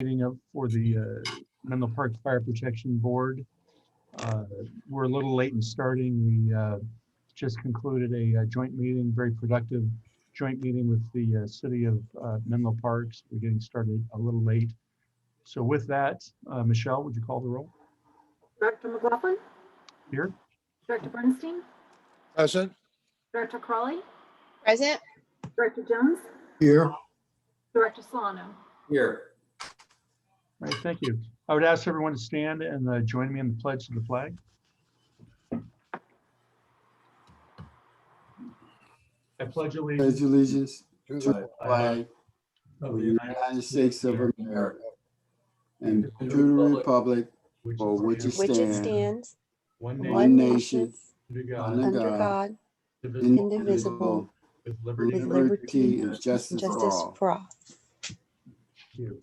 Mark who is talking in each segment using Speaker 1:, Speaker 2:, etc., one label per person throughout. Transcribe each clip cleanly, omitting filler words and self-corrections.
Speaker 1: Meeting up for the Menlo Park Fire Protection Board. We're a little late in starting. We just concluded a joint meeting, very productive joint meeting with the city of Menlo Parks. We're getting started a little late. So with that, Michelle, would you call the roll?
Speaker 2: Director McLaughlin,
Speaker 1: Here.
Speaker 2: Director Bernstein,
Speaker 3: Present.
Speaker 2: Director Crawley,
Speaker 4: Present.
Speaker 2: Director Jones,
Speaker 3: Here.
Speaker 2: Director Solano.
Speaker 5: Here.
Speaker 1: All right, thank you. I would ask everyone to stand and join me in the pledge to the flag. I pledge allegiance
Speaker 6: Pledge allegiance
Speaker 3: To
Speaker 6: to the flag of the United States of America and to the republic for which it
Speaker 4: Which it
Speaker 6: stands,
Speaker 4: stands,
Speaker 1: one
Speaker 6: one
Speaker 1: nation,
Speaker 6: nation,
Speaker 1: under God,
Speaker 6: under
Speaker 4: under God,
Speaker 1: indivisible,
Speaker 4: indivisible,
Speaker 1: with
Speaker 6: with
Speaker 1: liberty and
Speaker 6: liberty and
Speaker 4: and
Speaker 6: justice for
Speaker 4: justice
Speaker 6: all.
Speaker 4: for all.
Speaker 1: you.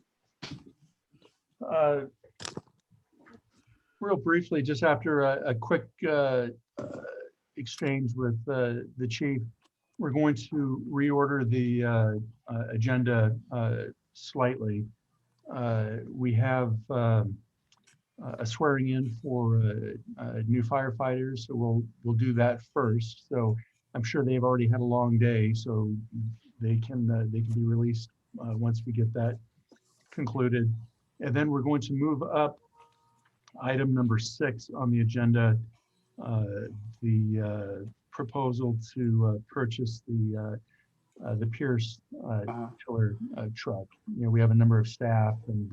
Speaker 1: Real briefly, just after a quick exchange with the chief, we're going to reorder the agenda slightly. We have a swearing in for new firefighters, so we'll do that first. So I'm sure they've already had a long day, so they can be released once we get that concluded. And then we're going to move up item number 6 on the agenda, the proposal to purchase the Pierce tiller truck. You know, we have a number of staff and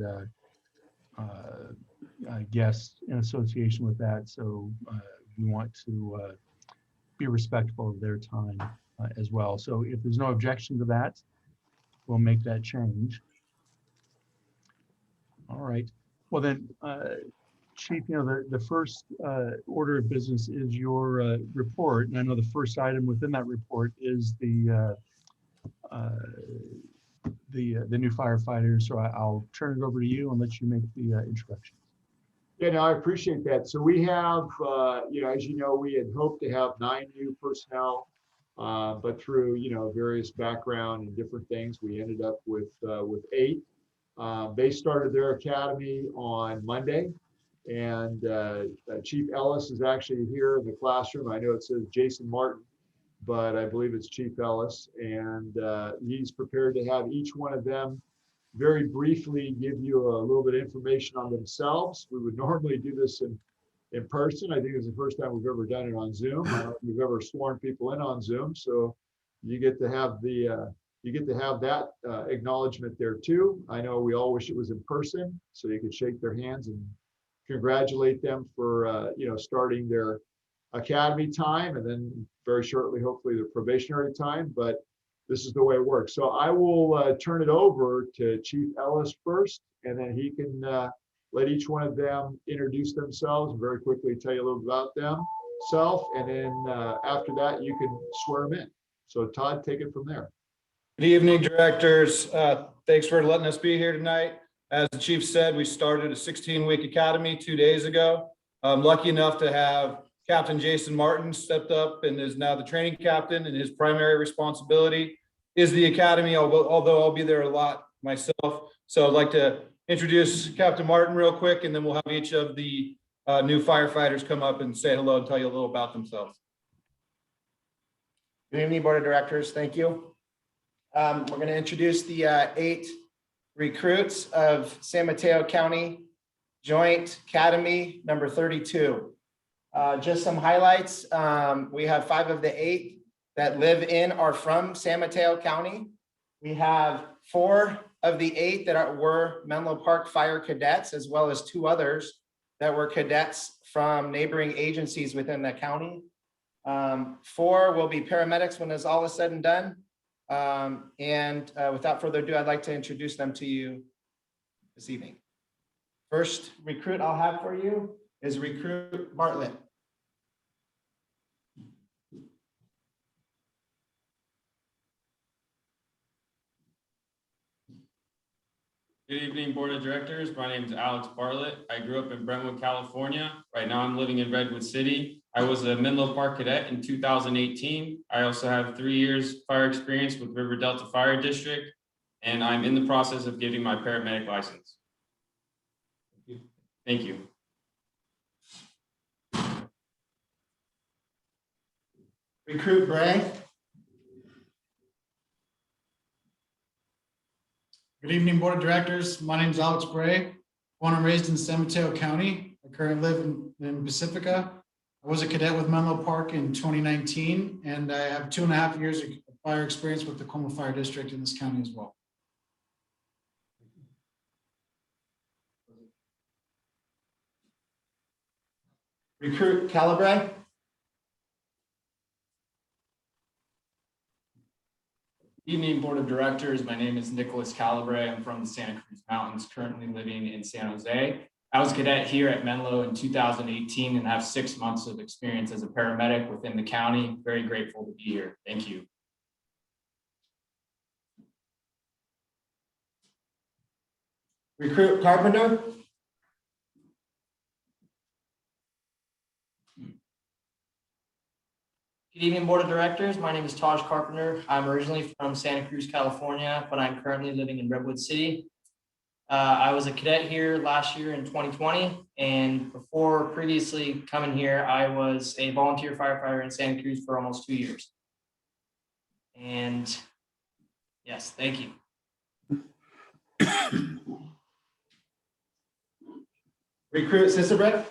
Speaker 1: guests in association with that, so we want to be respectful of their time as well. So if there's no objection to that, we'll make that change. All right. Well then, Chief, you know, the first order of business is your report, and I know the first item within that report is the new firefighters. So I'll turn it over to you and let you make the introduction.
Speaker 7: Yeah, no, I appreciate that. So we have, you know, as you know, we had hoped to have 9 new personnel, but through, you know, various background and different things, we ended up with 8. They started their academy on Monday, and Chief Ellis is actually here in the classroom. I know it says Jason Martin, but I believe it's Chief Ellis, and he's prepared to have each one of them very briefly give you a little bit of information on themselves. We would normally do this in person. I think it's the first time we've ever done it on Zoom. I don't know if we've ever sworn people in on Zoom, so you get to have that acknowledgement there too. I know we all wish it was in person, so you could shake their hands and congratulate them for you know, starting their academy time, and then very shortly, hopefully, the probationary time. But this is the way it works. So I will turn it over to Chief Ellis first, and then he can let each one of them introduce themselves and very quickly tell you a little about themselves. And then after that, you can swear them in. So Todd, take it from there.
Speaker 5: Good evening, directors. Thanks for letting us be here tonight. As the chief said, we started a 16-week academy 2 days ago. I'm lucky enough to have Captain Jason Martin stepped up and is now the training captain, and his primary responsibility is the academy, although I'll be there a lot myself. So I'd like to introduce Captain Martin real quick, and then we'll have each of the new firefighters come up and say hello and tell you a little about themselves.
Speaker 8: Good evening, Board of Directors. Thank you. We're going to introduce the 8 recruits of San Mateo County Joint Academy number 32. Just some highlights. We have 5 of the 8 that live in or from San Mateo County. We have 4 of the 8 that were Menlo Park Fire Cadets, as well as 2 others that were cadets from neighboring agencies within the county. 4 will be paramedics when it's all is said and done. Without further ado, I'd like to introduce them to you this evening. First recruit I'll have for you is Recruit Bartlett.
Speaker 9: Good evening, Board of Directors. My name is Alex Bartlett. I grew up in Brentwood, California. Right now I'm living in Redwood City. I was a Menlo Park cadet in 2018. I also have 3 years fire experience with River Delta Fire District, and I'm in the process of getting my paramedic license. Thank you.
Speaker 8: Recruit Bray.
Speaker 3: Good evening, Board of Directors. My name is Alex Bray, born and raised in San Mateo County. I currently live in Pacifica. I was a cadet with Menlo Park in 2019, and I have 2.5 years of fire experience with the Tacoma Fire District in this county as well.
Speaker 8: Recruit Calabre.
Speaker 9: Evening, Board of Directors. My name is Nicholas Calabre. I'm from the Santa Cruz Mountains, currently living in San Jose. I was a cadet here at Menlo in 2018 and have 6 months of experience as a paramedic within the county. Very grateful to be here. Thank you.
Speaker 8: Recruit Carpenter.
Speaker 4: Good evening, Board of Directors. My name is Taj Carpenter. I'm originally from Santa Cruz, California, but I'm currently living in Redwood City. I was a cadet here last year in 2020, and before previously coming here, I was a volunteer firefighter in Santa Cruz for almost 2 years. And yes, thank you.
Speaker 8: Recruit Sisterbrick.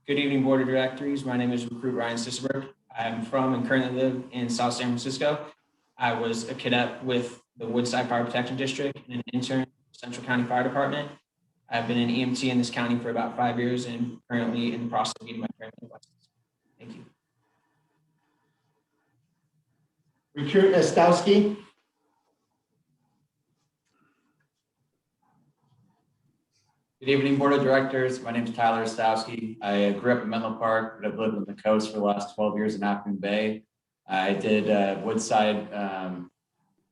Speaker 4: Good evening, Board of Directors. My name is Recruit Ryan Sisselberg. I'm from and currently live in South San Francisco. I was a cadet with the Woodside Fire Protection District and an intern at Central County Fire Department. I've been an EMT in this county for about 5 years and currently in the process of getting my paramedic license. Thank you.
Speaker 8: Recruit Estowski.
Speaker 10: Good evening, Board of Directors. My name is Tyler Ostowski. I grew up in Menlo Park, but I've lived on the coast for the last 12 years in Half Moon Bay. I did Woodside. I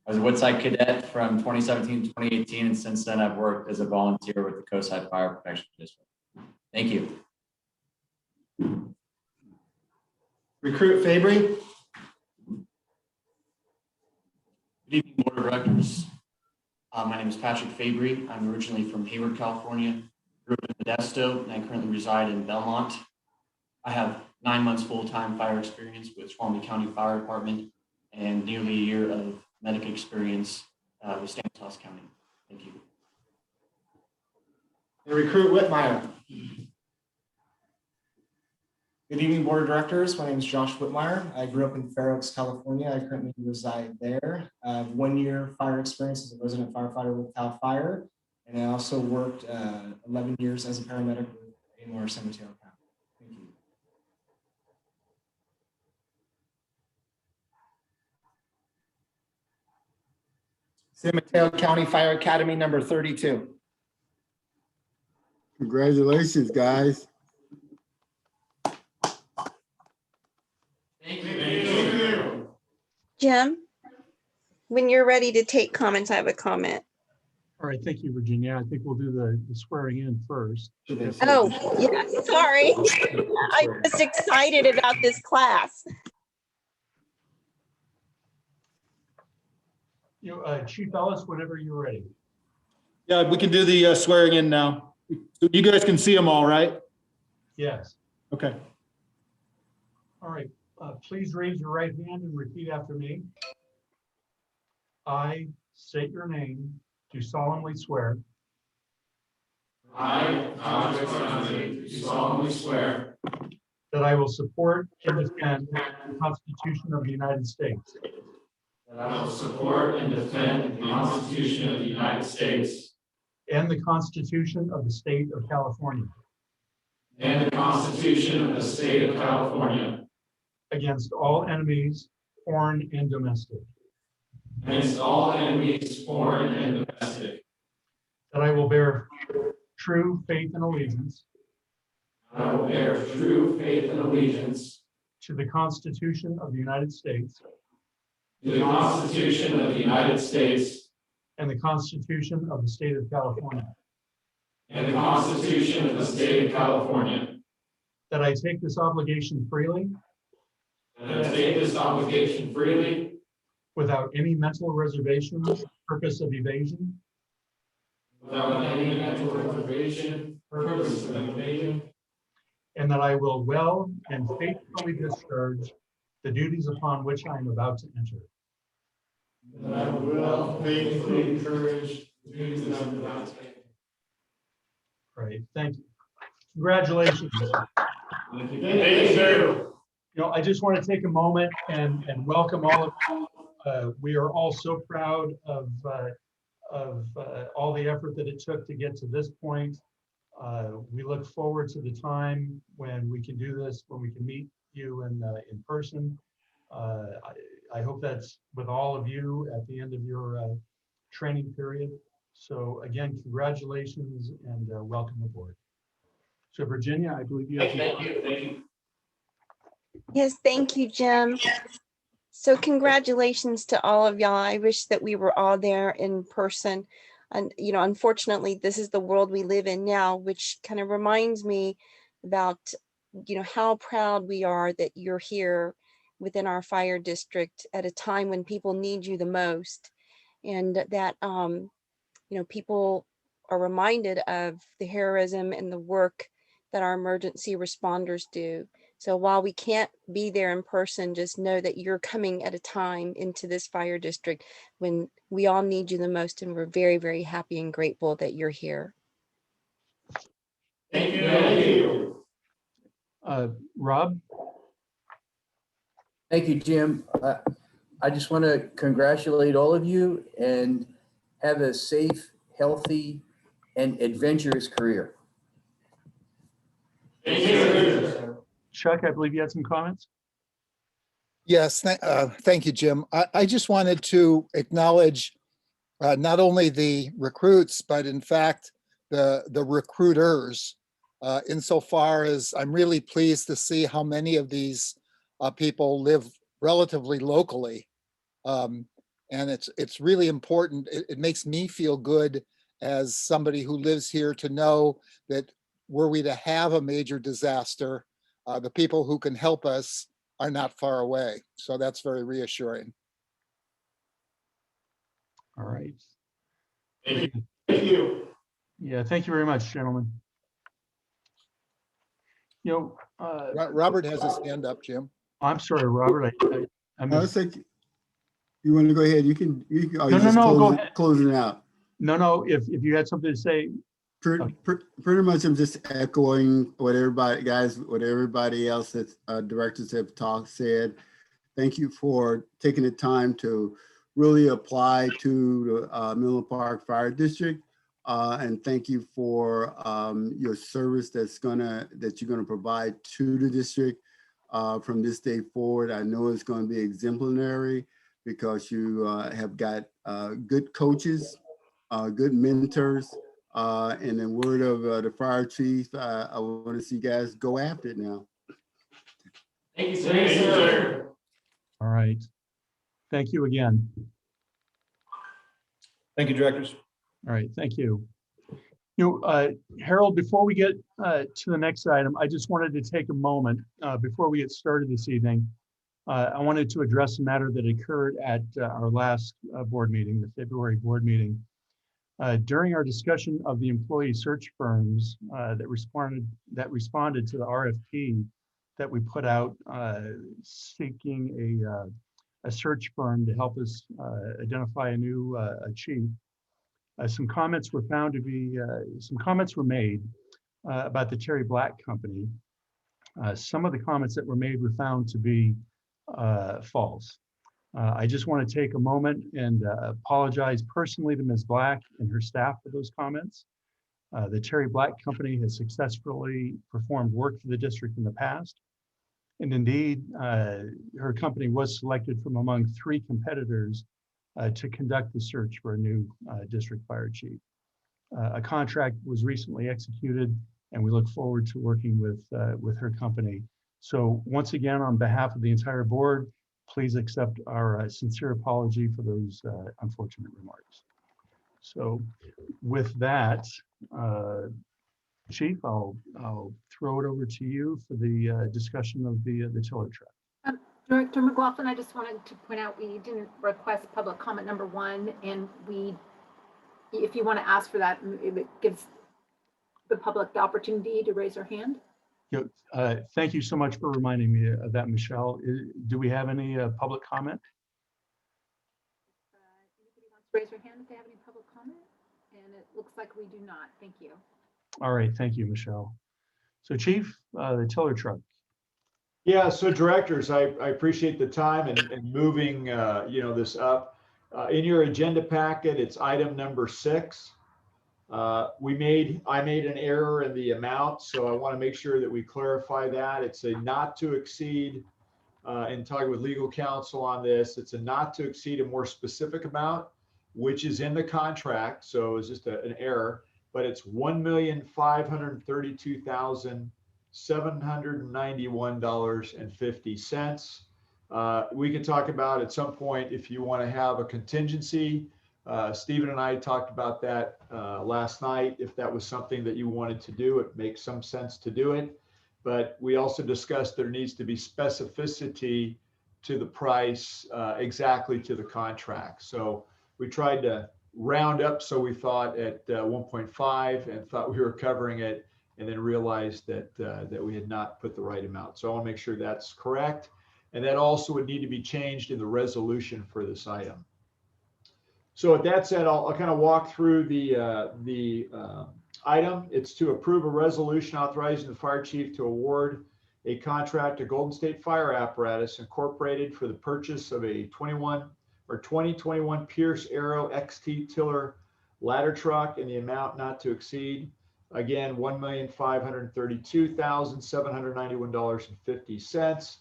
Speaker 10: was a Woodside cadet from 2017 to 2018, and since then I've worked as a volunteer with the Coastside Fire Protection District. Thank you.
Speaker 8: Recruit Fabry.
Speaker 11: Good evening, Board of Directors. My name is Patrick Fabry. I'm originally from Hayward, California. Grew up in Modesto, and I currently reside in Belmont. I have 9 months full-time fire experience with Swampy County Fire Department and nearly a year of medic experience with Stanislaus County. Thank you.
Speaker 8: And Recruit Whitmire.
Speaker 3: Good evening, Board of Directors. My name is Josh Whitmire. I grew up in Fair Oaks, California. I currently reside there. I have 1 year fire experience as a resident firefighter with CAL FIRE, and I also worked 11 years as a paramedic with AMR San Mateo County. Thank you.
Speaker 8: San Mateo County Fire Academy number 32.
Speaker 6: Congratulations, guys.
Speaker 12: Jim, when you're ready to take comments, I have a comment.
Speaker 1: All right, thank you, Virginia. I think we'll do the swearing in first.
Speaker 12: Oh, yeah, sorry. I'm just excited about this class.
Speaker 1: Chief Ellis, whenever you're ready.
Speaker 5: Yeah, we can do the swearing in now. You guys can see them all, right?
Speaker 1: Yes.
Speaker 5: Okay.
Speaker 1: All right. Please raise your right hand and repeat after me. I state your name, do solemnly swear.
Speaker 9: I, Thomas Bartlett, do solemnly swear
Speaker 1: That I will support and defend the Constitution of the United States.
Speaker 9: that I will support and defend the Constitution of the United States
Speaker 1: And the Constitution of the State of California.
Speaker 9: and the Constitution of the State of California
Speaker 1: Against all enemies, foreign and domestic.
Speaker 9: against all enemies, foreign and domestic.
Speaker 1: That I will bear true faith and allegiance
Speaker 9: I will bear true faith and allegiance
Speaker 1: to the Constitution of the United States
Speaker 9: to the Constitution of the United States
Speaker 1: and the Constitution of the State of California.
Speaker 9: and the Constitution of the State of California.
Speaker 1: That I take this obligation freely
Speaker 9: And I take this obligation freely
Speaker 1: without any mental reservation, purpose of evasion,
Speaker 9: without any mental reservation, purpose of evasion,
Speaker 1: and that I will well and faithfully discharge the duties upon which I am about to enter.
Speaker 9: and I will faithfully encourage the duties that I'm about to take.
Speaker 1: Right, thank you. Congratulations.
Speaker 9: Thank you, sir.
Speaker 1: You know, I just want to take a moment and welcome all of you. We are all so proud of all the effort that it took to get to this point. We look forward to the time when we can do this, when we can meet you in person. I hope that's with all of you at the end of your training period. So again, congratulations and welcome aboard. So Virginia, I believe you have.
Speaker 9: Thank you.
Speaker 12: Yes, thank you, Jim. So congratulations to all of y'all. I wish that we were all there in person. And, you know, unfortunately, this is the world we live in now, which kind of reminds me about, you know, how proud we are that you're here within our fire district at a time when people need you the most. And that, you know, people are reminded of the heroism and the work that our emergency responders do. So while we can't be there in person, just know that you're coming at a time into this fire district when we all need you the most. And we're very, very happy and grateful that you're here.
Speaker 9: Thank you. Thank you.
Speaker 1: Rob?
Speaker 13: Thank you, Jim. I just want to congratulate all of you and have a safe, healthy, and adventurous career.
Speaker 9: Thank you.
Speaker 1: Chuck, I believe you had some comments.
Speaker 14: Yes, thank you, Jim. I just wanted to acknowledge not only the recruits, but in fact, the recruiters, insofar as I'm really pleased to see how many of these people live relatively locally. And it's really important. It makes me feel good as somebody who lives here to know that were we to have a major disaster, the people who can help us are not far away. So that's very reassuring.
Speaker 1: All right.
Speaker 9: Thank you. Thank you.
Speaker 1: Yeah, thank you very much, gentlemen. You know,
Speaker 14: Robert has his hand up, Jim.
Speaker 1: I'm sorry, Robert. I missed.
Speaker 6: think you want to go ahead. You can.
Speaker 1: No, go ahead.
Speaker 6: Closing it out.
Speaker 1: No. If you had something to say.
Speaker 6: Pretty much, I'm just echoing what everybody else that directors have said. Thank you for taking the time to really apply to the Menlo Park Fire District, and thank you for your service that you're gonna provide to the district from this day forward. I know it's going to be exemplary because you have got good coaches, good mentors. And the word of the fire chief, I want to see you guys go after it now.
Speaker 9: Thank you, sir.
Speaker 1: All right. Thank you again.
Speaker 5: Thank you, directors.
Speaker 1: All right, thank you. You know, Harold, before we get to the next item, I just wanted to take a moment before we get started this evening. I wanted to address a matter that occurred at our last board meeting, the February board meeting. During our discussion of the employee search firms that responded to the RFP that we put out seeking a search firm to help us identify a new chief, some comments were made about the Terry Black Company. Some of the comments that were made were found to be false. I just want to take a moment and apologize personally to Ms. Black and her staff for those comments. The Terry Black Company has successfully performed work for the district in the past. And indeed, her company was selected from among 3 competitors to conduct the search for a new district fire chief. A contract was recently executed, and we look forward to working with her company. So once again, on behalf of the entire board, please accept our sincere apology for those unfortunate remarks. So with that, Chief, I'll throw it over to you for the discussion of the tiller truck.
Speaker 2: Director McLaughlin, I just wanted to point out, we didn't request public comment number 1, and if you want to ask for that, it gives the public the opportunity to raise their hand.
Speaker 1: Thank you so much for reminding me of that, Michelle. Do we have any public comment?
Speaker 2: Anybody wants to raise their hand if they have any public comment? And it looks like we do not. Thank you.
Speaker 1: All right, thank you, Michelle. So Chief, the tiller truck.
Speaker 7: Yeah, so directors, I appreciate the time and moving, this up. In your agenda packet, it's item number 6. I made an error in the amount, so I want to make sure that we clarify that. It's a not to exceed, and talking with legal counsel on this, it's a not to exceed a more specific amount, which is in the contract. So it's just an error, but it's $1,532,791.50. We can talk about at some point if you want to have a contingency. Stephen and I talked about that last night. If that was something that you wanted to do, it makes some sense to do it. But we also discussed there needs to be specificity to the price, exactly to the contract. So we tried to round up, so we thought at 1.5 and thought we were covering it, and then realized that we had not put the right amount. So I want to make sure that's correct. And that also would need to be changed in the resolution for this item. So with that said, I'll kind of walk through the item. It's to approve a resolution authorizing the fire chief to award a contract to Golden State Fire Apparatus Incorporated for the purchase of a 2021 Pierce Arrow XT tiller ladder truck in the amount not to exceed, again, $1,532,791.50.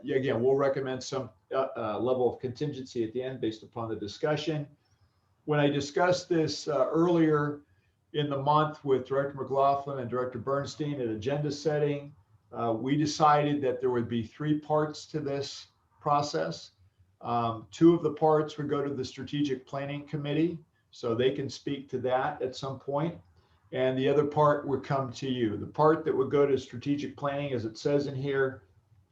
Speaker 7: Again, we'll recommend some level of contingency at the end based upon the discussion. When I discussed this earlier in the month with Director McLaughlin and Director Bernstein at agenda setting, we decided that there would be 3 parts to this process. 2 of the parts would go to the Strategic Planning Committee, so they can speak to that at some point. And the other part would come to you. The part that would go to strategic planning, as it says in here,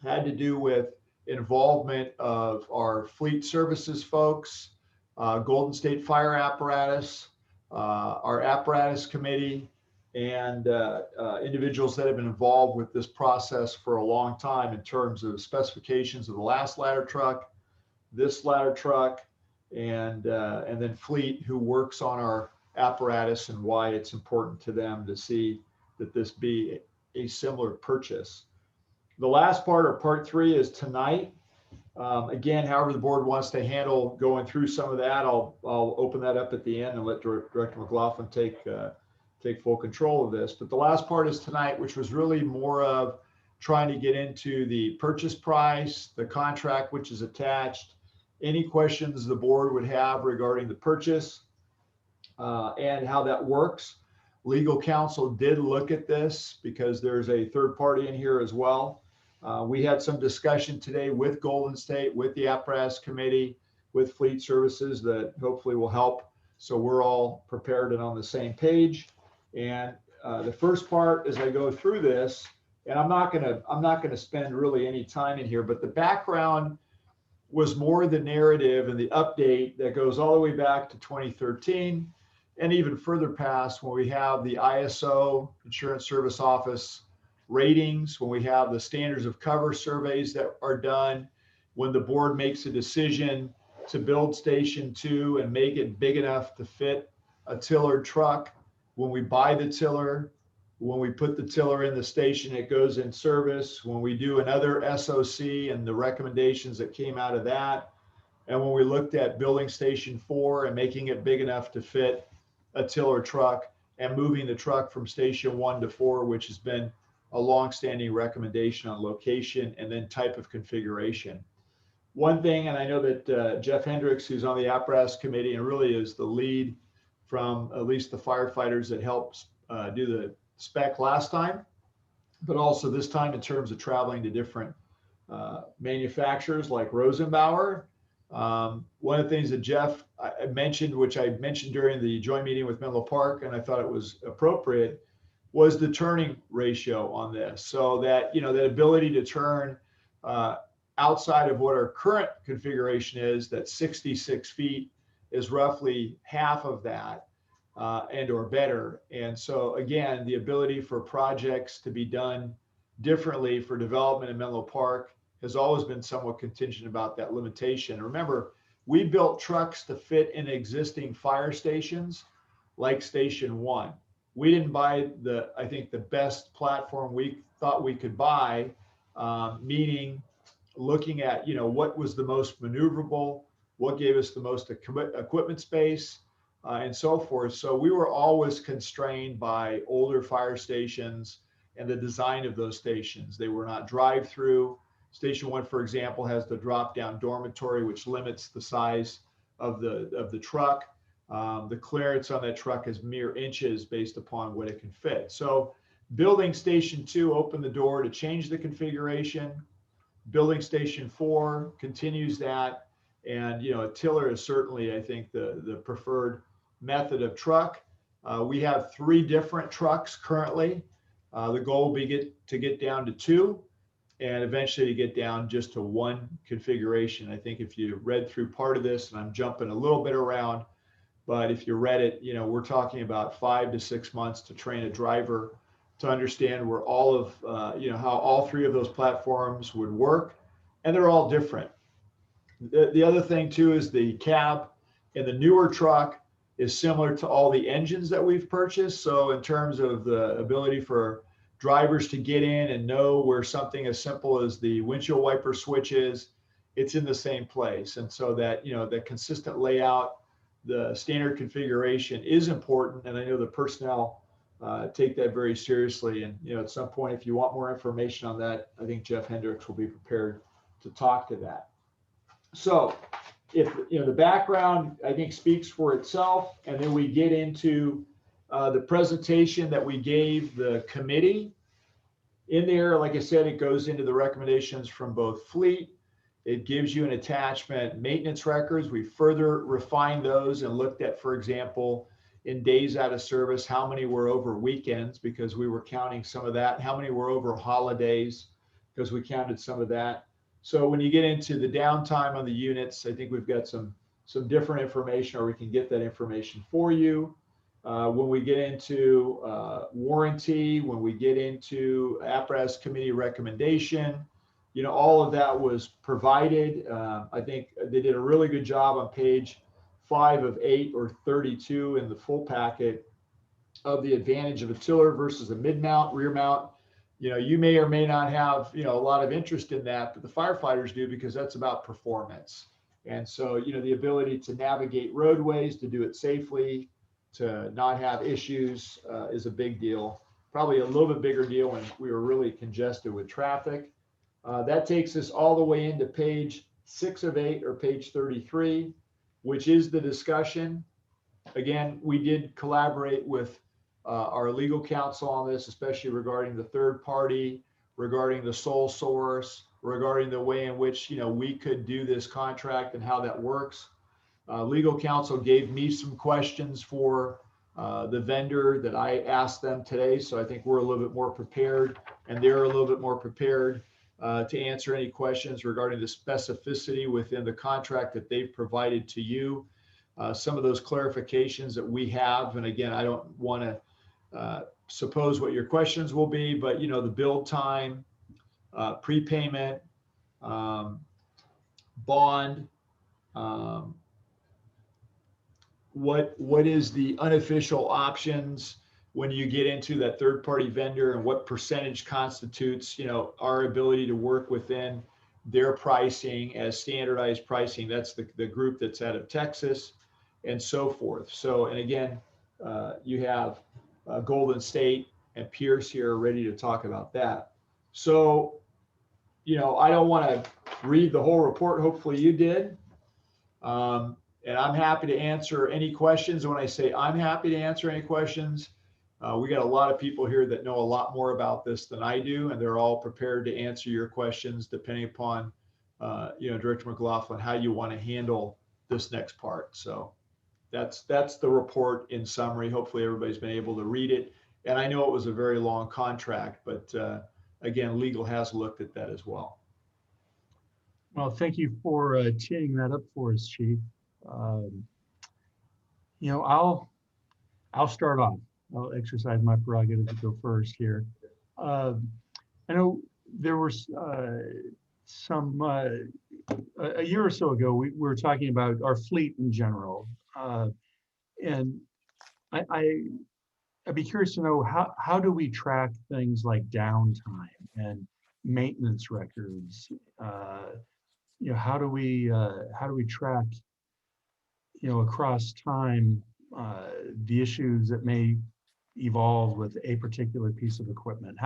Speaker 7: had to do with involvement of our fleet services folks, Golden State Fire Apparatus, our apparatus committee, and individuals that have been involved with this process for a long time in terms of specifications of the last ladder truck, this ladder truck, and then fleet, who works on our apparatus, and why it's important to them to see that this be a similar purchase. The last part, or part 3, is tonight. Again, however the board wants to handle going through some of that, I'll open that up at the end and let Director McLaughlin take full control of this. But the last part is tonight, which was really more of trying to get into the purchase price, the contract which is attached, any questions the board would have regarding the purchase, and how that works. Legal counsel did look at this because there's a third party in here as well. We had some discussion today with Golden State, with the apparatus committee, with fleet services that hopefully will help. So we're all prepared and on the same page. And the first part, as I go through this, and I'm not gonna spend really any time in here, but the background was more the narrative and the update that goes all the way back to 2013 and even further past, when we have the ISO, Insurance Service Office ratings, when we have the standards of cover surveys that are done, when the board makes a decision to build Station 2 and make it big enough to fit a tiller truck, when we buy the tiller, when we put the tiller in the station, it goes in service, when we do another SOC and the recommendations that came out of that, and when we looked at building Station 4 and making it big enough to fit a tiller truck and moving the truck from Station 1 to 4, which has been a longstanding recommendation on location and then type of configuration. One thing, and I know that Jeff Hendricks, who's on the apparatus committee and really is the lead from at least the firefighters that helped do the spec last time, but also this time in terms of traveling to different manufacturers like Rosenbauer. One of the things that Jeff mentioned, which I mentioned during the joint meeting with Menlo Park, and I thought it was appropriate, was the turning ratio on this. So that, that ability to turn outside of what our current configuration is, that 66 feet is roughly half of that and or better. And so again, the ability for projects to be done differently for development in Menlo Park has always been somewhat contingent about that limitation. Remember, we built trucks to fit in existing fire stations like Station 1. We didn't buy I think the best platform we thought we could buy, meaning looking at, what was the most maneuverable, what gave us the most equipment space, and so forth. So we were always constrained by older fire stations and the design of those stations. They were not drive-through. Station 1, for example, has the drop-down dormitory, which limits the size of the truck. The clearance on that truck is mere inches based upon what it can fit. So building Station 2 opened the door to change the configuration. Building Station 4 continues that. And, a tiller is certainly, I think, the preferred method of truck. We have 3 different trucks currently. The goal will be to get down to 2 and eventually to get down just to 1 configuration. I think if you read through part of this, and I'm jumping a little bit around, but if you read it, we're talking about 5 to 6 months to train a driver to understand where all of, how all 3 of those platforms would work. And they're all different. The other thing too is the cab in the newer truck is similar to all the engines that we've purchased. So in terms of the ability for drivers to get in and know where something as simple as the windshield wiper switch is, it's in the same place. And so that, the consistent layout, the standard configuration is important. And I know the personnel take that very seriously. And, at some point, if you want more information on that, I think Jeff Hendricks will be prepared to talk to that. So if, the background, I think, speaks for itself, and then we get into the presentation that we gave the committee. In there, like I said, it goes into the recommendations from both fleet. It gives you an attachment, maintenance records. We further refined those and looked at, for example, in days out of service, how many were over weekends, because we were counting some of that, how many were over holidays, because we counted some of that. So when you get into the downtime on the units, I think we've got some different information, or we can get that information for you. When we get into warranty, when we get into apparatus committee recommendation, all of that was provided. I think they did a really good job on page 5 of 8 or 32 in the full packet of the advantage of a tiller versus a mid-mount, rear mount. You may or may not have, a lot of interest in that, but the firefighters do, because that's about performance. And so, the ability to navigate roadways, to do it safely, to not have issues is a big deal. Probably a little bit bigger deal when we were really congested with traffic. That takes us all the way into page 6 of 8 or page 33, which is the discussion. Again, we did collaborate with our legal counsel on this, especially regarding the third party, regarding the sole source, regarding the way in which, we could do this contract and how that works. Legal counsel gave me some questions for the vendor that I asked them today. So I think we're a little bit more prepared, and they're a little bit more prepared to answer any questions regarding the specificity within the contract that they've provided to you. Some of those clarifications that we have, and again, I don't want to suppose what your questions will be, but the build time, prepayment, bond, what is the unofficial options when you get into that third party vendor, and what percentage constitutes, our ability to work within their pricing as standardized pricing. That's the group that's out of Texas, and so forth. So, and again, you have Golden State and Pierce here ready to talk about that. So, I don't want to read the whole report. Hopefully you did. And I'm happy to answer any questions. And when I say I'm happy to answer any questions, we got a lot of people here that know a lot more about this than I do, and they're all prepared to answer your questions depending upon, Director McLaughlin, how you want to handle this next part. So that's the report in summary. Hopefully everybody's been able to read it. And I know it was a very long contract, but again, legal has looked at that as well.
Speaker 1: Well, thank you for teeing that up for us, Chief. Um, I'll start off. I'll exercise my prerogative to go first here. Um, I know there was some a year or so ago, we were talking about our fleet in general. And I'd be curious to know how do we track things like downtime and maintenance records? How do we track, across time, the issues that may evolve with a particular piece of equipment?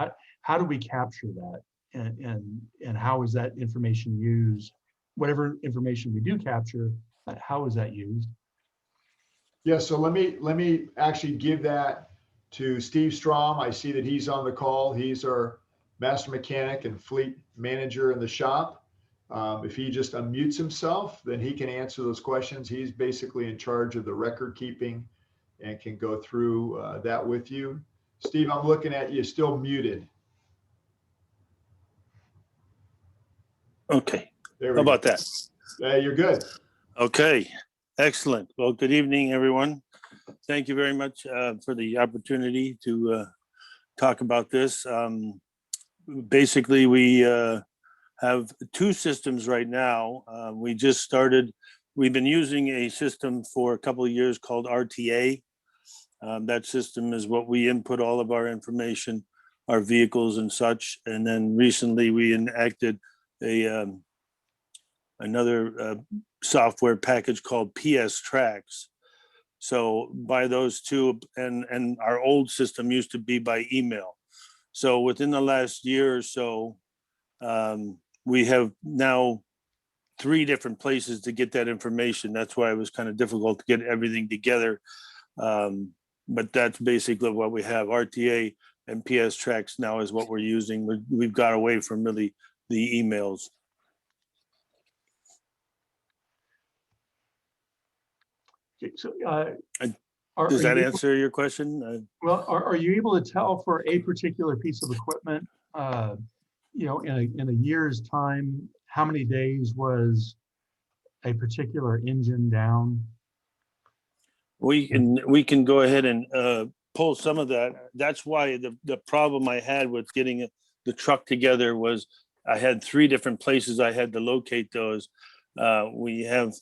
Speaker 1: How do we capture that? And how is that information used? Whatever information we do capture, how is that used?
Speaker 7: Yeah, so let me actually give that to Steve Strom. I see that he's on the call. He's our master mechanic and fleet manager in the shop. If he just unmutes himself, then he can answer those questions. He's basically in charge of the record keeping and can go through that with you. Steve, I'm looking at you, still muted.
Speaker 15: Okay,
Speaker 7: There
Speaker 15: how
Speaker 7: we go.
Speaker 15: about that?
Speaker 7: You're good.
Speaker 15: Okay, excellent. Well, good evening, everyone. Thank you very much for the opportunity to talk about this. Basically, we have two systems right now. We've been using a system for a couple of years called RTA. That system is what we input all of our information, our vehicles and such. And then recently we enacted another software package called PS Tracks. So by those two, and our old system used to be by email. So within the last year or so, we have now 3 different places to get that information. That's why it was kind of difficult to get everything together. But that's basically what we have. RTA and PS Tracks now is what we're using. We've got away from really the emails.
Speaker 1: Okay, so,
Speaker 15: does that answer your question?
Speaker 1: Well, are you able to tell for a particular piece of equipment, in a year's time, how many days was a particular engine down?
Speaker 15: We can go ahead and pull some of that. That's why the problem I had with getting the truck together was I had 3 different places I had to locate those. We have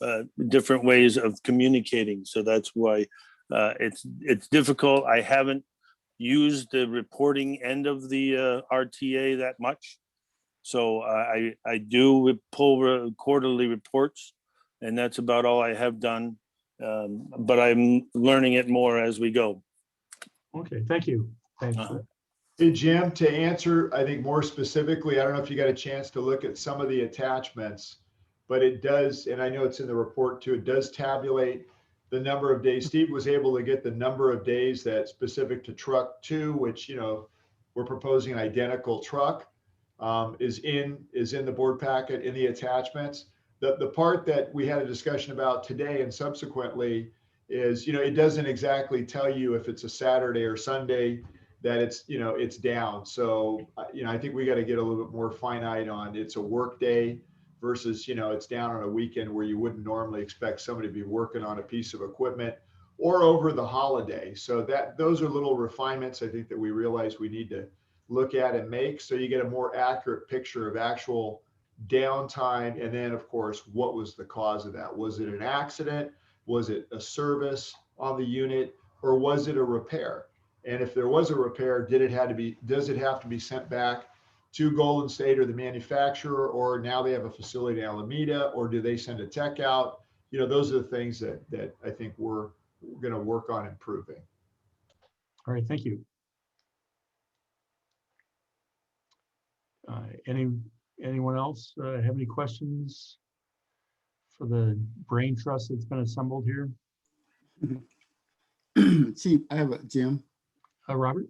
Speaker 15: different ways of communicating, so that's why it's difficult. I haven't used the reporting end of the RTA that much, so I do pull quarterly reports, and that's about all I have done. But I'm learning it more as we go.
Speaker 1: Okay, thank you. Thanks.
Speaker 7: Hey, Jim, to answer, I think more specifically, I don't know if you got a chance to look at some of the attachments, but it does, and I know it's in the report too, it does tabulate the number of days. Steve was able to get the number of days that's specific to truck 2, which, we're proposing an identical truck, is in the board packet in the attachments. The part that we had a discussion about today and subsequently is, it doesn't exactly tell you if it's a Saturday or Sunday that it's down. So, I think we got to get a little bit more finite on it's a work day versus, it's down on a weekend where you wouldn't normally expect somebody to be working on a piece of equipment or over the holiday. So those are little refinements I think that we realize we need to look at and make, so you get a more accurate picture of actual downtime. And then of course, what was the cause of that? Was it an accident? Was it a service on the unit, or was it a repair? And if there was a repair, does it have to be sent back to Golden State or the manufacturer, or now they have a facility in Alameda, or do they send a tech out? Those are the things that I think we're going to work on improving.
Speaker 1: All right, thank you. Anyone else have any questions for the brain trust that's been assembled here?
Speaker 6: Chief, I have a Jim.
Speaker 1: Robert?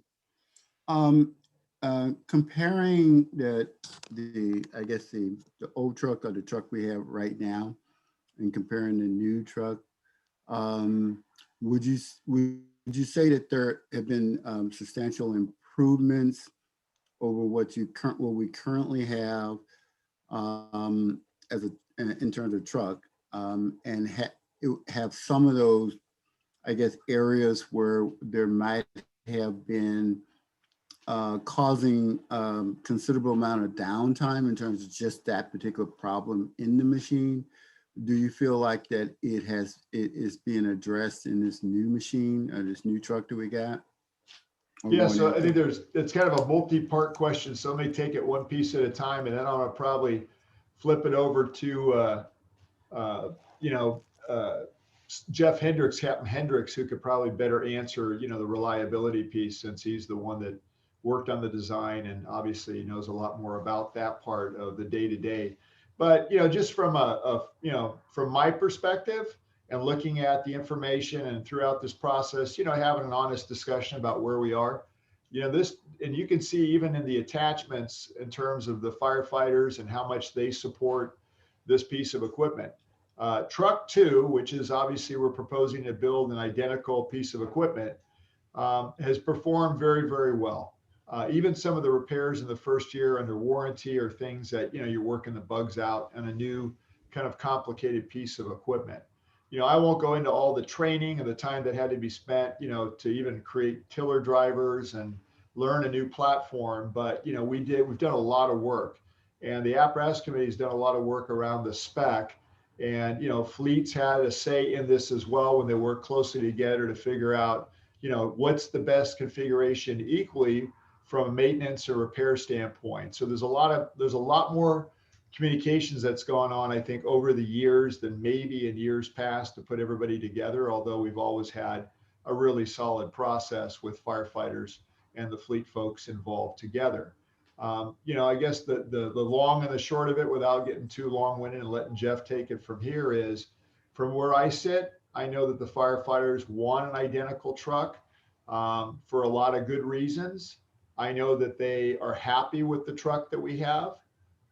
Speaker 6: Comparing the old truck or the truck we have right now and comparing the new truck, would you say that there have been substantial improvements over what we currently have? as in terms of truck, and have some of those, I guess, areas where there might have been causing considerable amount of downtime in terms of just that particular problem in the machine. Do you feel like that it is being addressed in this new machine or this new truck that we got?
Speaker 7: Yeah, so I think it's kind of a multi-part question. So let me take it one piece at a time, and then I'm gonna probably flip it over to Jeff Hendricks, Captain Hendricks, who could probably better answer, the reliability piece, since he's the one that worked on the design and obviously knows a lot more about that part of the day-to-day. But, just from from my perspective and looking at the information and throughout this process, having an honest discussion about where we are, and you can see even in the attachments in terms of the firefighters and how much they support this piece of equipment. Truck 2, which is obviously we're proposing to build an identical piece of equipment, has performed very, very well. Even some of the repairs in the first year under warranty are things that, you're working the bugs out on a new kind of complicated piece of equipment. I won't go into all the training and the time that had to be spent, to even create tiller drivers and learn a new platform. But, we've done a lot of work, and the apparatus committee has done a lot of work around the spec. And, fleets had a say in this as well when they worked closely together to figure out, what's the best configuration equally from a maintenance or repair standpoint. So there's a lot more communications that's gone on, I think, over the years than maybe in years past to put everybody together, although we've always had a really solid process with firefighters and the fleet folks involved together. I guess the long and the short of it, without getting too long-winded and letting Jeff take it from here, is from where I sit, I know that the firefighters want an identical truck for a lot of good reasons. I know that they are happy with the truck that we have.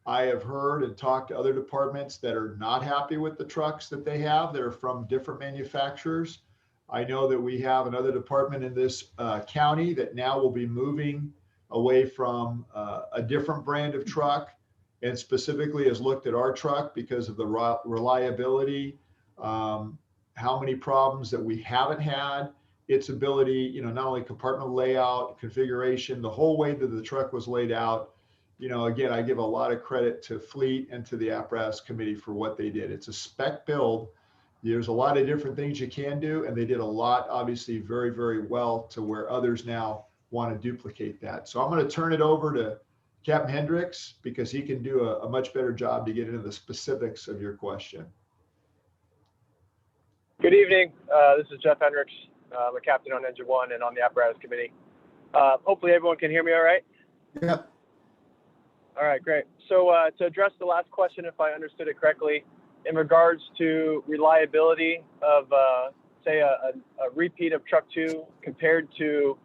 Speaker 7: I have heard and talked to other departments that are not happy with the trucks that they have. They're from different manufacturers. I know that we have another department in this county that now will be moving away from a different brand of truck, and specifically has looked at our truck because of the reliability, how many problems that we haven't had, its ability, not only compartment layout, configuration, the whole way that the truck was laid out. Again, I give a lot of credit to Fleet and to the apparatus committee for what they did. It's a spec build. There's a lot of different things you can do, and they did a lot, obviously, very, very well, to where others now want to duplicate that. So I'm going to turn it over to Captain Hendricks, because he can do a much better job to get into the specifics of your question.
Speaker 16: Good evening. This is Jeff Hendricks. I'm a captain on Engine 1 and on the apparatus committee. Hopefully everyone can hear me all right?
Speaker 6: Yep.
Speaker 16: All right, great. So to address the last question, if I understood it correctly, in regards to reliability of, say, a repeat of Truck 2 compared to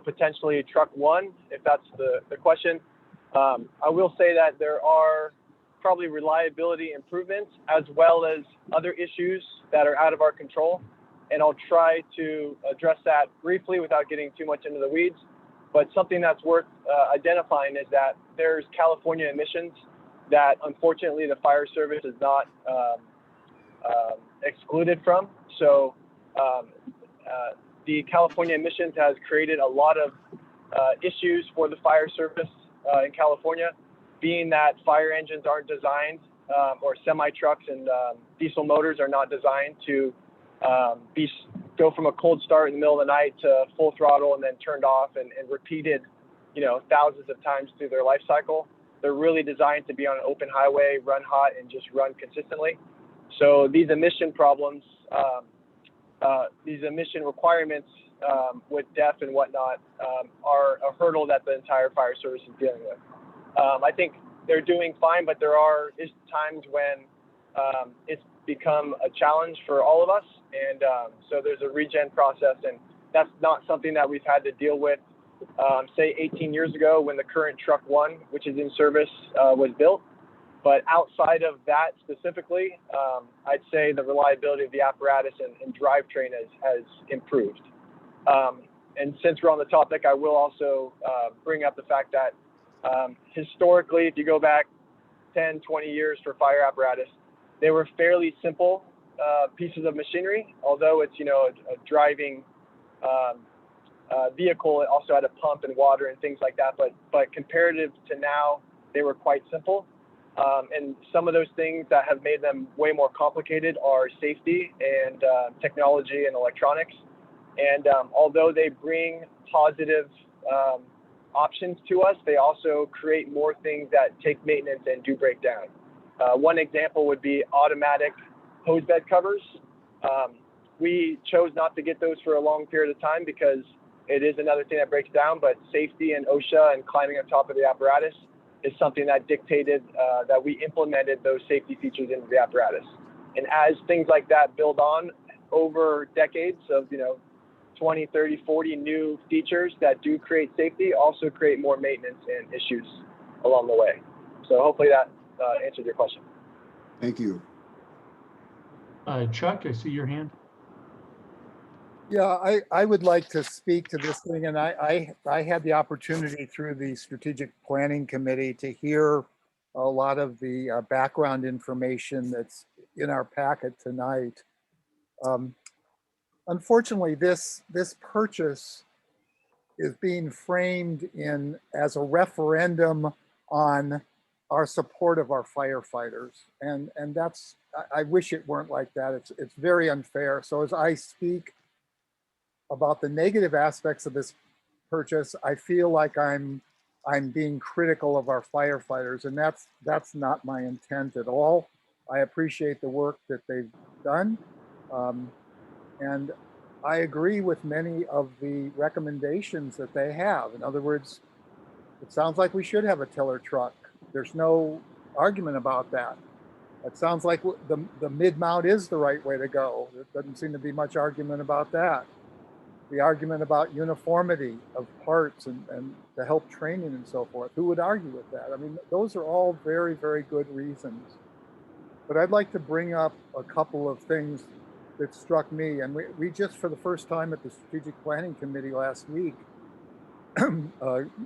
Speaker 16: potentially Truck 1, if that's the question, I will say that there are probably reliability improvements as well as other issues that are out of our control. And I'll try to address that briefly without getting too much into the weeds. But something that's worth identifying is that there's California emissions that unfortunately the fire service is not excluded from. So the California emissions has created a lot of issues for the fire service in California, being that fire engines aren't designed, or semi trucks and diesel motors are not designed to go from a cold start in the middle of the night to full throttle and then turned off and repeated, thousands of times through their life cycle. They're really designed to be on an open highway, run hot, and just run consistently. So these emission problems, these emission requirements with DEF and whatnot are a hurdle that the entire fire service is dealing with. I think they're doing fine, but there are times when it's become a challenge for all of us. And so there's a regen process, and that's not something that we've had to deal with, say 18 years ago when the current Truck 1, which is in service, was built. But outside of that specifically, I'd say the reliability of the apparatus and drivetrain has improved. And since we're on the topic, I will also bring up the fact that historically, if you go back 10, 20 years for fire apparatus. They were fairly simple pieces of machinery, although it's, you know, a driving vehicle. It also had a pump and water and things like that. But comparative to now, they were quite simple. And some of those things that have made them way more complicated are safety and technology and electronics. And although they bring positive options to us, they also create more things that take maintenance and do break down. One example would be automatic hose bed covers. We chose not to get those for a long period of time because it is another thing that breaks down, but safety and OSHA and climbing on top of the apparatus is something that dictated that we implemented those safety features into the apparatus. And as things like that build on over decades of, you know, 20, 30, 40 new features that do create safety also create more maintenance and issues along the way. So hopefully that answered your question.
Speaker 6: Thank you.
Speaker 1: Chuck, I see your hand.
Speaker 14: Yeah, I would like to speak to this thing, and I had the opportunity through the Strategic Planning Committee to hear a lot of the background information that's in our packet tonight. Unfortunately, this purchase is being framed as a referendum on our support of our firefighters, and that's, I wish it weren't like that. It's very unfair. So as I speak about the negative aspects of this purchase, I feel like I'm being critical of our firefighters, and that's not my intent at all. I appreciate the work that they've done, and I agree with many of the recommendations that they have. In other words, it sounds like we should have a tiller truck. There's no argument about that. It sounds like the mid-mount is the right way to go. There doesn't seem to be much argument about that. The argument about uniformity of parts and to help training and so forth. Who would argue with that? I mean, those are all very, very good reasons. But I'd like to bring up a couple of things that struck me. And we just, for the first time at the Strategic Planning Committee last week,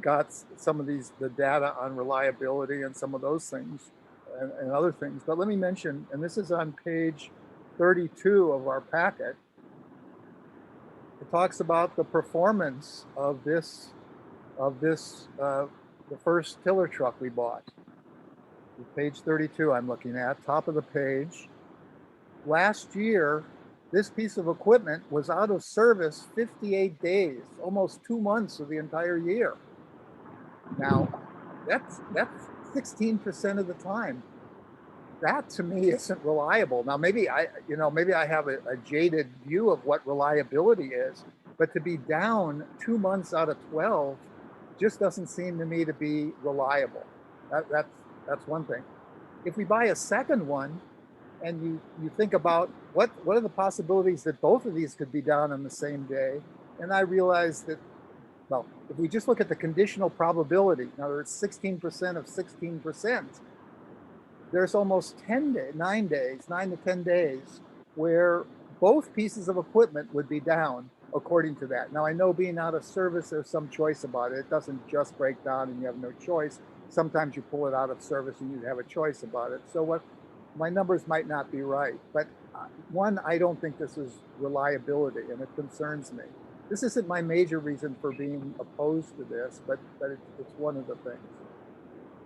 Speaker 14: got some of the data on reliability and some of those things and other things. But let me mention, and this is on page 32 of our packet, it talks about the performance of the first tiller truck we bought. Page 32 I'm looking at, top of the page. Last year, this piece of equipment was out of service 58 days, almost 2 months of the entire year. Now, that's 16% of the time. That to me isn't reliable. Now, maybe I have a jaded view of what reliability is, but to be down 2 months out of 12 just doesn't seem to me to be reliable. That's one thing. If we buy a second one, and you think about what are the possibilities that both of these could be down on the same day, and I realized that, well, if we just look at the conditional probability, in other words, 16% of 16%, there's almost 9 to 10 days where both pieces of equipment would be down according to that. Now, I know being out of service, there's some choice about it. It doesn't just break down and you have no choice. Sometimes you pull it out of service and you have a choice about it. So my numbers might not be right, but one, I don't think this is reliability, and it concerns me. This isn't my major reason for being opposed to this, but it's one of the things.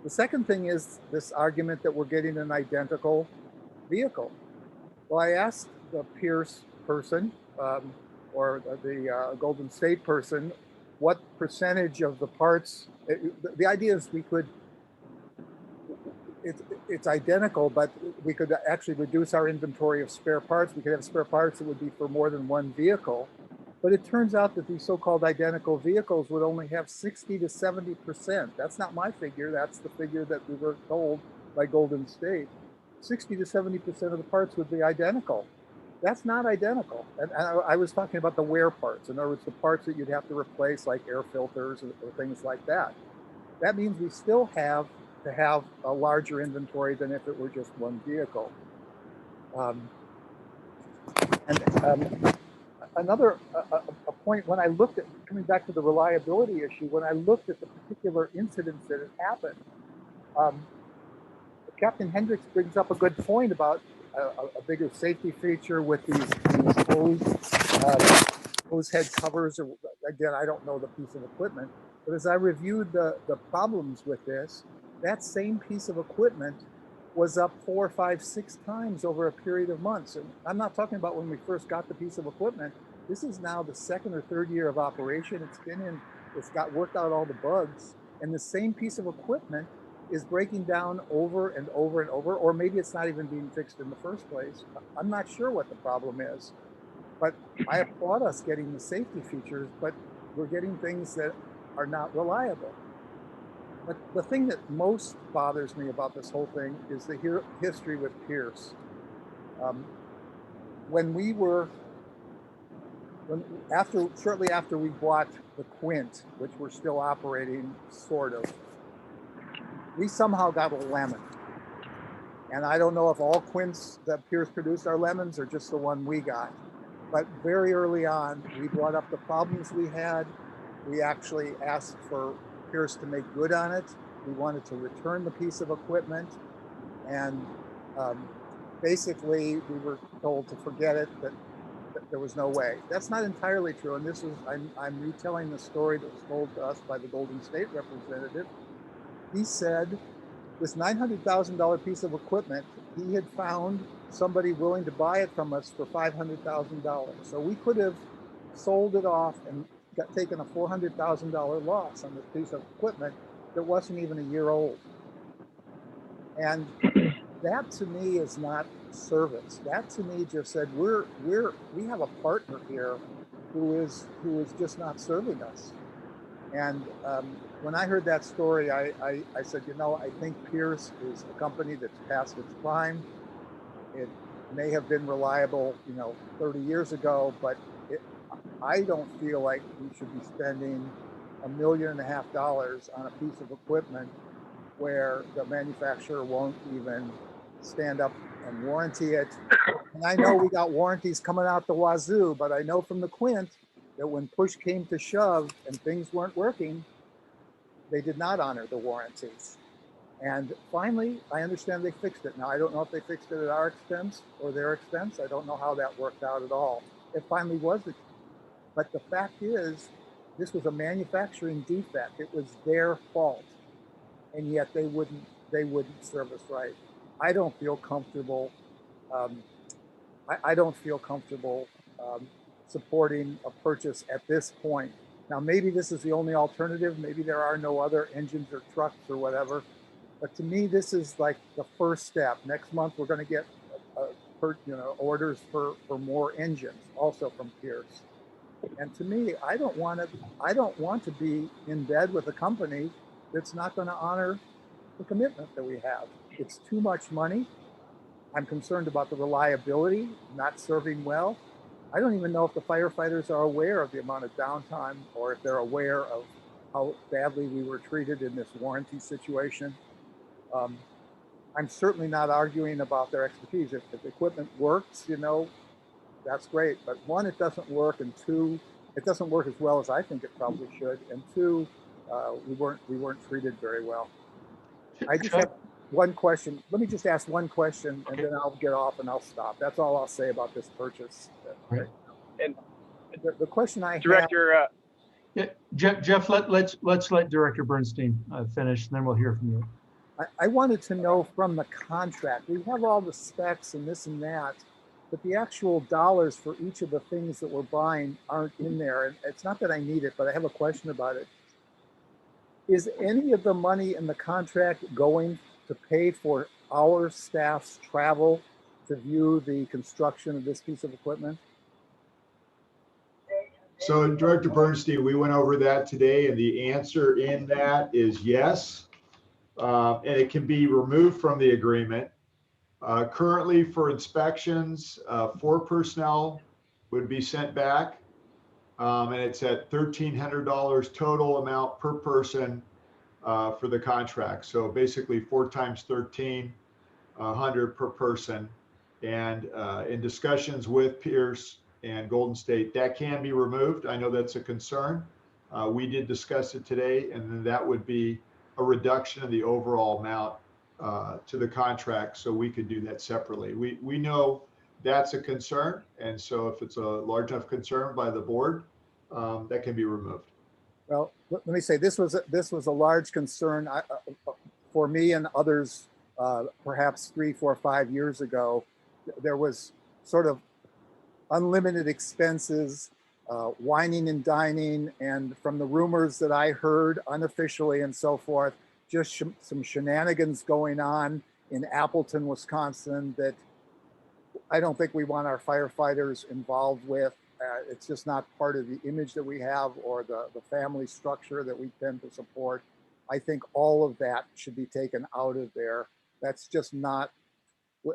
Speaker 14: The second thing is this argument that we're getting an identical vehicle. Well, I asked the Pierce person or the Golden State person what percentage of the parts. The idea is it's identical, but we could actually reduce our inventory of spare parts. We could have spare parts that would be for more than one vehicle. But it turns out that these so-called identical vehicles would only have 60 to 70%. That's not my figure. That's the figure that we were told by Golden State. 60 to 70% of the parts would be identical. That's not identical. And I was talking about the wear parts. In other words, the parts that you'd have to replace, like air filters or things like that. That means we still have to have a larger inventory than if it were just one vehicle. Another point, when I looked at, coming back to the reliability issue, when I looked at the particular incidents that had happened, Captain Hendricks brings up a good point about a bigger safety feature with these hose head covers. Or again, I don't know the piece of equipment, but as I reviewed the problems with this, that same piece of equipment was up 4, 5, 6 times over a period of months. And I'm not talking about when we first got the piece of equipment. This is now the 2nd or 3rd year of operation. It's got worked out all the bugs, and the same piece of equipment is breaking down over and over and over, or maybe it's not even being fixed in the first place. I'm not sure what the problem is, but I applaud us getting the safety features, but we're getting things that are not reliable. But the thing that most bothers me about this whole thing is the history with Pierce. Shortly after we bought the Quint, which we're still operating, sort of, we somehow got a lemon. And I don't know if all Quints that Pierce produced are lemons or just the one we got. But very early on, we brought up the problems we had. We actually asked for Pierce to make good on it. We wanted to return the piece of equipment. And basically, we were told to forget it, that there was no way. That's not entirely true. And this is, I'm retelling the story that was told to us by the Golden State representative. He said this $900,000 piece of equipment, he had found somebody willing to buy it from us for $500,000. So we could have sold it off and taken a $400,000 loss on this piece of equipment that wasn't even a year old. And that to me is not service. That to me just said, we have a partner here who is just not serving us. And when I heard that story, I said, I think Pierce is a company that's past its prime. It may have been reliable, 30 years ago, but I don't feel like we should be spending $1.5 million on a piece of equipment where the manufacturer won't even stand up and warranty it. And I know we got warranties coming out the wazoo, but I know from the Quint that when push came to shove and things weren't working, they did not honor the warranties. And finally, I understand they fixed it. Now, I don't know if they fixed it at our expense or their expense. I don't know how that worked out at all. It finally was. But the fact is, this was a manufacturing defect. It was their fault. And yet they wouldn't serve us right. I don't feel comfortable. I don't feel comfortable supporting a purchase at this point. Now, maybe this is the only alternative. Maybe there are no other engines or trucks or whatever. But to me, this is like the first step. Next month, we're going to get orders for more engines, also from Pierce. And to me, I don't want to be in bed with a company that's not going to honor the commitment that we have. It's too much money. I'm concerned about the reliability, not serving well. I don't even know if the firefighters are aware of the amount of downtime or if they're aware of how badly we were treated in this warranty situation. I'm certainly not arguing about their expertise. If the equipment works, that's great. But one, it doesn't work, and two, it doesn't work as well as I think it probably should. And two, we weren't treated very well. I just have one question. Let me just ask one question, and then I'll get off and I'll stop. That's all I'll say about this purchase.
Speaker 16: Right. And
Speaker 14: the question I
Speaker 16: Director,
Speaker 1: yeah, Jeff, let's let Director Bernstein finish, and then we'll hear from you.
Speaker 14: I wanted to know from the contract. We have all the specs and this and that, but the actual dollars for each of the things that we're buying aren't in there. And it's not that I need it, but I have a question about it. Is any of the money in the contract going to pay for our staff's travel to view the construction of this piece of equipment?
Speaker 7: So Director Bernstein, we went over that today, and the answer in that is yes. And it can be removed from the agreement. Currently for inspections, 4 personnel would be sent back. And it's at $1,300 total amount per person for the contract. So basically 4 times 1,300 per person. And in discussions with Pierce and Golden State, that can be removed. I know that's a concern. We did discuss it today, and then that would be a reduction of the overall amount to the contract so we could do that separately. We know that's a concern. And so if it's a large enough concern by the board, that can be removed.
Speaker 14: Well, let me say, this was a large concern for me and others, perhaps 3, 4, 5 years ago. There was sort of unlimited expenses, whining and dining, and from the rumors that I heard unofficially and so forth, just some shenanigans going on in Appleton, Wisconsin that I don't think we want our firefighters involved with. It's just not part of the image that we have or the family structure that we tend to support. I think all of that should be taken out of there. That's just not,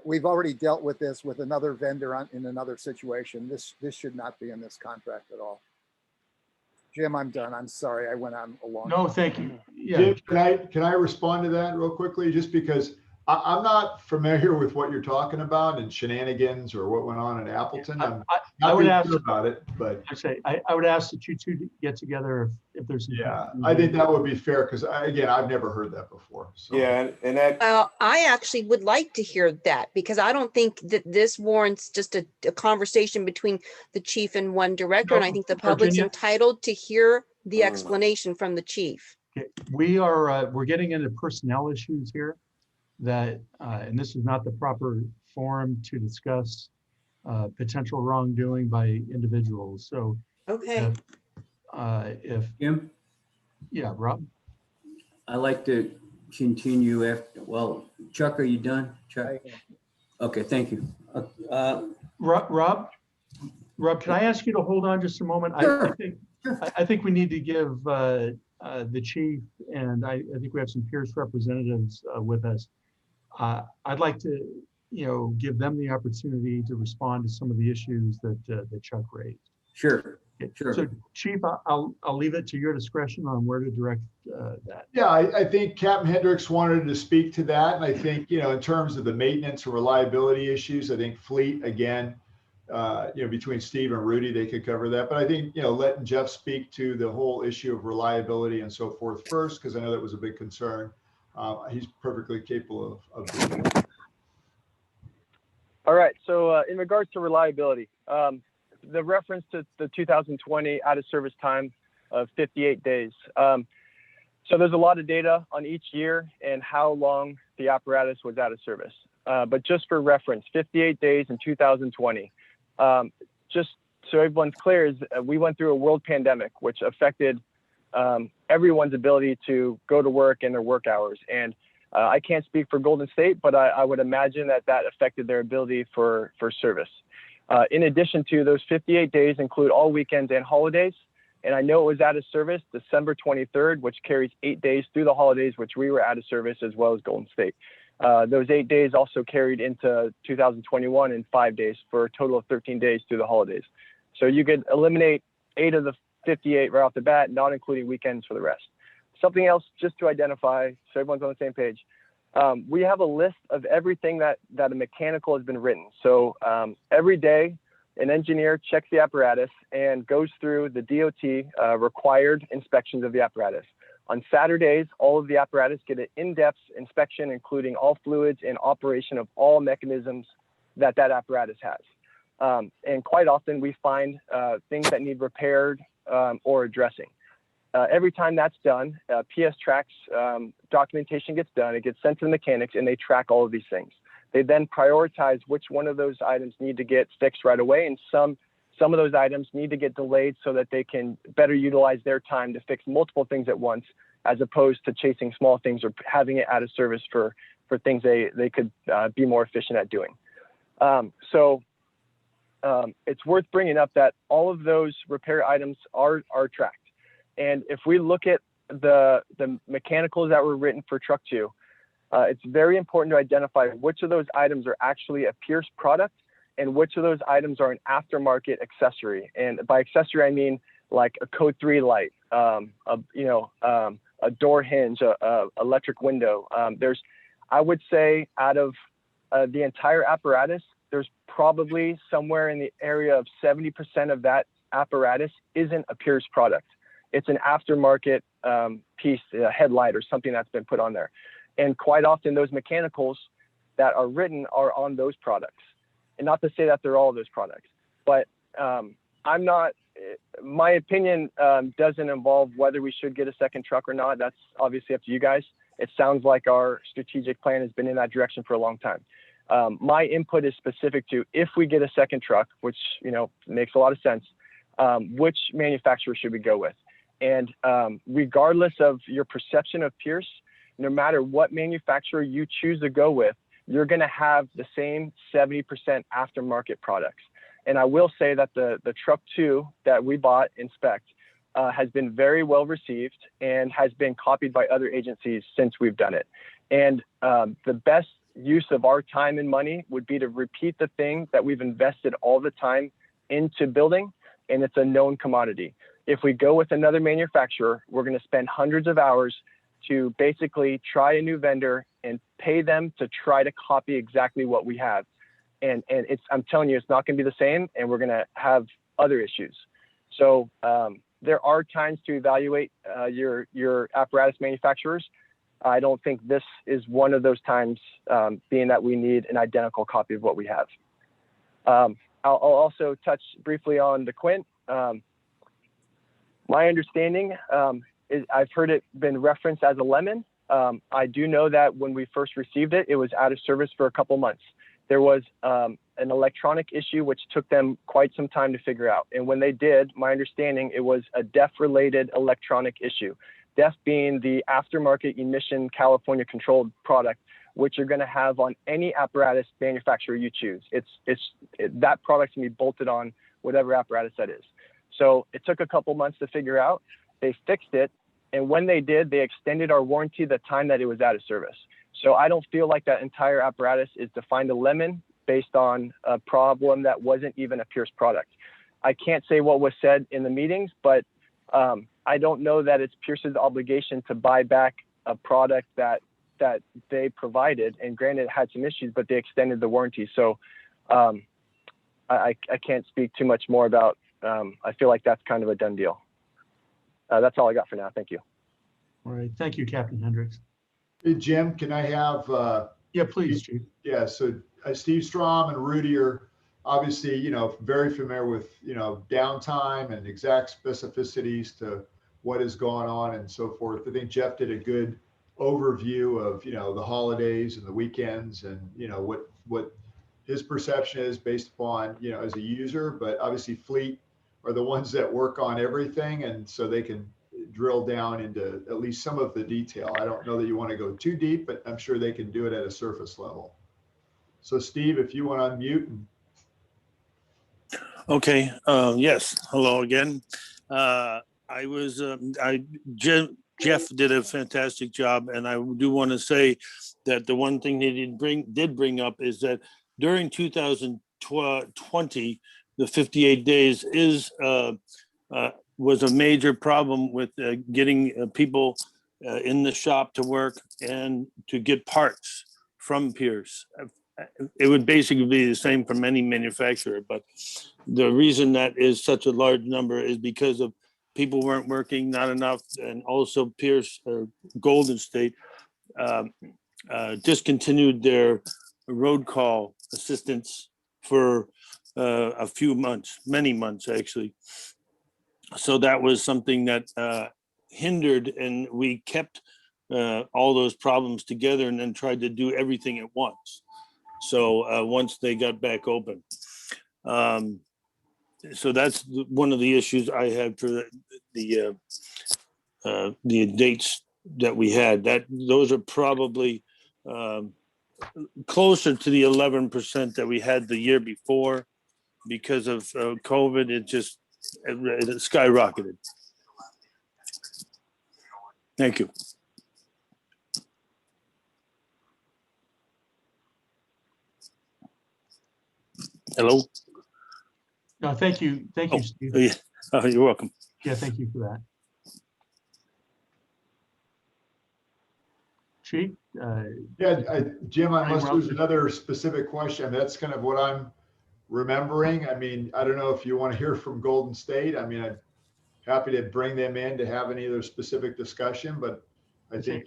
Speaker 14: we've already dealt with this with another vendor in another situation. This should not be in this contract at all. Jim, I'm done. I'm sorry. I went on a long
Speaker 1: No,
Speaker 14: time.
Speaker 1: thank you. Yeah,
Speaker 7: Jim, can I respond to that real quickly? Just because I'm not familiar with what you're talking about and shenanigans or what went on in Appleton. I'm
Speaker 1: I
Speaker 7: not
Speaker 1: would
Speaker 7: really
Speaker 1: ask
Speaker 7: sure about it, but
Speaker 1: I would ask that you two get together if there's some.
Speaker 7: yeah, I think that would be fair because again, I've never heard that before. So.
Speaker 5: Yeah, and that,
Speaker 12: Well, I actually would like to hear that because I don't think that this warrants just a conversation between the chief and one director. And I think the public's
Speaker 1: Virginia?
Speaker 12: entitled to hear the explanation from the chief.
Speaker 1: Okay, we're getting into personnel issues here that, and this is not the proper forum to discuss potential wrongdoing by individuals. So
Speaker 12: Okay.
Speaker 1: if,
Speaker 17: Jim,
Speaker 1: yeah, Rob?
Speaker 17: I'd like to continue after, well, Chuck, are you done? Chuck? Okay, thank you.
Speaker 1: Rob, can I ask you to hold on just a moment?
Speaker 17: Sure.
Speaker 1: I think we need to give the chief, and I think we have some Pierce representatives with us. I'd like to, give them the opportunity to respond to some of the issues that Chuck raised.
Speaker 17: Sure,
Speaker 1: Okay,
Speaker 17: sure.
Speaker 1: So Chief, I'll leave it to your discretion on where to direct that.
Speaker 7: Yeah, I think Captain Hendricks wanted to speak to that. And I think, in terms of the maintenance and reliability issues, I think Fleet, again, between Steve and Rudy, they could cover that. But I think, letting Jeff speak to the whole issue of reliability and so forth first, because I know that was a big concern. He's perfectly capable of doing that.
Speaker 16: All right. So in regards to reliability, the reference to the 2020 out of service time of 58 days. So there's a lot of data on each year and how long the apparatus was out of service. But just for reference, 58 days in 2020. Just so everyone's clear, is we went through a world pandemic, which affected everyone's ability to go to work and their work hours. And I can't speak for Golden State, but I would imagine that affected their ability for service. In addition to those 58 days include all weekends and holidays. And I know it was out of service December 23rd, which carries 8 days through the holidays, which we were out of service as well as Golden State. Those 8 days also carried into 2021 and 5 days for a total of 13 days through the holidays. So you could eliminate 8 of the 58 right off the bat, not including weekends for the rest. Something else just to identify so everyone's on the same page. We have a list of everything that a mechanical has been written. So every day, an engineer checks the apparatus and goes through the DOT required inspections of the apparatus. On Saturdays, all of the apparatus get an in-depth inspection, including all fluids and operation of all mechanisms that apparatus has. And quite often we find things that need repaired or addressing. Every time that's done, PS tracks documentation gets done, it gets sent to the mechanics and they track all of these things. They then prioritize which one of those items need to get fixed right away, and some of those items need to get delayed so that they can better utilize their time to fix multiple things at once, as opposed to chasing small things or having it out of service for things they could be more efficient at doing. It's worth bringing up that all of those repair items are tracked. And if we look at the mechanicals that were written for Truck 2, it's very important to identify which of those items are actually a Pierce product and which of those items are an aftermarket accessory. And by accessory, I mean like a Code 3 light, a door hinge, a electric window. I would say out of the entire apparatus, there's probably somewhere in the area of 70% of that apparatus isn't a Pierce product. It's an aftermarket piece, a headlight or something that's been put on there. And quite often those mechanicals that are written are on those products. And not to say that they're all those products, but my opinion doesn't involve whether we should get a second truck or not. That's obviously up to you guys. It sounds like our strategic plan has been in that direction for a long time. My input is specific to if we get a second truck, which, you know, makes a lot of sense, which manufacturer should we go with? And regardless of your perception of Pierce, no matter what manufacturer you choose to go with, you're going to have the same 70% aftermarket products. And I will say that the truck 2 that we bought in spec has been very well received and has been copied by other agencies since we've done it. And the best use of our time and money would be to repeat the thing that we've invested all the time into building, and it's a known commodity. If we go with another manufacturer, we're going to spend hundreds of hours to basically try a new vendor and pay them to try to copy exactly what we have. And I'm telling you, it's not going to be the same, and we're going to have other issues. So there are times to evaluate your apparatus manufacturers. I don't think this is one of those times, being that we need an identical copy of what we have. I'll also touch briefly on the Quint. My understanding is I've heard it been referenced as a lemon. I do know that when we first received it, it was out of service for a couple months. There was an electronic issue which took them quite some time to figure out. And when they did, my understanding, it was a DEF-related electronic issue. DEF being the aftermarket emission California controlled product, which you're going to have on any apparatus manufacturer you choose. That product can be bolted on whatever apparatus that is. So it took a couple months to figure out. They fixed it. And when they did, they extended our warranty the time that it was out of service. So I don't feel like that entire apparatus is to find a lemon based on a problem that wasn't even a Pierce product. I can't say what was said in the meetings, but I don't know that it's Pierce's obligation to buy back a product that they provided. And granted, it had some issues, but they extended the warranty. So I can't speak too much more about. I feel like that's kind of a done deal. That's all I got for now. Thank you.
Speaker 1: All right. Thank you, Captain Hendricks.
Speaker 7: Hey, Jim, can I have?
Speaker 1: Yeah, please, Chief.
Speaker 7: Yeah, so Steve Strom and Rudy are obviously, you know, very familiar with, you know, downtime and exact specificities to what is going on and so forth. I think Jeff did a good overview of, you know, the holidays and the weekends and, you know, what his perception is based upon, you know, as a user, but obviously Fleet are the ones that work on everything. And so they can drill down into at least some of the detail. I don't know that you want to go too deep, but I'm sure they can do it at a surface level. So Steve, if you want to unmute.
Speaker 15: Okay, yes, hello again. Jeff did a fantastic job, and I do want to say that the one thing they did bring up is that during 2020, the 58 days was a major problem with getting people in the shop to work and to get parts from Pierce. It would basically be the same from any manufacturer, but the reason that is such a large number is because of people weren't working, not enough, and also Pierce or Golden State discontinued their road call assistance for a few months, many months actually. So that was something that hindered, and we kept all those problems together and then tried to do everything at once. So once they got back open. So that's one of the issues I had for the dates that we had. Those are probably closer to the 11% that we had the year before. Because of COVID, it skyrocketed. Thank you. Hello?
Speaker 1: No, thank you. Thank you, Steve.
Speaker 15: Yeah. Oh, you're welcome.
Speaker 1: Yeah, thank you for that. Chief?
Speaker 7: Jim, unless there's another specific question, I mean, that's kind of what I'm remembering. I mean, I don't know if you want to hear from Golden State. I mean, I'm happy to bring them in to have any other specific discussion, but I think,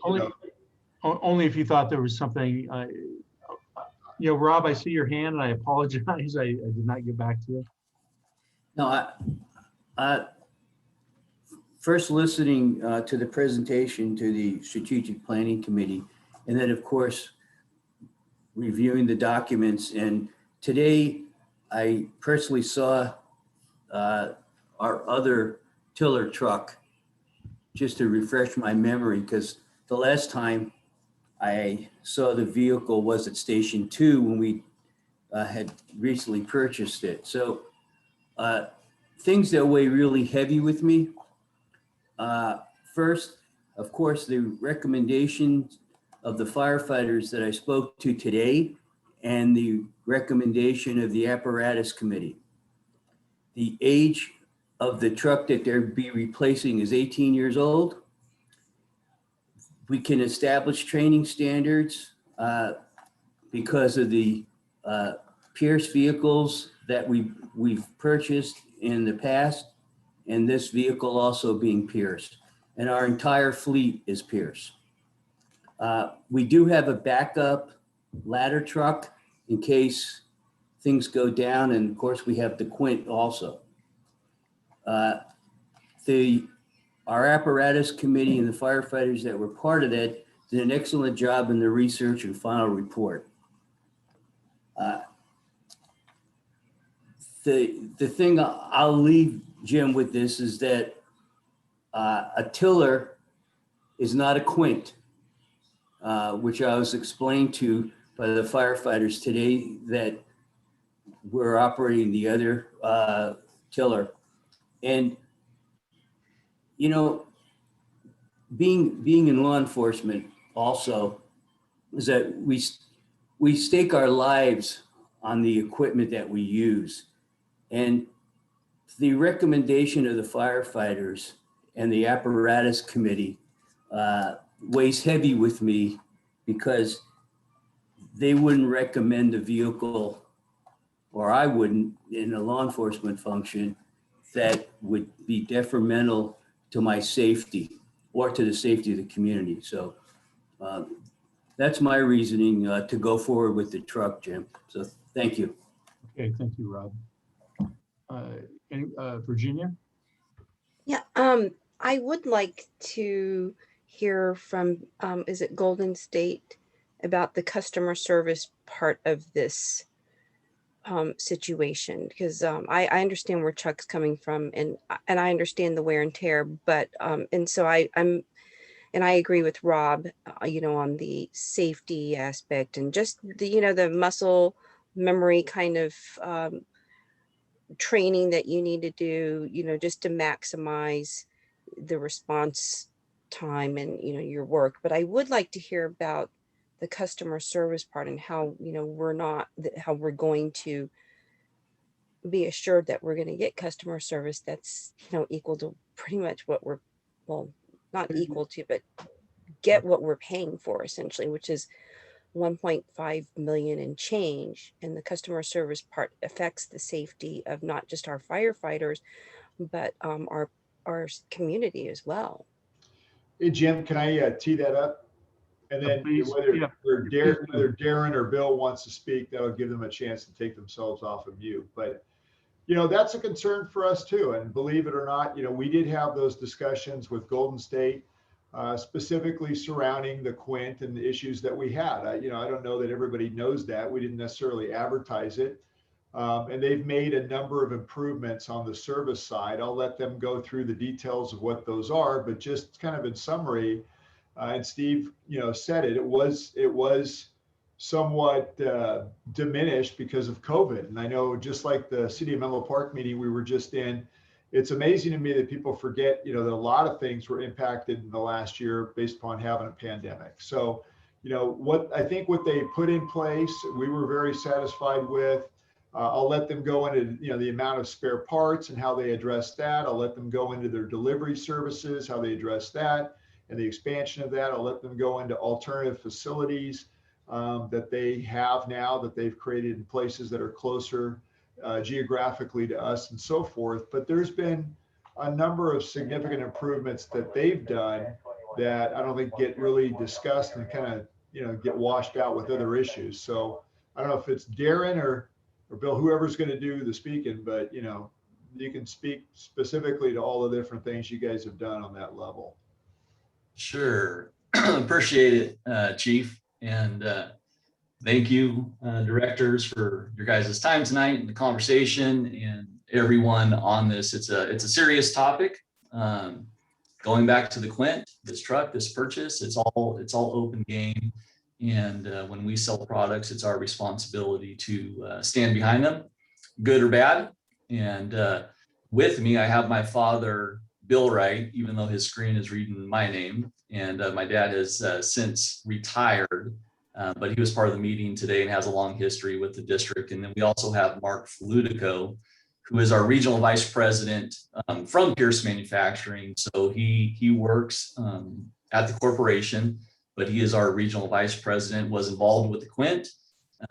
Speaker 1: Only if you thought there was something, Rob, I see your hand and I apologize. I did not get back to you.
Speaker 17: No, first listening to the presentation to the Strategic Planning Committee, and then of course, reviewing the documents. And today I personally saw our other tiller truck, just to refresh my memory, because the last time I saw the vehicle was at Station 2 when we had recently purchased it. So things that weigh really heavy with me. First, of course, the recommendations of the firefighters that I spoke to today and the recommendation of the apparatus committee. The age of the truck that they'll be replacing is 18 years old. We can establish training standards because of the Pierce vehicles that we've purchased in the past, and this vehicle also being Pierce. And our entire fleet is Pierce. We do have a backup ladder truck in case things go down, and of course we have the Quint also. Our apparatus committee and the firefighters that were part of that did an excellent job in the research and final report. The thing I'll leave Jim with this is that a tiller is not a Quint, which I was explained to by the firefighters today that we're operating the other tiller. And you know, being in law enforcement also is that we stake our lives on the equipment that we use. And the recommendation of the firefighters and the apparatus committee weighs heavy with me because they wouldn't recommend a vehicle, or I wouldn't, in a law enforcement function that would be detrimental to my safety or to the safety of the community. So that's my reasoning to go forward with the truck, Jim. So thank you.
Speaker 1: Okay, thank you, Rob. Virginia?
Speaker 12: Yeah, I would like to hear from, is it Golden State, about the customer service part of this situation, because I understand where Chuck's coming from, and I understand the wear and tear, but and so I agree with Rob, on the safety aspect and just the the muscle memory kind of training that you need to do, just to maximize the response time and your work. But I would like to hear about the customer service part and how how we're going to be assured that we're going to get customer service that's equal to pretty much what we're, well, not equal to, but get what we're paying for essentially, which is 1.5 million and change. And the customer service part affects the safety of not just our firefighters, but our community as well.
Speaker 7: Hey, Jim, can I tee that up? And then whether Darren or Bill wants to speak, that'll give them a chance to take themselves off of mute. But, that's a concern for us too. And believe it or not, we did have those discussions with Golden State, specifically surrounding the Quint and the issues that we had. I don't know that everybody knows that. We didn't necessarily advertise it. And they've made a number of improvements on the service side. I'll let them go through the details of what those are, but just kind of in summary, and Steve, said it was somewhat diminished because of COVID. And I know, just like the City of Menlo Park meeting we were just in, it's amazing to me that people forget, that a lot of things were impacted in the last year based upon having a pandemic. So, what they put in place, we were very satisfied with. I'll let them go into, the amount of spare parts and how they address that. I'll let them go into their delivery services, how they address that, and the expansion of that. I'll let them go into alternative facilities that they have now, that they've created in places that are closer geographically to us and so forth. But there's been a number of significant improvements that they've done that I don't think get really discussed and kind of, get washed out with other issues. So I don't know if it's Darren or Bill, whoever's going to do the speaking, but you can speak specifically to all the different things you guys have done on that level.
Speaker 18: Sure. Appreciate it, Chief. And thank you, directors, for your guys' time tonight and the conversation, and everyone on this. It's a serious topic. Going back to the Quint, this truck, this purchase, it's all open game. And when we sell products, it's our responsibility to stand behind them, good or bad. And with me, I have my father, Bill Wright, even though his screen is reading my name. And my dad has since retired, but he was part of the meeting today and has a long history with the district. And then we also have Mark Flutico, who is our regional vice president from Pierce Manufacturing. So he works at the corporation, but he is our regional vice president, was involved with the Quint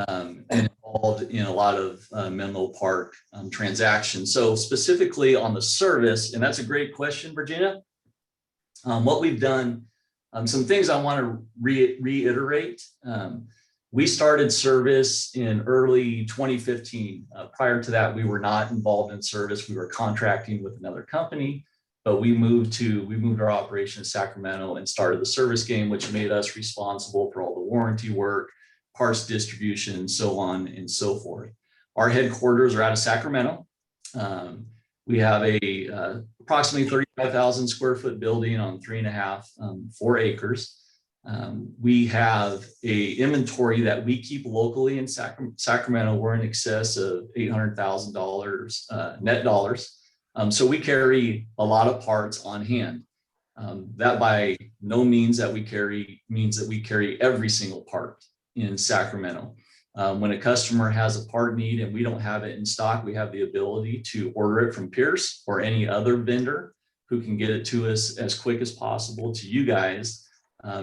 Speaker 18: and involved in a lot of Menlo Park transactions. So specifically on the service, and that's a great question, Virginia. What we've done, some things I want to reiterate. We started service in early 2015. Prior to that, we were not involved in service. We were contracting with another company, but we moved our operation to Sacramento and started the service game, which made us responsible for all the warranty work, parts distribution, so on and so forth. Our headquarters are out of Sacramento. We have a approximately 35,000 square foot building on 4 acres. We have a inventory that we keep locally in Sacramento. We're in excess of $800,000 net dollars. So we carry a lot of parts on hand. That by no means that we carry means that we carry every single part in Sacramento. When a customer has a part need and we don't have it in stock, we have the ability to order it from Pierce or any other vendor who can get it to us as quick as possible to you guys.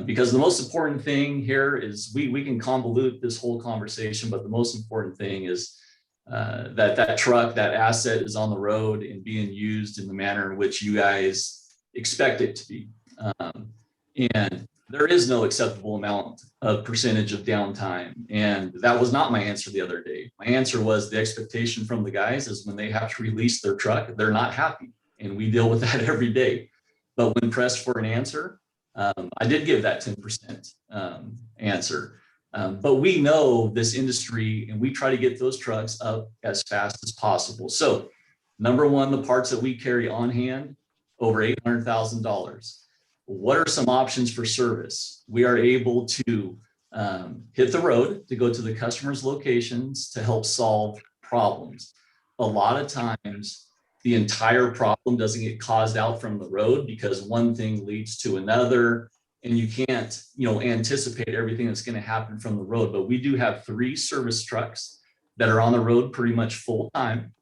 Speaker 18: Because the most important thing here is we can convolute this whole conversation, but the most important thing is that truck, that asset is on the road and being used in the manner in which you guys expect it to be. And there is no acceptable amount of percentage of downtime. And that was not my answer the other day. My answer was the expectation from the guys is when they have to release their truck, they're not happy. And we deal with that every day. But when pressed for an answer, I did give that 10% answer. But we know this industry and we try to get those trucks up as fast as possible. So number one, the parts that we carry on hand, over $800,000. What are some options for service? We are able to hit the road to go to the customer's locations to help solve problems. A lot of times, the entire problem doesn't get caused out from the road because one thing leads to another, and you can't, anticipate everything that's going to happen from the road. But we do have 3 service trucks that are on the road pretty much full time,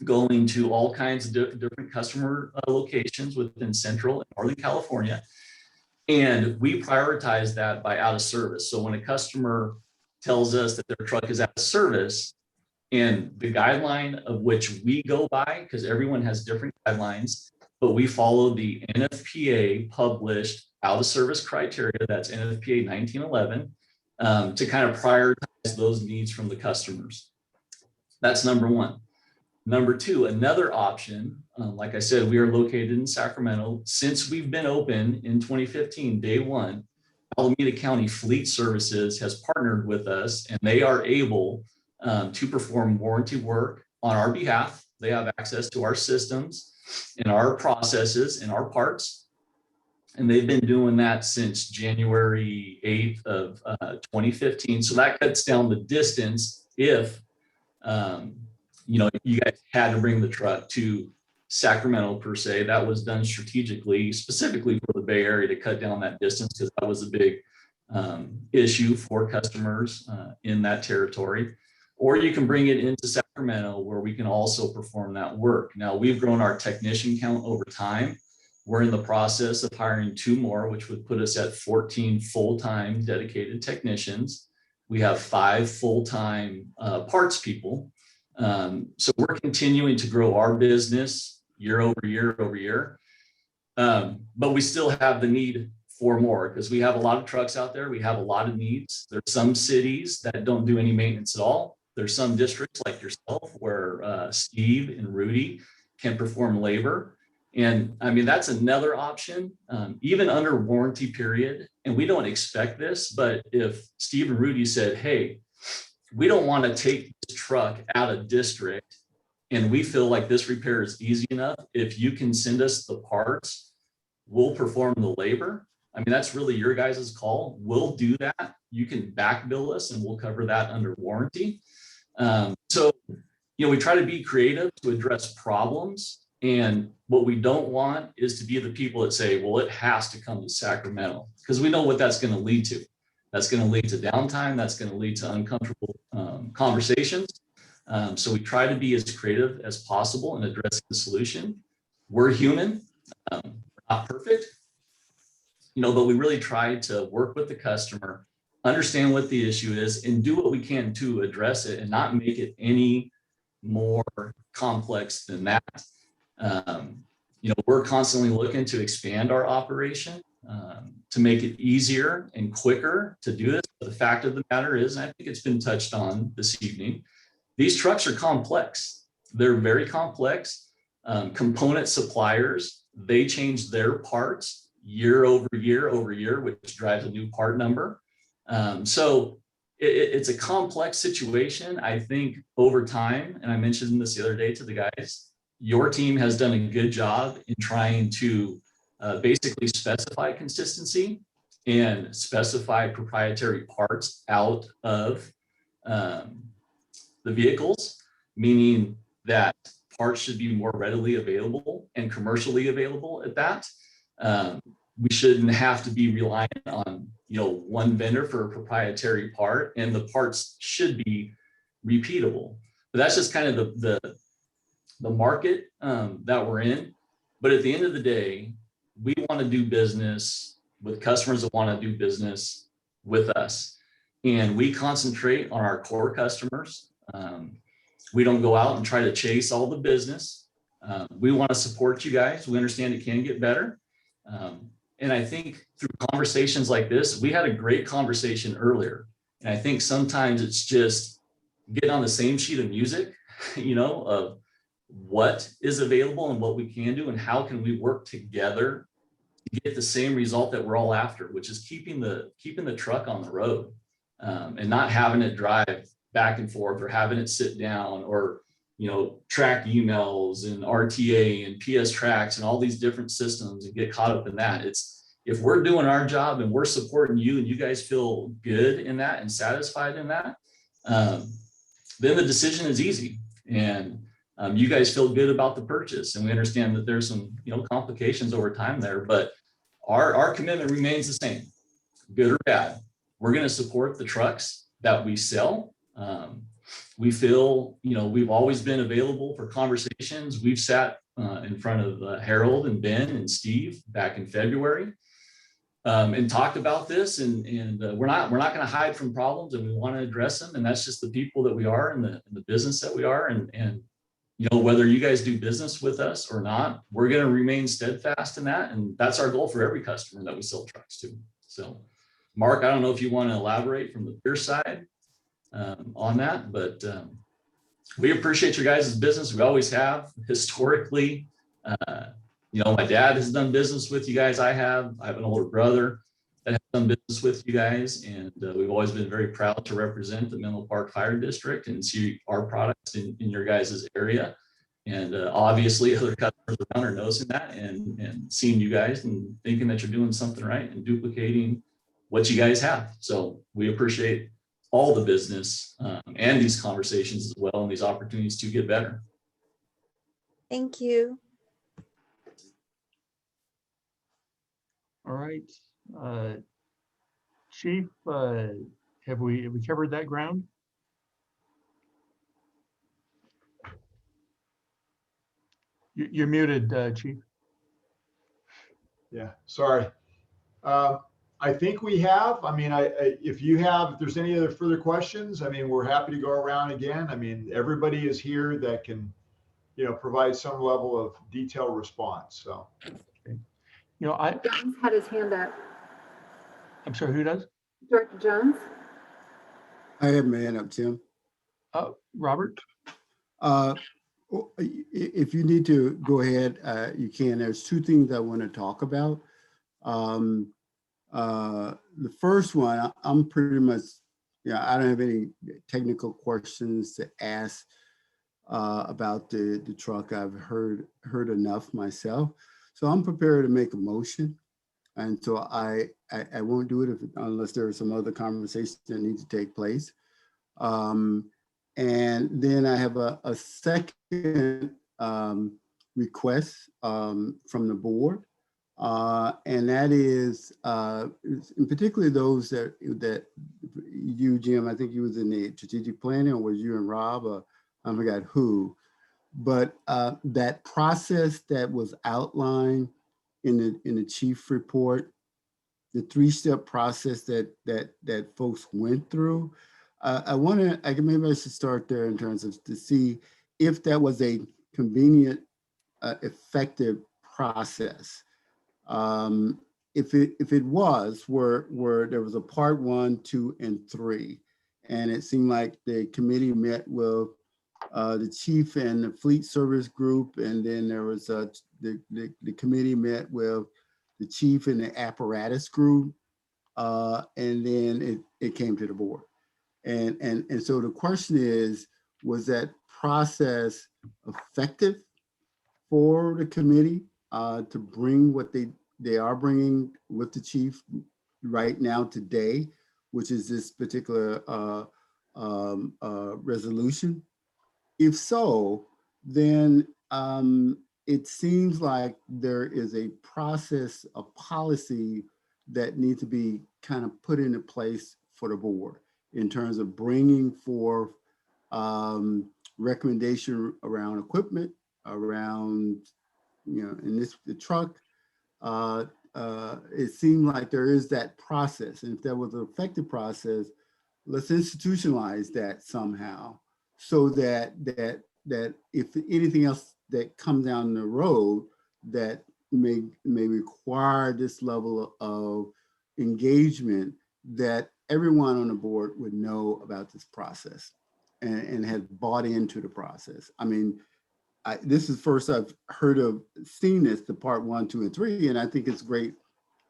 Speaker 18: going to all kinds of different customer locations within Central and Northern California. And we prioritize that by out of service. So when a customer tells us that their truck is out of service, and the guideline of which we go by, because everyone has different guidelines, but we follow the NFPA published out of service criteria, that's NFPA 1911, to kind of prioritize those needs from the customers. That's number one. Number two, another option, like I said, we are located in Sacramento. Since we've been open in 2015, day one, Alameda County Fleet Services has partnered with us, and they are able to perform warranty work on our behalf. They have access to our systems and our processes and our parts. And they've been doing that since January 8th of 2015. So that cuts down the distance if, you guys had to bring the truck to Sacramento per se. That was done strategically, specifically for the Bay Area to cut down that distance because that was a big issue for customers in that territory. Or you can bring it into Sacramento where we can also perform that work. Now, we've grown our technician count over time. We're in the process of hiring 2 more, which would put us at 14 full-time dedicated technicians. We have 5 full-time parts people. So we're continuing to grow our business year over year over year. But we still have the need for more because we have a lot of trucks out there. We have a lot of needs. There's some cities that don't do any maintenance at all. There's some districts like yourself where Steve and Rudy can perform labor. And I mean, that's another option, even under warranty period. And we don't expect this, but if Steve and Rudy said, hey, we don't want to take this truck out of district and we feel like this repair is easy enough, if you can send us the parts, we'll perform the labor. I mean, that's really your guys' call. We'll do that. You can back bill us and we'll cover that under warranty. So, you know, we try to be creative to address problems. And what we don't want is to be the people that say, well, it has to come to Sacramento, because we know what that's going to lead to. That's going to lead to downtime. That's going to lead to uncomfortable conversations. So we try to be as creative as possible in addressing the solution. We're human, we're not perfect, you know, but we really try to work with the customer, understand what the issue is, and do what we can to address it and not make it any more complex than that. You know, we're constantly looking to expand our operation to make it easier and quicker to do this. But the fact of the matter is, and I think it's been touched on this evening, these trucks are complex. They're very complex. Component suppliers, they change their parts year over year, which drives a new part number. So it's a complex situation. I think over time, and I mentioned this the other day to the guys, your team has done a good job in trying to basically specify consistency and specify proprietary parts out of the vehicles, meaning that parts should be more readily available and commercially available at that. We shouldn't have to be reliant on, you know, one vendor for a proprietary part, and the parts should be repeatable. But that's just kind of the market that we're in. But at the end of the day, we want to do business with customers that want to do business with us. And we concentrate on our core customers. We don't go out and try to chase all the business. We want to support you guys. We understand it can get better. And I think through conversations like this, we had a great conversation earlier. And I think sometimes it's just get on the same sheet of music, you know, of what is available and what we can do and how can we work together to get the same result that we're all after, which is keeping the truck on the road and not having it drive back and forth or having it sit down or, you know, track emails and RTA and PS tracks and all these different systems and get caught up in that. It's, if we're doing our job and we're supporting you and you guys feel good in that and satisfied in that, then the decision is easy. And you guys feel good about the purchase. And we understand that there's some, you know, complications over time there, but our commitment remains the same, good or bad. We're going to support the trucks that we sell. We feel, you know, we've always been available for conversations. We've sat in front of Harold and Ben and Steve back in February and talked about this. And we're not going to hide from problems, and we want to address them. And that's just the people that we are and the business that we are. And you know, whether you guys do business with us or not, we're going to remain steadfast in that. And that's our goal for every customer that we sell trucks to. So, Mark, I don't know if you want to elaborate from the peer side on that, but we appreciate your guys' business. We always have historically. You know, my dad has done business with you guys. I have an older brother that has done business with you guys. And we've always been very proud to represent the Menlo Park Fire District and see our products in your guys' area. And obviously other customers around are noticing that and seeing you guys and thinking that you're doing something right and duplicating what you guys have. So we appreciate all the business and these conversations as well and these opportunities to get better.
Speaker 12: Thank you.
Speaker 1: All right. Chief, have we covered that ground? You're muted, Chief.
Speaker 7: Yeah, sorry. I think we have. I mean, if there's any other further questions, I mean, we're happy to go around again. I mean, everybody is here that can, you know, provide some level of detailed response. So.
Speaker 1: Okay. You know,
Speaker 2: Jones had his hand up.
Speaker 1: I'm sorry, who does?
Speaker 2: Director Jones?
Speaker 6: I have my hand up, Tim.
Speaker 1: Robert?
Speaker 6: If you need to go ahead, you can. There's two things I want to talk about. The first one, I'm pretty much, I don't have any technical questions to ask about the truck. I've heard enough myself. So I'm prepared to make a motion. And so I won't do it unless there is some other conversation that needs to take place. And then I have a second request from the board. And that is, in particular, those that you, Jim, I think you was in the strategic planning, or was you and Rob, or I forgot who, but that process that was outlined in the chief report, the 3-step process that folks went through. Maybe I should start there in terms of to see if that was a convenient, effective process. If it was, where there was a part 1, 2, and 3, and it seemed like the committee met with the chief and the fleet service group, and then there was the committee met with the chief and the apparatus group, and then it came to the board. And so the question is, was that process effective for the committee to bring what they are bringing with the chief right now today, which is this particular resolution? If so, then it seems like there is a process, a policy that needs to be kind of put into place for the board in terms of bringing forth recommendation around equipment, around, in the truck. It seemed like there is that process. And if there was an effective process, let's institutionalize that somehow, so that if anything else that comes down the road that may require this level of engagement, that everyone on the board would know about this process and had bought into the process. I mean, this is first I've seen this, the part 1, 2, and 3, and I think it's great.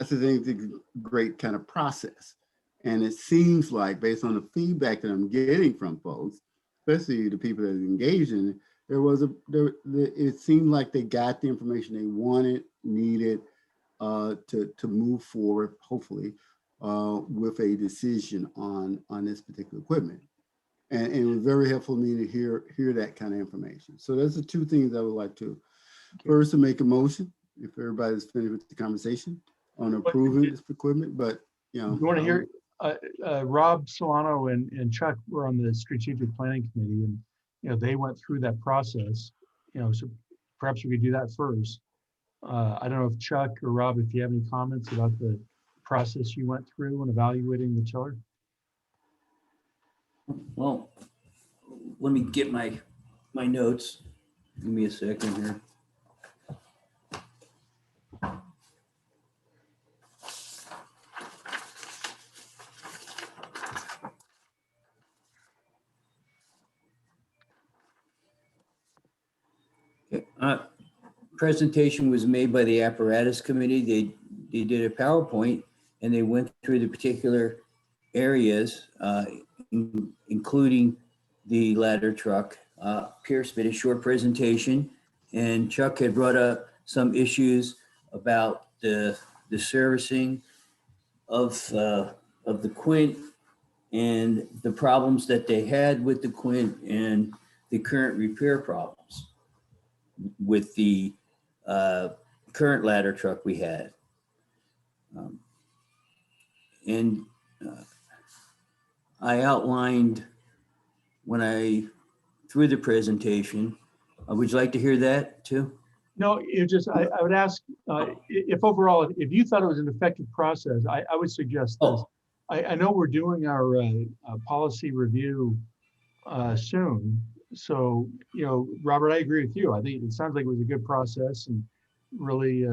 Speaker 6: I think it's a great kind of process. And it seems like, based on the feedback that I'm getting from folks, especially the people that are engaged in it, it seemed like they got the information they wanted, needed to move forward, hopefully, with a decision on this particular equipment. And it was very helpful to me to hear that kind of information. So those are two things I would like to, first, to make a motion, if everybody's finished with the conversation, on approving this equipment, but,
Speaker 1: You want to hear, Rob Solano and Chuck were on the strategic planning committee, and they went through that process. So perhaps we could do that first. I don't know if Chuck or Rob, if you have any comments about the process you went through when evaluating the tiller.
Speaker 17: Well, let me get my notes. Give me a second here. Presentation was made by the apparatus committee. They did a PowerPoint and they went through the particular areas, including the ladder truck. Pierce made a short presentation, and Chuck had brought up some issues about the servicing of the Quint and the problems that they had with the Quint and the current repair problems with the current ladder truck we had. I outlined through the presentation. Would you like to hear that too?
Speaker 1: No, I would ask if overall, if you thought it was an effective process, I would suggest this. I know we're doing our policy review soon. So, Robert, I agree with you. I think it sounds like it was a good process, and really,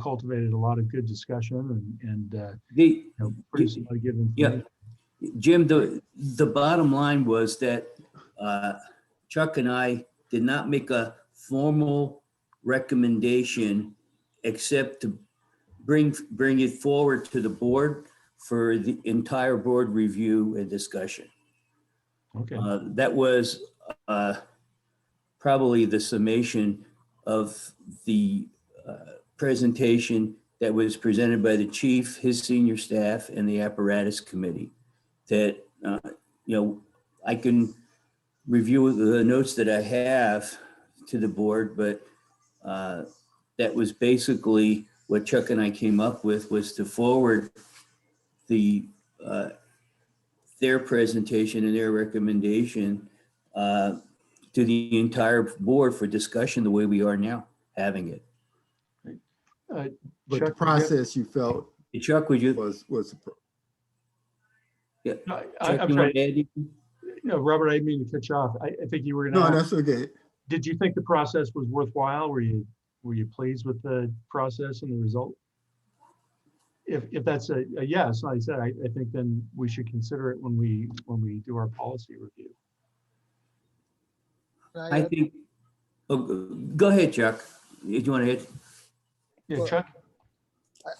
Speaker 1: cultivated a lot of good discussion and
Speaker 17: The,
Speaker 1: produced a lot of good
Speaker 17: yeah,
Speaker 1: information.
Speaker 17: Jim, the bottom line was that Chuck and I did not make a formal recommendation except to bring it forward to the board for the entire board review and discussion.
Speaker 1: Okay.
Speaker 17: That was probably the summation of the presentation that was presented by the chief, his senior staff, and the apparatus committee. That, I can review the notes that I have to the board, but that was basically what Chuck and I came up with, was to forward their presentation and their recommendation to the entire board for discussion the way we are now having it.
Speaker 6: But
Speaker 1: Chuck,
Speaker 6: the process you felt
Speaker 17: Chuck, would you?
Speaker 6: was
Speaker 17: Yeah.
Speaker 1: No,
Speaker 17: Chuck,
Speaker 1: I'm
Speaker 17: you
Speaker 1: sorry.
Speaker 17: want to add anything?
Speaker 1: No, Robert, I didn't mean to cut you off. I think you were
Speaker 6: no,
Speaker 1: going to
Speaker 6: that's okay.
Speaker 1: did you think the process was worthwhile? Were you pleased with the process and the result? If that's a yes, like I said, I think then we should consider it when we do our policy review.
Speaker 17: I think, oh, go ahead, Chuck. Do you want to hit?
Speaker 1: Yeah,
Speaker 14: Well,
Speaker 1: Chuck?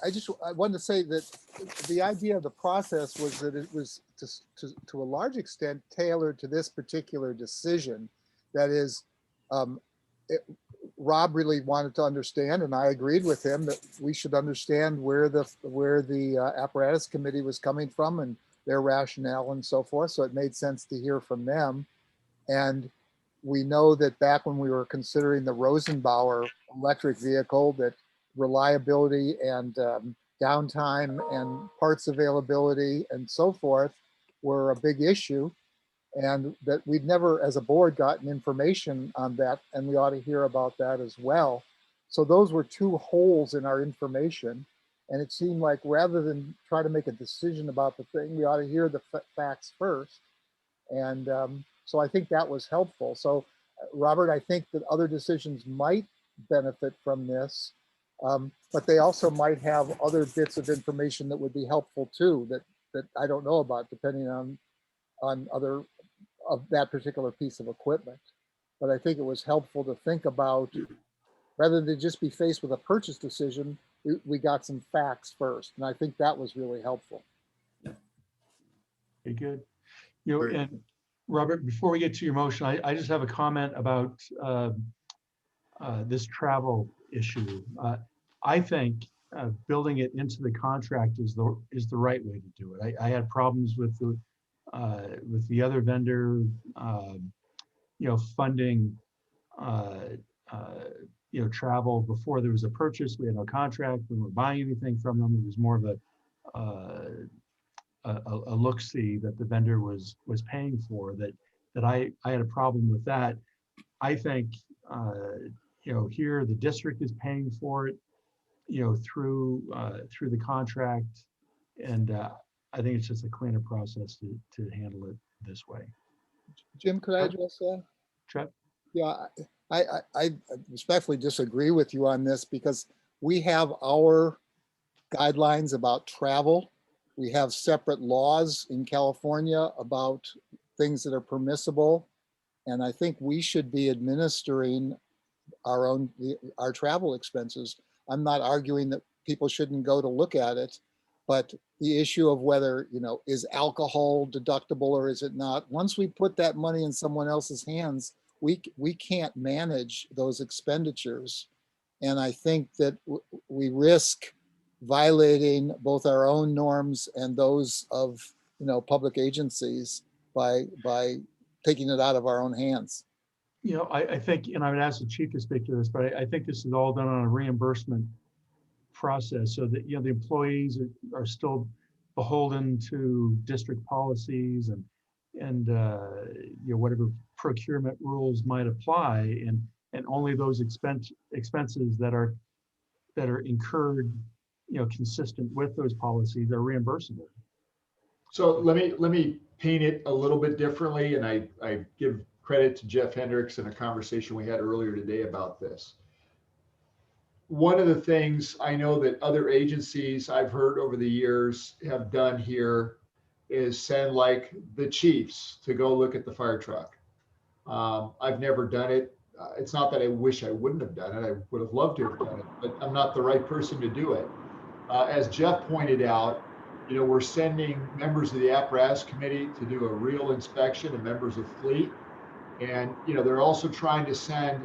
Speaker 14: I wanted to say that the idea of the process was that it was to a large extent tailored to this particular decision. That is, Rob really wanted to understand, and I agreed with him, that we should understand where the apparatus committee was coming from and their rationale and so forth. So it made sense to hear from them. And we know that back when we were considering the Rosenbauer electric vehicle, that reliability and downtime and parts availability and so forth were a big issue, and that we'd never as a board gotten information on that, and we ought to hear about that as well. So those were two holes in our information, and it seemed like rather than try to make a decision about the thing, we ought to hear the facts first. And so I think that was helpful. So Robert, I think that other decisions might benefit from this, but they also might have other bits of information that would be helpful too, that I don't know about, depending on other of that particular piece of equipment. But I think it was helpful to think about, rather than just be faced with a purchase decision, we got some facts first. And I think that was really helpful.
Speaker 1: Okay, good. And Robert, before we get to your motion, I just have a comment about this travel issue. I think building it into the contract is the right way to do it. I had problems with the other vendor, funding, travel before there was a purchase. We had no contract. We weren't buying anything from them. It was more of a look-see that the vendor was paying for. That I had a problem with that. I think here the district is paying for it, through the contract, and I think it's just a cleaner process to handle it this way.
Speaker 14: Jim, could I address that?
Speaker 1: Trev?
Speaker 14: Yeah, I respectfully disagree with you on this, because we have our guidelines about travel. We have separate laws in California about things that are permissible. And I think we should be administering our travel expenses. I'm not arguing that people shouldn't go to look at it, but the issue of whether, is alcohol deductible or is it not? Once we put that money in someone else's hands, we can't manage those expenditures. And I think that we risk violating both our own norms and those of, public agencies by taking it out of our own hands.
Speaker 1: I think, and I would ask the chief to speak to this, but I think this is all done on a reimbursement process, so that, the employees are still beholden to district policies and whatever procurement rules might apply, and only those expenses that are incurred, consistent with those policies are reimbursable.
Speaker 7: So let me paint it a little bit differently, and I give credit to Jeff Hendricks in a conversation we had earlier today about this. one of the things I know that other agencies I've heard over the years have done here is send like the chiefs to go look at the fire truck. I've never done it. It's not that I wish I wouldn't have done it. I would have loved to have done it, but I'm not the right person to do it. As Jeff pointed out, we're sending members of the apparatus committee to do a real inspection and members of fleet. And, they're also trying to send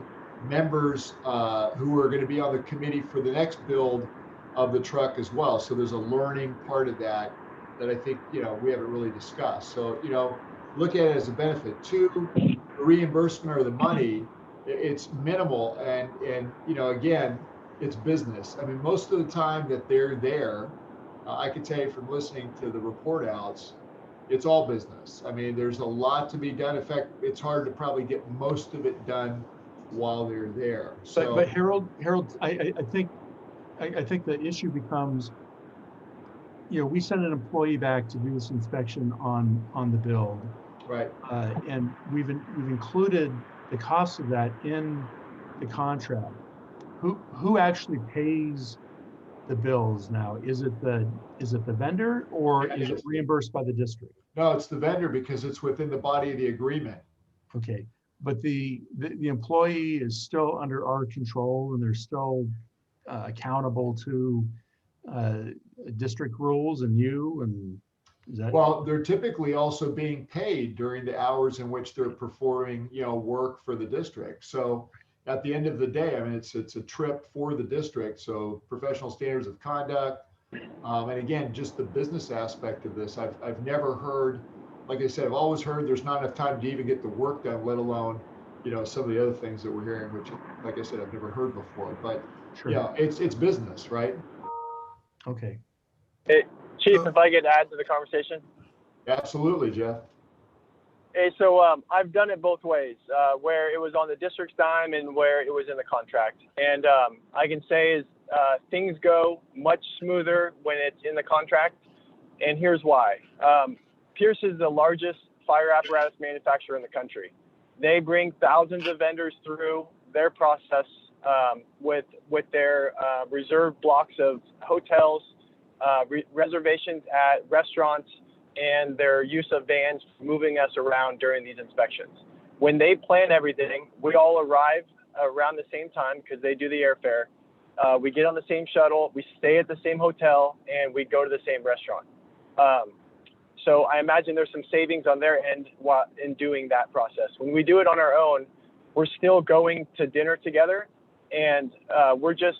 Speaker 7: members who are going to be on the committee for the next build of the truck as well. So there's a learning part of that I think, we haven't really discussed. So, look at it as a benefit. Two, the reimbursement or the money, it's minimal. And again, it's business. I mean, most of the time that they're there, I can tell you from listening to the report outs, it's all business. I mean, there's a lot to be done. In fact, it's hard to probably get most of it done while they're there. So,
Speaker 1: But Harold, I think the issue becomes, we send an employee back to do this inspection on the build.
Speaker 7: right.
Speaker 1: And we've included the cost of that in the contract. Who actually pays the bills now? Is it the vendor, or is it reimbursed by the district?
Speaker 7: No, it's the vendor because it's within the body of the agreement.
Speaker 1: Okay, but the employee is still under our control, and they're still accountable to district rules and you, and is that?
Speaker 7: Well, they're typically also being paid during the hours in which they're performing, work for the district. So at the end of the day, I mean, it's a trip for the district. So professional standards of conduct, and again, just the business aspect of this. I've never heard, like I said, I've always heard there's not enough time to even get the work done, let alone, some of the other things that we're hearing, which, like I said, I've never heard before. But
Speaker 1: Sure.
Speaker 7: it's business, right?
Speaker 1: Okay.
Speaker 16: Hey, Chief, if I could add to the conversation.
Speaker 7: Absolutely, Jeff.
Speaker 16: Hey, so I've done it both ways, where it was on the district's dime and where it was in the contract. And I can say is things go much smoother when it's in the contract. And here's why. Pierce is the largest fire apparatus manufacturer in the country. They bring thousands of vendors through their process with their reserved blocks of hotels, reservations at restaurants, and their use of vans moving us around during these inspections. When they plan everything, we all arrive around the same time because they do the airfare. We get on the same shuttle, we stay at the same hotel, and we go to the same restaurant. So I imagine there's some savings on their end in doing that process. When we do it on our own, we're still going to dinner together, and we're just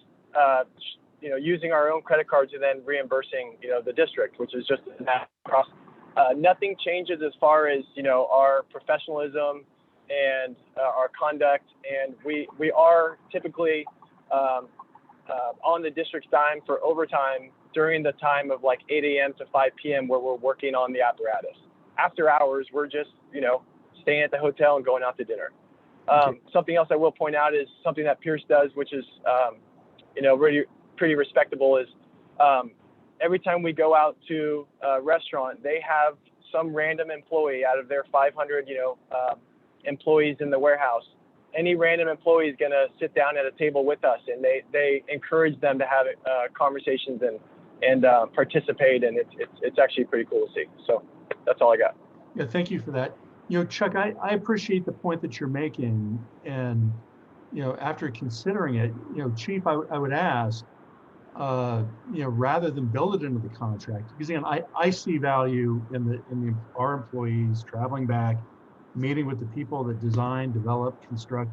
Speaker 16: using our own credit cards and then reimbursing the district, which is just that cost. Nothing changes as far as our professionalism and our conduct, and we are typically on the district's dime for overtime during the time of like 8 a.m. to 5 p.m. where we're working on the apparatus. After hours, we're just staying at the hotel and going out to dinner. Something else I will point out is something that Pierce does, which is really pretty respectable, is every time we go out to a restaurant, they have some random employee out of their 500 employees in the warehouse. Any random employee is going to sit down at a table with us, and they encourage them to have conversations and participate, and it's actually pretty cool to see. So that's all I got.
Speaker 1: Yeah, thank you for that. Chuck, I appreciate the point that you're making, and after considering it, Chief, I would ask, rather than build it into the contract, because again, I see value in our employees traveling back, meeting with the people that design, develop, construct,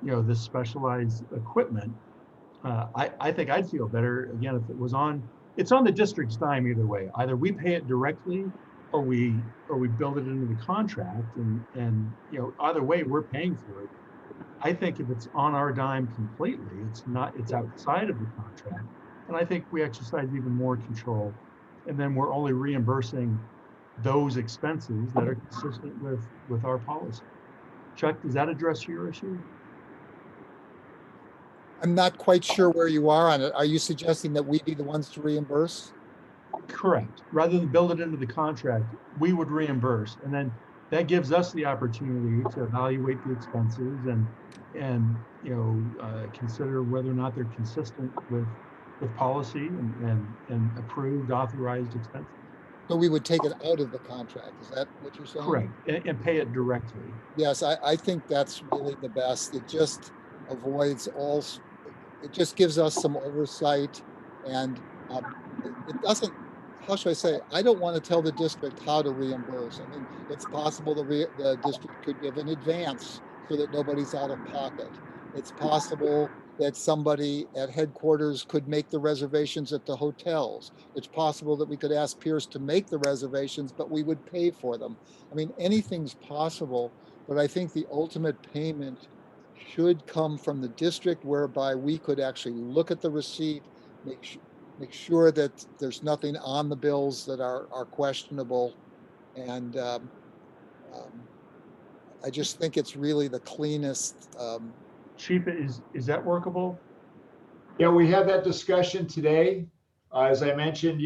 Speaker 1: this specialized equipment. I think I'd feel better again if it was it's on the district's dime either way. Either we pay it directly, or we build it into the contract, and either way we're paying for it. I think if it's on our dime completely, it's outside of the contract, and I think we exercise even more control, and then we're only reimbursing those expenses that are consistent with our policy. Chuck, does that address your issue?
Speaker 14: I'm not quite sure where you are on it. Are you suggesting that we be the ones to reimburse?
Speaker 1: Correct. Rather than build it into the contract, we would reimburse. And then that gives us the opportunity to evaluate the expenses and consider whether or not they're consistent with policy and approved authorized expenses.
Speaker 14: So we would take it out of the contract. Is that what you're saying?
Speaker 1: Correct, and pay it directly.
Speaker 14: Yes, I think that's really the best. It just avoids all, it just gives us some oversight and it doesn't, how should I say, I don't want to tell the district how to reimburse. I mean, it's possible the district could give an advance so that nobody's out of pocket. It's possible that somebody at headquarters could make the reservations at the hotels. It's possible that we could ask Pierce to make the reservations, but we would pay for them. I mean, anything's possible, but I think the ultimate payment should come from the district, whereby we could actually look at the receipt, make sure that there's nothing on the bills that are questionable. And I just think it's really the cleanest.
Speaker 1: Chief, is that workable?
Speaker 7: Yeah, we had that discussion today. As I mentioned,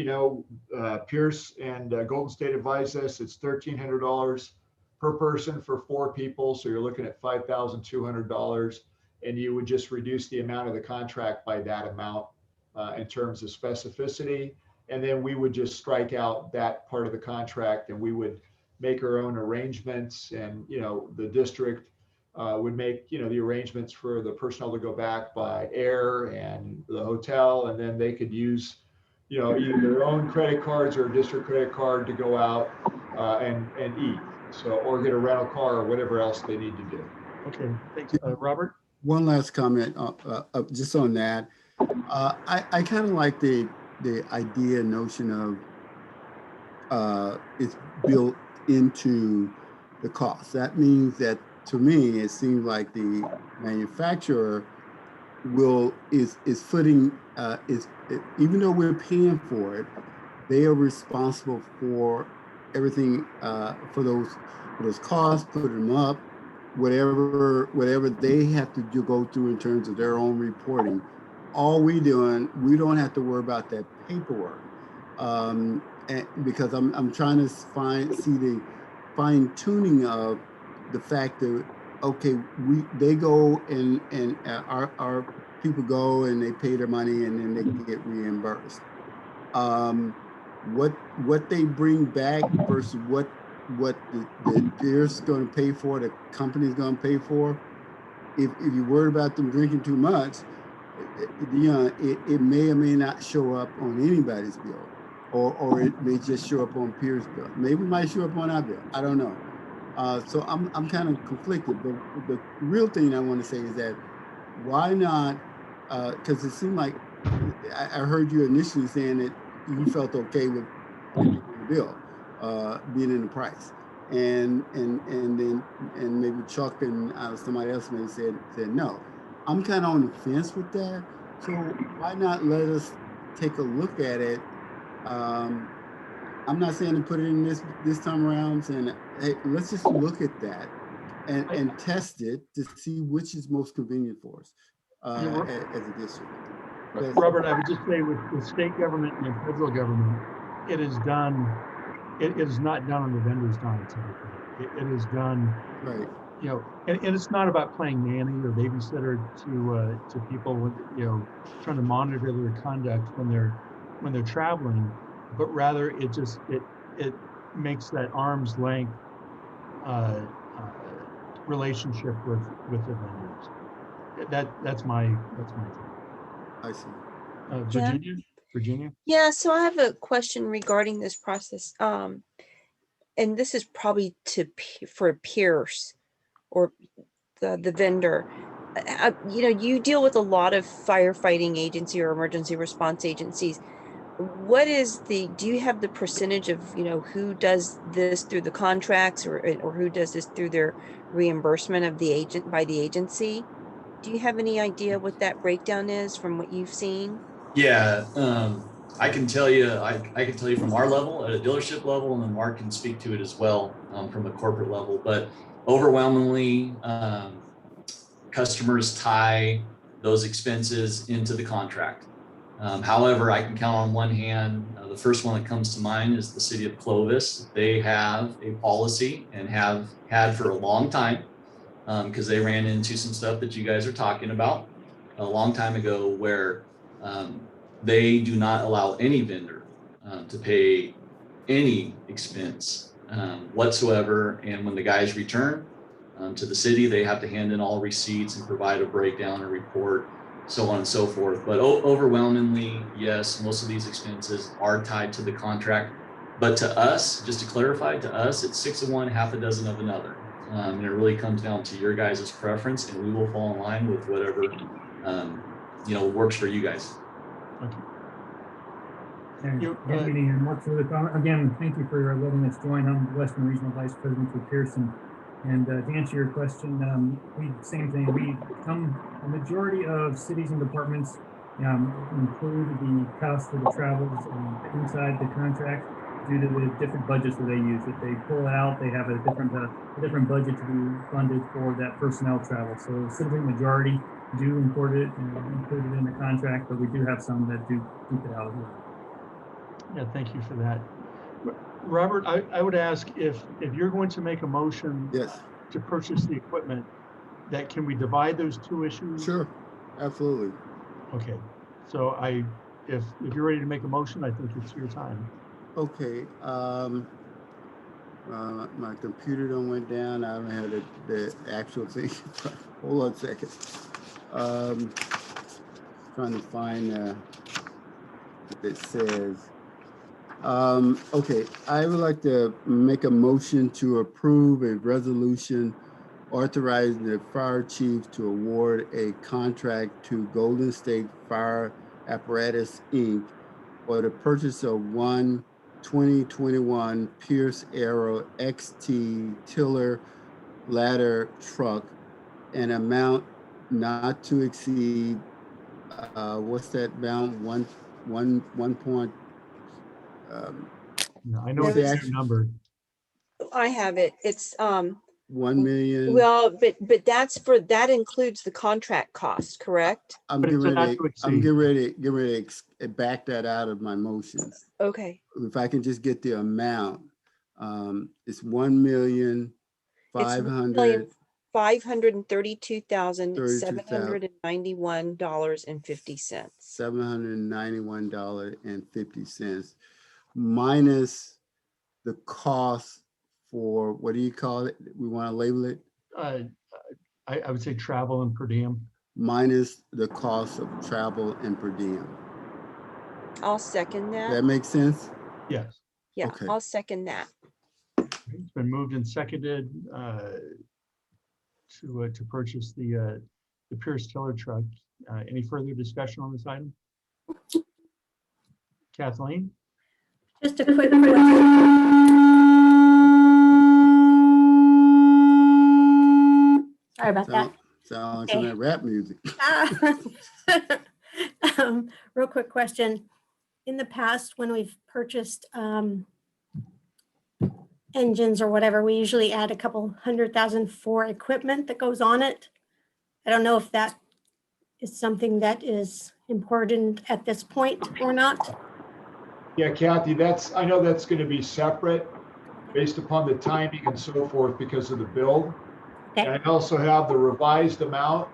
Speaker 7: Pierce and Golden State advised us it's $1,300 per person for 4 people. So you're looking at $5,200, and you would just reduce the amount of the contract by that amount in terms of specificity. And then we would just strike out that part of the contract, and we would make our own arrangements. And, the district would make, the arrangements for the personnel to go back by air and the hotel. And then they could use, either their own credit cards or a district credit card to go out and eat. So, or get a rental car or whatever else they need to do.
Speaker 1: Okay, thanks. Robert?
Speaker 6: One last comment just on that. I kind of like the idea notion of it's built into the cost. That means that, to me, it seems like the manufacturer is footing even though we're paying for it, they are responsible for everything for those costs, put them up, whatever they have to go through in terms of their own reporting. All we don't have to worry about that paperwork, because I'm trying to see the fine tuning of the fact that, okay, they go and our people go and they pay their money and then they get reimbursed. What they bring back versus what they're going to pay for, the company's going to pay for. If you're worried about them drinking too much, it may or may not show up on anybody's bill, or it may just show up on Pierce's bill. Maybe it might show up on our bill. I don't know. So I'm kind of conflicted. But the real thing I want to say is that why not? Because it seemed like I heard you initially saying that you felt okay with the bill being in the price, and then maybe Chuck and somebody else may said no. I'm kind of on the fence with that. So why not let us take a look at it? I'm not saying to put it in this time around, saying, hey, let's just look at that and test it to see which is most convenient for us as a district.
Speaker 1: Robert, I would just say with state government and federal government, it is done. It is not done on the vendor's dime typically. It is done.
Speaker 6: Right.
Speaker 1: And it's not about playing nanny or babysitter to people with, trying to monitor their conduct when they're traveling, but rather it makes that arm's length relationship with the vendors. That's my take.
Speaker 6: I see.
Speaker 1: Virginia?
Speaker 12: Yeah, so I have a question regarding this process. And this is probably for Pierce or the vendor. You deal with a lot of firefighting agency or emergency response agencies. Do you have the percentage of, who does this through the contracts or who does this through their reimbursement of by the agency? Do you have any idea what that breakdown is from what you've seen?
Speaker 18: Yeah, I can tell you, I can tell you from our level at a dealership level, and then Mark can speak to it as well from a corporate level, but overwhelmingly customers tie those expenses into the contract. However, I can count on one hand. The first one that comes to mind is the city of Clovis. They have a policy and have had for a long time, because they ran into some stuff that you guys are talking about a long time ago, where they do not allow any vendor to pay any expense whatsoever. And when the guys return to the city, they have to hand in all receipts and provide a breakdown, a report, so on and so forth. But overwhelmingly, yes, most of these expenses are tied to the contract. But to us, just to clarify, to us, it's 6 of one, half a dozen of another. And it really comes down to your guys' preference, and we will fall in line with whatever works for you guys.
Speaker 19: And good meeting and work for the, again, thank you for letting us join. I'm Western Regional Vice President for Pearson. And to answer your question, same thing. A majority of cities and departments include the cost for the travels inside the contract due to the different budgets that they use. If they pull it out, they have a different budget to be funded for that personnel travel. So a significant majority do include it in the contract, but we do have some that do keep it out as well.
Speaker 1: Yeah, thank you for that. Robert, I would ask if you're going to make a motion to purchase the equipment, that can we divide those two issues?
Speaker 6: Sure, absolutely.
Speaker 1: Okay, so if you're ready to make a motion, I think it's your time.
Speaker 6: Okay, my computer done went down. I don't have the actual thing. Hold on a second. Trying to find what it says. Okay, I would like to make a motion to approve a resolution authorizing the fire chief to award a contract to Golden State Fire Apparatus, Inc. for the purchase of one 2021 Pierce Arrow XT tiller ladder truck, an amount not to exceed, what's that amount? One point.
Speaker 1: I know it's the actual number.
Speaker 12: I have it. It's
Speaker 6: 1 million.
Speaker 12: well, but that includes the contract cost, correct?
Speaker 6: I'm getting ready to back that out of my motion.
Speaker 12: Okay.
Speaker 6: If I can just get the amount, it's $1,532,791.50. $791.50 minus the cost for, what do you call it? We want to label it?
Speaker 1: I would say travel and per diem.
Speaker 6: Minus the cost of travel and per diem.
Speaker 12: I'll second that.
Speaker 6: That makes sense?
Speaker 1: Yes.
Speaker 12: Yeah,
Speaker 6: Okay.
Speaker 12: I'll second that.
Speaker 1: It's been moved and seconded to purchase the Pierce tiller truck. Any further discussion on this item? Kathleen?
Speaker 20: Just a quick sorry about that.
Speaker 6: Sound like some of that rap music.
Speaker 20: Real quick question. In the past, when we've purchased engines or whatever, we usually add a couple $100,000 for equipment that goes on it. I don't know if that is something that is important at this point or not.
Speaker 7: Yeah, Kathy, I know that's going to be separate based upon the timing and so forth because of the build.
Speaker 20: Okay.
Speaker 7: And I also have the revised amount,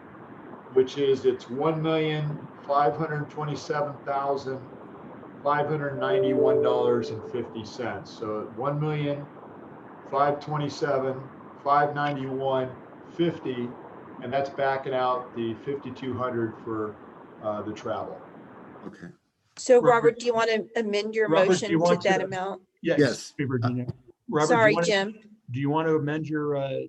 Speaker 7: which is it's $1,527,591.50. So $1,527,591.50, and that's backing out the $5,200 for the travel.
Speaker 6: Okay.
Speaker 12: So Robert, do you want to amend your motion to that amount?
Speaker 1: Yes. Robert,
Speaker 12: Sorry, Jim.
Speaker 1: Do you want to amend your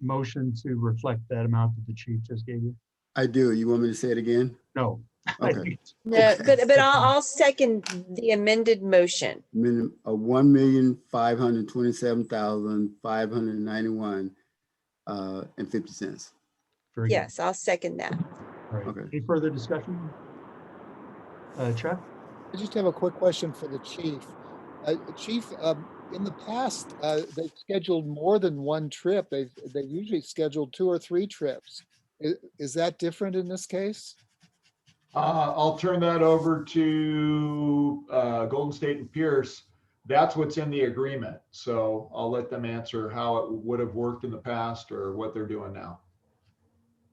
Speaker 1: motion to reflect that amount that the chief just gave you?
Speaker 6: I do. You want me to say it again?
Speaker 1: No.
Speaker 6: Okay.
Speaker 12: No, but I'll second the amended motion.
Speaker 6: $1,527,591.50.
Speaker 12: Yes, I'll second that.
Speaker 1: All right.
Speaker 6: Okay.
Speaker 1: Any further discussion? Chuck?
Speaker 14: I just have a quick question for the chief. Chief, in the past, they've scheduled more than one trip. They've usually scheduled 2 or 3 trips. Is that different in this case?
Speaker 7: I'll turn that over to Golden State and Pierce. That's what's in the agreement. So I'll let them answer how it would have worked in the past or what they're doing now.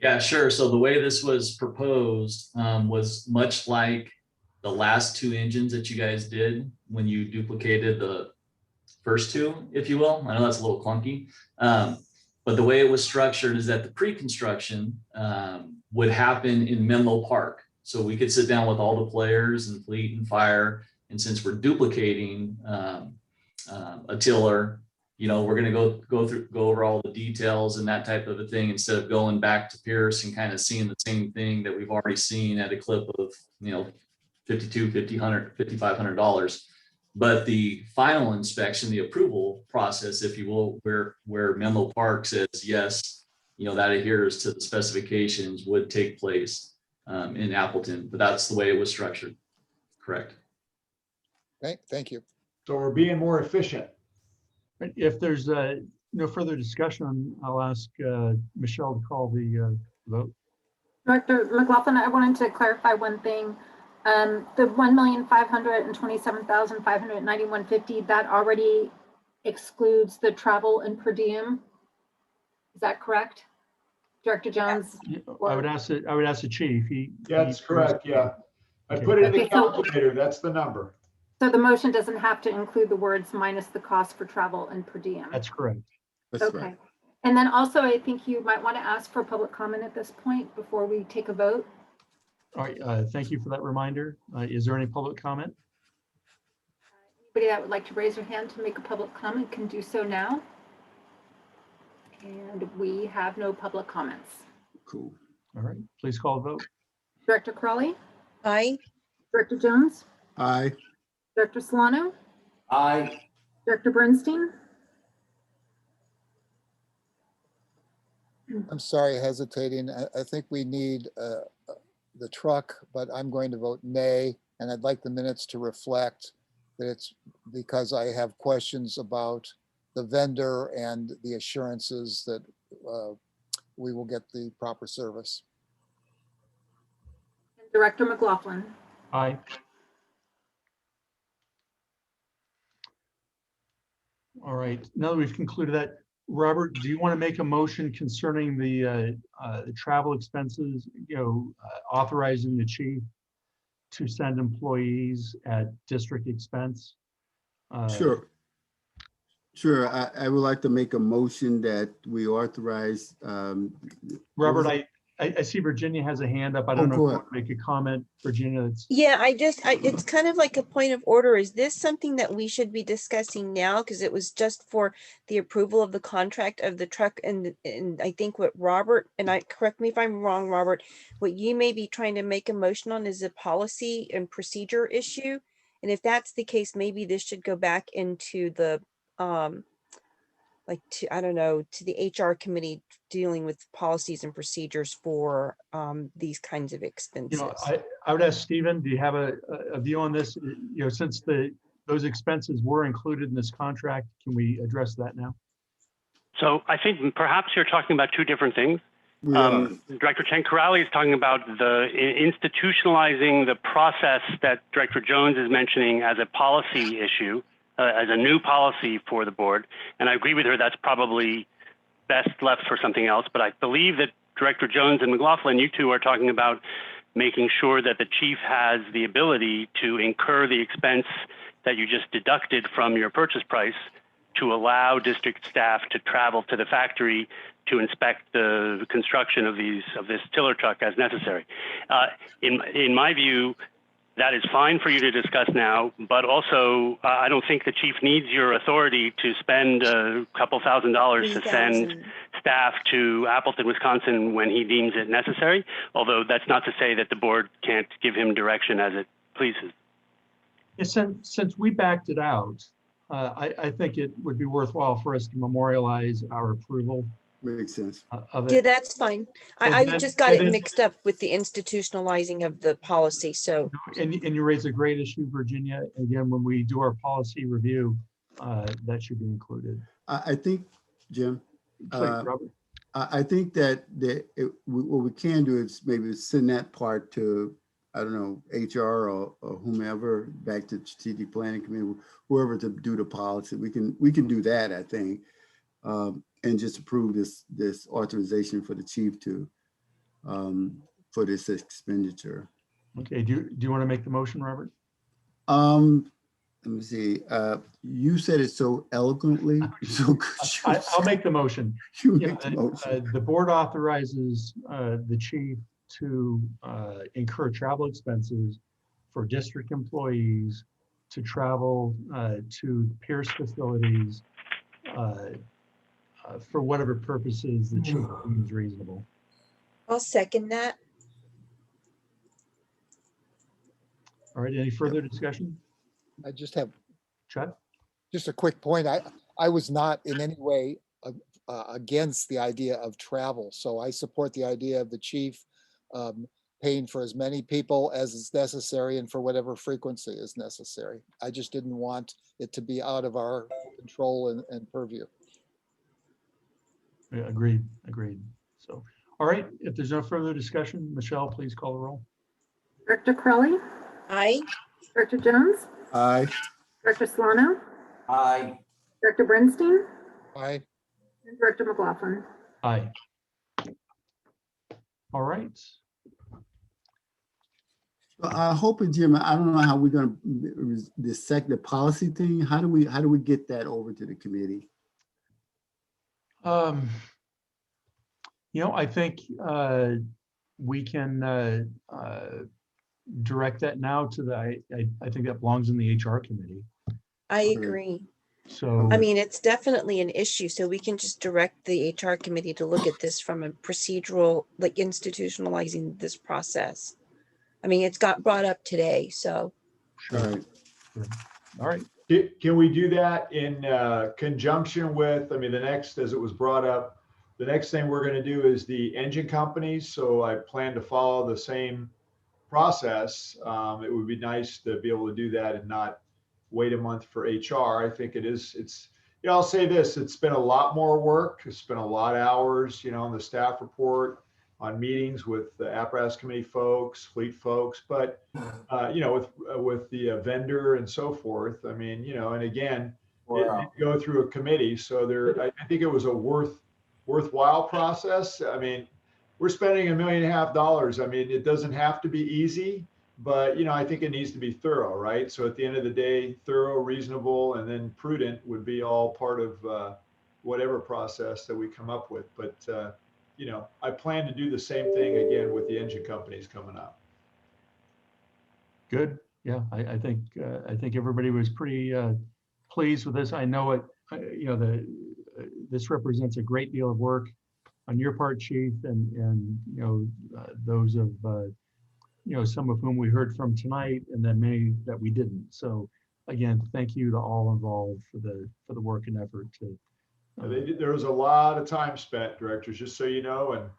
Speaker 18: Yeah, sure. So the way this was proposed was much like the last two engines that you guys did when you duplicated the first two, if you will. I know that's a little clunky. But the way it was structured is that the pre-construction would happen in Menlo Park. So we could sit down with all the players and fleet and fire. And since we're duplicating a tiller, you know, we're going to go over all the details and that type of a thing instead of going back to Pierce and kind of seeing the same thing that we've already seen at a clip of, you know, $5,500. But the final inspection, the approval process, if you will, where Menlo Park says, yes, you know, that adheres to the specifications, would take place in Appleton, but that's the way it was structured. Correct.
Speaker 14: Thank you.
Speaker 7: So we're being more efficient.
Speaker 1: If there's no further discussion, I'll ask Michelle to call the vote.
Speaker 2: Director McLaughlin, I wanted to clarify one thing. The $1,527,591.50, that already excludes the travel and per diem. Is that correct, Director Jones?
Speaker 1: I would ask the chief.
Speaker 7: That's correct. Yeah. I
Speaker 1: Okay.
Speaker 7: put it in the
Speaker 2: Okay, so-
Speaker 7: calculator. That's the number.
Speaker 2: So the motion doesn't have to include the words minus the cost for travel and per diem.
Speaker 1: That's correct.
Speaker 6: That's
Speaker 2: Okay.
Speaker 6: right.
Speaker 2: And then also, I think you might want to ask for public comment at this point before we take a vote.
Speaker 1: All right. Thank you for that reminder. Is there any public comment?
Speaker 2: Anybody that would like to raise their hand to make a public comment can do so now. And we have no public comments.
Speaker 6: Cool.
Speaker 1: All right. Please call the vote.
Speaker 2: Director Crawley,
Speaker 12: Aye.
Speaker 2: Director Jones,
Speaker 6: Aye.
Speaker 2: Director Solano,
Speaker 17: Aye.
Speaker 2: Director Bernstein.
Speaker 14: I'm sorry, hesitating. I think we need the truck, but I'm going to vote nay. And I'd like the minutes to reflect that it's because I have questions about the vendor and the assurances that we will get the proper service.
Speaker 2: Director McLaughlin.
Speaker 1: Aye. All right. Now that we've concluded that, Robert, do you want to make a motion concerning the travel expenses, you know, authorizing the chief to send employees at district expense?
Speaker 6: Sure. Sure. I would like to make a motion that we authorize.
Speaker 1: Robert, I see Virginia has a hand up. I don't know if you want to make a comment, Virginia.
Speaker 12: Yeah, it's kind of like a point of order. Is this something that we should be discussing now? Because it was just for the approval of the contract of the truck and I think what Robert, and correct me if I'm wrong, Robert, what you may be trying to make a motion on is a policy and procedure issue. And if that's the case, maybe this should go back into the, I don't know, to the HR committee dealing with policies and procedures for these kinds of expenses.
Speaker 1: You know, I would ask Stephen, do you have a view on this? You know, since those expenses were included in this contract, can we address that now?
Speaker 21: So I think perhaps you're talking about two different things.
Speaker 6: Yeah.
Speaker 21: Director Chencarelli is talking about the institutionalizing the process that Director Jones is mentioning as a policy issue, as a new policy for the board. And I agree with her, that's probably best left for something else. But I believe that Director Jones and McLaughlin, you two are talking about making sure that the chief has the ability to incur the expense that you just deducted from your purchase price to allow district staff to travel to the factory to inspect the construction of this tiller truck as necessary. In my view, that is fine for you to discuss now, but also I don't think the chief needs your authority to spend a couple $1,000s to send staff to Appleton, Wisconsin when he deems it necessary, although that's not to say that the board can't give him direction as it pleases.
Speaker 1: Yeah, since we backed it out, I think it would be worthwhile for us to memorialize our approval.
Speaker 6: Makes sense.
Speaker 1: Of it.
Speaker 12: Yeah, that's fine.
Speaker 1: And
Speaker 12: I
Speaker 1: then-
Speaker 12: just got
Speaker 1: and
Speaker 12: it
Speaker 1: then-
Speaker 12: mixed up with the institutionalizing of the policy, so.
Speaker 1: And you raise a great issue, Virginia. Again, when we do our policy review, that should be included.
Speaker 6: I think, Jim,
Speaker 1: Please, Robert.
Speaker 6: I think that what we can do is maybe send that part to I don't know, HR or whomever, back to strategic planning committee, whoever to do the policy. We can do that, I think. And just approve this authorization for the chief to, for this expenditure.
Speaker 1: Okay, do you want to make the motion, Robert?
Speaker 6: Let me see, you said it so eloquently, so good.
Speaker 1: I'll make the motion.
Speaker 6: You
Speaker 1: Yeah,
Speaker 6: make the motion.
Speaker 1: The board authorizes the chief to incur travel expenses for district employees to travel to Pierce facilities for whatever purposes the chief deems reasonable.
Speaker 12: I'll second that.
Speaker 1: All right, any further discussion?
Speaker 7: I just have
Speaker 1: Chad?
Speaker 7: just a quick point. I was not in any way against the idea of travel. So I support the idea of the chief paying for as many people as is necessary and for whatever frequency is necessary. I just didn't want it to be out of our control and purview.
Speaker 1: Yeah, agreed. So, all right, if there's no further discussion, Michelle, please call the roll.
Speaker 2: Director Crowley,
Speaker 12: Aye.
Speaker 2: Director Jones,
Speaker 6: Aye.
Speaker 2: Director Solano,
Speaker 17: Aye.
Speaker 2: Director Bernstein,
Speaker 7: Aye.
Speaker 2: and Director McLaughlin.
Speaker 1: Aye. All right.
Speaker 6: I hope, Jim, I don't know how we're gonna dissect the policy thing. How do we get that over to the committee?
Speaker 1: I think we can direct that now to the, I think that belongs in the HR committee.
Speaker 12: I agree.
Speaker 1: So,
Speaker 12: I mean, it's definitely an issue, so we can just direct the HR committee to look at this from a procedural, like institutionalizing this process. I mean, it's got brought up today, so.
Speaker 1: sure. All right.
Speaker 7: Can we do that in conjunction with, the next, as it was brought up, the next thing we're going to do is the engine companies. So I plan to follow the same process. It would be nice to be able to do that and not wait a month for HR. I think I'll say this, it's been a lot more work. It's been a lot of hours, on the staff report, on meetings with the apparatus committee folks, fleet folks, but, with the vendor and so forth. And again, it go through a committee. So I think it was a worthwhile process. We're spending $1.5 million. It doesn't have to be easy, but I think it needs to be thorough, right? So at the end of the day, thorough, reasonable, and then prudent would be all part of whatever process that we come up with. But I plan to do the same thing again with the engine companies coming up.
Speaker 1: Good. Yeah, I think everybody was pretty pleased with this. I know it. This represents a great deal of work on your part, Chief, and those of some of whom we heard from tonight, and then many that we didn't. So again, thank you to all involved for the work and effort to.
Speaker 7: There was a lot of time spent, directors, just so you know, and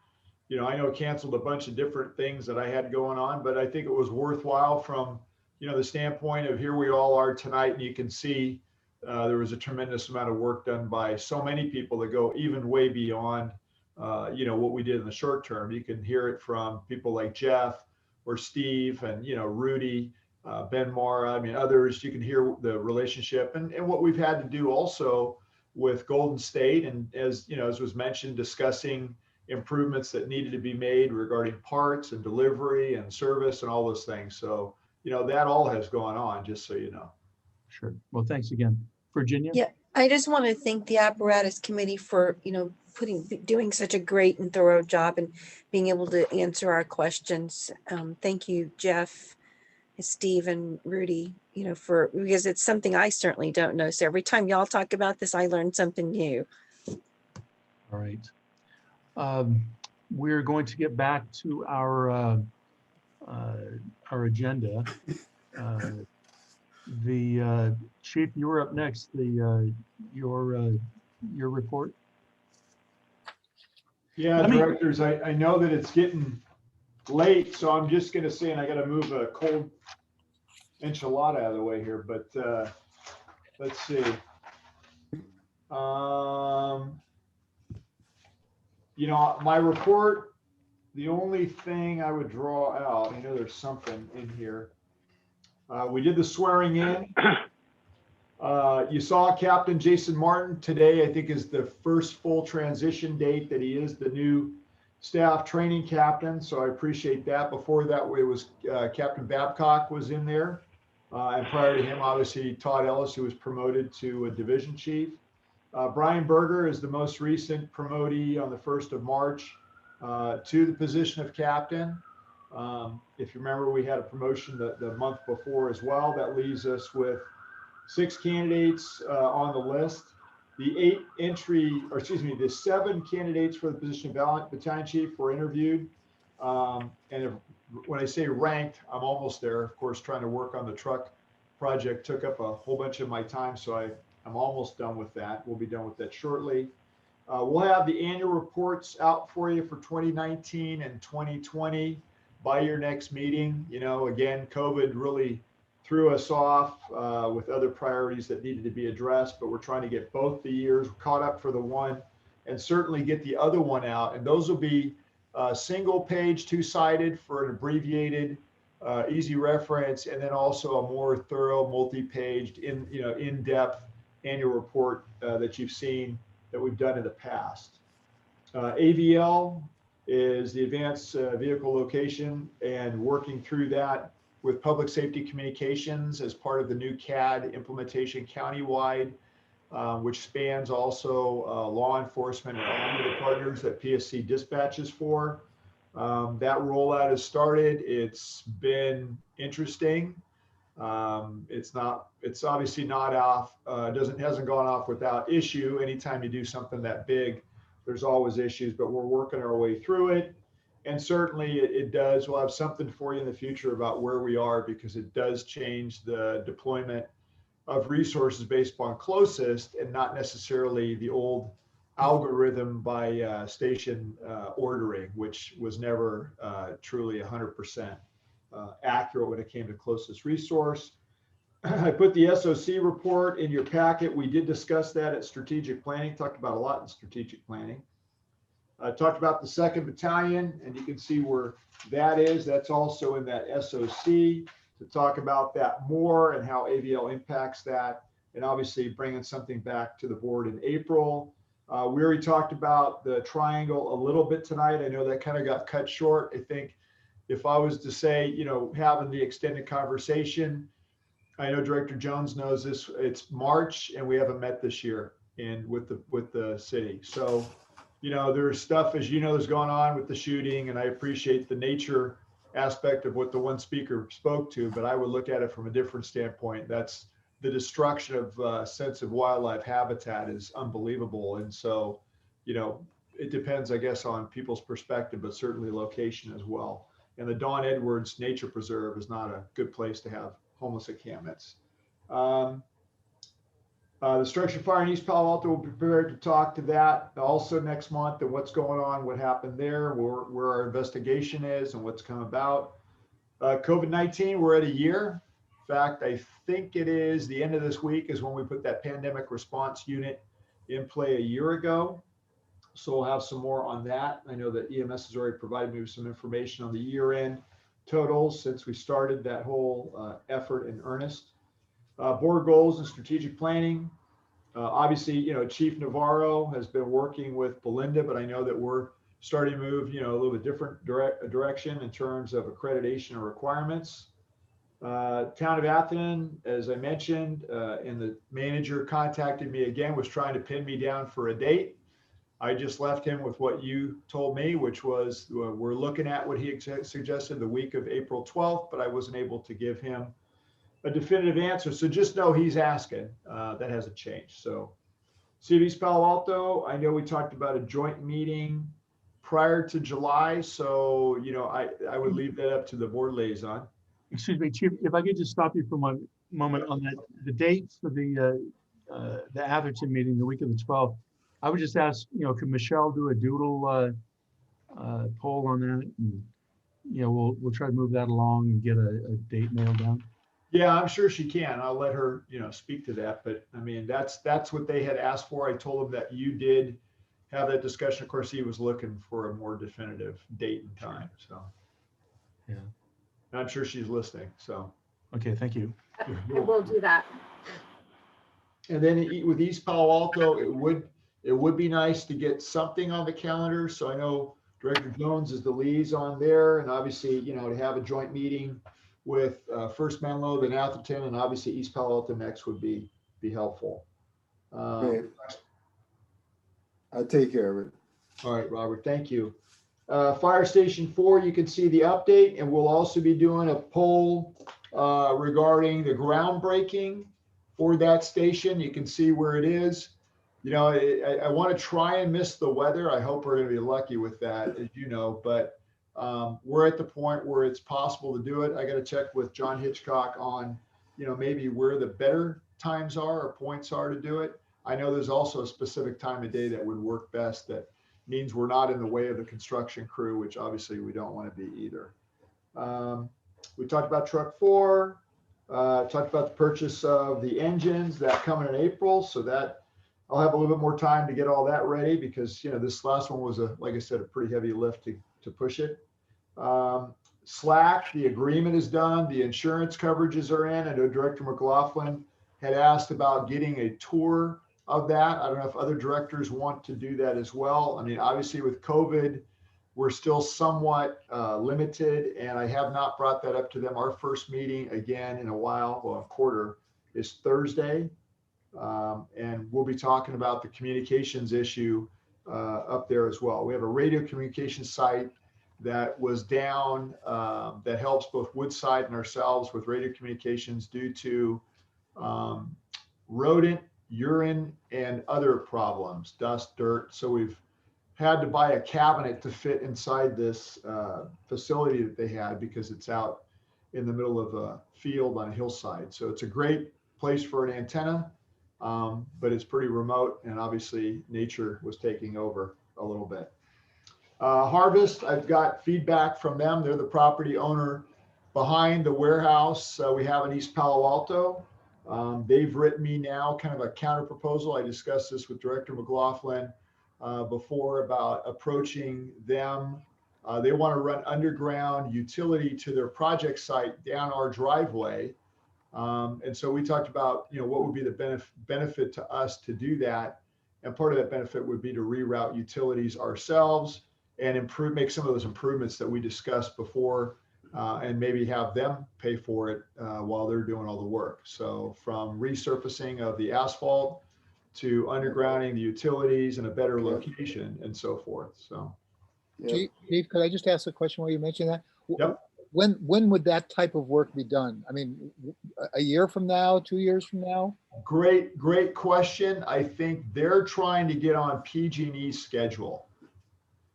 Speaker 7: I know canceled a bunch of different things that I had going on, but I think it was worthwhile from the standpoint of here we all are tonight, and you can see there was a tremendous amount of work done by so many people that go even way beyond what we did in the short term. You can hear it from people like Jeff or Steve and Rudy, Ben Mara, others. You can hear the relationship and what we've had to do also with Golden State, and as was mentioned, discussing improvements that needed to be made regarding parts and delivery and service and all those things. So that all has gone on, just so you know.
Speaker 1: Sure. Well, thanks again. Virginia?
Speaker 12: Yeah, I just want to thank the apparatus committee for, doing such a great and thorough job and being able to answer our questions. Thank you, Jeff, Steve, and Rudy, because it's something I certainly don't know. So every time y'all talk about this, I learn something new.
Speaker 1: All right. We're going to get back to our agenda. The Chief, you were up next. Your report.
Speaker 7: Yeah, directors, I know that it's getting late, so I'm just going to say, and I got to move a cold enchilada out of the way here, but let's see. My report the only thing I would draw out, I know there's something in here. We did the swearing in. You saw Captain Jason Martin today, I think is the first full transition date that he is the new staff training captain. So I appreciate that. Before that, it was Captain Babcock was in there. And prior to him, obviously, Todd Ellis, who was promoted to a division chief. Brian Berger is the most recent promotee on the 1st of March to the position of captain. If you remember, we had a promotion the month before as well. That leaves us with 6 candidates on the list. The 7 candidates for the position of battalion chief were interviewed. When I say ranked, I'm almost there. Of course, trying to work on the truck project took up a whole bunch of my time, so I'm almost done with that. We'll be done with that shortly. We'll have the annual reports out for you for 2019 and 2020 by your next meeting. You know, again, COVID really threw us off with other priorities that needed to be addressed, but we're trying to get both the years caught up for the one and certainly get the other one out. And those will be single page, 2-sided for an abbreviated, easy reference, and then also a more thorough, multi-paged, in-depth annual report that you've seen that we've done in the past. AVL is the Advanced Vehicle Location, and working through that with Public Safety Communications as part of the new CAD implementation countywide, which spans also law enforcement and all of the partners that PSC dispatches for. That rollout has started. It's been interesting. It's obviously not off. Hasn't gone off without issue. Anytime you do something that big, there's always issues, but we're working our way through it. And certainly it does. We'll have something for you in the future about where we are, because it does change the deployment of resources based upon closest and not necessarily the old algorithm by station ordering, which was never truly 100% accurate when it came to closest resource. I put the SOC report in your packet. We did discuss that at strategic planning, talked about a lot in strategic planning. I talked about the 2nd Battalion, and you can see where that is. That's also in that SOC, to talk about that more and how AVL impacts that, and obviously bringing something back to the board in April. We already talked about the triangle a little bit tonight. I know that kind of got cut short. I think if I was to say, having the extended conversation, I know Director Jones knows this, it's March and we haven't met this year with the city. So, there's stuff, as that's going on with the shooting, and I appreciate the nature aspect of what the one speaker spoke to, but I would look at it from a different standpoint. That's the destruction of sensitive wildlife habitat is unbelievable. And so, it depends, I guess, on people's perspective, but certainly location as well. And the Don Edwards Nature Preserve is not a good place to have homeless encampments. The structure fire in East Palo Alto will be prepared to talk to that also next month, and what's going on, what happened there, where our investigation is and what's come about. COVID-19, we're at a year. In fact, I think it is the end of this week is when we put that pandemic response unit in play a year ago. So we'll have some more on that. I know that EMS has already provided me with some information on the year-end totals since we started that whole effort in earnest. Board goals and strategic planning. Obviously, Chief Navarro has been working with Belinda, but I know that we're starting to move, a little bit different direction in terms of accreditation and requirements. Town of Atherton, as I mentioned, and the manager contacted me again, was trying to pin me down for a date. I just left him with what you told me, which was we're looking at what he suggested the week of April 12th, but I wasn't able to give him a definitive answer. So just know he's asking. That hasn't changed. So City of East Palo Alto, I know we talked about a joint meeting prior to July. So, I would leave that up to the board liaison.
Speaker 1: Excuse me, Chief, if I could just stop you for one moment on that. The date for the Atherton meeting, the week of the 12th, I would just ask, can Michelle do a doodle poll on that? And, we'll try to move that along and get a date nailed down.
Speaker 7: Yeah, I'm sure she can. I'll let her, speak to that. But I mean, that's what they had asked for. I told them that you did have that discussion. Of course, he was looking for a more definitive date and time, so.
Speaker 1: Yeah.
Speaker 7: Not sure she's listening, so.
Speaker 1: Okay, thank you.
Speaker 2: I will do that.
Speaker 7: And then with East Palo Alto, it would be nice to get something on the calendar. So I know Director Jones is the liaison there, and obviously, you know, to have a joint meeting with first Menlo, then Atherton, and obviously East Palo Alto next would be helpful.
Speaker 6: Okay. I'll take care of it.
Speaker 7: All right, Robert, thank you. Fire Station 4, you can see the update, and we'll also be doing a poll regarding the groundbreaking for that station. You can see where it is. You know, I want to try and miss the weather. I hope we're going to be lucky with that, as you know, but we're at the point where it's possible to do it. I got to check with John Hitchcock on, you know, maybe where the better times are or points are to do it. I know there's also a specific time of day that would work best that means we're not in the way of the construction crew, which obviously we don't want to be either. We talked about truck 4, talked about the purchase of the engines that coming in April. So that I'll have a little bit more time to get all that ready because, you know, this last one was like I said, a pretty heavy lift to push it. Slack, the agreement is done. The insurance coverages are in. I know Director McLaughlin had asked about getting a tour of that. I don't know if other directors want to do that as well. I mean, obviously with COVID, we're still somewhat limited, and I have not brought that up to them. Our first meeting again in a while, well, a quarter, is Thursday. And we'll be talking about the communications issue up there as well. We have a radio communication site that was down that helps both Woodside and ourselves with radio communications due to rodent, urine, and other problems, dust, dirt. So we've had to buy a cabinet to fit inside this facility that they had because it's out in the middle of a field on a hillside. So it's a great place for an antenna, but it's pretty remote, and obviously nature was taking over a little bit. Harvest, I've got feedback from them. They're the property owner behind the warehouse we have in East Palo Alto. They've written me now kind of a counter proposal. I discussed this with Director McLaughlin before about approaching them. They want to run underground utility to their project site down our driveway. And so we talked about, you know, what would be the benefit to us to do that. And part of that benefit would be to reroute utilities ourselves and make some of those improvements that we discussed before, and maybe have them pay for it while they're doing all the work. So from resurfacing of the asphalt to undergrounding the utilities in a better location and so forth. So,
Speaker 14: Chief, could I just ask a question while you mention that?
Speaker 7: Yep.
Speaker 14: When would that type of work be done? I mean, a year from now, 2 years from now?
Speaker 7: Great question. I think they're trying to get on PG&E's schedule.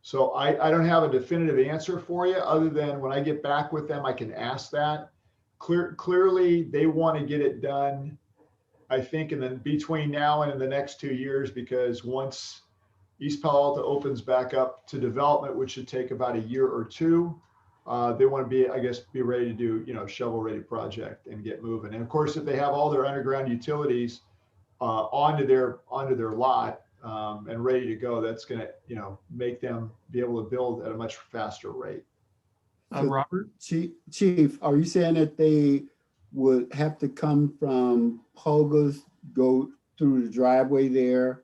Speaker 7: So I don't have a definitive answer for you other than when I get back with them, I can ask that. Clearly, they want to get it done, I think, and then between now and in the next 2 years, because once East Palo Alto opens back up to development, which should take about a year or two, they want to be, I guess, be ready to do, you know, shovel-ready project and get moving. And of course, if they have all their underground utilities onto their lot and ready to go, that's going to, you know, make them be able to build at a much faster rate.
Speaker 1: Robert?
Speaker 6: Chief, are you saying that they would have to come from Pogus, go through the driveway there,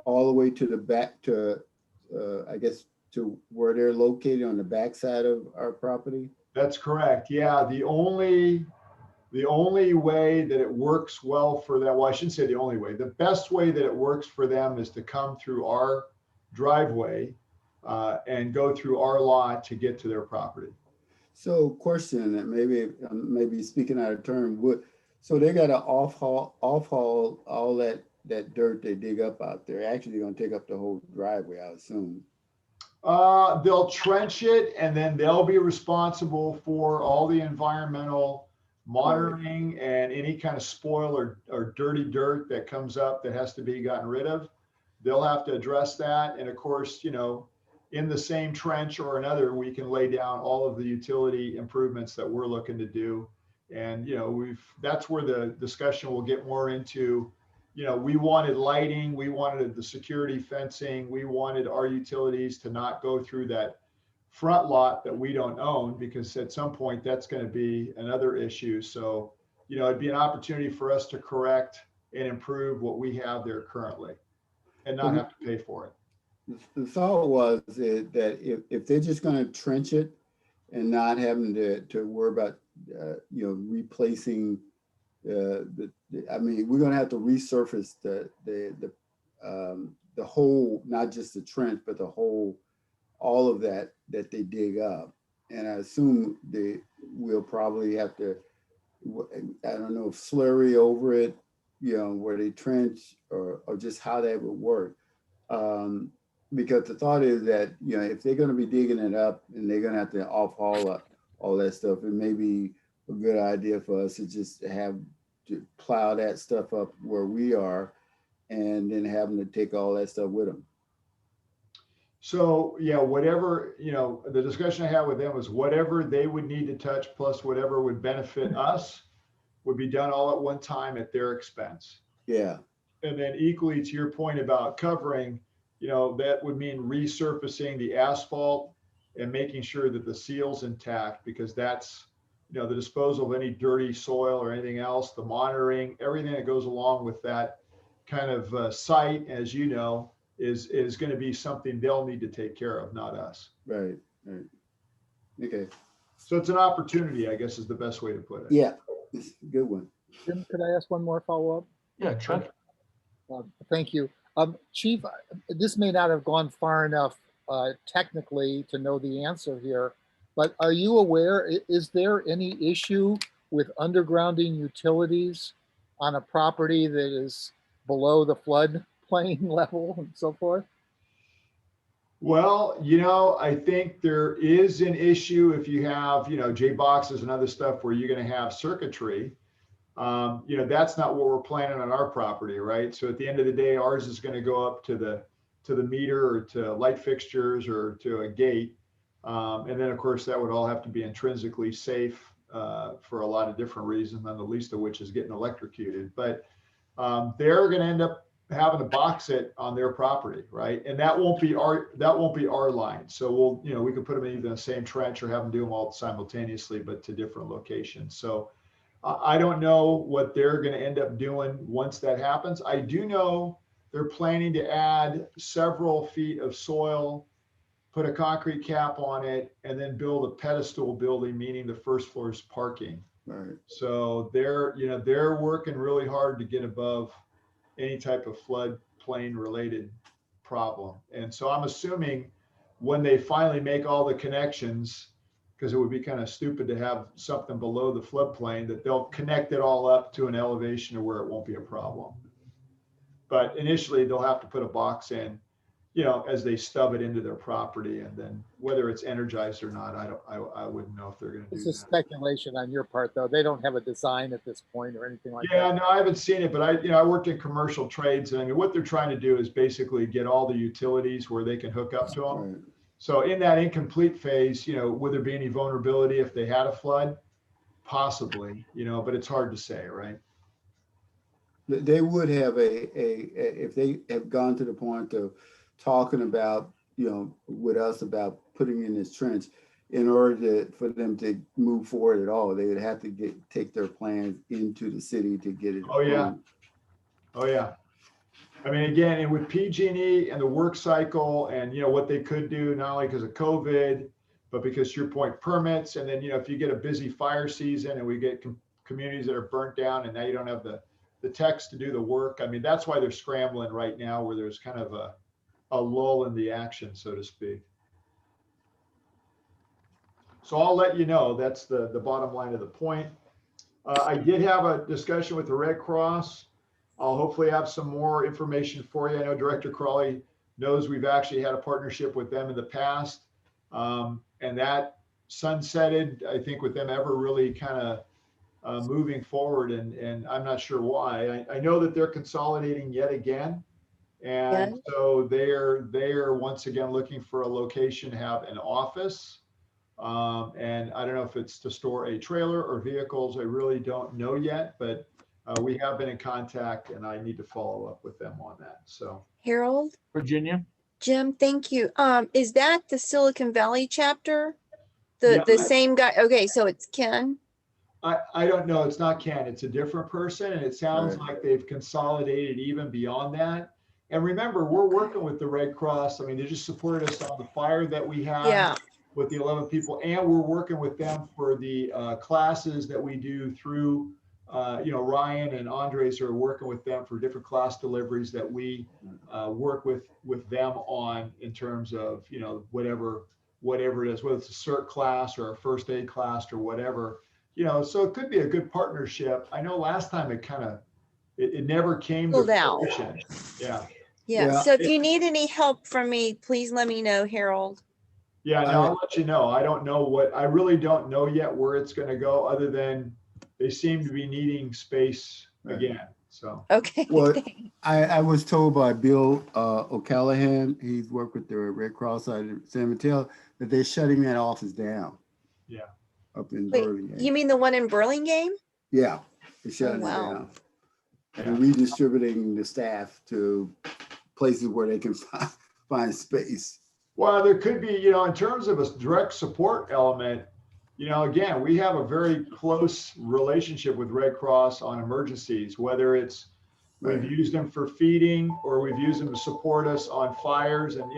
Speaker 6: all the way to the back to, I guess, to where they're located on the backside of our property?
Speaker 7: That's correct. Yeah, the only way that it works well for them, well, I shouldn't say the only way, the best way that it works for them is to come through our driveway and go through our lot to get to their property.
Speaker 6: So question, that maybe speaking out of turn, so they got to off haul all that dirt they dig up out there. Actually, going to take up the whole driveway, I assume.
Speaker 7: They'll trench it, and then they'll be responsible for all the environmental monitoring and any kind of spoil or dirty dirt that comes up that has to be gotten rid of. They'll have to address that. And of course, you know, in the same trench or another, we can lay down all of the utility improvements that we're looking to do. And, you know, that's where the discussion will get more into you know, we wanted lighting, we wanted the security fencing, we wanted our utilities to not go through that front lot that we don't own, because at some point that's going to be another issue. So, you know, it'd be an opportunity for us to correct and improve what we have there currently and not have to pay for it.
Speaker 6: The thought was that if they're just going to trench it and not having to worry about, you know, replacing I mean, we're going to have to resurface the whole, not just the trench, but the whole, all of that they dig up. And I assume we'll probably have to, I don't know, if slurry over it, you know, where they trench or just how that would work. Because the thought is that, you know, if they're going to be digging it up and they're going to have to off-haul all that stuff, it may be a good idea for us to just have to plow that stuff up where we are and then having to take all that stuff with them.
Speaker 7: So yeah, whatever, you know, the discussion I had with them was whatever they would need to touch plus whatever would benefit us would be done all at one time at their expense.
Speaker 6: Yeah.
Speaker 7: And then equally to your point about covering, you know, that would mean resurfacing the asphalt and making sure that the seal's intact, because that's, you know, the disposal of any dirty soil or anything else, the monitoring, everything that goes along with that kind of site, as you know, is going to be something they'll need to take care of, not us.
Speaker 6: Right, right. Okay.
Speaker 7: So it's an opportunity, I guess, is the best way to put it.
Speaker 6: Yeah, it's a good one.
Speaker 4: Jim, could I ask one more follow-up?
Speaker 1: Yeah, sure.
Speaker 4: Thank you. Chief, this may not have gone far enough technically to know the answer here, but are you aware, is there any issue with undergrounding utilities on a property that is below the floodplain level and so forth?
Speaker 7: Well, you know, I think there is an issue if you have, you know, J boxes and other stuff where you're going to have circuitry. You know, that's not what we're planning on our property, right? So at the end of the day, ours is going to go up to the meter or to light fixtures or to a gate. And then of course that would all have to be intrinsically safe for a lot of different reasons, not the least of which is getting electrocuted. But they're going to end up having to box it on their property, right? And that won't be our line. So we'll, you know, we could put them in either the same trench or have them do them all simultaneously, but to different locations. So I don't know what they're going to end up doing once that happens. I do know they're planning to add several feet of soil, put a concrete cap on it, and then build a pedestal building, meaning the first floor is parking.
Speaker 6: Right.
Speaker 7: So they're working really hard to get above any type of floodplain related problem. And so I'm assuming when they finally make all the connections, because it would be kind of stupid to have something below the floodplain, that they'll connect it all up to an elevation where it won't be a problem. But initially they'll have to put a box in, you know, as they stub it into their property, and then whether it's energized or not, I wouldn't know if they're going to do
Speaker 4: This
Speaker 7: that.
Speaker 4: is speculation on your part, though. They don't have a design at this point or anything like
Speaker 7: Yeah,
Speaker 4: that.
Speaker 7: no, I haven't seen it, but I worked in commercial trades, and I mean, what they're trying to do is basically get all the utilities where they can hook up to them.
Speaker 6: Right.
Speaker 7: So in that incomplete phase, you know, would there be any vulnerability if they had a flood? Possibly, you know, but it's hard to say, right?
Speaker 6: They would have if they have gone to the point of talking about, you know, with us about putting in this trench, in order for them to move forward at all, they would have to take their plans into the city to get it.
Speaker 7: Oh, yeah.
Speaker 6: approved.
Speaker 7: Oh, yeah. I mean, again, and with PG&E and the work cycle and, you know, what they could do, not only because of COVID, but because to your point, permits. And then, you know, if you get a busy fire season and we get communities that are burnt down and now you don't have the techs to do the work. I mean, that's why they're scrambling right now, where there's kind of a lull in the action, so to speak. So I'll let you know, that's the bottom line of the point. I did have a discussion with the Red Cross. I'll hopefully have some more information for you. I know Director Crawley knows we've actually had a partnership with them in the past. And that sunsetted, I think, with them ever really kind of moving forward. And I'm not sure why. I know that they're consolidating yet again. And so they're once again looking for a location to have an office. And I don't know if it's to store a trailer or vehicles. I really don't know yet, but we have been in contact and I need to follow up with them on that. So
Speaker 12: Harold,
Speaker 1: Virginia?
Speaker 12: Jim, thank you. Is that the Silicon Valley chapter?
Speaker 7: Yeah,
Speaker 12: The same guy? Okay, so it's Ken.
Speaker 7: I don't know. It's not Ken. It's a different person. And it sounds
Speaker 6: Right.
Speaker 7: like they've consolidated even beyond that. And remember, we're working with the Red Cross. I mean, they just supported us on the fire that we had
Speaker 12: Yeah.
Speaker 7: with the 11 people. And we're working with them for the classes that we do through, Ryan and Andres are working with them for different class deliveries that we work with them on in terms of, whatever it is, whether it's a CERT class or a first aid class or whatever. So it could be a good partnership. I know last time it never came to
Speaker 12: Pulled out.
Speaker 7: fruition. Yeah.
Speaker 12: Yeah.
Speaker 6: Yeah.
Speaker 12: So if you need any help from me, please let me know, Harold.
Speaker 7: Yeah, no, I'll let you know. I really don't know yet where it's going to go, other than they seem to be needing space again. So,
Speaker 12: Okay.
Speaker 6: Well, I was told by Bill O'Callahan, he's worked with the Red Cross out of San Mateo, that they're shutting that office down
Speaker 7: yeah.
Speaker 6: up in
Speaker 12: Wait,
Speaker 6: Burlingame.
Speaker 12: you mean the one in Burlingame?
Speaker 6: Yeah, they're shutting it
Speaker 12: wow.
Speaker 6: down. And redistributing the staff to places where they can find space.
Speaker 7: Well, there could be, in terms of a direct support element, again, we have a very close relationship with Red Cross on emergencies, whether it's we've used them for feeding or we've used them to support us on fires and,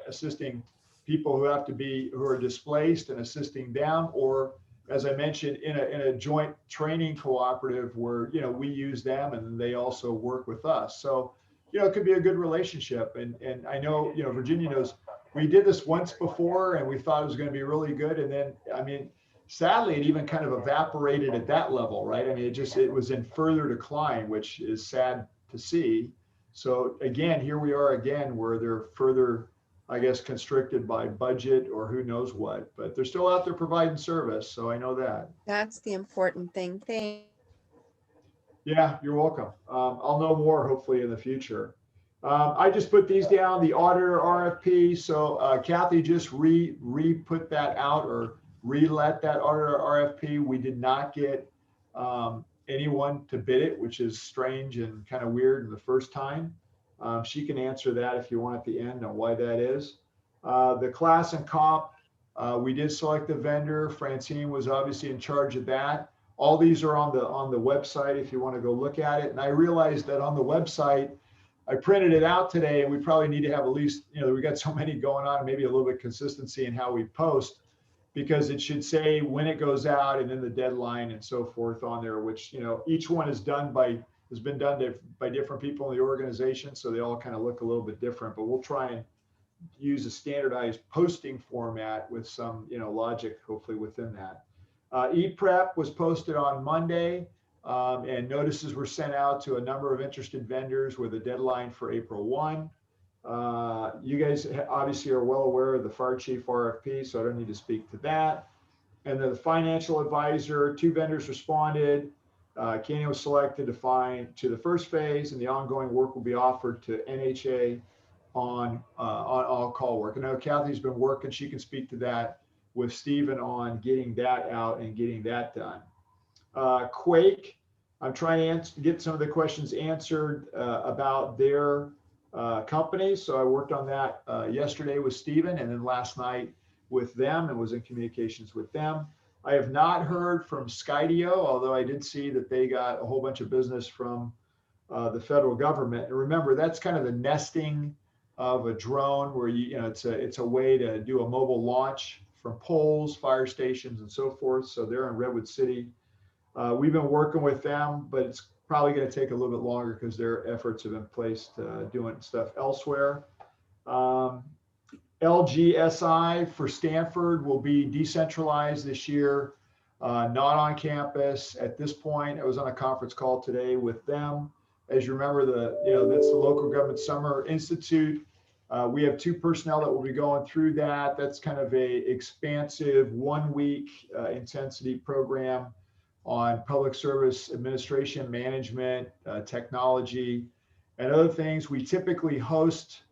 Speaker 7: assisting people who are displaced and assisting them, or as I mentioned, in a joint training cooperative where, we use them and they also work with us. So, it could be a good relationship. And I know, Virginia knows we did this once before and we thought it was going to be really good. And then, sadly, it even kind of evaporated at that level, right? It was in further decline, which is sad to see. So again, here we are again, where they're further, I guess, constricted by budget or who knows what, but they're still out there providing service. So I know that.
Speaker 12: That's the important thing.
Speaker 7: Yeah, you're welcome. I'll know more hopefully in the future. I just put these down, the auditor RFP. So Kathy just re-put that out or re-let that auditor RFP. We did not get anyone to bid it, which is strange and kind of weird the first time. She can answer that if you want at the end on why that is. The class and comp, we did select the vendor. Francine was obviously in charge of that. All these are on the website if you want to go look at it. And I realized that on the website, I printed it out today, and we probably need to have at least, we got so many going on, maybe a little bit consistency in how we post, because it should say when it goes out and then the deadline and so forth on there, which, each one has been done by different people in the organization. So they all kind of look a little bit different, but we'll try and use a standardized posting format with some, logic hopefully within that. ePrep was posted on Monday, and notices were sent out to a number of interested vendors with a deadline for April 1. You guys obviously are well aware of the fire chief RFP, so I don't need to speak to that. And then the financial advisor, 2 vendors responded. Canyon was selected to the first phase, and the ongoing work will be offered to NHA on all call work. I know Kathy's been working, she can speak to that with Stephen on getting that out and getting that done. Quake, I'm trying to get some of the questions answered about their company. So I worked on that yesterday with Stephen, and then last night with them, and was in communications with them. I have not heard from Skydio, although I did see that they got a whole bunch of business from the federal government. And remember, that's kind of the nesting of a drone where it's a way to do a mobile launch from poles, fire stations, and so forth. So they're in Redwood City. We've been working with them, but it's probably going to take a little bit longer because their efforts have been placed doing stuff elsewhere. LGSI for Stanford will be decentralized this year, not on campus at this point. I was on a conference call today with them. As you remember, that's the Local Government Summer Institute. We have 2 personnel that will be going through that. That's kind of a expansive 1-week intensity program on public service administration, management, technology, and other things. We typically host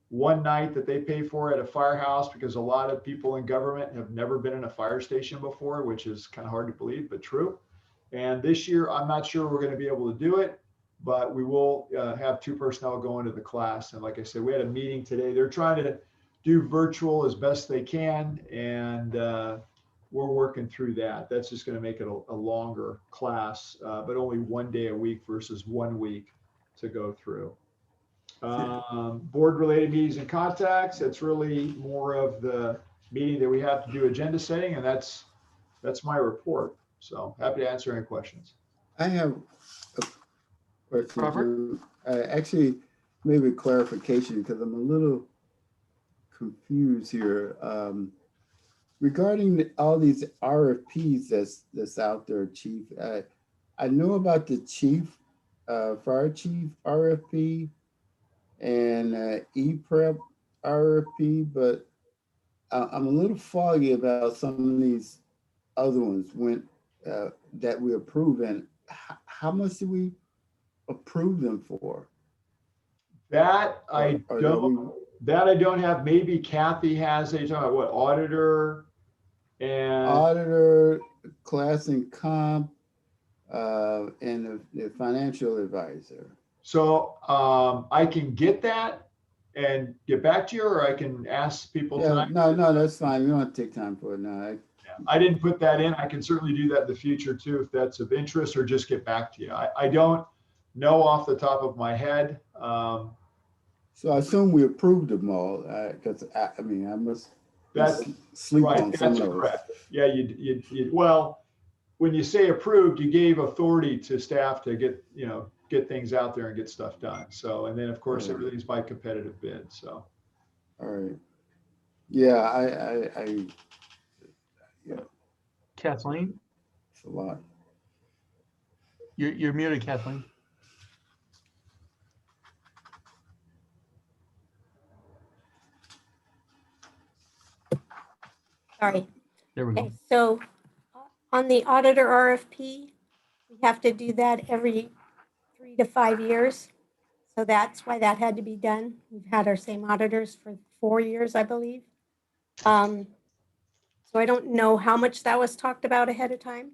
Speaker 7: one night that they pay for at a firehouse, because a lot of people in government have never been in a fire station before, which is kind of hard to believe, but true. And this year, I'm not sure we're going to be able to do it, but we will have 2 personnel go into the class. And like I said, we had a meeting today. They're trying to do virtual as best they can, and we're working through that. That's just going to make it a longer class, but only 1 day a week versus 1 week to go through. Board-related meetings and contacts, that's really more of the meeting that we have to do agenda setting, and that's my report. So happy to answer any questions.
Speaker 6: I have a question.
Speaker 1: Robert?
Speaker 6: Actually, maybe clarification, because I'm a little confused here. Regarding all these RFPs that's out there, Chief, I know about the fire chief RFP and EPREP RFP, but I'm a little foggy about some of these other ones that we approve, and how much do we approve them for?
Speaker 7: That I don't have. Maybe Kathy has. Are you talking about what, auditor and
Speaker 6: Auditor, class and comp, and the financial advisor.
Speaker 7: So I can get that and get back to you, or I can ask people tonight.
Speaker 6: No, that's fine. We don't have to take time for it now.
Speaker 7: I didn't put that in. I can certainly do that in the future too, if that's of interest, or just get back to you. I don't know off the top of my head.
Speaker 6: So I assume we approved them all, because I must sleep
Speaker 7: right,
Speaker 6: on some
Speaker 7: that's
Speaker 6: of those.
Speaker 7: correct. Yeah, you well, when you say approved, you gave authority to staff to get things out there and get stuff done. So, and then of course, everything's by competitive bid. So.
Speaker 6: All right. Yeah, yeah.
Speaker 1: Kathleen?
Speaker 6: It's a lot.
Speaker 1: You're muted, Kathleen.
Speaker 20: Sorry.
Speaker 1: There we go.
Speaker 20: Okay, so on the auditor RFP, we have to do that every 3 to 5 years. So that's why that had to be done. We've had our same auditors for 4 years, I believe. So I don't know how much that was talked about ahead of time.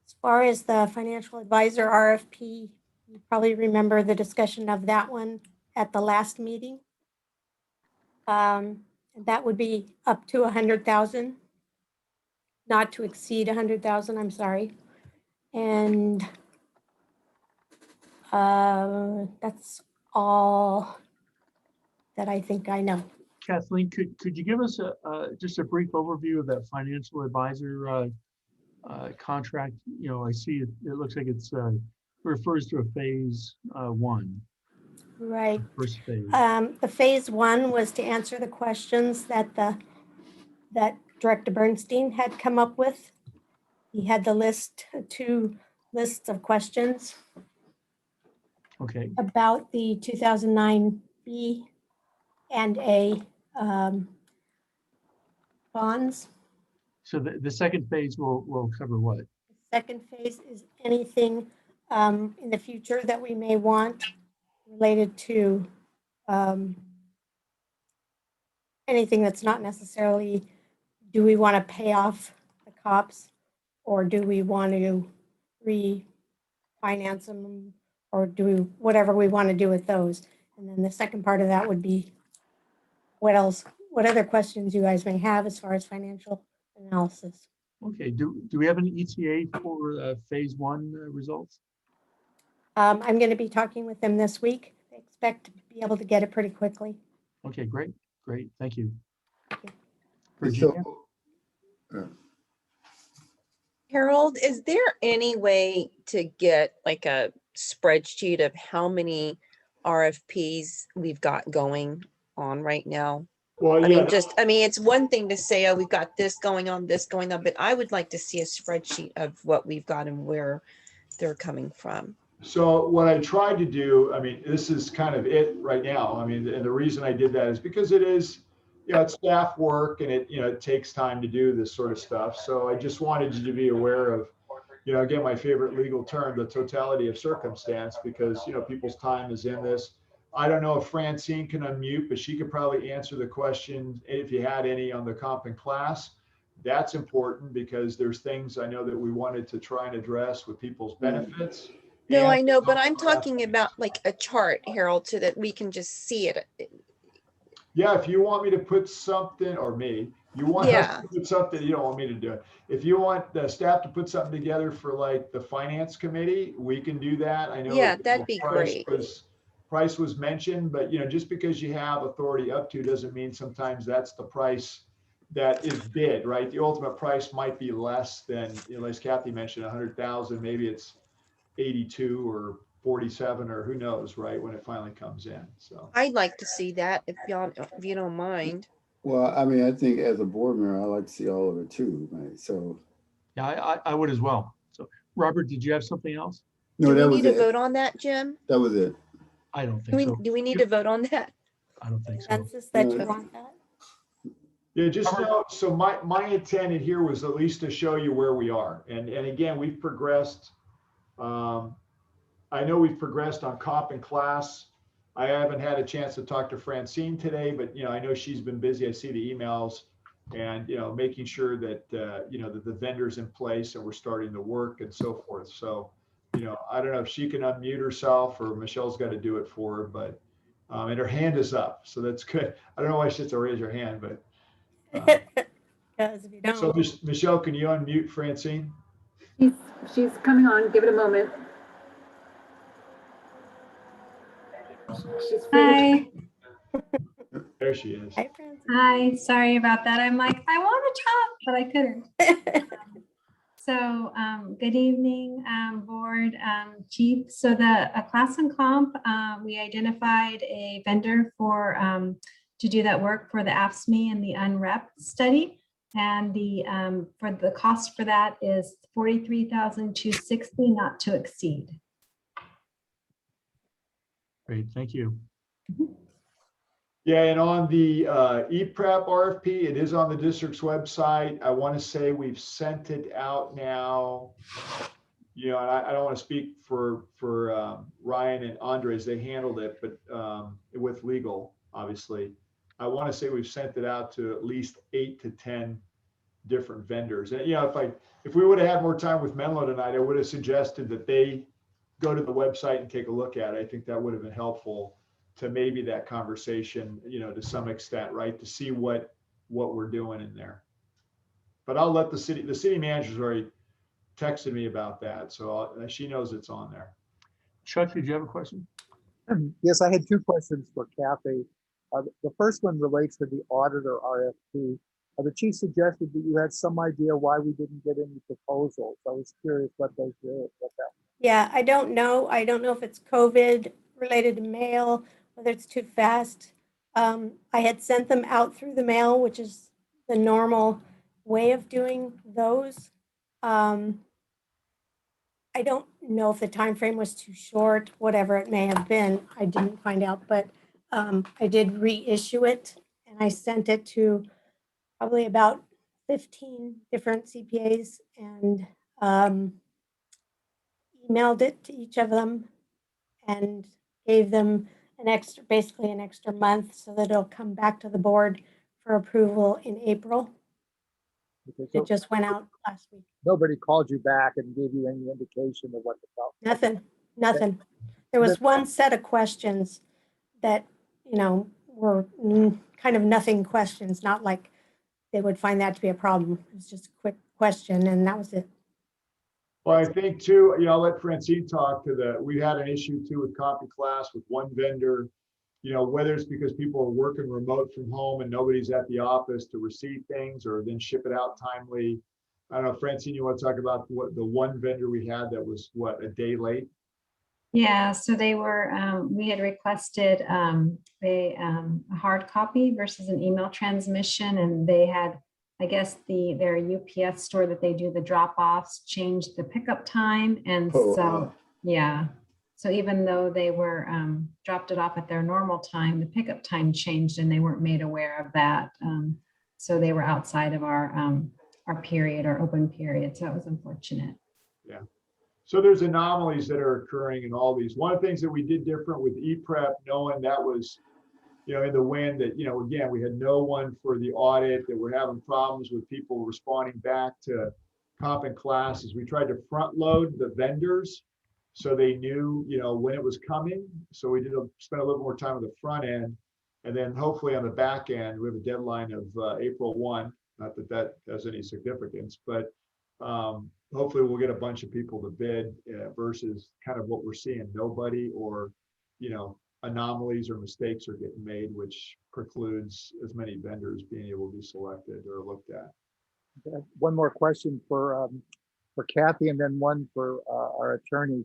Speaker 20: As far as the financial advisor RFP, you probably remember the discussion of that one at the last meeting. That would be up to 100,000, not to exceed 100,000, I'm sorry. And that's all that I think I know.
Speaker 1: Kathleen, could you give us just a brief overview of that financial advisor contract? I see it looks like it refers to a phase 1.
Speaker 20: Right.
Speaker 1: First phase.
Speaker 20: The phase 1 was to answer the questions that Director Bernstein had come up with. He had the 2 lists of questions.
Speaker 1: Okay.
Speaker 20: About the 2009 B and A bonds.
Speaker 1: So the second phase will cover what?
Speaker 20: The second phase is anything in the future that we may want related to anything that's not necessarily, do we want to pay off the cops, or do we want to refinance them, or whatever we want to do with those. And then the second part of that would be what other questions you guys may have as far as financial analysis.
Speaker 1: Okay, do we have an ETA for phase 1 results?
Speaker 20: I'm going to be talking with them this week. I expect to be able to get it pretty quickly.
Speaker 1: Okay, great. Thank you.
Speaker 6: Virginia?
Speaker 10: Harold, is there any way to get like a spreadsheet of how many RFPs we've got going on right now?
Speaker 7: Well,
Speaker 10: it's one thing to say, oh, we've got this going on, but I would like to see a spreadsheet of what we've got and where they're coming from.
Speaker 7: So what I tried to do, this is kind of it right now. And the reason I did that is because it is, it's staff work, and it takes time to do this sort of stuff. So I just wanted you to be aware of, again, my favorite legal term, the totality of circumstance, because, people's time is in this. I don't know if Francine can unmute, but she could probably answer the question if you had any on the comp and class. that's important because there's things I know that we wanted to try and address with people's benefits.
Speaker 10: No,
Speaker 7: and
Speaker 10: I know, but I'm
Speaker 7: other
Speaker 10: talking about like a chart, Harold, so that we can just see it.
Speaker 7: Yeah, if you want me to put something, or me, you want us
Speaker 10: Yeah.
Speaker 7: to put something, you don't want me to do it. If you want the staff to put something together for like the finance committee, we can do that. I know.
Speaker 10: Yeah, that'd be
Speaker 7: price
Speaker 10: great.
Speaker 7: Price was mentioned, but just because you have authority up to doesn't mean sometimes that's the price that is bid, right? The ultimate price might be less than, as Kathy mentioned, 100,000, maybe it's 82 or 47 or who knows, right? When it finally comes in, so.
Speaker 10: I'd like to see that if you don't mind.
Speaker 6: Well, I mean, I think as a board member, I like to see all of it too, right? So,
Speaker 1: Yeah, I would as well. So Robert, did you have something else?
Speaker 6: no,
Speaker 10: Do
Speaker 6: that
Speaker 10: we
Speaker 6: was
Speaker 10: need to
Speaker 6: it.
Speaker 10: vote on that, Jim?
Speaker 6: That was it.
Speaker 1: I don't think so.
Speaker 10: Do we need to vote on that?
Speaker 1: I don't think so.
Speaker 20: Consensus that you want that?
Speaker 7: Yeah, just know, so my intent in here was at least to show you where we are. And again, we've progressed. I know we've progressed on comp and class. I haven't had a chance to talk to Francine today, but I know she's been busy. I see the emails and, making sure that, that the vendor's in place and we're starting to work and so forth. So, I don't know if she can unmute herself or Michelle's got to do it for her, but, and her hand is up. So that's good. I don't know why she has to raise her hand, but.
Speaker 20: Because if you don't.
Speaker 7: So Michelle, can you unmute Francine?
Speaker 2: She's coming on. Give it a moment. She's free.
Speaker 11: Hi.
Speaker 7: There she is.
Speaker 20: Hi, Francis.
Speaker 11: Hi, sorry about that. I'm like, I want to talk, but I couldn't. So good evening, board, chief. So the class and comp, we identified a vendor for to do that work for the AFSCME and the UNREP study. And the for the cost for that is $43,260, not to exceed.
Speaker 1: Great, thank you.
Speaker 7: Yeah, and on the ePrep RFP, it is on the district's website. I want to say we've sent it out now. And I don't want to speak for Ryan and Andres, they handled it, but with legal, obviously. I want to say we've sent it out to at least 8 to 10 different vendors. And if we would have had more time with Menlo tonight, I would have suggested that they go to the website and take a look at it. I think that would have been helpful to maybe that conversation, to some extent, right? To see what we're doing in there. But I'll let the city manager's already texted me about that. So she knows it's on there.
Speaker 1: Chuck, did you have a question?
Speaker 4: Yes, I had two questions for Kathy. The first one relates to the auditor RFP. The chief suggested that you had some idea why we didn't get any proposals. I was curious what those were.
Speaker 20: Yeah, I don't know. I don't know if it's COVID related to mail, whether it's too fast. I had sent them out through the mail, which is the normal way of doing those. I don't know if the time frame was too short, whatever it may have been. I didn't find out, but I did reissue it and I sent it to probably about 15 different CPAs and emailed it to each of them and gave them basically an extra month so that it'll come back to the board for approval in April.
Speaker 4: Okay, so
Speaker 20: It just went out last week.
Speaker 4: nobody called you back and gave you any indication of what the problem.
Speaker 20: Nothing. There was one set of questions that, were kind of nothing questions, not like they would find that to be a problem. It was just a quick question and that was it.
Speaker 7: Well, I think too, I'll let Francine talk we had an issue too with copy class with one vendor, whether it's because people are working remote from home and nobody's at the office to receive things or then ship it out timely. I don't know, Francine, you want to talk about what the one vendor we had that was a day late?
Speaker 11: Yeah, so they were, we had requested a hard copy versus an email transmission, and they had, I guess their UPS store that they do the drop-offs changed the pickup time. And yeah, so even though they were dropped it off at their normal time, the pickup time changed and they weren't made aware of that. So they were outside of our period, our open period. So it was unfortunate.
Speaker 7: Yeah. So there's anomalies that are occurring in all these. One of the things that we did different with ePrep, knowing that was you know, in the wind that, you know, again, we had no one for the audit, that we're having problems with people responding back to comp and classes. We tried to front load the vendors so they knew, you know, when it was coming. So we did spend a little more time on the front end. And then hopefully on the back end, we have a deadline of April 1. Not that that has any significance, but hopefully we'll get a bunch of people to bid versus kind of what we're seeing, nobody, or, you know, anomalies or mistakes are getting made, which precludes as many vendors being able to be selected or looked at.
Speaker 4: One more question for Kathy and then one for our attorney.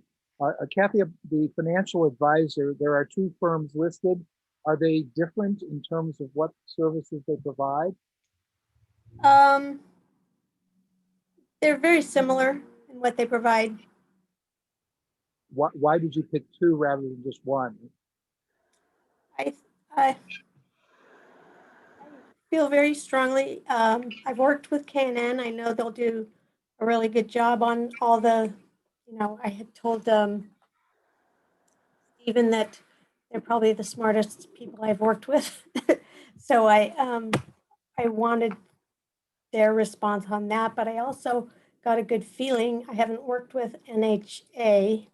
Speaker 4: Kathy, the financial advisor, there are two firms listed. Are they different in terms of what services they provide?
Speaker 20: They're very similar in what they provide.
Speaker 4: Why did you pick two rather than just one?
Speaker 20: I feel very strongly. I've worked with K&N. I know they'll do a really good job on all the, you know, I had told Stephen that they're probably the smartest people I've worked with. So I wanted their response on that, but I also got a good feeling. I haven't worked with NHA,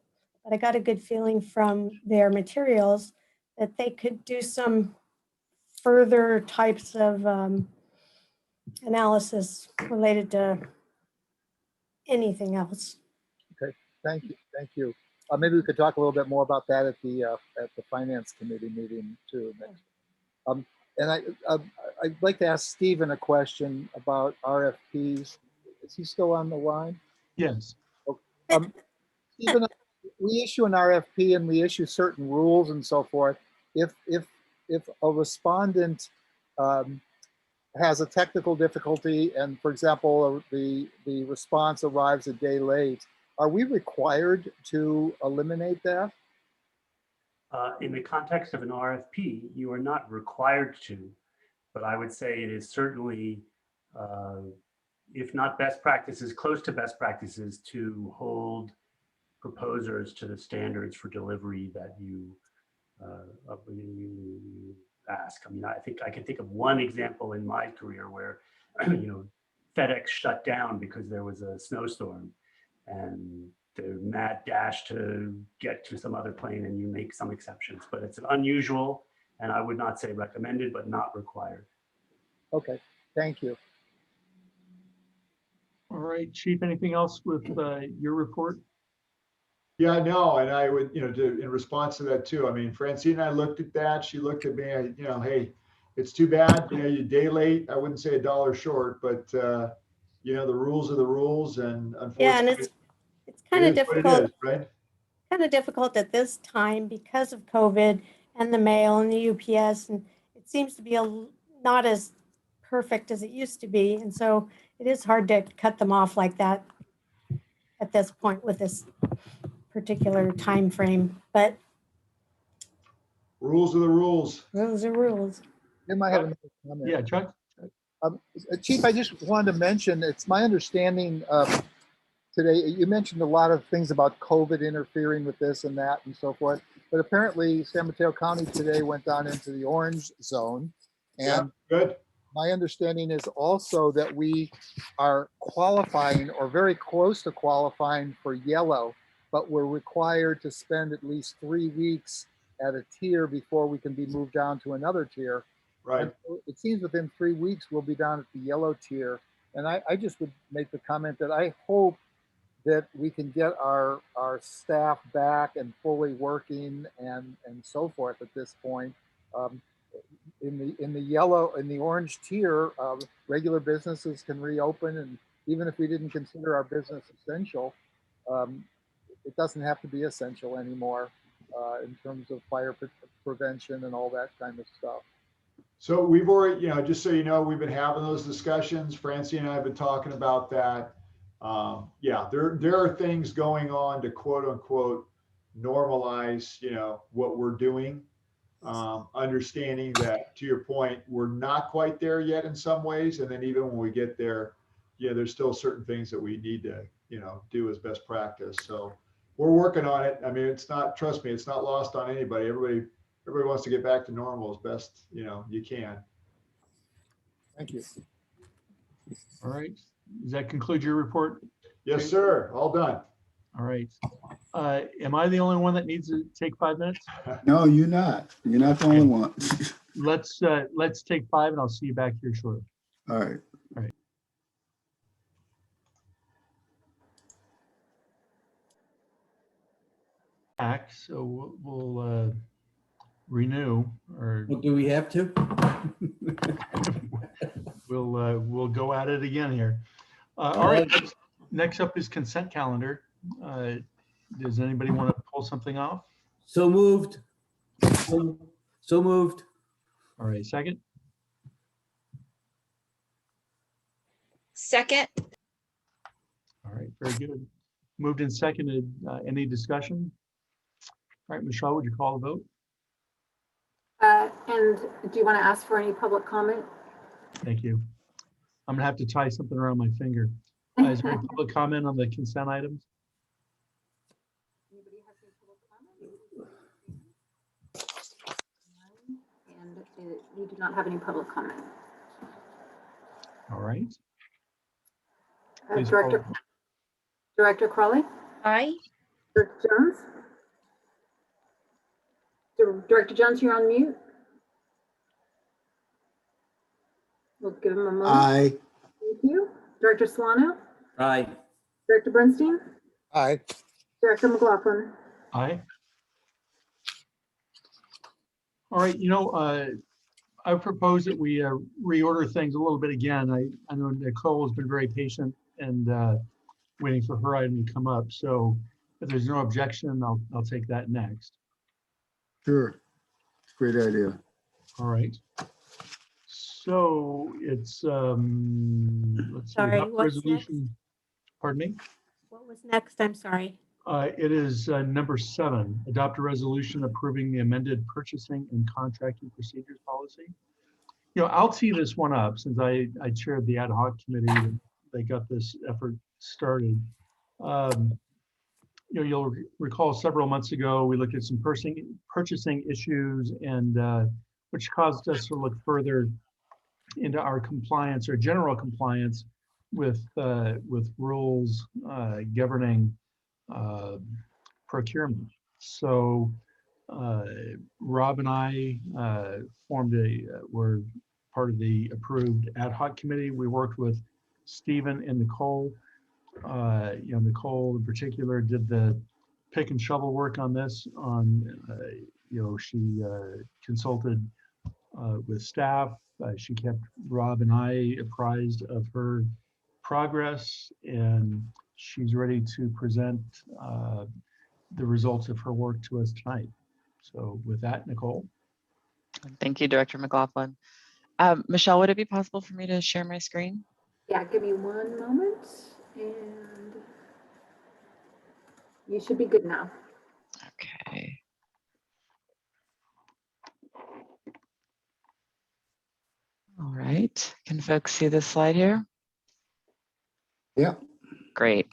Speaker 20: but I got a good feeling from their materials that they could do some further types of analysis related to anything else.
Speaker 4: Okay, thank you. Maybe we could talk a little bit more about that at the finance committee meeting too. And I'd like to ask Stephen a question about RFPs. Is he still on the line?
Speaker 1: Yes.
Speaker 4: Okay. Stephen, we issue an RFP and we issue certain rules and so forth. If a respondent has a technical difficulty and, for example, the response arrives a day late, are we required to eliminate that?
Speaker 3: In the context of an RFP, you are not required to, but I would say it is certainly, if not best practices, close to best practices to hold proposers to the standards for delivery that you ask. I mean, I think I can think of one example in my career where, you know, FedEx shut down because there was a snowstorm, and the mad dash to get to some other plane, and you make some exceptions, but it's unusual, and I would not say recommended, but not required.
Speaker 4: Okay, thank you.
Speaker 1: All right, Chief, anything else with your report?
Speaker 7: Yeah, no, and I would, you know, in response to that too, I mean, Francine and I looked at that. She looked at me, you know, hey, it's too bad, you know, you're a day late. I wouldn't say $1 short, but, you know, the rules are the rules, and unfortunately.
Speaker 20: Yeah, and it's kind of difficult,
Speaker 7: right?
Speaker 20: kind of difficult at this time because of COVID and the mail and the UPS, and it seems to be not as perfect as it used to be, and so it is hard to cut them off like that at this point with this particular time frame. But
Speaker 7: rules are the rules.
Speaker 20: Rules are rules.
Speaker 4: Jim, I have another comment.
Speaker 1: Yeah, Chuck.
Speaker 4: Chief, I just wanted to mention, it's my understanding today, you mentioned a lot of things about COVID interfering with this and that and so forth, but apparently San Mateo County today went down into the orange zone. And
Speaker 7: yeah, good.
Speaker 4: My understanding is also that we are qualifying or very close to qualifying for yellow, but we're required to spend at least 3 weeks at a tier before we can be moved down to another tier.
Speaker 7: Right.
Speaker 4: And so it seems within 3 weeks, we'll be down at the yellow tier. And I just would make the comment that I hope that we can get our staff back and fully working and so forth at this point. In the orange tier, regular businesses can reopen, and even if we didn't consider our business essential, it doesn't have to be essential anymore in terms of fire prevention and all that kind of stuff.
Speaker 7: So we've already, you know, just so you know, we've been having those discussions. Francine and I have been talking about that. Yeah, there are things going on to quote unquote normalize, you know, what we're doing. Understanding that, to your point, we're not quite there yet in some ways. And then even when we get there, yeah, there's still certain things that we need to, you know, do as best practice. So we're working on it. I mean, it's not, trust me, it's not lost on anybody. Everybody everybody wants to get back to normal as best, you can.
Speaker 4: Thank you.
Speaker 1: All right. Does that conclude your report?
Speaker 7: Yes, sir. All done.
Speaker 1: All right. Am I the only one that needs to take 5 minutes?
Speaker 6: No, you're not. You're not the only one.
Speaker 1: Let's take 5 and I'll see you back here shortly.
Speaker 6: All right.
Speaker 1: All right. Back, so we'll renew or
Speaker 17: Well, do we have to?
Speaker 1: we'll go at it again here. All right. Next up is consent calendar. Does anybody want to pull something off?
Speaker 17: So moved. So moved.
Speaker 1: All right. Second.
Speaker 12: Second.
Speaker 1: All right. Very good. Moved and seconded. Any discussion? All right, Michelle, would you call the vote?
Speaker 2: And do you want to ask for any public comment?
Speaker 1: Thank you. I'm gonna have to tie something around my finger. Is there any public comment on the consent items?
Speaker 2: Anybody have any public comment? And we do not have any public comment.
Speaker 1: All right. Please call the
Speaker 2: Director Crawley?
Speaker 10: Aye.
Speaker 2: Director Jones? Director Jones, you're on mute. We'll give him a moment.
Speaker 6: Aye.
Speaker 2: Thank you. Director Solano?
Speaker 17: Aye.
Speaker 2: Director Bernstein?
Speaker 14: Aye.
Speaker 2: Director McLaughlin?
Speaker 1: Aye. All right, I propose that we reorder things a little bit again. I know Nicole has been very patient and waiting for her item to come up. So if there's no objection, I'll take that next.
Speaker 6: Sure. It's a great idea.
Speaker 1: All right. So it's let's see,
Speaker 20: Sorry,
Speaker 1: adopt
Speaker 20: what's
Speaker 1: resolution. Pardon me.
Speaker 20: What was next? I'm sorry.
Speaker 1: It is number 7, adopt a resolution approving the amended purchasing and contracting procedures policy. I'll tee this one up since I chaired the ad hoc committee and they got this effort started. You'll recall several months ago, we looked at some purchasing issues and which caused us to look further into our compliance or general compliance with rules governing procurement. So Rob and I were part of the approved ad hoc committee. We worked with Stephen and Nicole. Nicole in particular did the pick and shovel work on this. She consulted with staff. She kept Rob and I apprised of her progress, and she's ready to present the results of her work to us tonight. So with that, Nicole.
Speaker 8: Thank you, Director McLaughlin. Michelle, would it be possible for me to share my screen?
Speaker 2: Yeah, give me one moment and you should be good now.
Speaker 8: Okay. All right. Can folks see this slide here?
Speaker 6: Yeah.
Speaker 8: Great.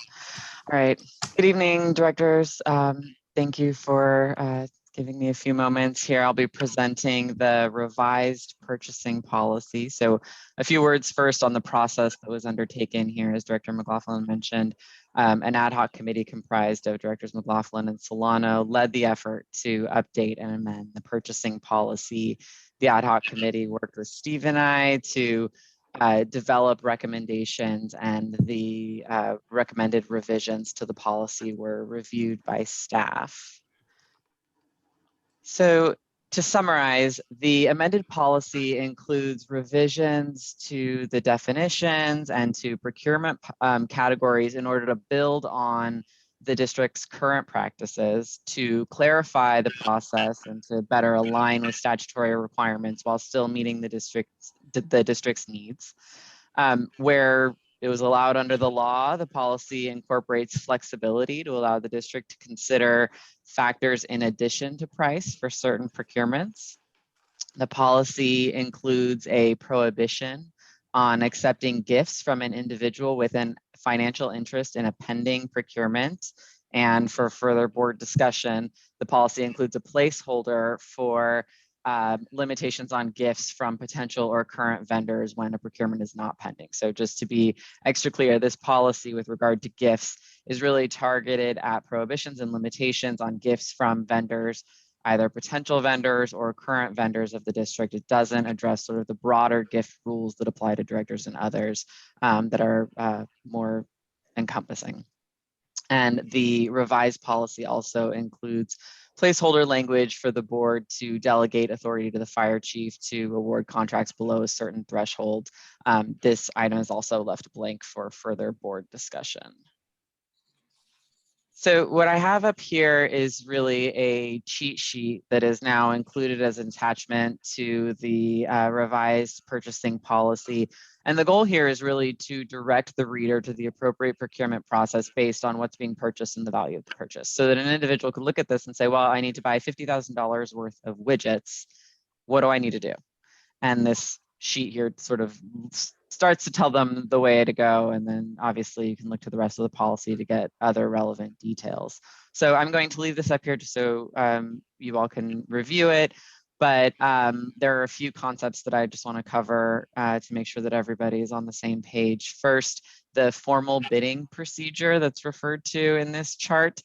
Speaker 8: All right. Good evening, directors. Thank you for giving me a few moments here. I'll be presenting the revised purchasing policy. So a few words first on the process that was undertaken here, as Director McLaughlin mentioned. An ad hoc committee comprised of Directors McLaughlin and Solano led the effort to update and amend the purchasing policy. The ad hoc committee worked with Steve and I to develop recommendations, and the recommended revisions to the policy were reviewed by staff. So to summarize, the amended policy includes revisions to the definitions and to procurement categories in order to build on the district's current practices, to clarify the process and to better align with statutory requirements while still meeting the district's needs. Where it was allowed under the law, the policy incorporates flexibility to allow the district to consider factors in addition to price for certain procurements. The policy includes a prohibition on accepting gifts from an individual with an financial interest in a pending procurement And for further board discussion, the policy includes a placeholder for limitations on gifts from potential or current vendors when a procurement is not pending. So just to be extra clear, this policy with regard to gifts is really targeted at prohibitions and limitations on gifts from vendors, either potential vendors or current vendors of the district. It doesn't address sort of the broader gift rules that apply to directors and others that are more encompassing. And the revised policy also includes placeholder language for the board to delegate authority to the fire chief to award contracts below a certain threshold. This item is also left blank for further board discussion. So what I have up here is really a cheat sheet that is now included as an attachment to the revised purchasing policy. And the goal here is really to direct the reader to the appropriate procurement process based on what's being purchased and the value of the purchase. So that an individual could look at this and say, well, I need to buy $50,000 worth of widgets. What do I need to do? And this sheet here sort of starts to tell them the way to go. And then obviously you can look to the rest of the policy to get other relevant details. So I'm going to leave this up here just so you all can review it. But there are a few concepts that I just want to cover to make sure that everybody is on the same page. First, the formal bidding procedure that's referred to in this chart.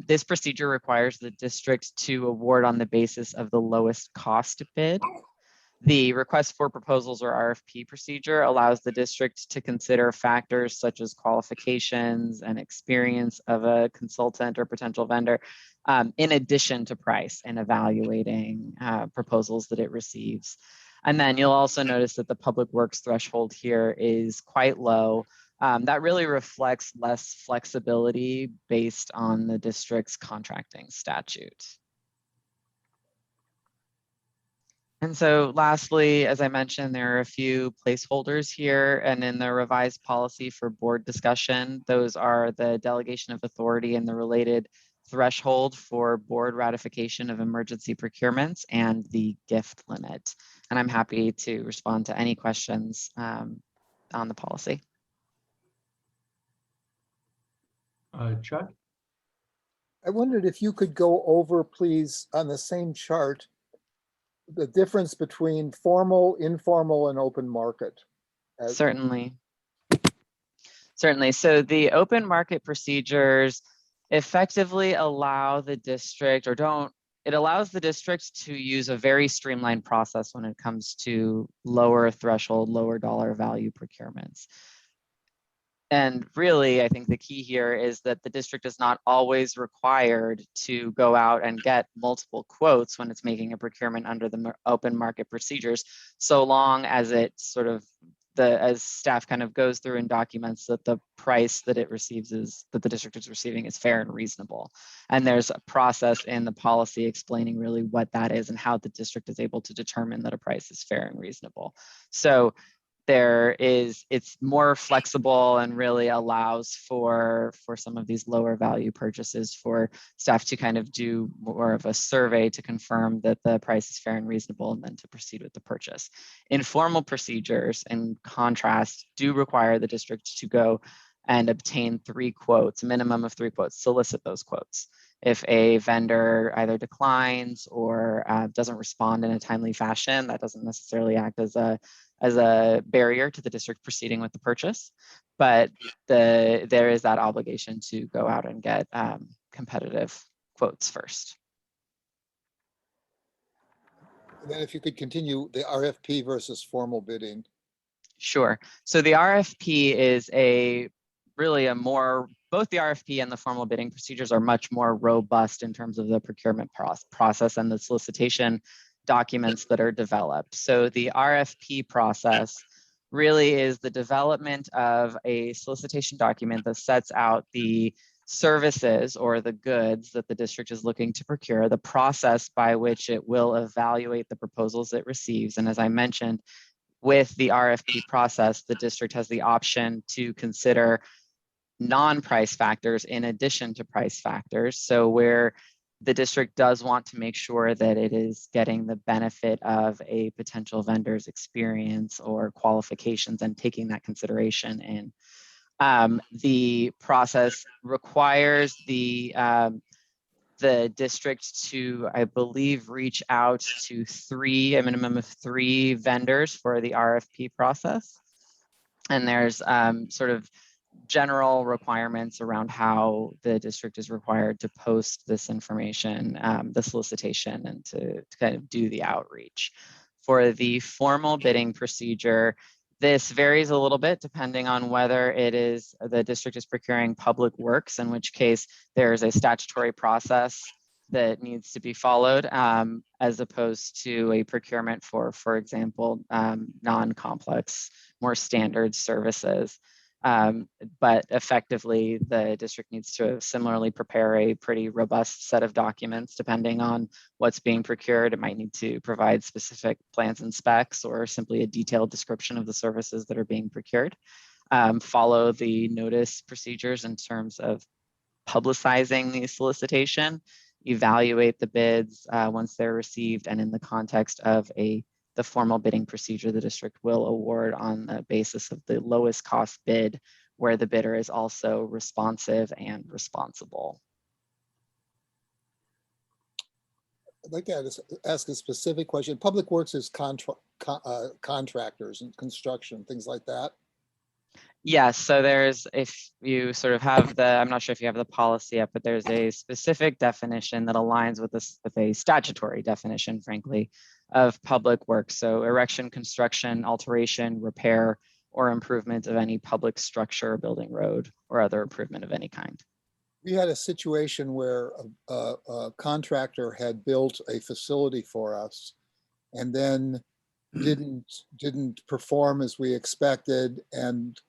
Speaker 8: This procedure requires the district to award on the basis of the lowest cost bid. The request for proposals or RFP procedure allows the district to consider factors such as qualifications and experience of a consultant or potential vendor, in addition to price and evaluating proposals that it receives. And then you'll also notice that the public works threshold here is quite low. That really reflects less flexibility based on the district's contracting statute. And so lastly, as I mentioned, there are a few placeholders here, and in the revised policy for board discussion, those are the delegation of authority and the related threshold for board ratification of emergency procurements and the gift limit. And I'm happy to respond to any questions on the policy.
Speaker 1: Chuck?
Speaker 14: I wondered if you could go over, please, on the same chart, the difference between formal, informal, and open market.
Speaker 8: Certainly. Certainly. So the open market procedures effectively allow the district, or don't, it allows the district to use a very streamlined process when it comes to lower threshold, lower dollar value procurements. And really, I think the key here is that the district is not always required to go out and get multiple quotes when it's making a procurement under the open market procedures, so long as it sort of, as staff kind of goes through and documents that the price that it receives that the district is receiving is fair and reasonable. And there's a process in the policy explaining really what that is and how the district is able to determine that a price is fair and reasonable. So it's more flexible and really allows for some of these lower value purchases for staff to kind of do more of a survey to confirm that the price is fair and reasonable, and then to proceed with the purchase. Informal procedures, in contrast, do require the district to go and obtain 3 quotes, a minimum of 3 quotes, solicit those quotes. If a vendor either declines or doesn't respond in a timely fashion, that doesn't necessarily act as a barrier to the district proceeding with the purchase, but there is that obligation to go out and get competitive quotes first.
Speaker 14: And then if you could continue the RFP versus formal bidding.
Speaker 8: Sure. So the RFP is both the RFP and the formal bidding procedures are much more robust in terms of the procurement process and the solicitation documents that are developed. So the RFP process really is the development of a solicitation document that sets out the services or the goods that the district is looking to procure, the process by which it will evaluate the proposals it receives. And as I mentioned, with the RFP process, the district has the option to consider non-price factors in addition to price factors. So where the district does want to make sure that it is getting the benefit of a potential vendor's experience or qualifications and taking that consideration in. The process requires the district to, I believe, reach out to a minimum of 3 vendors for the RFP process. And there's sort of general requirements around how the district is required to post this information, the solicitation, and to kind of do the outreach. For the formal bidding procedure, this varies a little bit depending on whether it is the district is procuring public works, in which case there's a statutory process that needs to be followed, as opposed to a procurement for example, non-complex, more standard services. But effectively, the district needs to similarly prepare a pretty robust set of documents depending on what's being procured. It might need to provide specific plans and specs or simply a detailed description of the services that are being procured. Follow the notice procedures in terms of publicizing the solicitation, evaluate the bids once they're received, and in the context of the formal bidding procedure, the district will award on the basis of the lowest cost bid, where the bidder is also responsive and responsible.
Speaker 14: I'd like to ask a specific question. Public Works is contractors and construction, things like that.
Speaker 8: Yes, so if you sort of have I'm not sure if you have the policy yet, but there's a specific definition that aligns with a statutory definition, frankly, of public works. So erection, construction, alteration, repair, or improvement of any public structure, building, road, or other improvement of any kind.
Speaker 14: We had a situation where a contractor had built a facility for us and then didn't perform as we expected and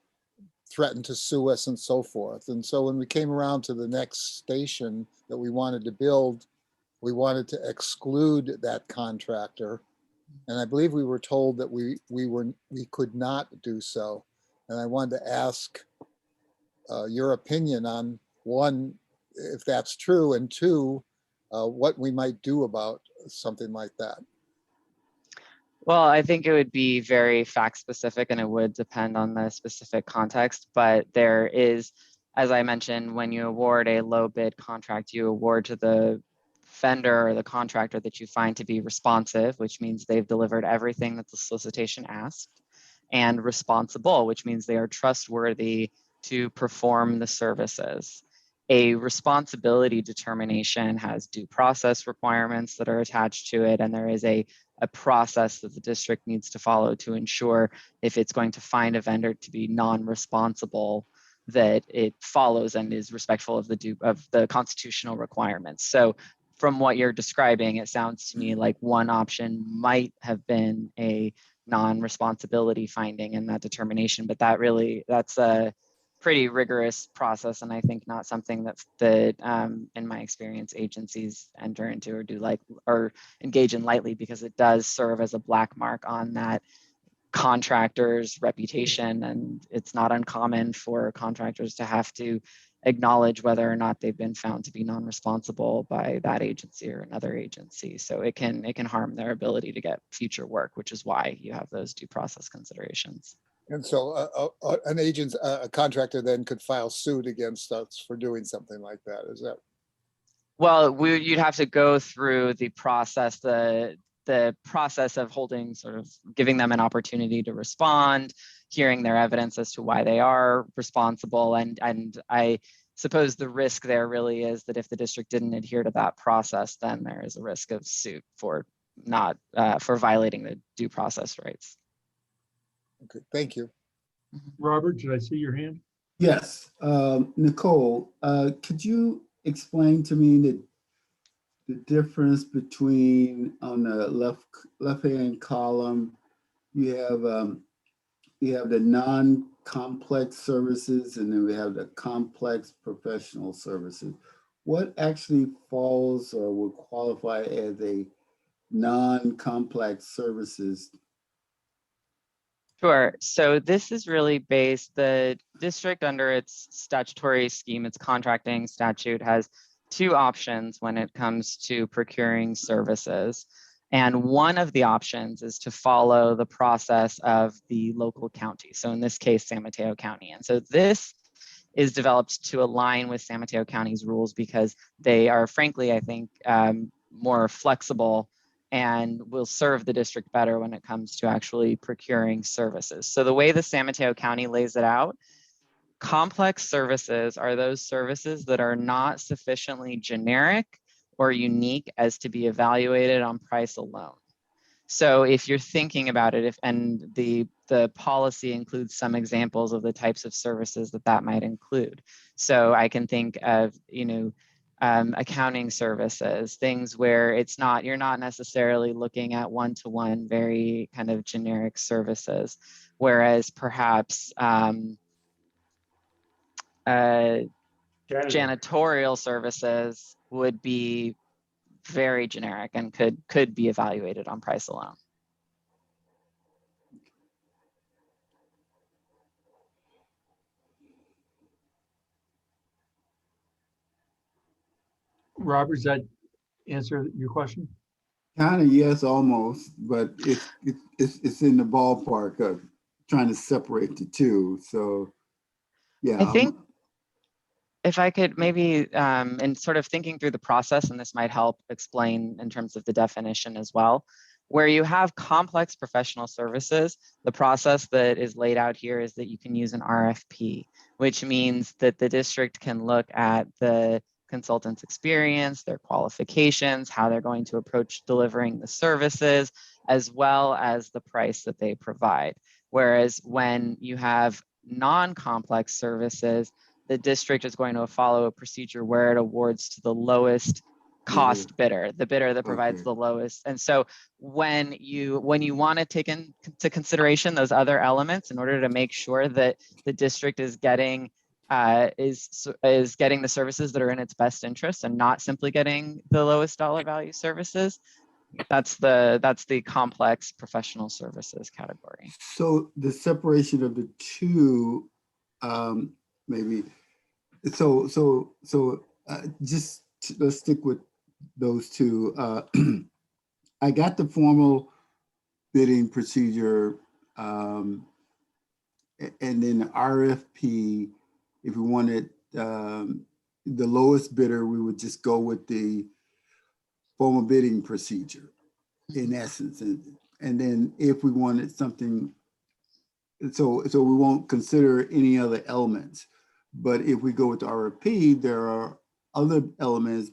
Speaker 14: threatened to sue us and so forth. And so when we came around to the next station that we wanted to build, we wanted to exclude that contractor. And I believe we were told that we could not do so. And I wanted to ask your opinion on, one, if that's true, and two, what we might do about something like that.
Speaker 8: Well, I think it would be very fact specific and it would depend on the specific context, but there is, as I mentioned, when you award a low bid contract, you award to the vendor or the contractor that you find to be responsive, which means they've delivered everything that the solicitation asked, and responsible, which means they are trustworthy to perform the services. A responsibility determination has due process requirements that are attached to it, and there is a process that the district needs to follow to ensure if it's going to find a vendor to be non-responsible, that it follows and is respectful of the constitutional requirements. So from what you're describing, it sounds to me like one option might have been a non-responsibility finding in that determination, but that's a pretty rigorous process, and I think not something that in my experience, agencies enter into or engage in lightly, because it does serve as a black mark on that contractor's reputation, and it's not uncommon for contractors to have to acknowledge whether or not they've been found to be non-responsible by that agency or another agency. So it can harm their ability to get future work, which is why you have those due process considerations.
Speaker 14: And so a contractor then could file suit against us for doing something like that. Is that?
Speaker 8: Well, you'd have to go through the process, the process of giving them an opportunity to respond, hearing their evidence as to why they are responsible. And I suppose the risk there really is that if the district didn't adhere to that process, then there is a risk of suit for violating the due process rights.
Speaker 14: Okay, thank you.
Speaker 1: Robert, did I see your hand?
Speaker 6: Yes, Nicole, could you explain to me the difference between, on the left-hand column, you have the non-complex services, and then we have the complex professional services. What actually falls or would qualify as a non-complex services?
Speaker 8: Sure. So this is really the district, under its statutory scheme, its contracting statute, has two options when it comes to procuring services. And one of the options is to follow the process of the local county. So in this case, San Mateo County. And so this is developed to align with San Mateo County's rules because they are frankly, I think, more flexible and will serve the district better when it comes to actually procuring services. So the way the San Mateo County lays it out, complex services are those services that are not sufficiently generic or unique as to be evaluated on price alone. So if you're thinking about it, and the policy includes some examples of the types of services that might include. So I can think of, accounting services, things where you're not necessarily looking at one-to-one, very kind of generic services, whereas perhaps janitorial services would be very generic and could be evaluated on price alone.
Speaker 1: Robert, does that answer your question?
Speaker 6: Kind of, yes, almost, but it's in the ballpark of trying to separate the two. So, yeah.
Speaker 8: I think if I could maybe, in sort of thinking through the process, and this might help explain in terms of the definition as well, where you have complex professional services, the process that is laid out here is that you can use an RFP, which means that the district can look at the consultant's experience, their qualifications, how they're going to approach delivering the services, as well as the price that they provide. Whereas when you have non-complex services, the district is going to follow a procedure where it awards to the lowest cost bidder, the bidder that provides the lowest. And so when you want to take into consideration those other elements in order to make sure that the district is getting getting the services that are in its best interest and not simply getting the lowest dollar value services, that's the complex professional services category.
Speaker 6: So the separation of the two, maybe. So just let's stick with those two. I got the formal bidding procedure, and then the RFP. If we wanted the lowest bidder, we would just go with the formal bidding procedure, in essence. And then if we wanted something, so we won't consider any other elements. But if we go with the RFP, there are other elements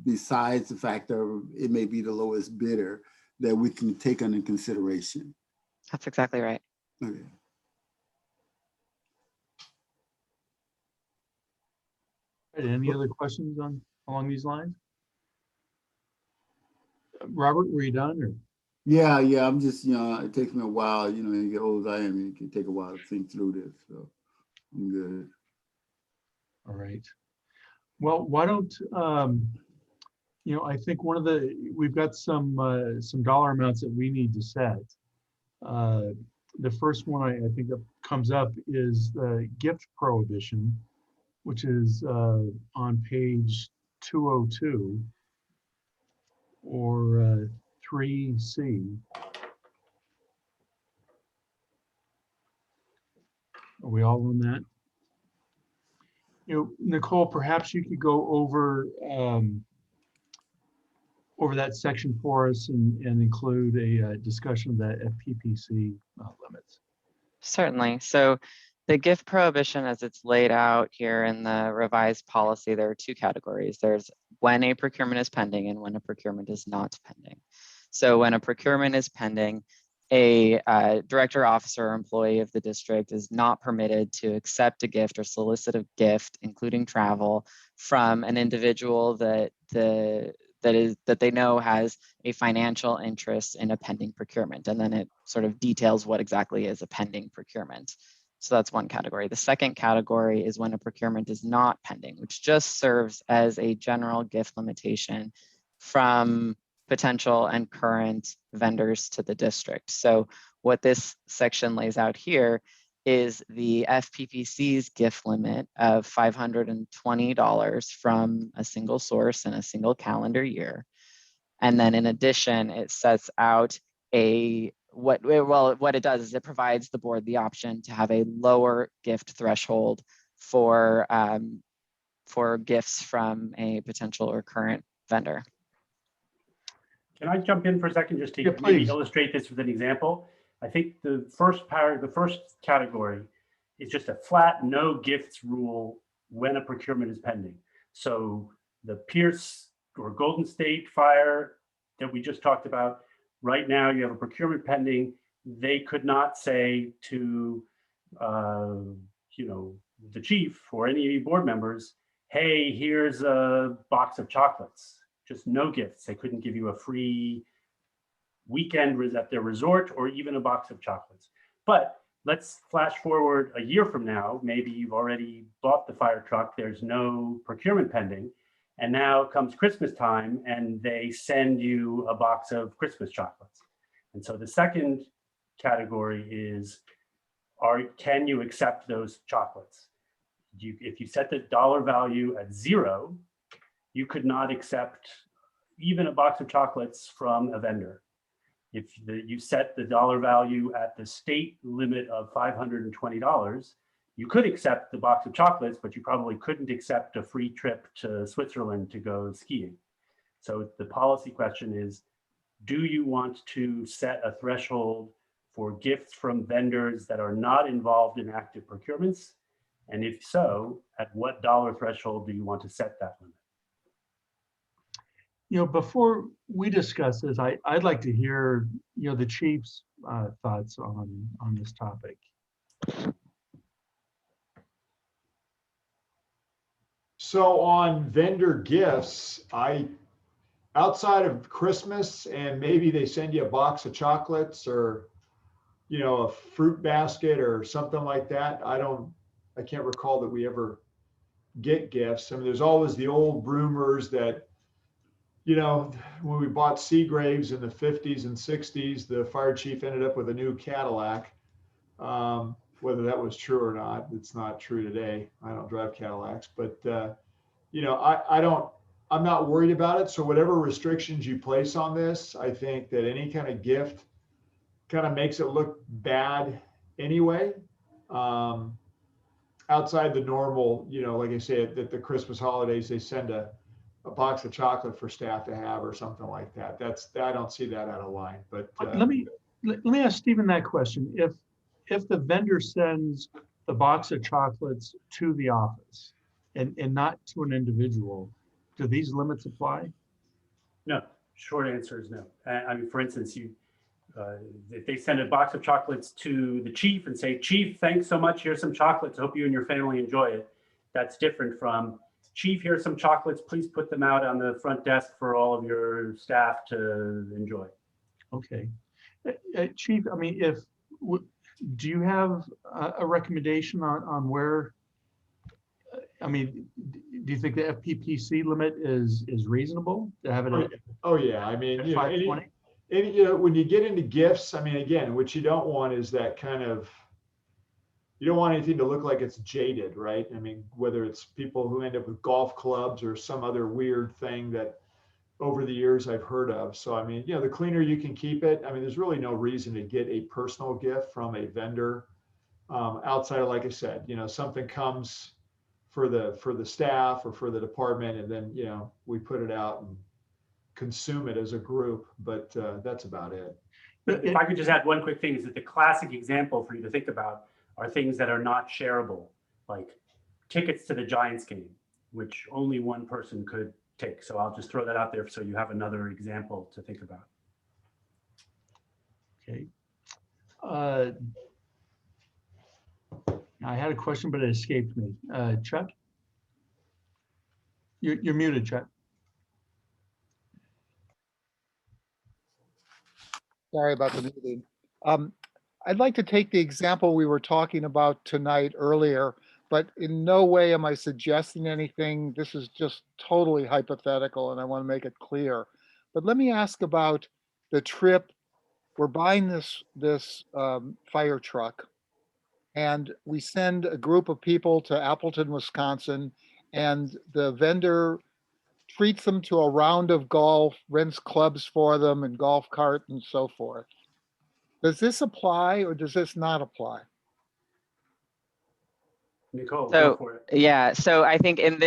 Speaker 6: besides the fact that it may be the lowest bidder that we can take under consideration.
Speaker 8: That's exactly right.
Speaker 6: Okay.
Speaker 1: Any other questions along these lines? Robert, were you done? Or?
Speaker 6: Yeah, I'm just, it takes me a while, you get old as I am, it can take a while to think through this, so I'm good.
Speaker 1: All right. Well, why don't, I think we've got some dollar amounts that we need to set. The first one I think that comes up is the gift prohibition, which is on page 202 or 3C. Are we all on that? Nicole, perhaps you could go over that section for us and include a discussion of that FPPC limits.
Speaker 8: Certainly. So the gift prohibition, as it's laid out here in the revised policy, there are two categories. There's when a procurement is pending and when a procurement is not pending. So when a procurement is pending, a director, officer, or employee of the district is not permitted to accept a gift or solicit a gift, including travel, from an individual that they know has a financial interest in a pending procurement. And then it sort of details what exactly is a pending procurement. So that's one category. The second category is when a procurement is not pending, which just serves as a general gift limitation from potential and current vendors to the district. So what this section lays out here is the FPPC's gift limit of $520 from a single source in a single calendar year. And then in addition, it sets out what it does is it provides the board the option to have a lower gift threshold for gifts from a potential or current vendor.
Speaker 3: Can I jump in for a second just to
Speaker 1: Yeah,
Speaker 3: maybe
Speaker 1: please.
Speaker 3: illustrate this with an example? I think the first category is just a flat no gifts rule when a procurement is pending. So the Pierce or Golden State fire that we just talked about, right now you have a procurement pending. They could not say to the chief or any board members, hey, here's a box of chocolates. Just no gifts. They couldn't give you a free weekend at their resort or even a box of chocolates. But let's flash forward a year from now. Maybe you've already bought the fire truck. There's no procurement pending. And now comes Christmas time and they send you a box of Christmas chocolates. And so the second category is, can you accept those chocolates? If you set the dollar value at 0, you could not accept even a box of chocolates from a vendor. If you set the dollar value at the state limit of $520, you could accept the box of chocolates, but you probably couldn't accept a free trip to Switzerland to go skiing. So the policy question is, do you want to set a threshold for gifts from vendors that are not involved in active procurements? And if so, at what dollar threshold do you want to set that limit?
Speaker 1: Before we discuss this, I'd like to hear, the chief's thoughts on this topic.
Speaker 7: So on vendor gifts, outside of Christmas and maybe they send you a box of chocolates or, a fruit basket or something like that. I can't recall that we ever get gifts. I mean, there's always the old rumors that, when we bought Seagraves in the 50s and 60s, the fire chief ended up with a new Cadillac. Whether that was true or not, it's not true today. I don't drive Cadillacs, but I'm not worried about it. So whatever restrictions you place on this, I think that any kind of gift kind of makes it look bad anyway. Outside the normal, like I said, that the Christmas holidays, they send a box of chocolate for staff to have or something like that. I don't see that out of line. But
Speaker 1: let me ask Stephen that question. If the vendor sends the box of chocolates to the office and not to an individual, do these limits apply?
Speaker 3: No, short answer is no. I mean, for instance, if they send a box of chocolates to the chief and say, Chief, thanks so much, here's some chocolates, hope you and your family enjoy it. That's different from, Chief, here's some chocolates, please put them out on the front desk for all of your staff to enjoy.
Speaker 1: Okay. Chief, I mean, do you have a recommendation on where, do you think the FPPC limit is reasonable to have it at?
Speaker 7: Oh yeah, I mean,
Speaker 1: 520?
Speaker 7: When you get into gifts, I mean, again, what you don't want is that kind of, you don't want anything to look like it's jaded, right? I mean, whether it's people who end up with golf clubs or some other weird thing that over the years I've heard of. So, I mean, the cleaner you can keep it, I mean, there's really no reason to get a personal gift from a vendor outside of, like I said, something comes for the staff or for the department, and then, we put it out and consume it as a group, but that's about it.
Speaker 3: If I could just add one quick thing, is that the classic example for you to think about are things that are not shareable, like tickets to the Giants game, which only one person could take. So I'll just throw that out there so you have another example to think about.
Speaker 1: Okay. I had a question, but it escaped me. Chuck? You're muted, Chuck.
Speaker 4: Sorry about the meeting. I'd like to take the example we were talking about tonight earlier, but in no way am I suggesting anything. This is just totally hypothetical, and I want to make it clear. But let me ask about the trip. We're buying this fire truck, and we send a group of people to Appleton, Wisconsin, and the vendor treats them to a round of golf, rents clubs for them and golf cart and so forth. Does this apply or does this not apply?
Speaker 3: Nicole, go
Speaker 8: So,
Speaker 3: for it.
Speaker 8: yeah, so I think in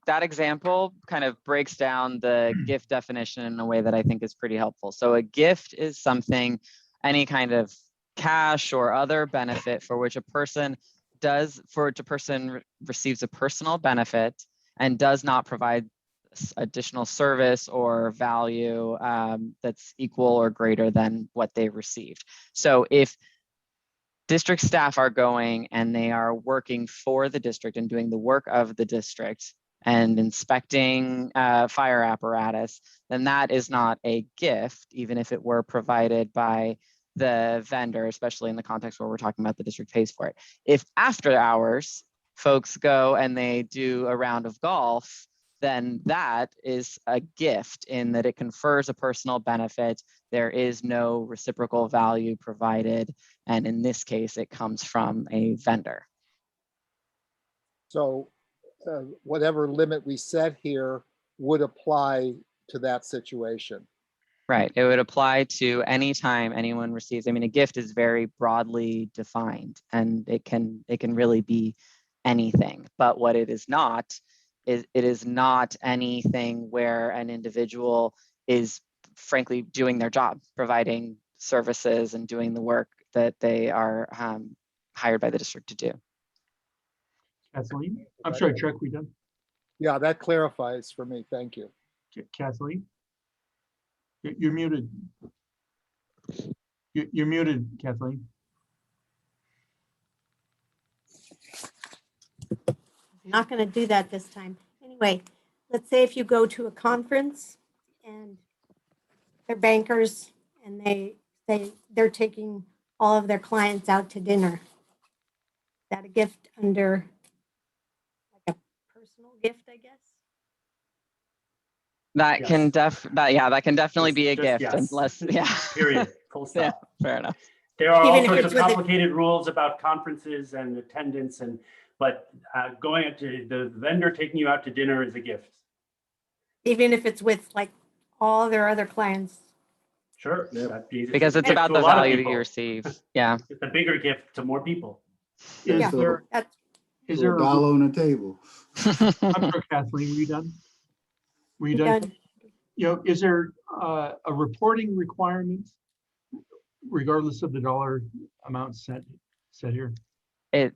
Speaker 8: that example kind of breaks down the gift definition in a way that I think is pretty helpful. So a gift is something, any kind of cash or other benefit for which a person receives a personal benefit and does not provide additional service or value that's equal or greater than what they received. So if district staff are going and they are working for the district and doing the work of the district and inspecting fire apparatus, then that is not a gift, even if it were provided by the vendor, especially in the context where we're talking about the district pays for it. If after hours, folks go and they do a round of golf, then that is a gift in that it confers a personal benefit. There is no reciprocal value provided. And in this case, it comes from a vendor.
Speaker 4: So whatever limit we set here would apply to that situation.
Speaker 8: Right. It would apply to any time anyone receives. I mean, a gift is very broadly defined and it can really be anything. But what it is not is it is not anything where an individual is frankly doing their job, providing services and doing the work that they are hired by the district to do.
Speaker 1: Kathleen, I'm sorry, Chuck, we done?
Speaker 4: Yeah, that clarifies for me. Thank you.
Speaker 1: Kathleen? You're muted. You're muted, Kathleen.
Speaker 20: I'm not going to do that this time. Anyway, let's say if you go to a conference and they're bankers and they say they're taking all of their clients out to dinner. Is that a gift under like a personal gift, I guess?
Speaker 8: That
Speaker 3: Yes.
Speaker 8: can that can definitely be a
Speaker 3: Just
Speaker 8: gift
Speaker 3: yes.
Speaker 8: unless, yeah.
Speaker 3: Period. Full
Speaker 8: Yeah,
Speaker 3: stop.
Speaker 8: fair enough.
Speaker 3: There are all
Speaker 20: Even if
Speaker 3: sorts
Speaker 20: it's
Speaker 3: of
Speaker 20: with a-
Speaker 3: complicated rules about conferences and attendance, but going out to the vendor taking you out to dinner is a gift.
Speaker 20: Even if it's with like all their other clients.
Speaker 3: Sure. That means
Speaker 8: Because
Speaker 3: a
Speaker 8: it's
Speaker 3: gift
Speaker 8: about
Speaker 3: to
Speaker 8: the
Speaker 3: a lot of
Speaker 8: value that
Speaker 3: people.
Speaker 8: you receive. Yeah.
Speaker 3: It's a bigger gift to more people.
Speaker 1: Is
Speaker 20: Yeah,
Speaker 1: there,
Speaker 20: that's
Speaker 1: is
Speaker 6: So
Speaker 1: there,
Speaker 6: a dollar on the table.
Speaker 1: I'm sorry, Kathleen, were you done? Were you done? You know, is there a reporting requirement regardless of the dollar amount set here?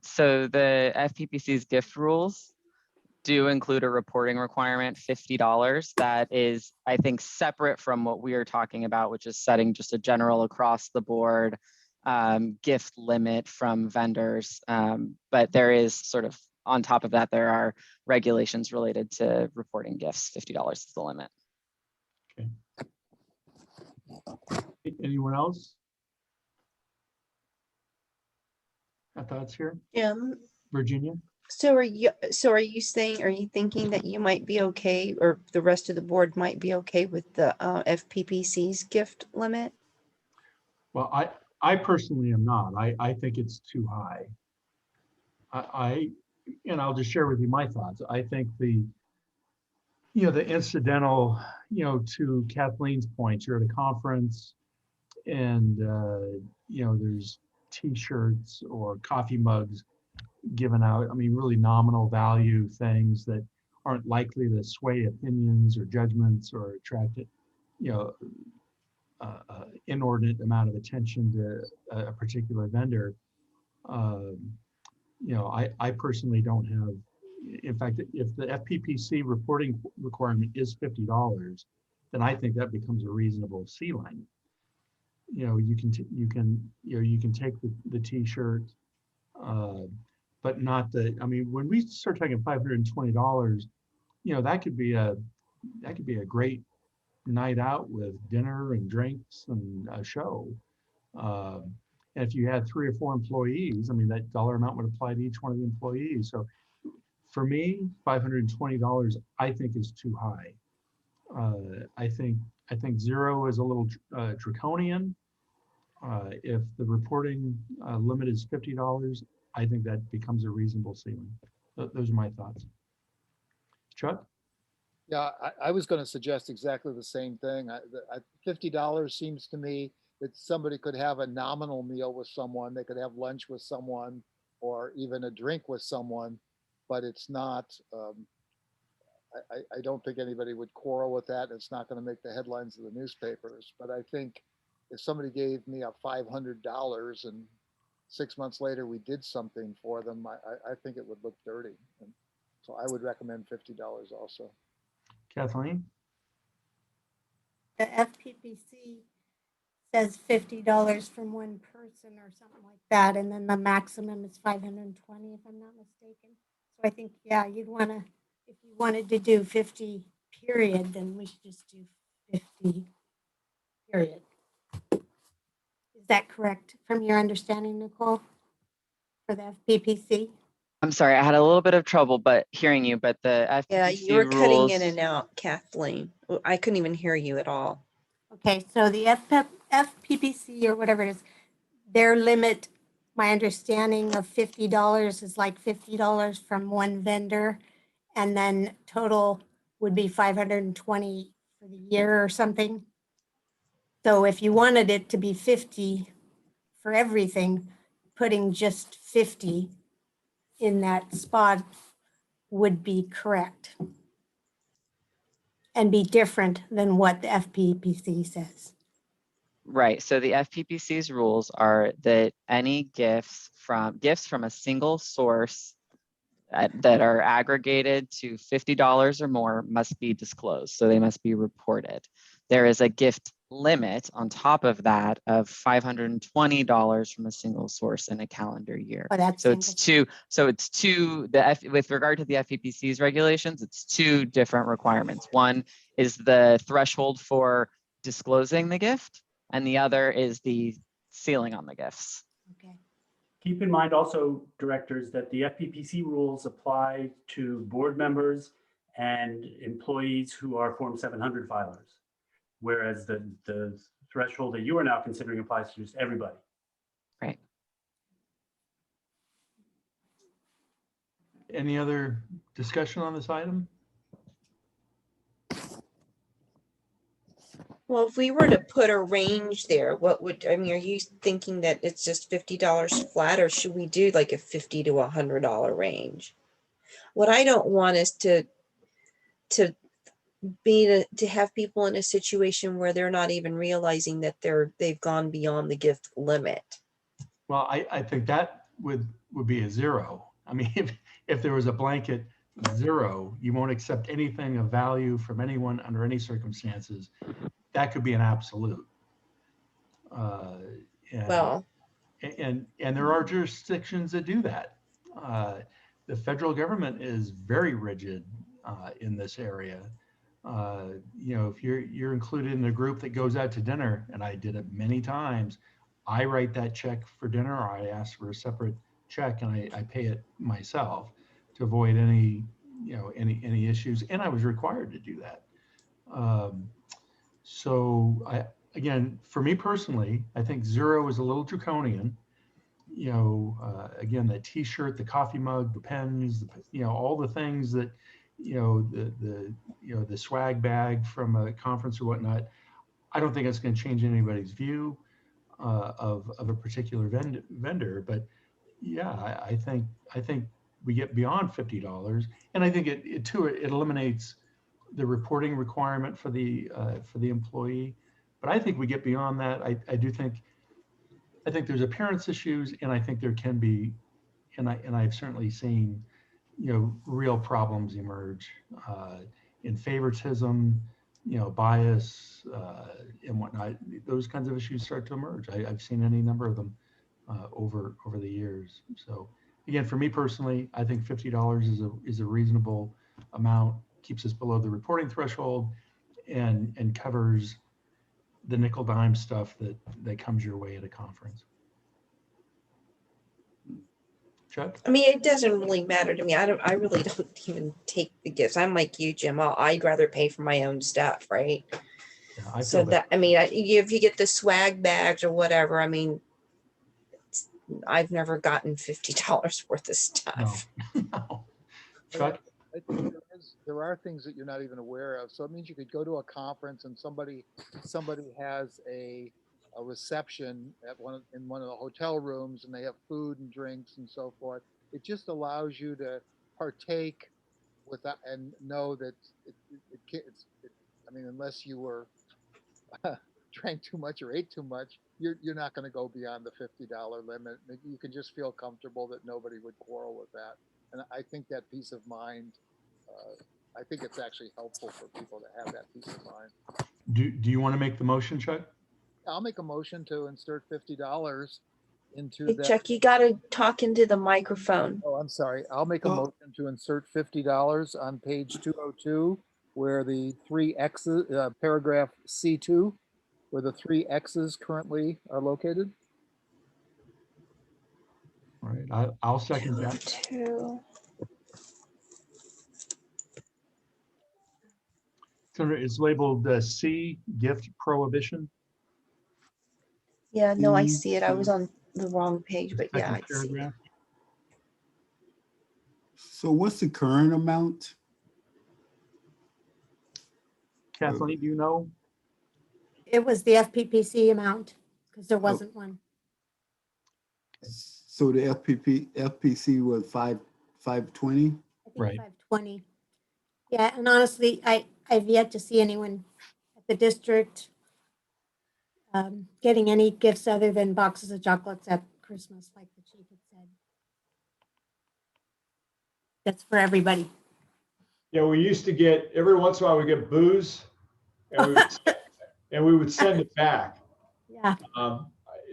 Speaker 8: So the FPPC's gift rules do include a reporting requirement, $50. That is, I think, separate from what we are talking about, which is setting just a general across the board gift limit from vendors. But there is sort of on top of that, there are regulations related to reporting gifts. $50 is the limit.
Speaker 1: Anyone else? Thoughts here? Virginia?
Speaker 12: So are you saying, are you thinking that you might be okay, or the rest of the board might be okay with the FPPC's gift limit?
Speaker 1: Well, I personally am not. I think it's too high. And I'll just share with you my thoughts. I think the incidental, to Kathleen's point, you're at a conference and, there's T-shirts or coffee mugs given out. I mean, really nominal value things that aren't likely to sway opinions or judgments or attract inordinate amount of attention to a particular vendor. I personally don't have, in fact, if the FPPC reporting requirement is $50, then I think that becomes a reasonable ceiling. You can take the T-shirt, but not when we start talking $520, that could be a great night out with dinner and drinks and a show. And if you had 3 or 4 employees, that dollar amount would apply to each one of the employees. So for me, $520, I think is too high. I think 0 is a little draconian. If the reporting limit is $50, I think that becomes a reasonable ceiling. Those are my thoughts. Chuck?
Speaker 4: Yeah, I was going to suggest exactly the same thing. $50 seems to me that somebody could have a nominal meal with someone. They could have lunch with someone
Speaker 14: or even a drink with someone, but it's not, I don't think anybody would quarrel with that. It's not going to make the headlines of the newspapers. But I think if somebody gave me a $500 and 6 months later we did something for them, I think it would look dirty. And so I would recommend $50 also.
Speaker 1: Kathleen?
Speaker 20: The FPPC says $50 from one person or something like that, and then the maximum is 520, if I'm not mistaken. So I think, yeah, you'd want to, if you wanted to do 50 period, then we should just do 50 period. Is that correct from your understanding, Nicole, for the FPPC?
Speaker 8: I'm sorry, I had a little bit of trouble hearing you, but the FPPC
Speaker 10: Yeah, you were cutting in
Speaker 8: rules.
Speaker 10: and out, Kathleen. I couldn't even hear you at all.
Speaker 20: Okay, so the FPPC or whatever it is, their limit, my understanding of $50 is like $50 from one vendor, and then total would be 520 for the year or something. So if you wanted it to be 50 for everything, putting just 50 in that spot would be correct and be different than what the FPPC says.
Speaker 8: Right. So the FPPC's rules are that any gifts from a single source that are aggregated to $50 or more must be disclosed. So they must be reported. There is a gift limit on top of that of $520 from a single source in a calendar year.
Speaker 20: Oh, that's
Speaker 8: so it's two. With regard to the FPPC's regulations, it's two different requirements. One is the threshold for disclosing the gift, and the other is the ceiling on the gifts.
Speaker 20: Okay.
Speaker 3: Keep in mind also, directors, that the FPPC rules apply to board members and employees who are Form 700 filers, whereas the threshold that you are now considering applies to just everybody.
Speaker 8: Right.
Speaker 1: Any other discussion on this item?
Speaker 10: Well, if we were to put a range there, I mean, are you thinking that it's just $50 flat, or should we do like a $50 to $100 range? What I don't want is to have people in a situation where they're not even realizing that they've gone beyond the gift limit.
Speaker 1: Well, I think that would be a zero. I mean, if there was a blanket zero, you won't accept anything of value from anyone under any circumstances, that could be an absolute. And there are jurisdictions that do that. The federal government is very rigid in this area. If you're included in a group that goes out to dinner, and I did it many times, I write that check for dinner, or I ask for a separate check and I pay it myself to avoid any issues. And I was required to do that. So again, for me personally, I think zero is a little draconian. Again, the T-shirt, the coffee mug, the pens, all the things that, the swag bag from a conference or whatnot. I don't think it's going to change anybody's view of a particular vendor. But yeah, I think we get beyond $50, and I think it eliminates the reporting requirement for the employee. But I think we get beyond that. I think there's appearance issues, and I think there can be, and I've certainly seen, real problems emerge in favoritism, bias, and whatnot. Those kinds of issues start to emerge. I've seen any number of them over the years. So again, for me personally, I think $50 is a reasonable amount, keeps us below the reporting threshold, and covers the nickel dime stuff that comes your way at a conference. Chuck?
Speaker 10: I mean, it doesn't really matter to me. I really don't even take the gifts. I'm like you, Jim. I'd rather pay for my own stuff, right?
Speaker 1: Yeah,
Speaker 10: So if you get the swag bags or whatever, I mean, I've never gotten $50 worth of stuff.
Speaker 1: No. Chuck?
Speaker 4: I think there are things that you're not even aware of. So it means you could go to a conference and somebody has a
Speaker 14: a reception at in one of the hotel rooms, and they have food and drinks and so forth. It just allows you to partake without and know that it can't. I mean, unless you were drank too much or ate too much, you're not going to go beyond the $50 limit. You can just feel comfortable that nobody would quarrel with that. And I think that peace of mind, I think it's actually helpful for people to have that peace of mind.
Speaker 1: Do you want to make the motion, Chuck?
Speaker 14: I'll make a motion to insert $50 into
Speaker 12: Hey,
Speaker 14: that.
Speaker 12: Chuck, you got to talk into the microphone.
Speaker 14: Oh, I'm sorry. I'll make a motion to insert $50 on page 202, where the 3 X's, paragraph C2, where the 3 X's currently are located.
Speaker 1: All right, I'll second that.
Speaker 12: 202.
Speaker 1: It's labeled C, gift prohibition.
Speaker 12: Yeah, no, I see it. I was on the wrong page, but yeah, I
Speaker 1: Second
Speaker 12: see it.
Speaker 1: paragraph.
Speaker 6: So what's the current amount?
Speaker 1: Kathleen, do you know?
Speaker 20: It was the FPPC amount because there wasn't one.
Speaker 6: So the FPC was 520?
Speaker 20: I think
Speaker 1: Right.
Speaker 20: 520. Yeah, and honestly, I've yet to see anyone at the district getting any gifts other than boxes of chocolates at Christmas, like the chief had said. That's for everybody.
Speaker 7: Yeah, we used to get, every once in a while, we get booze and we would send it back.
Speaker 20: Yeah.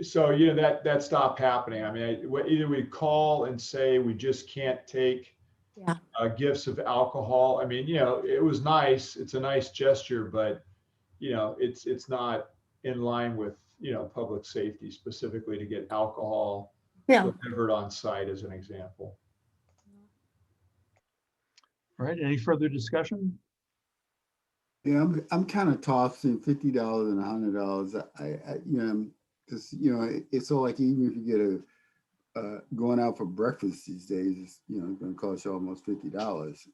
Speaker 7: So, you know, that stopped happening. I mean, either we call and say we just can't take gifts of alcohol. I mean, you know, it was nice. It's a nice gesture, but, you know, it's not in line with, you know, public safety, specifically to get alcohol delivered on site, as an example.
Speaker 1: All right, any further discussion?
Speaker 6: Yeah, I'm kind of tossing $50 and $100. I you know, because you know, it's all like, even if you get a going out for breakfast these days, it's, you know, going to cost you almost $50.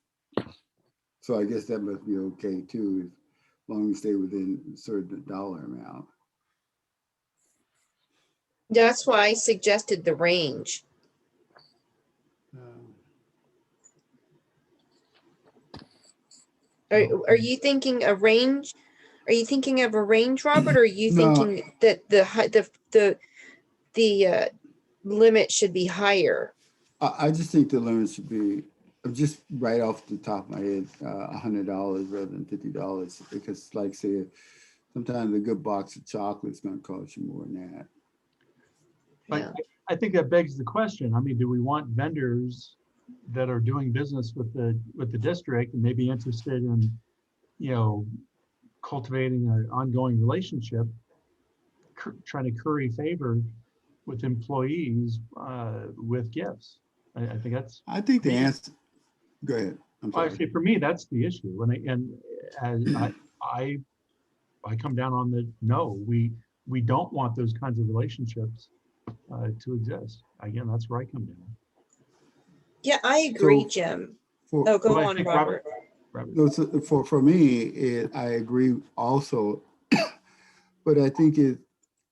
Speaker 6: So I guess that must be okay too, as long as you stay within a certain dollar amount.
Speaker 12: That's why I suggested the range. Are you thinking a range? Are you thinking of a range, Robert, or are you
Speaker 6: No.
Speaker 12: thinking that the limit should be higher?
Speaker 6: I just think the limit should be, just right off the top of my head, $100 rather than $50, because like say, sometimes a good box of chocolate is going to cost you more than that.
Speaker 1: But I think that begs the question. I mean, do we want vendors that are doing business with the district and may be interested in, you know, cultivating an ongoing relationship, trying to curry favor with employees with gifts? I think that's.
Speaker 6: I think the answer. Go ahead. I'm sorry.
Speaker 1: Actually, for me, that's the issue. And I come down on the no. We don't want those kinds of relationships to exist. Again, that's where I come down.
Speaker 12: Yeah, I agree,
Speaker 6: So,
Speaker 12: Jim.
Speaker 6: For,
Speaker 12: Oh, go
Speaker 1: Well, I
Speaker 12: on,
Speaker 1: think
Speaker 12: Robert.
Speaker 6: For me, I agree also, but I think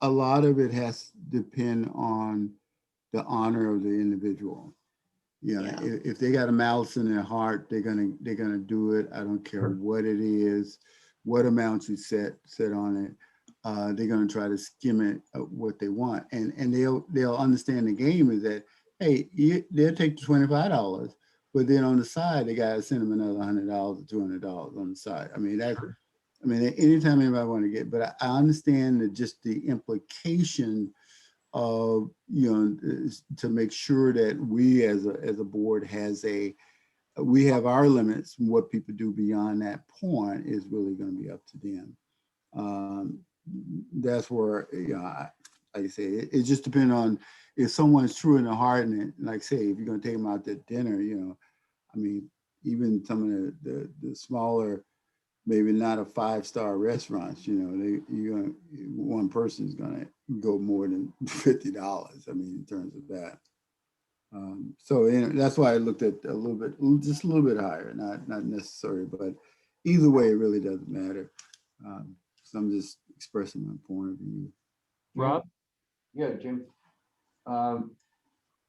Speaker 6: a lot of it has to depend on the honor of the individual. You know, if they got a malice in their heart, they're gonna do it. I don't care what it is, what amount you set on it. They're gonna try to skim it what they want, and they'll understand the game is that, hey, they'll take the $25, but then on the side they gotta send them another $100 or $200 on the side. I mean anytime anybody want to get, but I understand that just the implication of, you know, to make sure that we as a board we have our limits. What people do beyond that point is really going to be up to them. That's where, you know, like I say, it just depends on if someone's true in their heart, and like say, if you're going to take them out to dinner, you know, I mean, even some of the smaller, maybe not a 5-star restaurants, you know, one person's going to go more than $50. I mean, in terms of that. So you know, that's why I looked at just a little bit higher, not necessary, but either way, it really doesn't matter. So I'm just expressing my point of view.
Speaker 1: Rob?
Speaker 13: Yeah, Jim.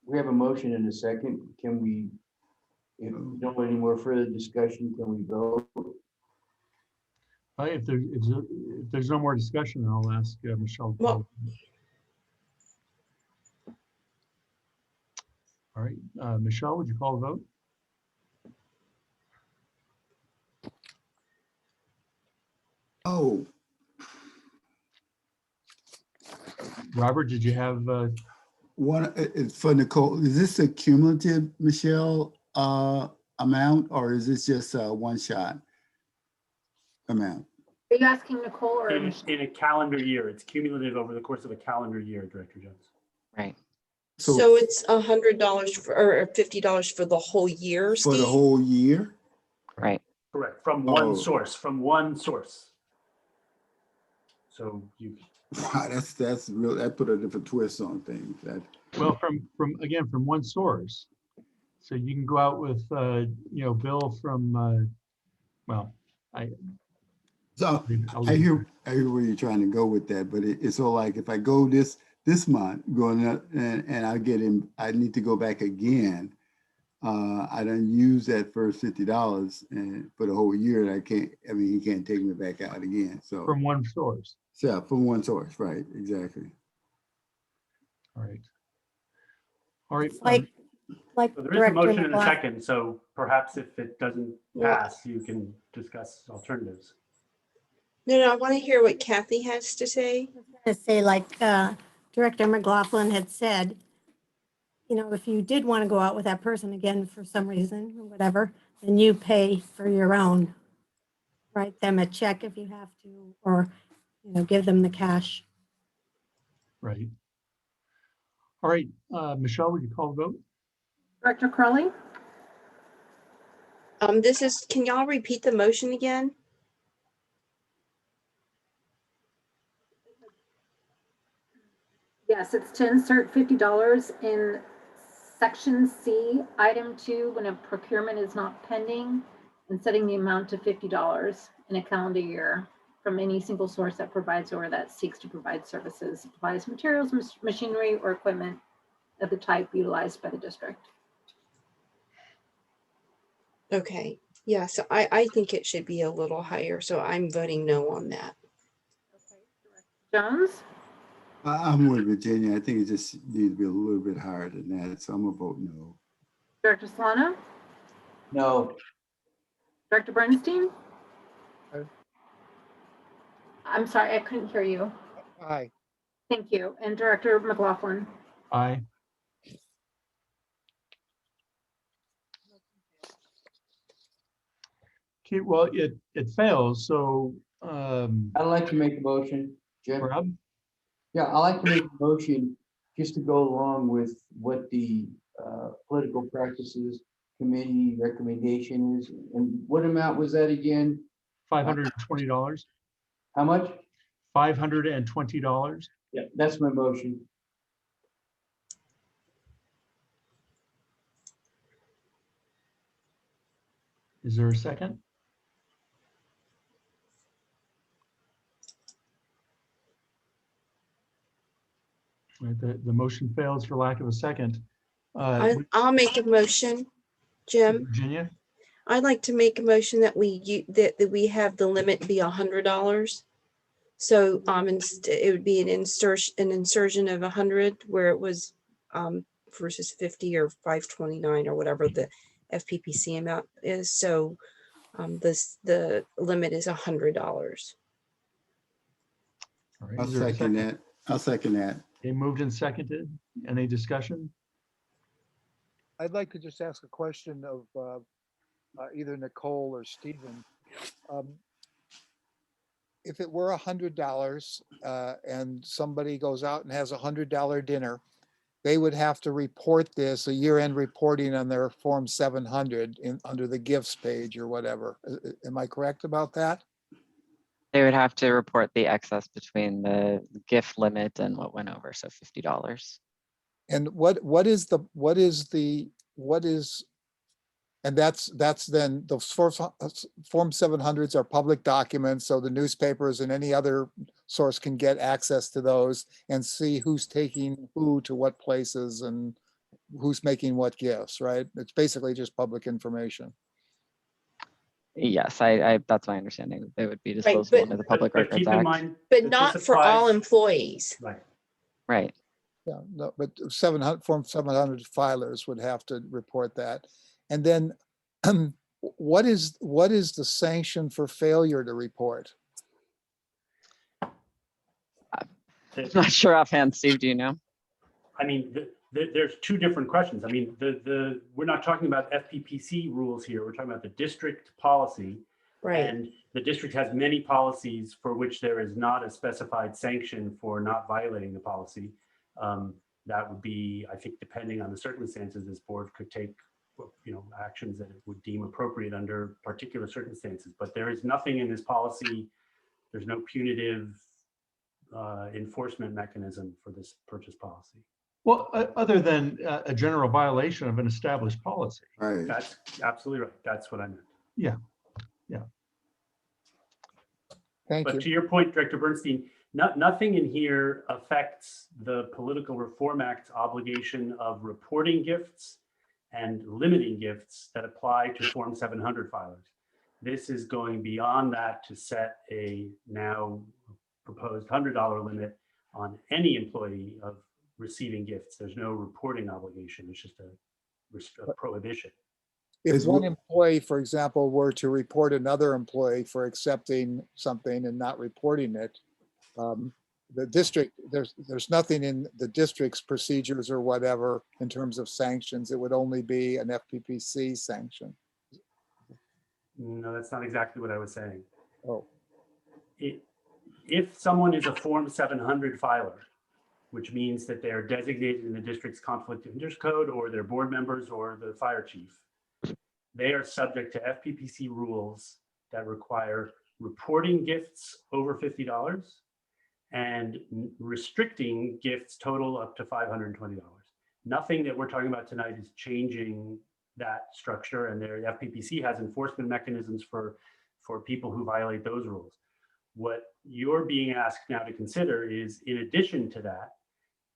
Speaker 13: We have a motion and a second. Can we, if we don't want any more further discussion, can we vote?
Speaker 1: If there's no more discussion, I'll ask Michelle.
Speaker 12: Well-
Speaker 1: All right, Michelle, would you call the vote?
Speaker 6: Oh,
Speaker 1: Robert, did you have,
Speaker 6: one, it's for Nicole, is this a cumulative, Michelle, amount, or is this just a one-shot amount?
Speaker 2: Are you asking Nicole or?
Speaker 3: In a calendar year, it's cumulative over the course of a calendar year, Director Jones.
Speaker 8: Right.
Speaker 12: So it's $100 or $50 for the whole year,
Speaker 6: For the
Speaker 12: Steve?
Speaker 6: whole year?
Speaker 8: Right.
Speaker 3: Correct, from
Speaker 6: Oh.
Speaker 3: one source. So you,
Speaker 6: Wow, that's real, that put a different twist on things. That,
Speaker 1: well, from one source. So you can go out with, Bill from, well,
Speaker 6: so
Speaker 1: I'll
Speaker 6: I
Speaker 1: leave it
Speaker 6: hear where you're trying to go with that, but it's all like, if I go this month, going up and I get him, I need to go back again. I don't use that first $50 and for the whole year, and he can't take me back out again, so.
Speaker 1: from one source.
Speaker 6: Yeah, from one source, right, exactly.
Speaker 1: All right. All right.
Speaker 20: Like
Speaker 3: so there is a
Speaker 20: Director
Speaker 3: motion and a
Speaker 20: McLaughlin.
Speaker 3: second, so perhaps if it doesn't pass, you can discuss alternatives.
Speaker 12: No, I want to hear what Kathy has to say.
Speaker 20: To say, like Director McLaughlin had said, if you did want to go out with that person again for some reason or whatever, then you pay for your own. Write them a check if you have to, or, give them the cash.
Speaker 1: Right. All right, Michelle, would you call the vote?
Speaker 2: Director Curley,
Speaker 12: Can y'all repeat the motion again?
Speaker 2: yes, it's to insert $50 in section C, item 2, when a procurement is not pending, and setting the amount to $50 in a calendar year from any single source that provides or that seeks to provide services, supplies, materials, machinery, or equipment of the type utilized by the district.
Speaker 12: Okay, yeah, so I think it should be a little higher, so I'm voting no on that.
Speaker 2: Jones,
Speaker 6: I'm with Virginia. I think it just needs to be a little bit higher than that, so I'm gonna vote no.
Speaker 2: Director Solano,
Speaker 13: No.
Speaker 2: Director Bernstein?
Speaker 4: Aye.
Speaker 2: I'm sorry, I couldn't hear you.
Speaker 4: Aye.
Speaker 2: Thank you. And Director McLaughlin?
Speaker 1: Aye. Okay, well, it fails, so,
Speaker 13: I'd like to make a motion, Jim.
Speaker 1: Rob?
Speaker 13: Yeah, I'd like to make a motion just to go along with what the political practices committee recommendation is. And what amount was that again?
Speaker 1: $520.
Speaker 13: How much?
Speaker 1: $520.
Speaker 13: Yeah, that's my motion.
Speaker 1: Is there a second? Right, the motion fails for lack of a second.
Speaker 12: I'll make a motion, Jim.
Speaker 1: Virginia?
Speaker 12: I'd like to make a motion that that we have the limit be $100. So it would be an insertion of 100 where it was versus 50 or 529 or whatever the FPPC amount is. So the limit is $100.
Speaker 1: All right,
Speaker 6: I'll
Speaker 1: is there a
Speaker 6: second that. I'll second that.
Speaker 1: Okay, moved and seconded. Any discussion?
Speaker 14: I'd like to just ask a question of either Nicole or Stephen. If it were $100 and somebody goes out and has $100 dinner, they would have to report this, a year-end reporting on their Form 700 under the gifts page or whatever. Am I correct about that?
Speaker 8: They would have to report the excess between the gift limit and what went over, so $50.
Speaker 14: And what is, and that's then the Form 700s are public documents. So the newspapers and any other source can get access to those and see who's taking who to what places and who's making what gifts, right? It's basically just public information.
Speaker 8: Yes, I that's my understanding. They would be
Speaker 10: Right,
Speaker 8: disclosable
Speaker 10: but-
Speaker 8: under the Public
Speaker 3: But
Speaker 8: Records
Speaker 3: keep in
Speaker 8: Act.
Speaker 3: mind.
Speaker 10: But
Speaker 3: that
Speaker 10: not
Speaker 3: this
Speaker 10: for all
Speaker 3: applies-
Speaker 10: employees.
Speaker 3: Right.
Speaker 8: Right.
Speaker 14: Yeah, no, but 700, Form 700 filers would have to report that. And then what is the sanction for failure to report?
Speaker 8: I'm not sure offhand, Steve, do you know?
Speaker 3: I mean, there's two different questions. I mean, we're not talking about FPPC rules here. We're talking about the district policy.
Speaker 10: Right.
Speaker 3: And the district has many policies for which there is not a specified sanction for not violating the policy. That would be, I think, depending on the circumstances, this board could take, actions that it would deem appropriate under particular circumstances. But there is nothing in this policy. There's no punitive enforcement mechanism for this purchase policy.
Speaker 1: Well, other than a general violation of an established policy.
Speaker 6: Right.
Speaker 3: That's absolutely right. That's what I meant.
Speaker 1: Yeah.
Speaker 14: Thank
Speaker 3: But
Speaker 14: you.
Speaker 3: to your point, Director Bernstein, nothing in here affects the Political Reform Act obligation of reporting gifts and limiting gifts that apply to Form 700 filers. This is going beyond that to set a now proposed $100 limit on any employee of receiving gifts. There's no reporting obligation. It's just a prohibition.
Speaker 14: If one employee, for example, were to report another employee for accepting something and not reporting it, the district, there's nothing in the district's procedures or whatever in terms of sanctions. It would only be an FPPC sanction.
Speaker 3: No, that's not exactly what I was saying.
Speaker 14: Oh,
Speaker 3: If someone is a Form 700 filer, which means that they are designated in the district's conflict of interest code, or their board members or the fire chief, they are subject to FPPC rules that require reporting gifts over $50 and restricting gifts total up to $520. Nothing that we're talking about tonight is changing that structure, and their FPPC has enforcement mechanisms for people who violate those rules. What you're being asked now to consider is, in addition to that,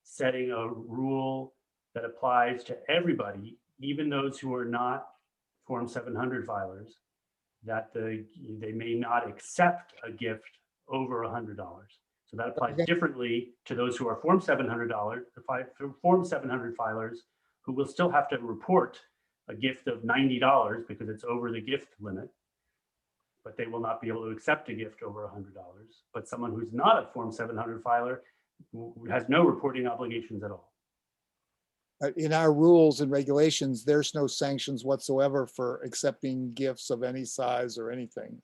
Speaker 3: setting a rule that applies to everybody, even those who are not Form 700 filers, that they may not accept a gift over $100. So that applies differently to those who are Form 700 filers, who will still have to report a gift of $90 because it's over the gift limit, but they will not be able to accept a gift over $100. But someone who's not a Form 700 filer has no reporting obligations at all.
Speaker 14: in our rules and regulations, there's no sanctions whatsoever for accepting gifts of any size or anything.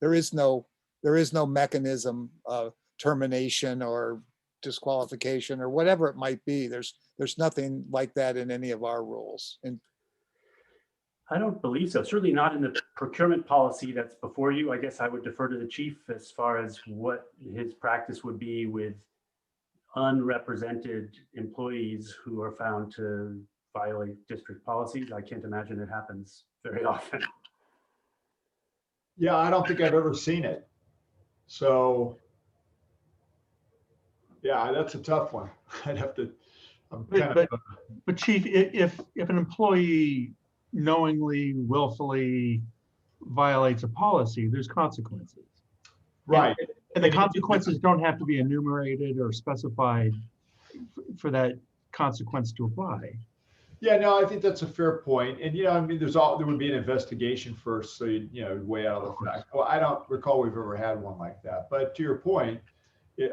Speaker 14: There is no mechanism of termination or disqualification or whatever it might be. There's nothing like that in any of our rules. And
Speaker 3: I don't believe so. Certainly not in the procurement policy that's before you. I guess I would defer to the chief as far as what his practice would be with unrepresented employees who are found to violate district policies. I can't imagine it happens very often.
Speaker 7: Yeah, I don't think I've ever seen it. So, yeah, that's a tough one. I'd have to,
Speaker 1: But Chief, if an employee knowingly, willfully violates a policy, there's consequences.
Speaker 7: Right.
Speaker 1: And the consequences don't have to be enumerated or specified for that consequence to apply.
Speaker 7: Yeah, no, I think that's a fair point. And, I mean, there would be an investigation first, so you weigh out the facts. Well, I don't recall we've ever had one like that. But to your point,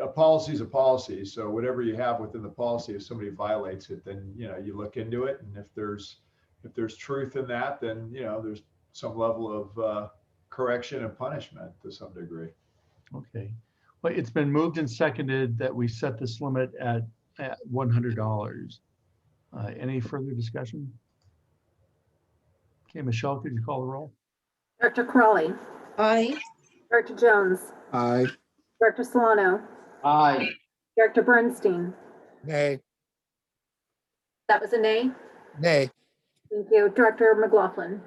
Speaker 7: a policy is a policy. So whatever you have within the policy, if somebody violates it, then, you look into it. And if there's truth in that, then, there's some level of correction and punishment to some degree.
Speaker 1: Okay. Well, it's been moved and seconded that we set this limit at $100. Any further discussion? Okay, Michelle, could you call the roll?
Speaker 2: Director Crawley.
Speaker 10: Aye.
Speaker 2: Director Jones.
Speaker 6: Aye.
Speaker 2: Director Solano.
Speaker 13: Aye.
Speaker 2: Director Bernstein.
Speaker 14: nay,
Speaker 2: That was a nay.
Speaker 14: nay.
Speaker 2: Thank you. Director McLaughlin.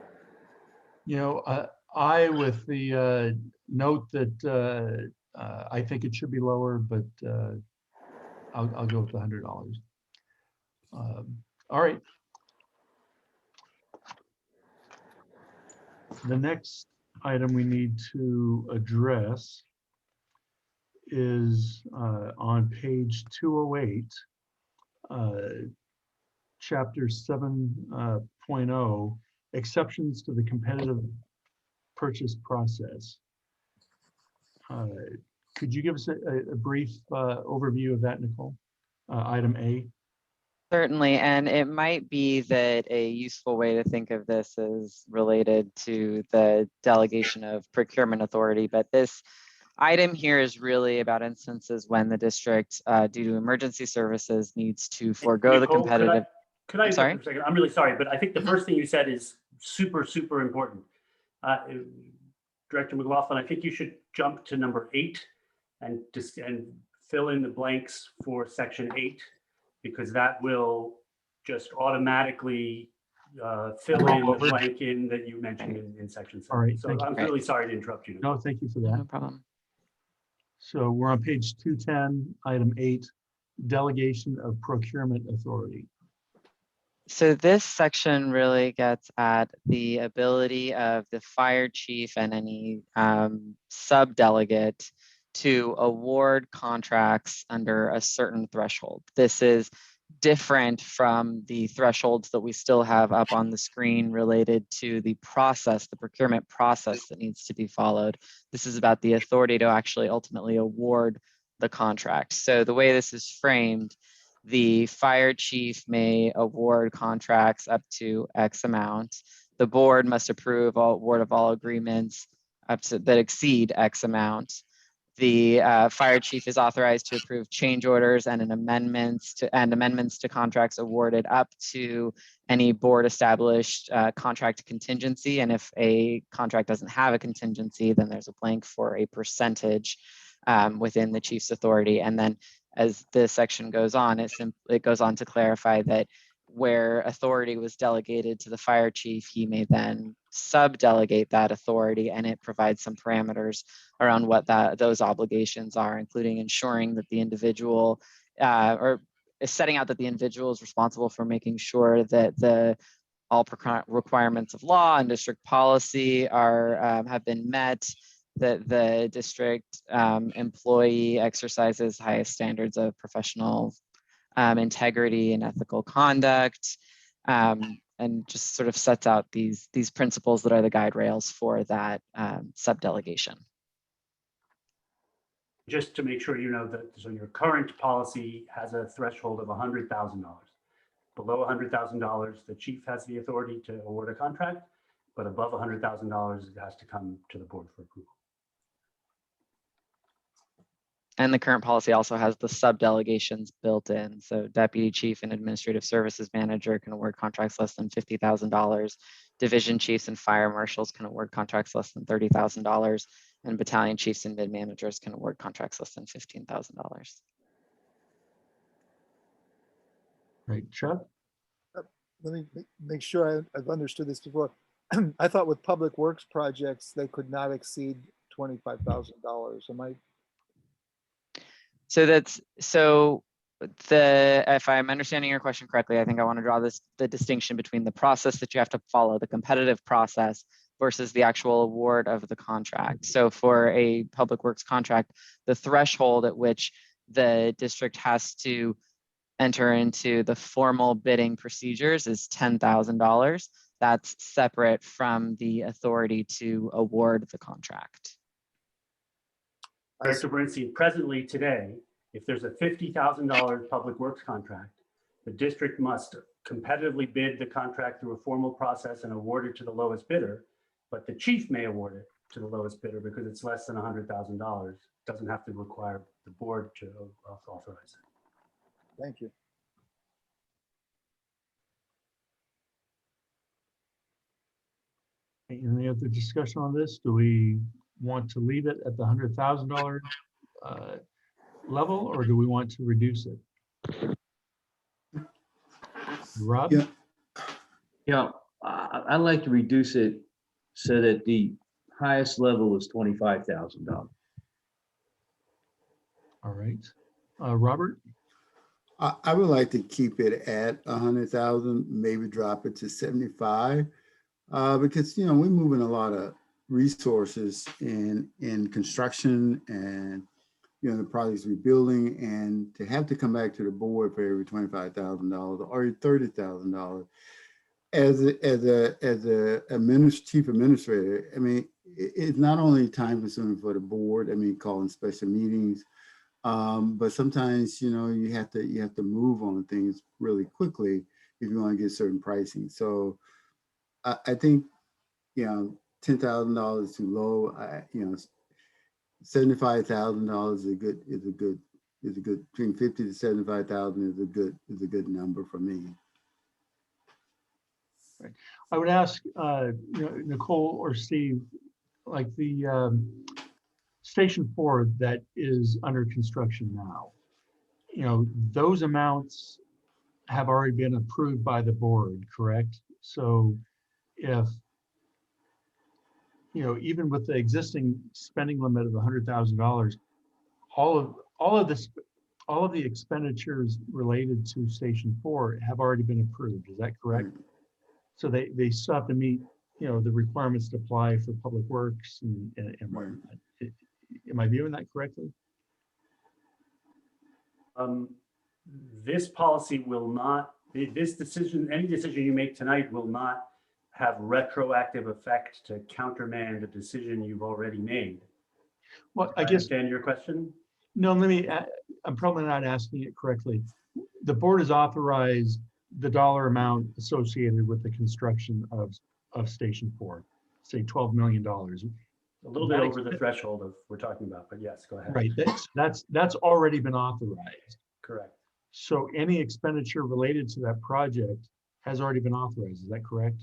Speaker 1: I, with the note that I think it should be lower, but I'll go with the $100. All right. The next item we need to address is on page 208, chapter 7.0, exceptions to the competitive purchase process. Could you give us a brief overview of that, Nicole? Item A.
Speaker 8: Certainly, and it might be that a useful way to think of this is related to the delegation of procurement authority, but this item here is really about instances when the district, due to emergency services, needs to forego the
Speaker 3: Nicole,
Speaker 8: competitive.
Speaker 3: Could I
Speaker 8: I'm sorry?
Speaker 3: interrupt for a second? I'm really sorry, but I think the first thing you said is super, super important. Director McLaughlin, I think you should jump to number 8 and fill in the blanks for section 8, because that will just automatically fill in the blank in that you mentioned in section 7.
Speaker 1: All right,
Speaker 3: So
Speaker 1: thank you.
Speaker 3: I'm really sorry to interrupt you.
Speaker 1: No, thank you for that.
Speaker 8: No problem.
Speaker 1: So we're on page 210, item 8, delegation of procurement authority.
Speaker 8: So this section really gets at the ability of the fire chief and any sub-delegate to award contracts under a certain threshold. This is different from the thresholds that we still have up on the screen related to the process, the procurement process that needs to be followed. This is about the authority to actually ultimately award the contract. So the way this is framed, the fire chief may award contracts up to X amount. The board must approve award of all agreements up to that exceed X amount. The fire chief is authorized to approve change orders and amendments to contracts awarded up to any board established contract contingency. And if a contract doesn't have a contingency, then there's a blank for a percentage within the chief's authority. And then as this section goes on, it goes on to clarify that where authority was delegated to the fire chief, he may then sub-delegate that authority, and it provides some parameters around what those obligations are, including ensuring that the individual or setting out that the individual is responsible for making sure that all requirements of law and district policy are have been met, that the district employee exercises highest standards of professional integrity and ethical conduct, and just sort of sets out these principles that are the guide rails for that sub-delegation.
Speaker 3: Just to make sure you know that, so your current policy has a threshold of $100,000. Below $100,000, the chief has the authority to award a contract, but above $100,000, it has to come to the board for approval.
Speaker 8: And the current policy also has the sub-delegations built in. So deputy chief and administrative services manager can award contracts less than $50,000. Division chiefs and fire marshals can award contracts less than $30,000. And battalion chiefs and mid-managers can award contracts less than $15,000.
Speaker 1: Right, Chuck?
Speaker 14: Let me make sure I've understood this before. I thought with public works projects, they could not exceed $25,000. Am I?
Speaker 8: If I'm understanding your question correctly, I think I want to draw the distinction between the process that you have to follow, the competitive process, versus the actual award of the contract. So for a public works contract, the threshold at which the district has to enter into the formal bidding procedures is $10,000. That's separate from the authority to award the contract.
Speaker 3: Director Bernstein, presently today, if there's a $50,000 public works contract, the district must competitively bid the contract through a formal process and award it to the lowest bidder, but the chief may award it to the lowest bidder because it's less than $100,000. Doesn't have to require the board to authorize it.
Speaker 14: Thank you.
Speaker 1: Any other discussion on this? Do we want to leave it at the $100,000 level, or do we want to reduce it? Rob?
Speaker 13: Yeah, I'd like to reduce it so that the highest level is $25,000.
Speaker 1: All right. Robert?
Speaker 6: I would like to keep it at 100,000, maybe drop it to 75, because, we're moving a lot of resources in construction and, the projects we're building, and to have to come back to the board for every $25,000 or $30,000 as a chief administrator, I mean, it's not only time consuming for the board, calling special meetings, but sometimes, you have to move on things really quickly if you want to get certain pricing. So I think, $10,000 is too low. $75,000 is a good between 50 to 75,000 is a good number for me.
Speaker 1: Right. I would ask Nicole or Steve, like the Station 4 that is under construction now, those amounts have already been approved by the board, correct? So if, even with the existing spending limit of $100,000, all of the expenditures related to Station 4 have already been approved. Is that correct? So they still have to meet, the requirements to apply for public works and whatnot. Am I viewing that correctly?
Speaker 3: This policy will not, this decision, any decision you make tonight will not have retroactive effect to countermand a decision you've already made.
Speaker 1: Well, I guess.
Speaker 3: Understand your question?
Speaker 1: No, I'm probably not asking it correctly. The board has authorized the dollar amount associated with the construction of Station 4, say $12 million.
Speaker 3: A little bit over the threshold of we're talking about, but yes, go ahead.
Speaker 1: Right, that's already been authorized.
Speaker 3: Correct.
Speaker 1: So any expenditure related to that project has already been authorized. Is that correct?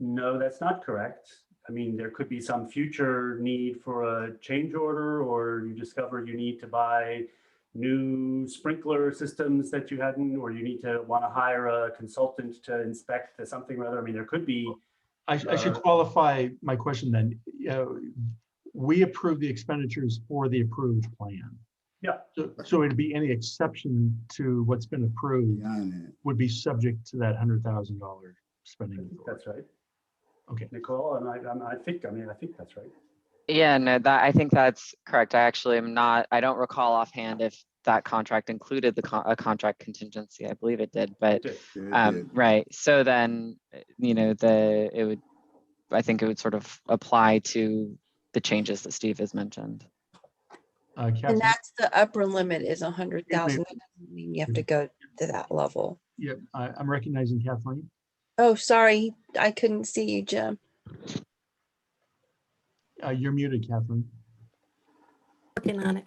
Speaker 3: No, that's not correct. I mean, there could be some future need for a change order, or you discover you need to buy new sprinkler systems that you hadn't, or you need to want to hire a consultant to inspect something or other. I mean, there could be.
Speaker 1: I should qualify my question then. We approve the expenditures for the approved plan.
Speaker 3: Yeah.
Speaker 1: So it'd be any exception to what's been approved would be subject to that $100,000 spending.
Speaker 3: That's right.
Speaker 1: Okay.
Speaker 3: Nicole, and I think that's right.
Speaker 8: Yeah, no, I think that's correct. I actually am not, I don't recall offhand if that contract included a contract contingency. I believe it did, but right. So then, I think it would sort of apply to the changes that Steve has mentioned.
Speaker 12: And that's the upper limit is 100,000. That doesn't mean you have to go to that level.
Speaker 1: Yep, I'm recognizing Kathleen.
Speaker 12: Oh, sorry, I couldn't see you, Jim.
Speaker 1: You're muted, Kathleen.
Speaker 20: Working on it.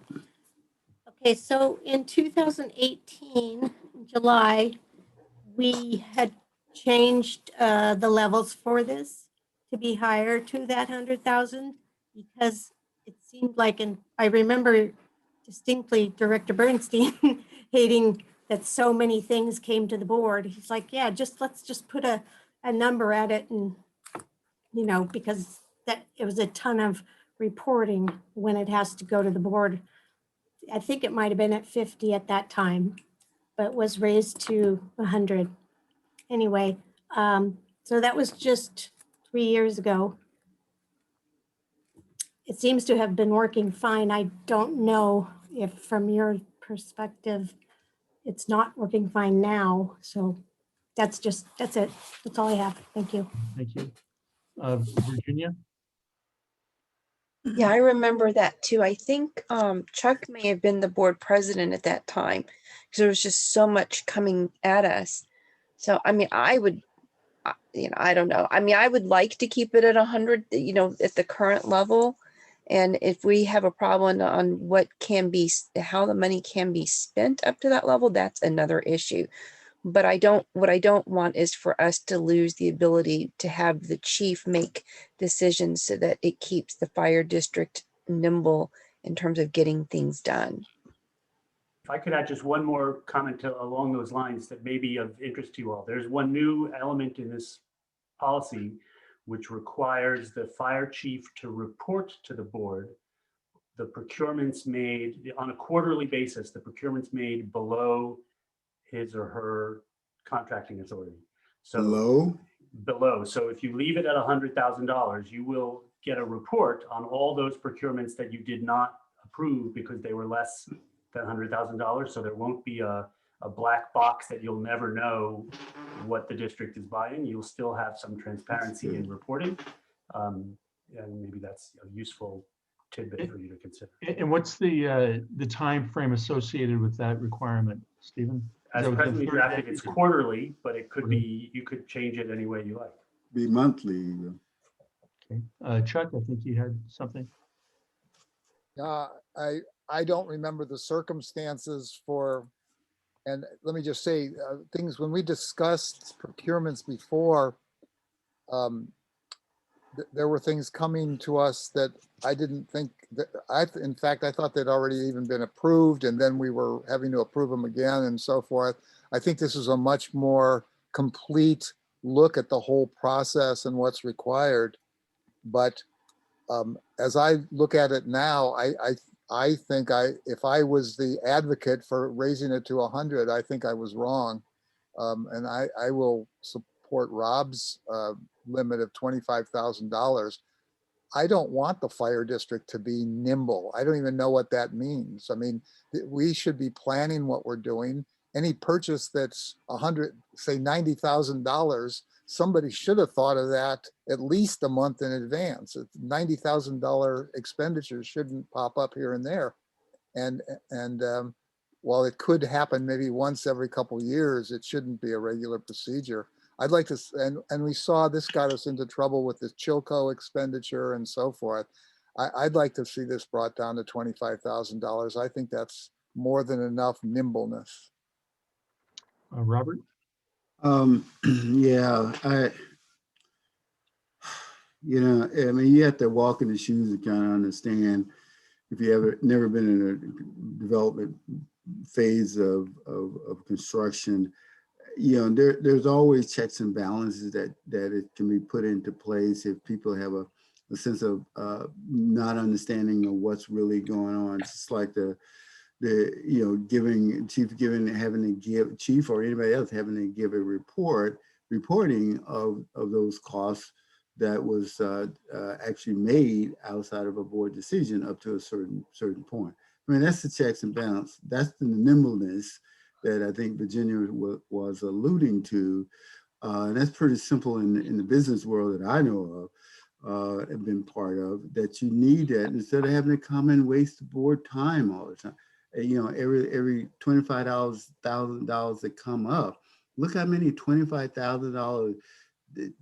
Speaker 20: Okay, so in 2018, in July, we had changed the levels for this to be higher to that 100,000 because it seemed like, and I remember distinctly Director Bernstein hating that so many things came to the board. He's like, yeah, let's just put a number at it, and because that it was a ton of reporting when it has to go to the board. I think it might have been at 50 at that time, but was raised to 100. Anyway, so that was just 3 years ago. It seems to have been working fine. I don't know if from your perspective, it's not working fine now. So that's it. That's all I have. Thank you.
Speaker 1: Thank you. Virginia?
Speaker 12: Yeah, I remember that too. I think Chuck may have been the board president at that time because there was just so much coming at us. So, I mean, I would, I don't know. I mean, I would like to keep it at 100, at the current level. And if we have a problem on how the money can be spent up to that level, that's another issue. But what I don't want is for us to lose the ability to have the chief make decisions so that it keeps the fire district nimble in terms of getting things done.
Speaker 3: If I could add just one more comment along those lines that may be of interest to you all. There's one new element in this policy which requires the fire chief to report to the board the procurements made on a quarterly basis, the procurements made below his or her contracting authority. So
Speaker 6: Low?
Speaker 3: below. So if you leave it at $100,000, you will get a report on all those procurements that you did not approve because they were less than $100,000. So there won't be a black box that you'll never know what the district is buying. You'll still have some transparency in reporting. And maybe that's a useful tidbit for you to consider.
Speaker 1: And what's the time frame associated with that requirement, Stephen?
Speaker 3: As
Speaker 1: Is that within
Speaker 3: presently
Speaker 1: 30
Speaker 3: drafted,
Speaker 1: days
Speaker 3: it's
Speaker 1: or-
Speaker 3: quarterly, but it could be, you could change it any way you like.
Speaker 6: Be monthly even.
Speaker 1: Okay. Chuck, I think you had something.
Speaker 14: I don't remember the circumstances for, and let me just say, things, when we discussed procurements before, there were things coming to us that I didn't think that, in fact, I thought they'd already even been approved, and then we were having to approve them again and so forth. I think this is a much more complete look at the whole process and what's required. But as I look at it now, I think if I was the advocate for raising it to 100, I think I was wrong. And I will support Rob's limit of $25,000. I don't want the fire district to be nimble. I don't even know what that means. I mean, we should be planning what we're doing. Any purchase that's say $90,000, somebody should have thought of that at least a month in advance. $90,000 expenditures shouldn't pop up here and there. And while it could happen maybe once every couple of years, it shouldn't be a regular procedure. I'd like to, and we saw this got us into trouble with the Chilco expenditure and so forth. I'd like to see this brought down to $25,000. I think that's more than enough nimbleness.
Speaker 1: Robert?
Speaker 6: Yeah, I mean, you have to walk in the shoes to kind of understand if you ever never been in a development phase of construction. There's always checks and balances that it can be put into place if people have a sense of not understanding of what's really going on. It's just like having to give chief or anybody else having to give a reporting of those costs that was actually made outside of a board decision up to a certain point. I mean, that's the checks and balance. That's the nimbleness that I think Virginia was alluding to. And that's pretty simple in the business world that I know of, have been part of, that you need that instead of having to come and waste the board time all the time. Every $25,000 that come up, look how many $25,000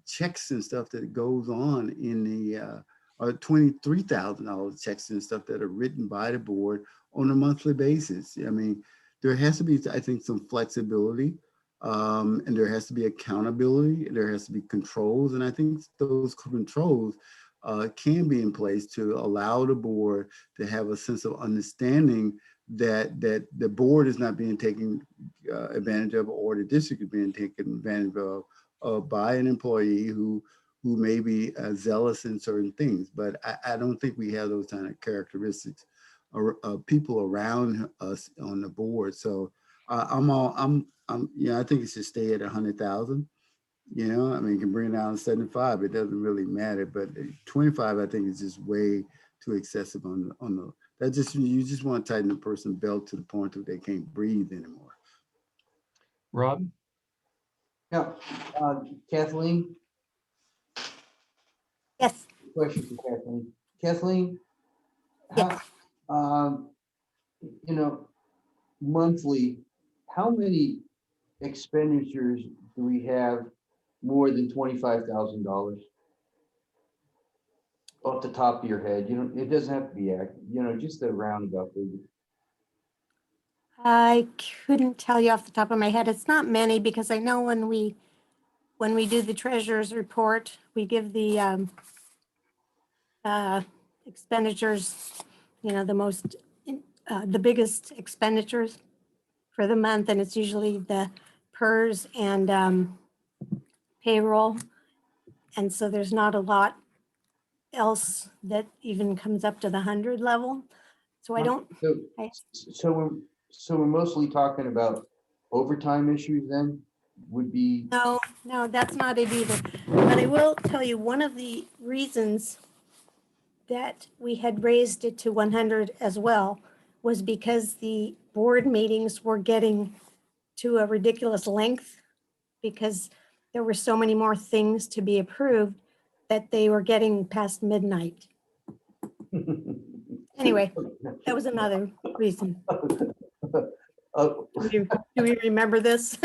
Speaker 6: checks and stuff that goes on in the, or $23,000 checks and stuff that are written by the board on a monthly basis. I mean, there has to be, I think, some flexibility, and there has to be accountability. There has to be controls, and I think those controls can be in place to allow the board to have a sense of understanding that the board is not being taken advantage of, or the district is being taken advantage of by an employee who may be zealous in certain things. But I don't think we have those kind of characteristics of people around us on the board. So I think it should stay at 100,000. I mean, you can bring it down to 75. It doesn't really matter. But 25, I think, is just way too excessive on the. You just want to tighten the person's belt to the point that they can't breathe anymore.
Speaker 1: Rob?
Speaker 13: Yeah, Kathleen?
Speaker 20: Yes.
Speaker 13: Question for Kathleen. Kathleen?
Speaker 20: Yes.
Speaker 13: Monthly, how many expenditures do we have more than $25,000? Off the top of your head, it doesn't have to be just a roundabout figure.
Speaker 20: I couldn't tell you off the top of my head. It's not many, because I know when we do the treasurer's report, we give the expenditures, the biggest expenditures for the month, and it's usually the PERS and payroll. And so there's not a lot else that even comes up to the 100 level. So I don't,
Speaker 13: So we're mostly talking about overtime issues then, would be,
Speaker 20: no, that's not it either. But I will tell you, one of the reasons that we had raised it to 100 as well was because the board meetings were getting to a ridiculous length because there were so many more things to be approved that they were getting past midnight. Anyway, that was another reason. Do we remember this?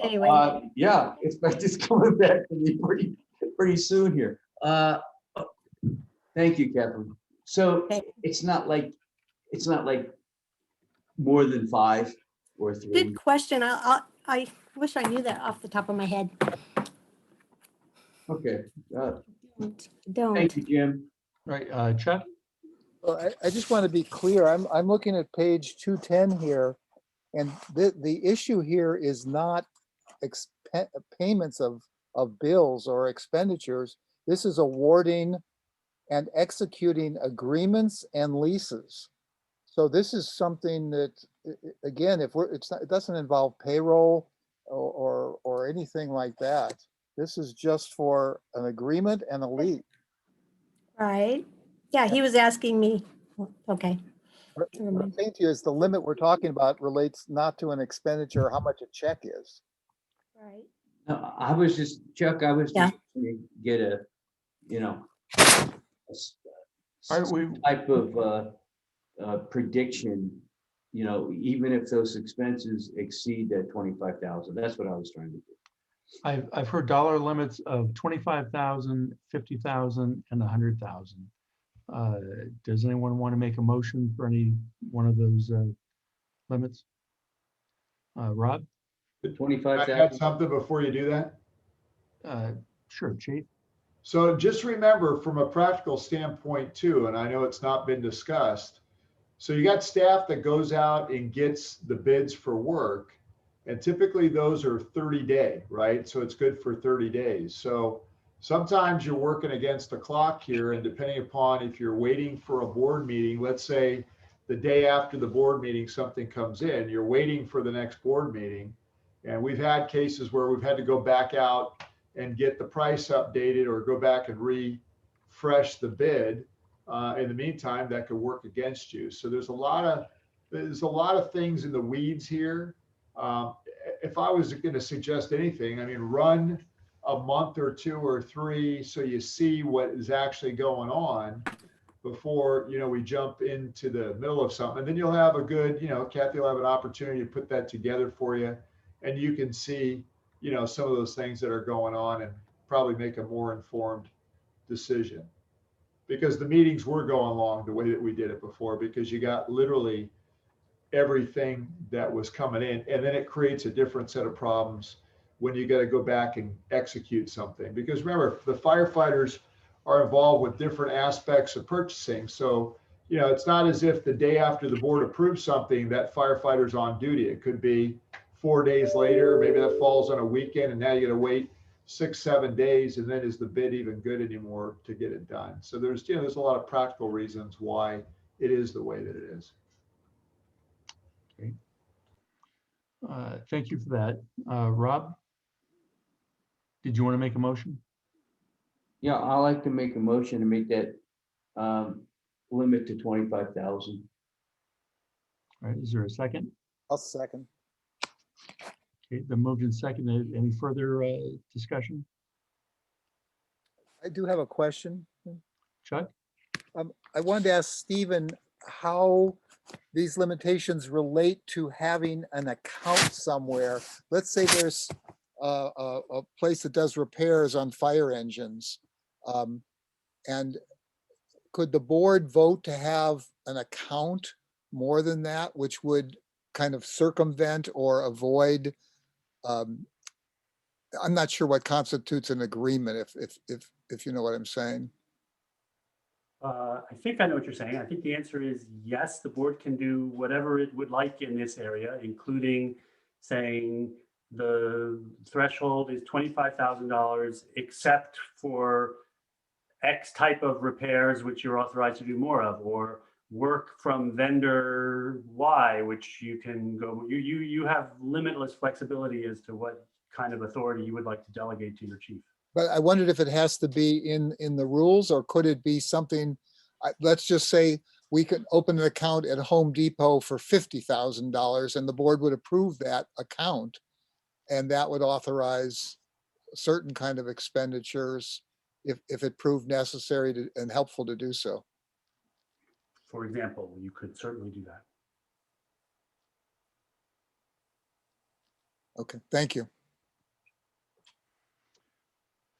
Speaker 20: Anyway.
Speaker 13: yeah, it's coming back to me pretty soon here. Thank you, Catherine. So it's not like more than 5 or 3.
Speaker 20: Good question. I wish I knew that off the top of my head.
Speaker 13: Okay.
Speaker 20: Don't.
Speaker 13: Thank you, Jim.
Speaker 1: Right, Chuck?
Speaker 14: Well, I just want to be clear. I'm looking at page 210 here, and the issue here is not payments of bills or expenditures. This is awarding and executing agreements and leases. So this is something that, again, if it doesn't involve payroll or anything like that. This is just for an agreement and a lease.
Speaker 20: Right. Yeah, he was asking me. Okay.
Speaker 14: What I'm saying to you is the limit we're talking about relates not to an expenditure, how much a check is.
Speaker 20: Right.
Speaker 13: No, I was just, Chuck, I was just trying to get a, type of prediction, even if those expenses exceed that 25,000. That's what I was trying to do.
Speaker 1: I've heard dollar limits of 25,000, 50,000, and 100,000. Does anyone want to make a motion for any one of those limits? Rob?
Speaker 7: I
Speaker 13: 25,000.
Speaker 7: add something before you do that?
Speaker 1: Sure, Chief.
Speaker 7: So just remember from a practical standpoint too, and I know it's not been discussed. So you got staff that goes out and gets the bids for work, and typically those are 30-day, right? So it's good for 30 days. So sometimes you're working against the clock here, and depending upon if you're waiting for a board meeting, let's say the day after the board meeting, something comes in, you're waiting for the next board meeting. And we've had cases where we've had to go back out and get the price updated or go back and refresh the bid. In the meantime, that could work against you. So there's a lot of things in the weeds here. If I was going to suggest anything, I mean, run a month or 2 or 3 so you see what is actually going on before we jump into the middle of something. And then you'll have a good, Kathy will have an opportunity to put that together for you, and you can see some of those things that are going on and probably make a more informed decision. Because the meetings were going along the way that we did it before, because you got literally everything that was coming in, and then it creates a different set of problems when you got to go back and execute something. Because remember, the firefighters are involved with different aspects of purchasing. So, it's not as if the day after the board approves something that firefighter's on duty. It could be 4 days later, maybe that falls on a weekend, and now you got to wait 6-7 days, and then is the bid even good anymore to get it done? So there's a lot of practical reasons why it is the way that it is.
Speaker 1: Okay. Thank you for that. Rob, did you want to make a motion?
Speaker 13: Yeah, I like to make a motion to make that limit to 25,000.
Speaker 1: All right, is there a second?
Speaker 14: I'll second.
Speaker 1: Okay, the moved and seconded. Any further discussion?
Speaker 14: I do have a question.
Speaker 1: Chuck?
Speaker 14: I wanted to ask Stephen how these limitations relate to having an account somewhere. Let's say there's a place that does repairs on fire engines. And could the board vote to have an account more than that, which would kind of circumvent or avoid? I'm not sure what constitutes an agreement, if you know what I'm saying.
Speaker 3: I think I know what you're saying. I think the answer is yes, the board can do whatever it would like in this area, including saying the threshold is $25,000, except for X type of repairs, which you're authorized to do more of, or work from vendor Y, which you can go, you have limitless flexibility as to what kind of authority you would like to delegate to your chief.
Speaker 14: But I wondered if it has to be in the rules, or could it be something, let's just say we could open an account at Home Depot for $50,000 and the board would approve that account. And that would authorize certain kind of expenditures if it proved necessary and helpful to do so.
Speaker 3: For example, you could certainly do that.
Speaker 14: Okay, thank you.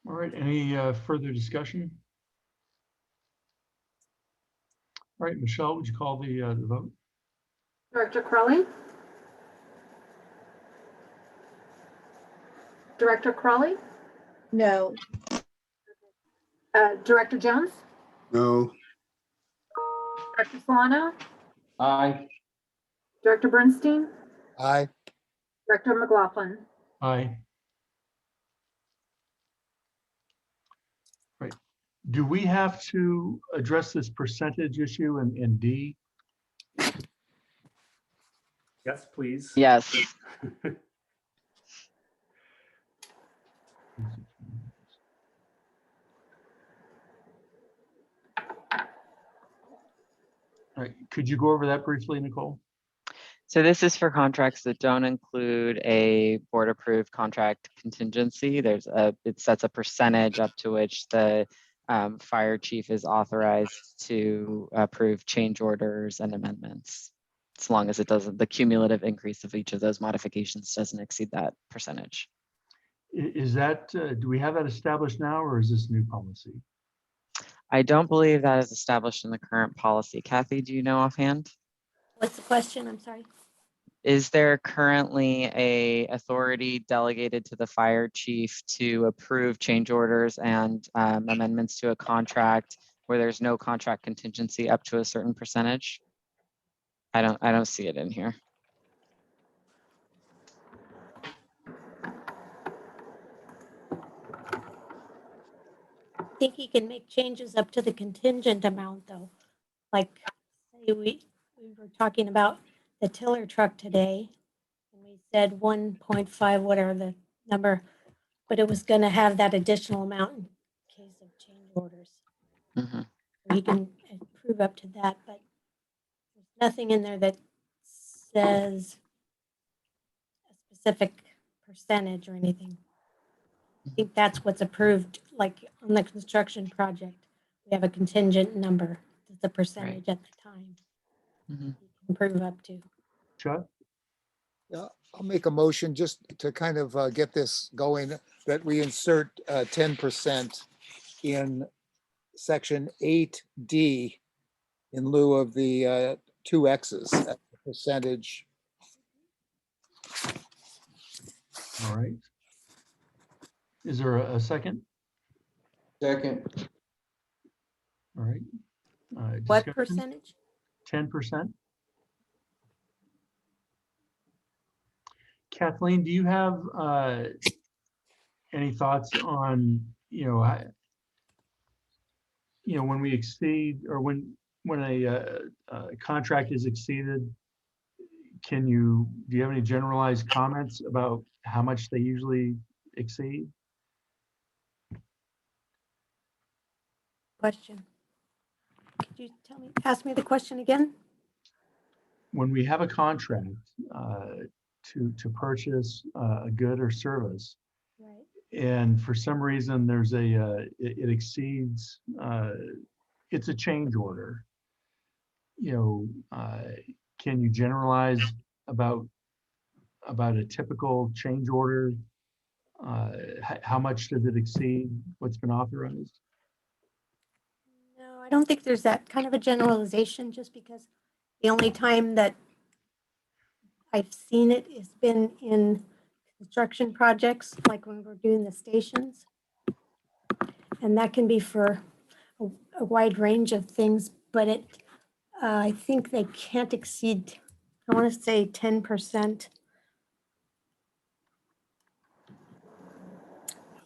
Speaker 1: All right, any further discussion? All right, Michelle, would you call the vote?
Speaker 2: Director Crawley? Director Crawley?
Speaker 12: No.
Speaker 2: Director Jones?
Speaker 6: No.
Speaker 2: Director Solano?
Speaker 13: Aye.
Speaker 2: Director Bernstein?
Speaker 14: Aye.
Speaker 2: Director McLaughlin?
Speaker 1: Aye. Right. Do we have to address this percentage issue in D?
Speaker 3: Yes, please.
Speaker 8: Yes.
Speaker 1: All right, could you go over that briefly, Nicole?
Speaker 8: So this is for contracts that don't include a board approved contract contingency. It sets a percentage up to which the fire chief is authorized to approve change orders and amendments. As long as it doesn't, the cumulative increase of each of those modifications doesn't exceed that percentage.
Speaker 1: Is that, do we have that established now, or is this new policy?
Speaker 8: I don't believe that is established in the current policy. Kathy, do you know offhand?
Speaker 20: What's the question? I'm sorry.
Speaker 8: Is there currently a authority delegated to the fire chief to approve change orders and amendments to a contract where there's no contract contingency up to a certain percentage? I don't see it in here.
Speaker 20: I think he can make changes up to the contingent amount though. Like say we were talking about the tiller truck today. And we said 1.5, whatever the number, but it was gonna have that additional amount in case of change orders.
Speaker 8: Mhm.
Speaker 20: He can approve up to that, but there's nothing in there that says a specific percentage or anything. I think that's what's approved, like on the construction project. We have a contingent number, the percentage at the time.
Speaker 8: Mhm.
Speaker 20: You can approve up to.
Speaker 1: Chuck?
Speaker 14: Yeah, I'll make a motion just to kind of get this going, that we insert 10% in section 8D in lieu of the 2 X's at the percentage.
Speaker 1: All right. Is there a second?
Speaker 13: Second.
Speaker 1: All right.
Speaker 20: What
Speaker 1: Discussion?
Speaker 20: percentage?
Speaker 1: 10%? Kathleen, do you have any thoughts on, when we exceed, or when a contract is exceeded, do you have any generalized comments about how much they usually exceed?
Speaker 20: Question. Could you ask me the question again?
Speaker 1: When we have a contract to purchase a good or service,
Speaker 20: Right.
Speaker 1: and for some reason there's it exceeds, it's a change order, can you generalize about a typical change order? How much does it exceed what's been authorized?
Speaker 20: No, I don't think there's that kind of a generalization, just because the only time that I've seen it has been in construction projects, like when we're doing the stations. And that can be for a wide range of things, but I think they can't exceed, I want to say 10%.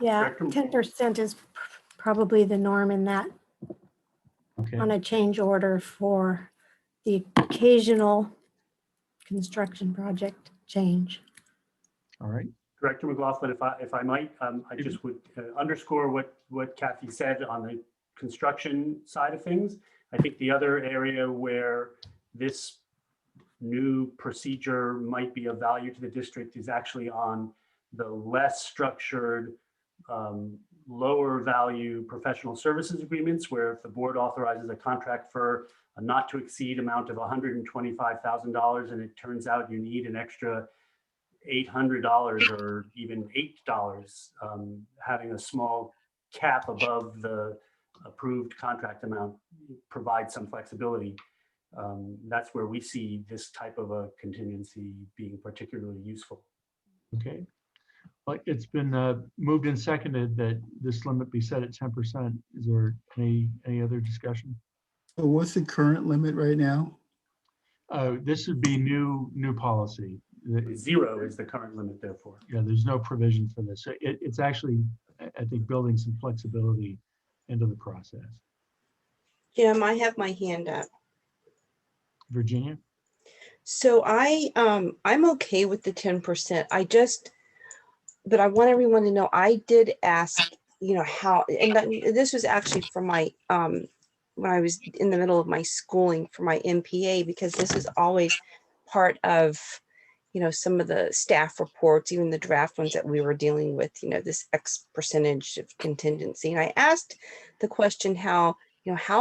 Speaker 20: Yeah, 10% is probably the norm in that.
Speaker 1: Okay.
Speaker 20: On a change order for the occasional construction project change.
Speaker 1: All right.
Speaker 3: Director McLaughlin, if I might, I just would underscore what Kathy said on the construction side of things. I think the other area where this new procedure might be of value to the district is actually on the less structured, lower value professional services agreements, where if the board authorizes a contract for a not to exceed amount of $125,000 and it turns out you need an extra $800 or even $8, having a small cap above the approved contract amount provides some flexibility. That's where we see this type of a contingency being particularly useful.
Speaker 1: Okay. Well, it's been moved and seconded that this limit be set at 10%. Is there any other discussion?
Speaker 6: So what's the current limit right now?
Speaker 1: This would be new policy.
Speaker 3: 0 is the current limit, therefore.
Speaker 1: Yeah, there's no provision for this. So it's actually, I think, building some flexibility into the process.
Speaker 12: Jim, I have my hand up.
Speaker 1: Virginia?
Speaker 12: So I'm okay with the 10%. But I want everyone to know, I did ask, how, and this was actually from my, when I was in the middle of my schooling for my MPA, because this is always part of, some of the staff reports, even the draft ones that we were dealing with, this X percentage of contingency. And I asked the question, how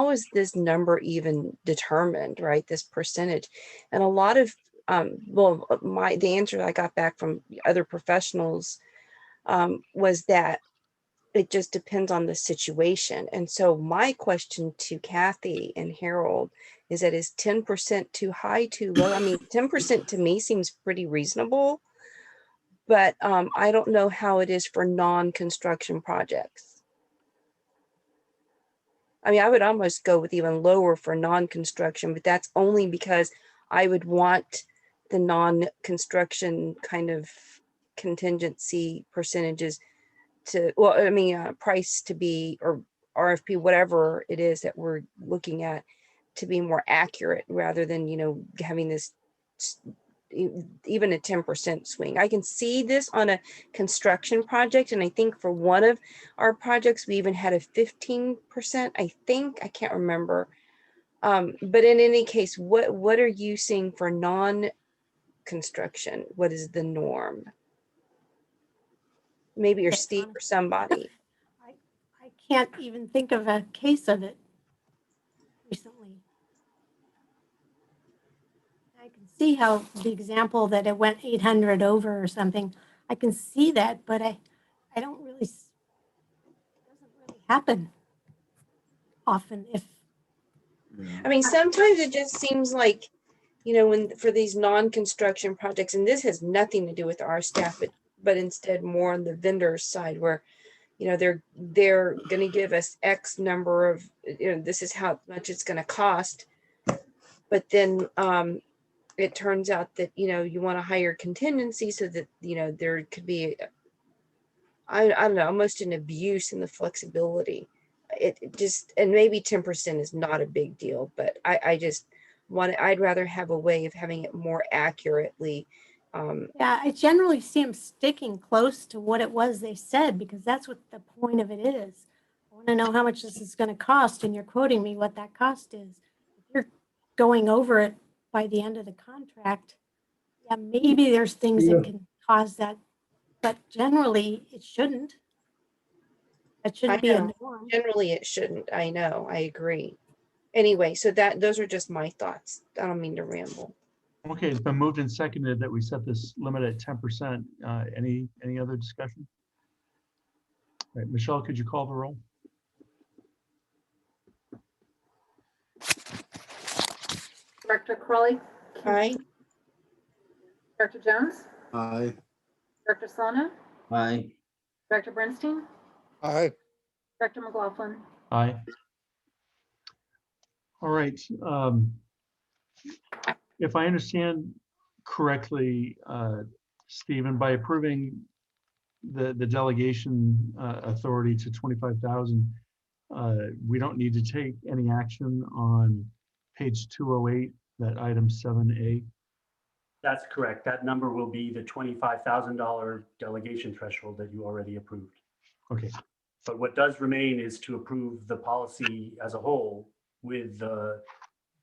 Speaker 12: is this number even determined, right? This percentage. And a lot of, the answer I got back from other professionals was that it just depends on the situation. And so my question to Kathy and Harold is that, is 10% too high, too low? I mean, 10% to me seems pretty reasonable, but I don't know how it is for non-construction projects. I mean, I would almost go with even lower for non-construction, but that's only because I would want the non-construction kind of contingency percentages to, price to be, or RFP, whatever it is that we're looking at, to be more accurate rather than, having this even a 10% swing. I can see this on a construction project. And I think for one of our projects, we even had a 15%, I can't remember. But in any case, what are you seeing for non-construction? What is the norm? Maybe you're Steve or somebody.
Speaker 20: I can't even think of a case of it recently. I can see how the example that it went 800 over or something, I can see that, but I don't really, it doesn't really happen often.
Speaker 12: I mean, sometimes it just seems like, when for these non-construction projects, and this has nothing to do with our staff, but instead more on the vendor side, where they're going to give us X number of, this is how much it's going to cost, but then it turns out that you want a higher contingency so that there could be I don't know, almost an abuse in the flexibility. It just, and maybe 10% is not a big deal, but I'd rather have a way of having it more accurately.
Speaker 20: Yeah, I generally see them sticking close to what it was they said, because that's what the point of it is. I want to know how much this is going to cost, and you're quoting me what that cost is. If you're going over it by the end of the contract, yeah, maybe there's things that can cause that, but generally it shouldn't. That shouldn't be a norm.
Speaker 12: Generally it shouldn't. I know, I agree. Anyway, so those are just my thoughts. I don't mean to ramble.
Speaker 1: Okay, it's been moved and seconded that we set this limit at 10%. Any other discussion? All right, Michelle, could you call the roll?
Speaker 2: Director Crowley?
Speaker 12: Aye.
Speaker 2: Director Jones?
Speaker 6: Aye.
Speaker 2: Director Solano?
Speaker 13: Aye.
Speaker 2: Director Bernstein?
Speaker 14: Aye.
Speaker 2: Director McLaughlin?
Speaker 1: Aye. All right. If I understand correctly, Stephen, by approving the delegation authority to 25,000, we don't need to take any action on page 208 that item 7A?
Speaker 3: That's correct. That number will be the $25,000 delegation threshold that you already approved.
Speaker 1: Okay,
Speaker 3: But what does remain is to approve the policy as a whole with the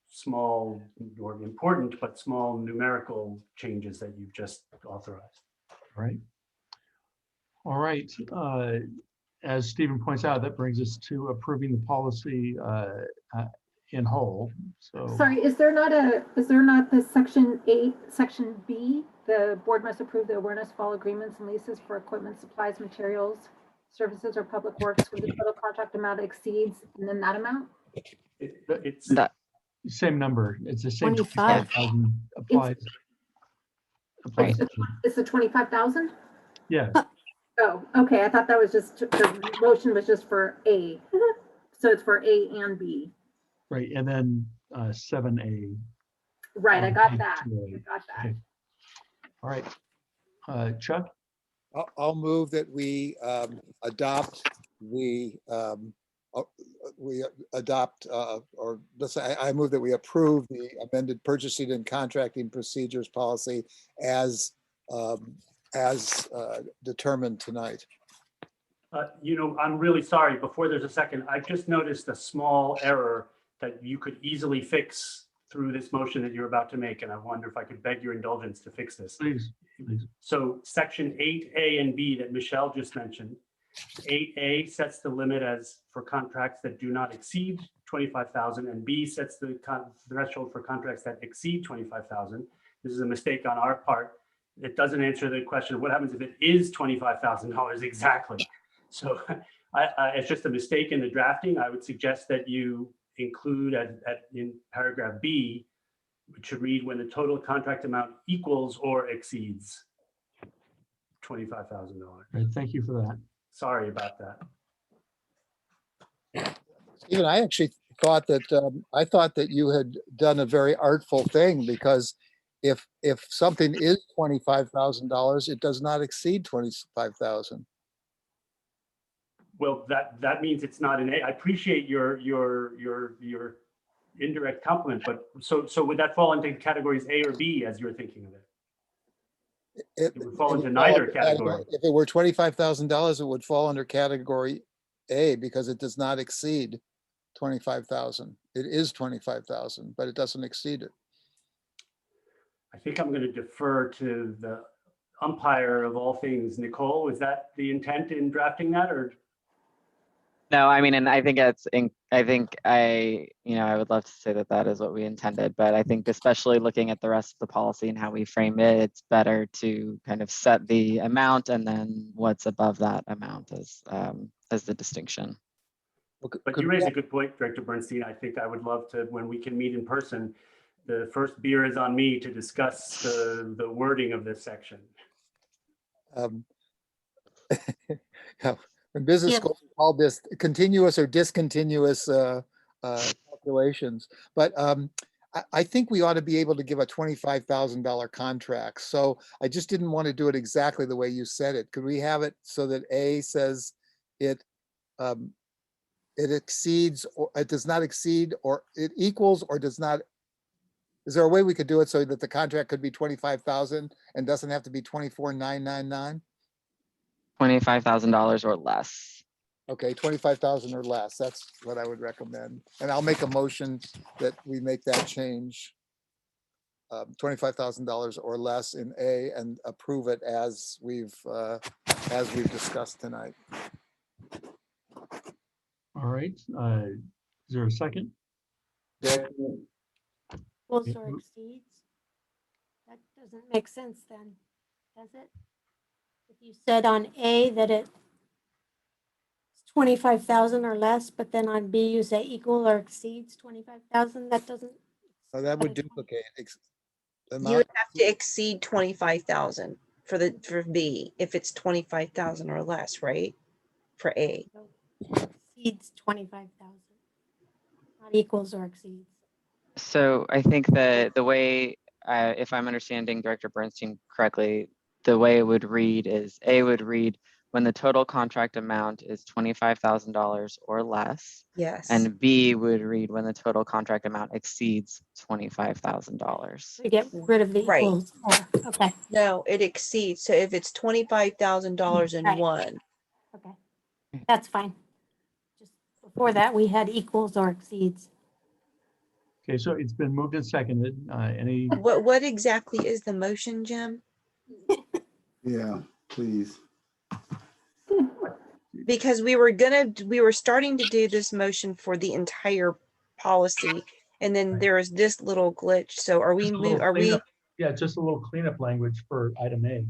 Speaker 3: small or important, but small numerical changes that you've just authorized.
Speaker 1: all right. All right. As Stephen points out, that brings us to approving the policy in whole. So,
Speaker 2: Sorry, is there not the section 8, section B? The board must approve the awareness of all agreements and leases for equipment, supplies, materials, services, or public works where the total contract amount exceeds, and then that amount?
Speaker 3: It's
Speaker 8: That,
Speaker 1: same number. It's the same
Speaker 20: 25.
Speaker 1: 25,000 applies.
Speaker 8: Right.
Speaker 2: It's the 25,000?
Speaker 1: Yeah,
Speaker 2: Oh, okay. I thought that was just, the motion was just for A. So it's for A and B.
Speaker 1: right. And then 7A.
Speaker 2: Right, I got that. I
Speaker 1: 2A.
Speaker 2: got that.
Speaker 1: Okay. All right. Chuck?
Speaker 14: I'll move that we adopt or let's say I move that we approve the amended purchasing and contracting procedures policy as determined tonight.
Speaker 3: I'm really sorry. Before there's a second, I just noticed a small error that you could easily fix through this motion that you're about to make. And I wonder if I could beg your indulgence to fix this.
Speaker 1: Please, please.
Speaker 3: So section 8A and B that Michelle just mentioned, 8A sets the limit as for contracts that do not exceed 25,000, and B sets the threshold for contracts that exceed 25,000. This is a mistake on our part. It doesn't answer the question of what happens if it is $25,000 exactly. So it's just a mistake in the drafting. I would suggest that you include in paragraph B, which should read when the total contract amount equals or exceeds $25,000.
Speaker 1: Right, thank you for that.
Speaker 3: Sorry about that.
Speaker 14: Stephen, I actually thought that you had done a very artful thing, because if something is $25,000, it does not exceed 25,000.
Speaker 3: Well, that means it's not an A. I appreciate your indirect compliment, but so would that fall into categories A or B as you're thinking of it? It would fall into neither category.
Speaker 14: If it were $25,000, it would fall under category A, because it does not exceed 25,000. It is 25,000, but it doesn't exceed it.
Speaker 3: I think I'm going to defer to the umpire of all things. Nicole, was that the intent in drafting that, or?
Speaker 8: no, I mean, and I think I would love to say that is what we intended, but I think especially looking at the rest of the policy and how we frame it, it's better to kind of set the amount and then what's above that amount as the distinction.
Speaker 3: But you raise a good point, Director Bernstein. I think I would love to, when we can meet in person, the first beer is on me to discuss the wording of this section.
Speaker 14: In business school, we call this continuous or discontinuous calculations. But I think we ought to be able to give a $25,000 contract. So I just didn't want to do it exactly the way you said it. Could we have it so that A says it exceeds, or it does not exceed, or it equals or does not? Is there a way we could do it so that the contract could be 25,000 and doesn't have to be 24,999?
Speaker 8: $25,000 or less.
Speaker 14: Okay, 25,000 or less. That's what I would recommend. And I'll make a motion that we make that change. $25,000 or less in A, and approve it as we've discussed tonight.
Speaker 1: All right. Is there a second?
Speaker 20: Equals or exceeds? That doesn't make sense then, does it? If you said on A that it's 25,000 or less, but then on B you say equal or exceeds 25,000, that doesn't.
Speaker 14: So that would duplicate.
Speaker 10: You would have to exceed 25,000 for B if it's 25,000 or less, right? For A.
Speaker 20: Exceeds 25,000, not equals or exceeds.
Speaker 8: So I think that the way, if I'm understanding Director Bernstein correctly, the way it would read is A would read when the total contract amount is $25,000 or less.
Speaker 10: Yes.
Speaker 8: And B would read when the total contract amount exceeds $25,000.
Speaker 20: To get rid of the
Speaker 10: Right.
Speaker 20: equals. Okay,
Speaker 10: No, it exceeds. So if it's $25,000 in
Speaker 20: Right.
Speaker 10: one,
Speaker 20: okay. That's fine. Just before that, we had equals or exceeds.
Speaker 1: Okay, so it's been moved and seconded. Any,
Speaker 10: what exactly is the motion, Jim?
Speaker 6: Yeah, please.
Speaker 10: Because we were starting to do this motion for the entire policy, and then there was this little glitch. So are we,
Speaker 1: just a little
Speaker 10: are we,
Speaker 1: cleanup- yeah, just a little cleanup language for item A.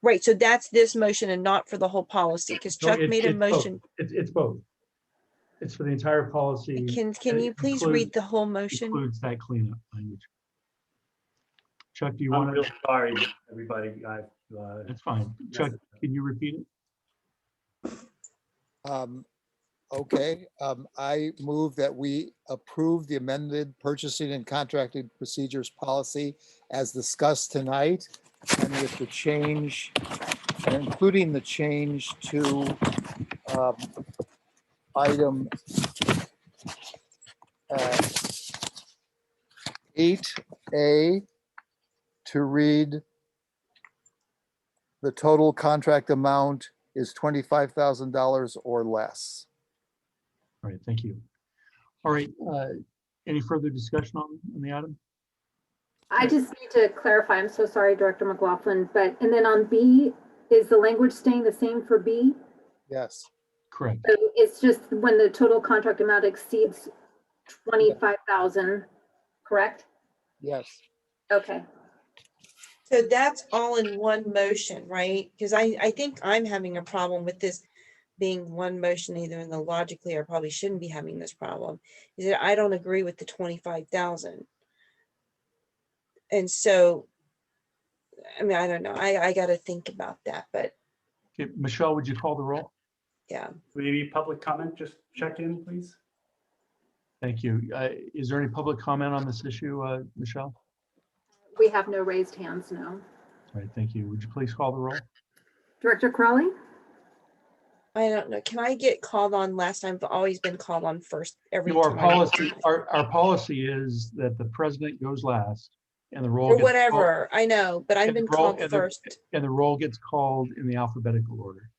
Speaker 10: right, so that's this motion and not for the whole policy, because
Speaker 1: No,
Speaker 10: Chuck made a
Speaker 1: it's both.
Speaker 10: motion.
Speaker 1: It's both. It's for the entire policy.
Speaker 10: Can
Speaker 1: and
Speaker 10: you
Speaker 1: it
Speaker 10: please
Speaker 1: includes-
Speaker 10: read the whole motion?
Speaker 1: Includes that cleanup language. Chuck, do you
Speaker 3: I'm
Speaker 1: want
Speaker 3: real
Speaker 1: to?
Speaker 3: sorry, everybody.
Speaker 1: That's fine. Chuck, can you repeat it?
Speaker 14: Okay, I move that we approve the amended purchasing and contracting procedures policy as discussed tonight, and with the change, and including the change to item 8A to read the total contract amount is $25,000 or less.
Speaker 1: All right, thank you. All right, any further discussion on the item?
Speaker 2: I just need to clarify, I'm so sorry, Director McLaughlin, but, and then on B, is the language staying the same for B?
Speaker 14: Yes.
Speaker 1: Correct.
Speaker 2: So it's just when the total contract amount exceeds 25,000, correct?
Speaker 14: Yes.
Speaker 2: Okay.
Speaker 10: So that's all in one motion, right? Because I think I'm having a problem with this being one motion, either in the logically, I probably shouldn't be having this problem, is that I don't agree with the 25,000. And so, I mean, I don't know, I got to think about that, but
Speaker 1: Okay, Michelle, would you call the roll?
Speaker 10: yeah.
Speaker 3: Maybe public comment, just check in, please.
Speaker 1: Thank you. Is there any public comment on this issue, Michelle?
Speaker 2: We have no raised hands, no.
Speaker 1: All right, thank you. Would you please call the roll?
Speaker 2: Director Crawley?
Speaker 10: I don't know. Can I get called on last time? I've always been called on first every
Speaker 1: No, our
Speaker 10: time.
Speaker 1: policy, our policy is that the president goes last and the roll.
Speaker 10: Or
Speaker 1: gets
Speaker 10: whatever, I know, but I've
Speaker 1: and the
Speaker 10: been
Speaker 1: roll-
Speaker 10: called
Speaker 1: and the-
Speaker 10: first.
Speaker 1: And the roll gets called in the alphabetical order.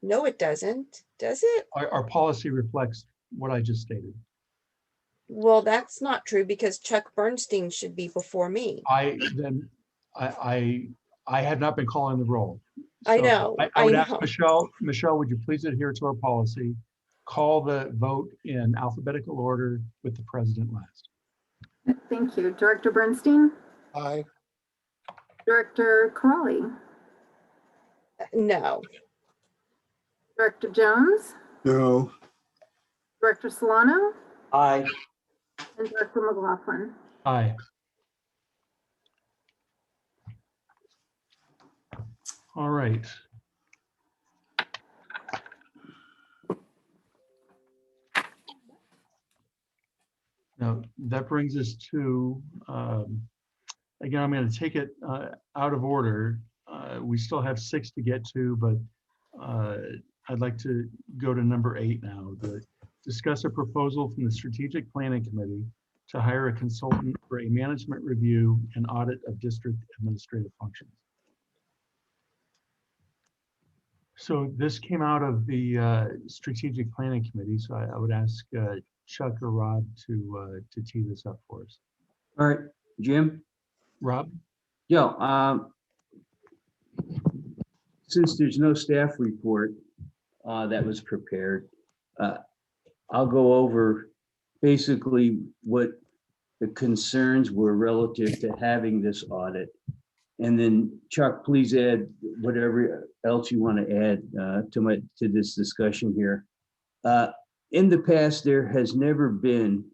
Speaker 10: No, it doesn't. Does it?
Speaker 1: Our policy reflects what I just stated.
Speaker 10: Well, that's not true because Chuck Bernstein should be before me.
Speaker 1: I have not been calling the roll.
Speaker 10: I
Speaker 1: So
Speaker 10: know,
Speaker 1: I would ask
Speaker 10: know.
Speaker 1: Michelle, would you please adhere to our policy? Call the vote in alphabetical order with the president last.
Speaker 2: Thank you. Director Bernstein?
Speaker 14: Aye.
Speaker 2: Director Crawley?
Speaker 10: No.
Speaker 2: Director Jones?
Speaker 6: No.
Speaker 2: Director Solano?
Speaker 13: Aye.
Speaker 2: And Director McLaughlin?
Speaker 1: Aye. All right. Now, that brings us to, again, I'm going to take it out of order. We still have 6 to get to, but I'd like to go to number 8 now. Discuss a proposal from the Strategic Planning Committee to hire a consultant for a management review and audit of district administrative functions. So this came out of the Strategic Planning Committee, so I would ask Chuck or Rob to tee this up for us.
Speaker 13: All right, Jim?
Speaker 1: Rob?
Speaker 13: Yeah, since there's no staff report that was prepared, I'll go over basically what the concerns were relative to having this audit. And then Chuck, please add whatever else you want to add to this discussion here. In the past, there has never been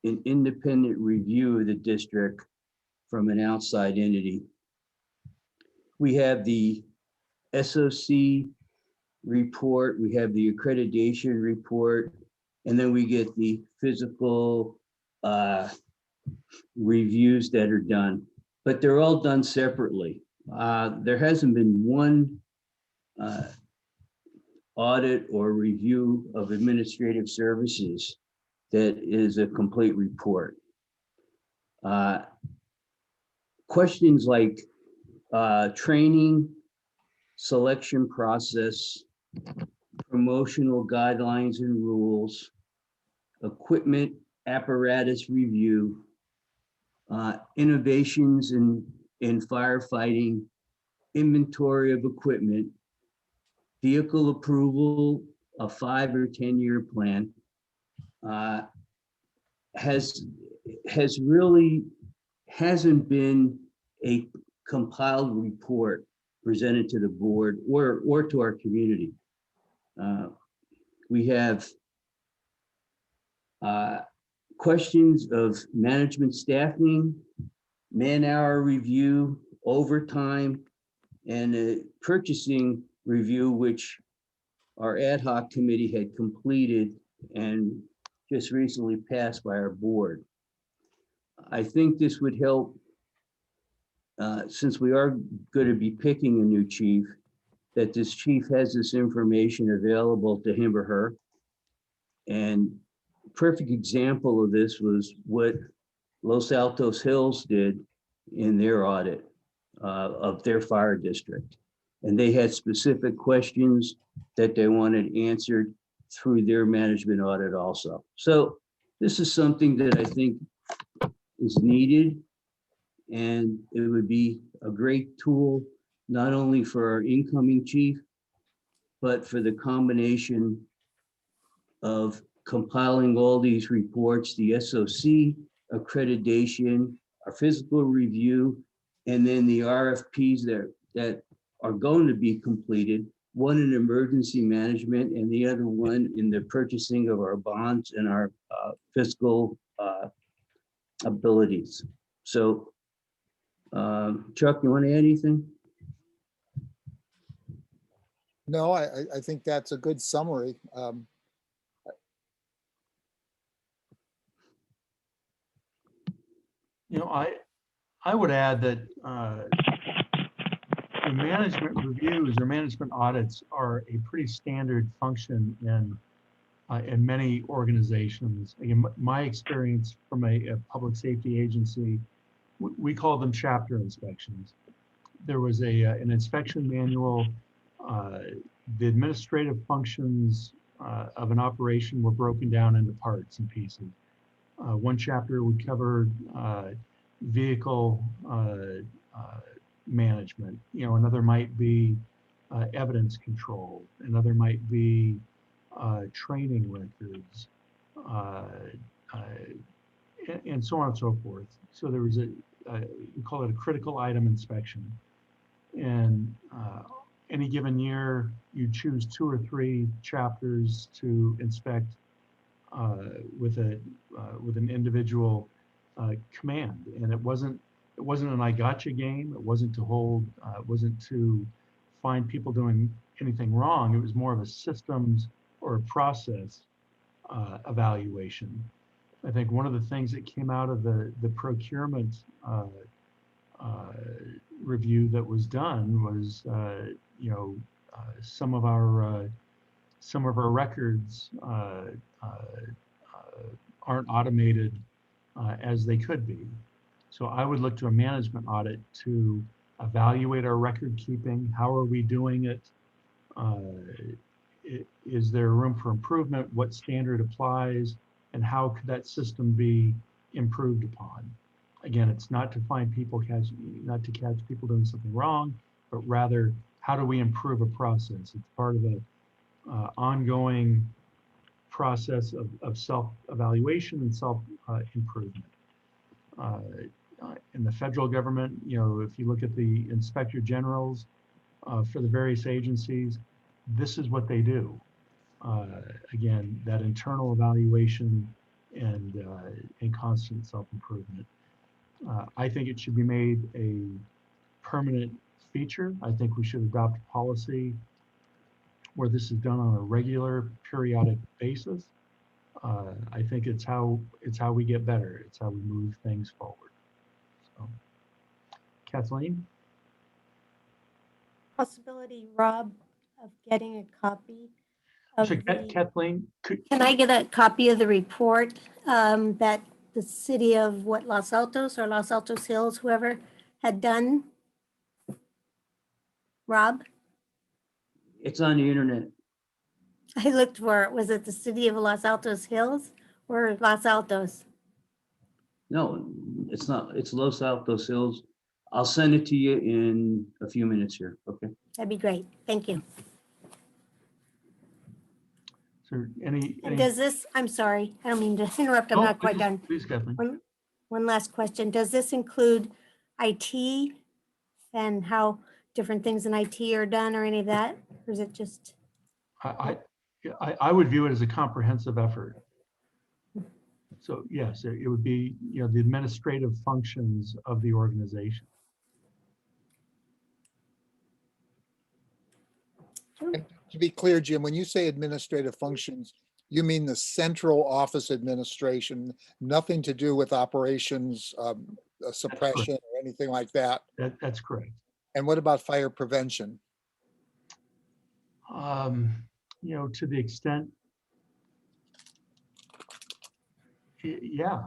Speaker 13: an independent review of the district from an outside entity. We have the SOC report, we have the accreditation report, and then we get the physical reviews that are done, but they're all done separately. There hasn't been one audit or review of administrative services that is a complete report. Questions like training, selection process, promotional guidelines and rules, equipment apparatus review, innovations in firefighting, inventory of equipment, vehicle approval, a 5 or 10-year plan, hasn't been a compiled report presented to the board or to our community. We have questions of management staffing, man-hour review, overtime, and a purchasing review, which our ad hoc committee had completed and just recently passed by our board. I think this would help, since we are going to be picking a new chief, that this chief has this information available to him or her. And perfect example of this was what Los Altos Hills did in their audit of their fire district. And they had specific questions that they wanted answered through their management audit also. So this is something that I think is needed, and it would be a great tool, not only for our incoming chief, but for the combination of compiling all these reports, the SOC accreditation, our physical review, and then the RFPs that are going to be completed, one in emergency management and the other one in the purchasing of our bonds and our fiscal abilities. So, Chuck, you want to add anything?
Speaker 14: No, I think that's a good summary.
Speaker 1: You know, I would add that the management reviews or management audits are a pretty standard function in many organizations. Again, my experience from a public safety agency, we call them chapter inspections. There was an inspection manual. The administrative functions of an operation were broken down into parts and pieces. One chapter would cover vehicle management. You know, another might be evidence control. Another might be training records, and so on and so forth. So there was we call it a critical item inspection. And any given year, you choose 2 or 3 chapters to inspect with an individual command. And it wasn't an I gotcha game. It wasn't to hold. It wasn't to find people doing anything wrong. It was more of a systems or a process evaluation. I think one of the things that came out of the procurement review that was done was, you know, some of our records aren't automated as they could be. So I would look to a management audit to evaluate our record keeping. How are we doing it? Is there room for improvement? What standard applies? And how could that system be improved upon? Again, it's not to find people not to catch people doing something wrong, but rather how do we improve a process? It's part of the ongoing process of self-evaluation and self-improvement. In the federal government, you know, if you look at the inspector generals for the various agencies, this is what they do. Again, that internal evaluation and constant self-improvement. I think it should be made a permanent feature. I think we should adopt a policy where this is done on a regular, periodic basis. I think it's how we get better. It's how we move things forward. So, Kathleen?
Speaker 20: possibility, Rob, of getting a copy of
Speaker 1: So
Speaker 20: the,
Speaker 1: Kathleen,
Speaker 20: can I get a copy of the report that the city of Los Altos or Los Altos Hills, whoever had done? Rob,
Speaker 13: It's on the internet.
Speaker 20: I looked for it. Was it the city of Los Altos Hills or Los Altos?
Speaker 13: No, it's not. It's Los Altos Hills. I'll send it to you in a few minutes here. Okay.
Speaker 20: That'd be great. Thank you.
Speaker 1: so any?
Speaker 20: And does this, I'm sorry, I don't mean to interrupt. I'm
Speaker 1: Oh,
Speaker 20: not quite
Speaker 1: please-
Speaker 20: done.
Speaker 1: Please, Kathleen.
Speaker 20: One last question. Does this include IT and how different things in IT are done or any of that? Or is it just,
Speaker 1: I would view it as a comprehensive effort. So yes, it would be, the administrative functions of the organization.
Speaker 14: To be clear, Jim, when you say administrative functions, you mean the central office administration, nothing to do with operations, suppression or anything like that?
Speaker 1: That's correct.
Speaker 14: And what about fire prevention?
Speaker 1: To the extent, yeah.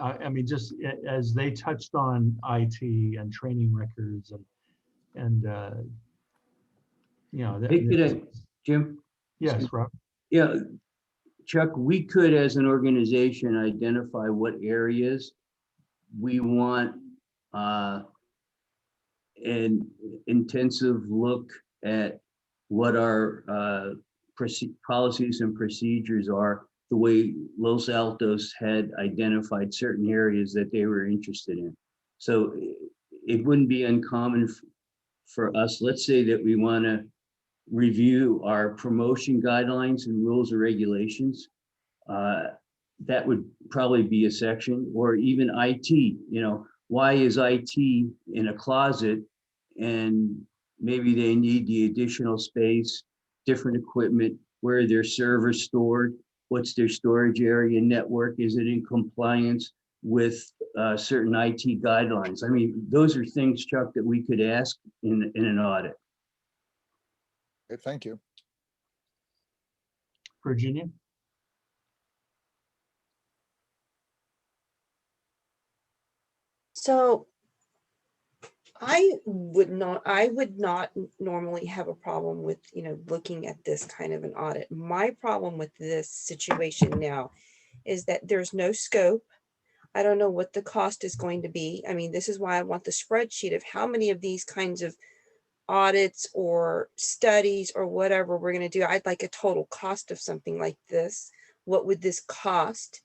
Speaker 1: I mean, just as they touched on IT and training records and
Speaker 13: Hey, could I, Jim?
Speaker 1: Yes, Rob.
Speaker 13: Yeah, Chuck, we could, as an organization, identify what areas we want an intensive look at what our policies and procedures are, the way Los Altos had identified certain areas that they were interested in. So it wouldn't be uncommon for us, let's say that we want to review our promotion guidelines and rules and regulations. That would probably be a section, or even IT, why is IT in a closet and maybe they need the additional space, different equipment, where are their servers stored, what's their storage area network, is it in compliance with certain IT guidelines? I mean, those are things, Chuck, that we could ask in an audit.
Speaker 14: Okay, thank you.
Speaker 1: Virginia?
Speaker 10: So I would not normally have a problem with, looking at this kind of an audit. My problem with this situation now is that there's no scope. I don't know what the cost is going to be. I mean, this is why I want the spreadsheet of how many of these kinds of audits or studies or whatever we're going to do. I'd like a total cost of something like this. What would this cost?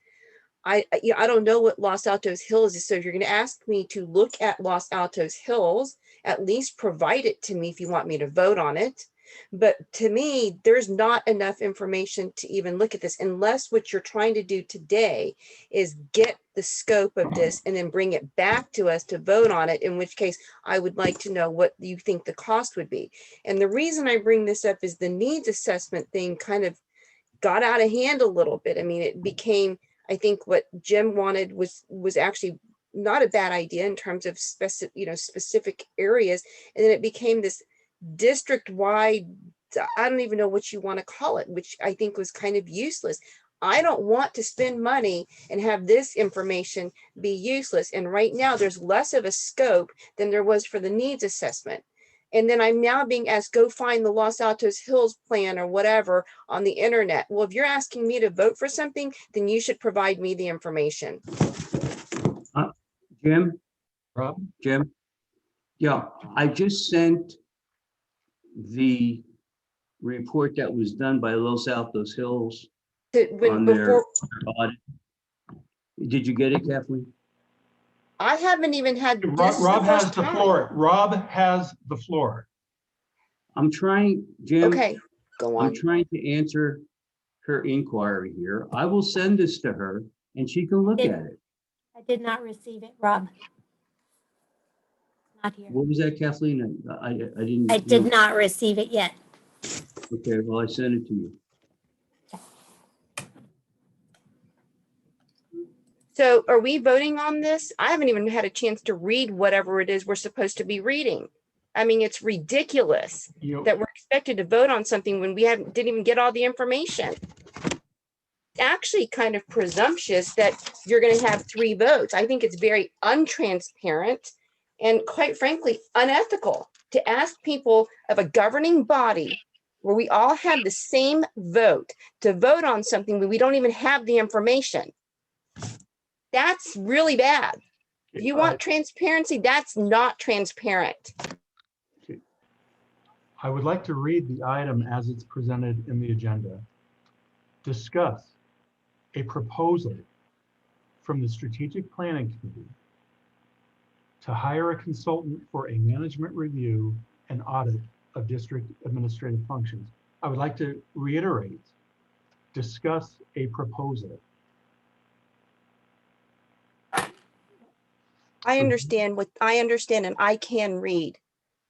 Speaker 10: I don't know what Los Altos Hills is. So if you're going to ask me to look at Los Altos Hills, at least provide it to me if you want me to vote on it. But to me, there's not enough information to even look at this unless what you're trying to do today is get the scope of this and then bring it back to us to vote on it, in which case I would like to know what you think the cost would be. And the reason I bring this up is the needs assessment thing kind of got out of hand a little bit. I mean, it became, I think what Jim wanted was actually not a bad idea in terms of specific areas. And then it became this district-wide, I don't even know what you want to call it, which I think was kind of useless. I don't want to spend money and have this information be useless. And right now there's less of a scope than there was for the needs assessment. And then I'm now being asked, go find the Los Altos Hills plan or whatever on the internet. Well, if you're asking me to vote for something, then you should provide me the information.
Speaker 13: Jim?
Speaker 1: Rob?
Speaker 13: Jim? Yeah, I just sent the report that was done by Los Altos Hills on their audit. Did you get it, Kathleen?
Speaker 10: I haven't even had this.
Speaker 1: Rob has the floor. Rob has the floor.
Speaker 13: I'm trying, Jim.
Speaker 10: Okay, go on.
Speaker 13: I'm trying to answer her inquiry here. I will send this to her and she can look at it.
Speaker 20: I did not receive it, Rob. Not here.
Speaker 13: What was that, Kathleen? I didn't.
Speaker 20: I did not receive it yet.
Speaker 13: Okay, well, I sent it to you.
Speaker 10: So are we voting on this? I haven't even had a chance to read whatever it is we're supposed to be reading.
Speaker 12: I mean, it's ridiculous that we're expected to vote on something when we didn't even get all the information. Actually kind of presumptuous that you're going to have 3 votes. I think it's very untransparent and quite frankly, unethical to ask people of a governing body where we all have the same vote to vote on something when we don't even have the information. That's really bad. If you want transparency, that's not transparent.
Speaker 1: I would like to read the item as it's presented in the agenda. Discuss a proposal from the Strategic Planning Committee to hire a consultant for a management review and audit of district administrative functions. I would like to reiterate, discuss a proposal.
Speaker 12: I understand and I can read.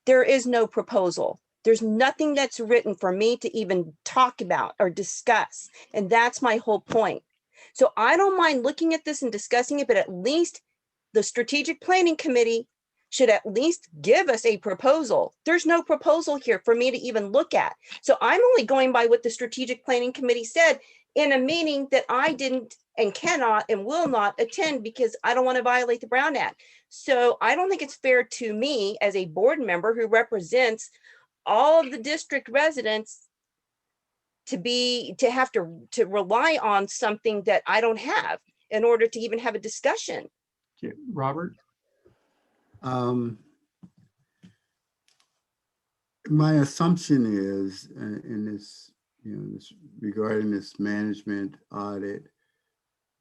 Speaker 12: There is no proposal. There's nothing that's written for me to even talk about or discuss. And that's my whole point. So I don't mind looking at this and discussing it, but at least the Strategic Planning Committee should at least give us a proposal. There's no proposal here for me to even look at. So I'm only going by what the Strategic Planning Committee said in a meeting that I didn't and cannot and will not attend because I don't want to violate the Brown Act. So I don't think it's fair to me as a board member who represents all of the district residents to have to rely on something that I don't have in order to even have a discussion.
Speaker 1: Okay, Robert?
Speaker 6: My assumption is in this, this regarding this management audit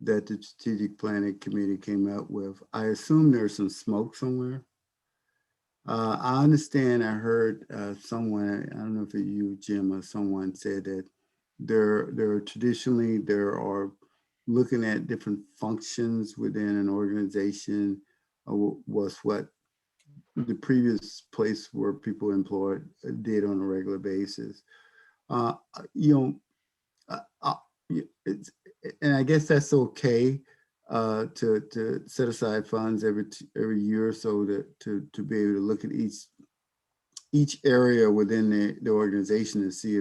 Speaker 6: that the Strategic Planning Committee came up with, I assume there's some smoke somewhere. I understand, I heard someone, I don't know if it you, Jim, or someone said that there are looking at different functions within an organization was what the previous place where people employed did on a regular basis. And I guess that's okay to set aside funds every year or so to be able to look at each area within the organization and see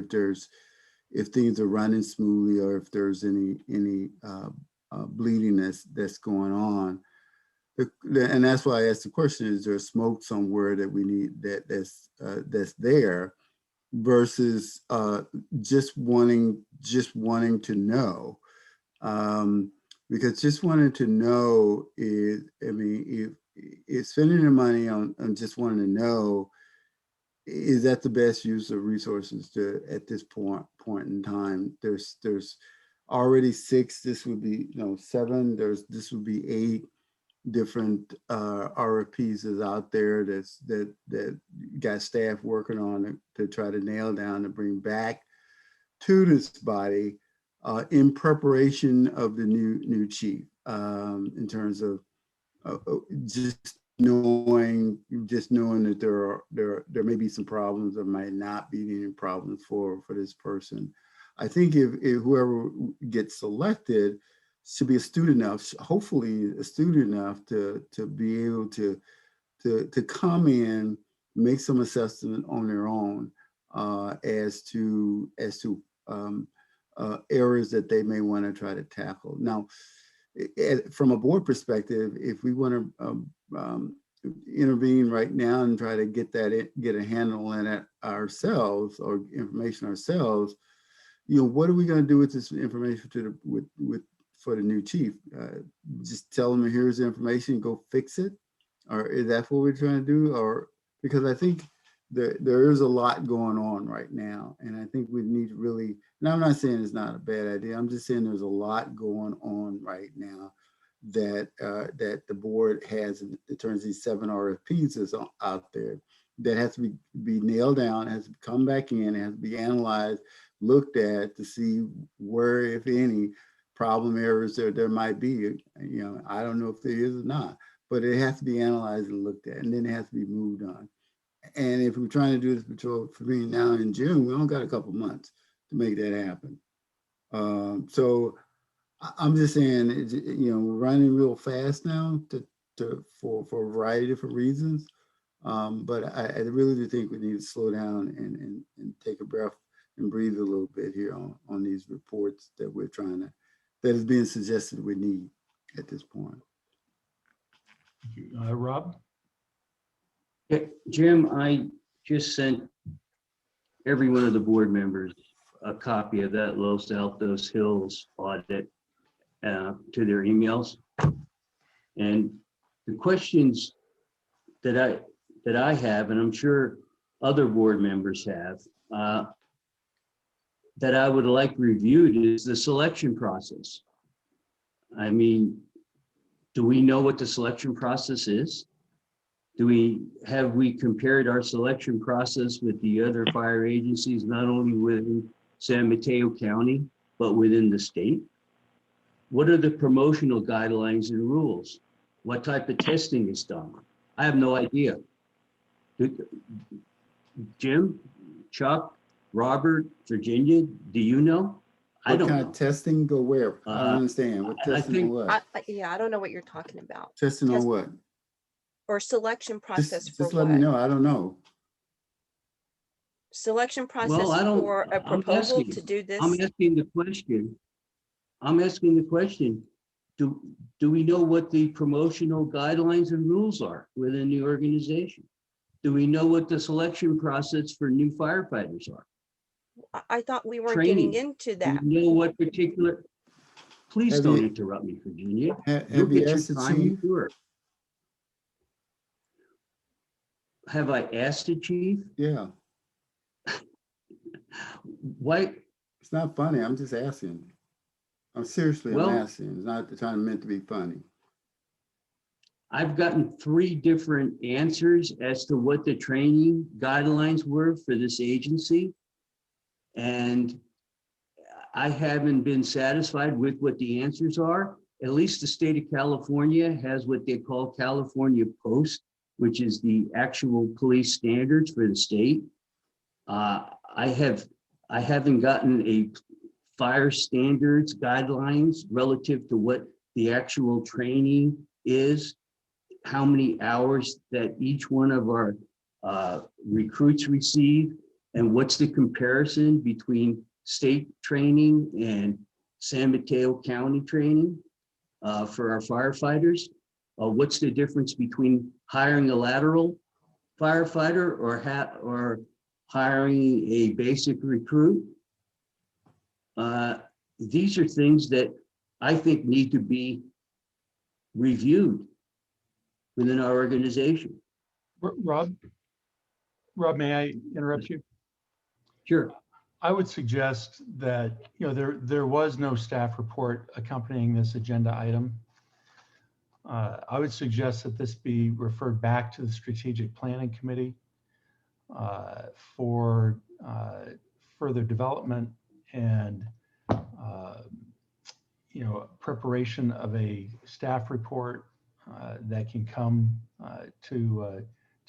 Speaker 6: if things are running smoothly or if there's any bleeding that's going on. And that's why I asked the question: is there smoke somewhere that we need that's there, versus just wanting to know? Because just wanting to know is, I mean, if spending the money on just wanting to know, is that the best use of resources at this point in time? There's already 6. This would be 7. This would be 8 different RFPs is out there that got staff working on it to try to nail down to bring back to this body in preparation of the new chief, in terms of just knowing that there may be some problems, there might not be any problems for this person. I think if whoever gets selected should be astute enough, hopefully astute enough to be able to come in, make some assessment on their own as to areas that they may want to try to tackle. Now, from a board perspective, if we want to intervene right now and try to get a handle on it ourselves or information ourselves, what are we going to do with this information for the new chief? Just tell them, here's the information, go fix it? Or is that what we're trying to do? Or because I think there is a lot going on right now, and I think we need to really, and I'm not saying it's not a bad idea, I'm just saying there's a lot going on right now that the board has in terms of these 7 RFPs that's out there that has to be nailed down, has to come back in, has to be analyzed, looked at to see where, if any, problem areas there might be. I don't know if there is or not, but it has to be analyzed and looked at, and then it has to be moved on. And if we're trying to do this patrol for me now in June, we only got a couple months to make that happen. So I'm just saying, we're running real fast now for a variety of different reasons. But I really do think we need to slow down and take a breath and breathe a little bit here on these reports that we're trying to, that is being suggested we need at this point.
Speaker 1: Rob?
Speaker 13: Yeah, Jim, I just sent every one of the board members a copy of that Los Altos Hills audit to their emails. And the questions that I have, and I'm sure other board members have, that I would like reviewed is the selection process. I mean, do we know what the selection process is? Have we compared our selection process with the other fire agencies, not only within San Mateo County, but within the state? What are the promotional guidelines and rules? What type of testing is done? I have no idea. Jim, Chuck, Robert, Virginia, do you know? I don't
Speaker 6: What kind
Speaker 13: know.
Speaker 6: of testing go where? I don't understand. What
Speaker 13: I
Speaker 6: testing
Speaker 13: think-
Speaker 6: on what?
Speaker 12: Yeah, I don't know what you're talking about.
Speaker 6: Testing on what?
Speaker 12: Or selection process for
Speaker 6: Just let me
Speaker 12: what?
Speaker 6: know. I don't know.
Speaker 12: Selection process
Speaker 13: Well, I don't.
Speaker 12: for a
Speaker 13: I'm
Speaker 12: proposal
Speaker 13: asking-
Speaker 12: to do this?
Speaker 13: I'm asking the question. Do we know what the promotional guidelines and rules are within the organization? Do we know what the selection process for new firefighters are?
Speaker 12: I thought we weren't
Speaker 13: Training.
Speaker 12: getting into
Speaker 13: Do
Speaker 12: that.
Speaker 13: we know what particular? Please
Speaker 6: Have
Speaker 13: don't
Speaker 6: you-
Speaker 13: interrupt me, Virginia.
Speaker 6: Have
Speaker 13: You'll
Speaker 6: you
Speaker 13: get your
Speaker 6: asked the
Speaker 13: time,
Speaker 6: chief?
Speaker 13: sure. Have I asked the chief?
Speaker 6: Yeah,
Speaker 13: Why?
Speaker 6: it's not funny. I'm just asking. I'm
Speaker 13: Well-
Speaker 6: asking. It's not the time meant to be funny.
Speaker 13: I've gotten 3 different answers as to what the training guidelines were for this agency. And I haven't been satisfied with what the answers are. At least the state of California has what they call California Post, which is the actual police standards for the state. I haven't gotten a fire standards guidelines relative to what the actual training is, how many hours that each one of our recruits receive, and what's the comparison between state training and San Mateo County training for our firefighters. What's the difference between hiring a lateral firefighter or hiring a basic recruit? These are things that I think need to be reviewed within our organization.
Speaker 1: Rob, may I interrupt you?
Speaker 13: Sure.
Speaker 1: I would suggest that, there was no staff report accompanying this agenda item. I would suggest that this be referred back to the Strategic Planning Committee for further development and, preparation of a staff report that can come to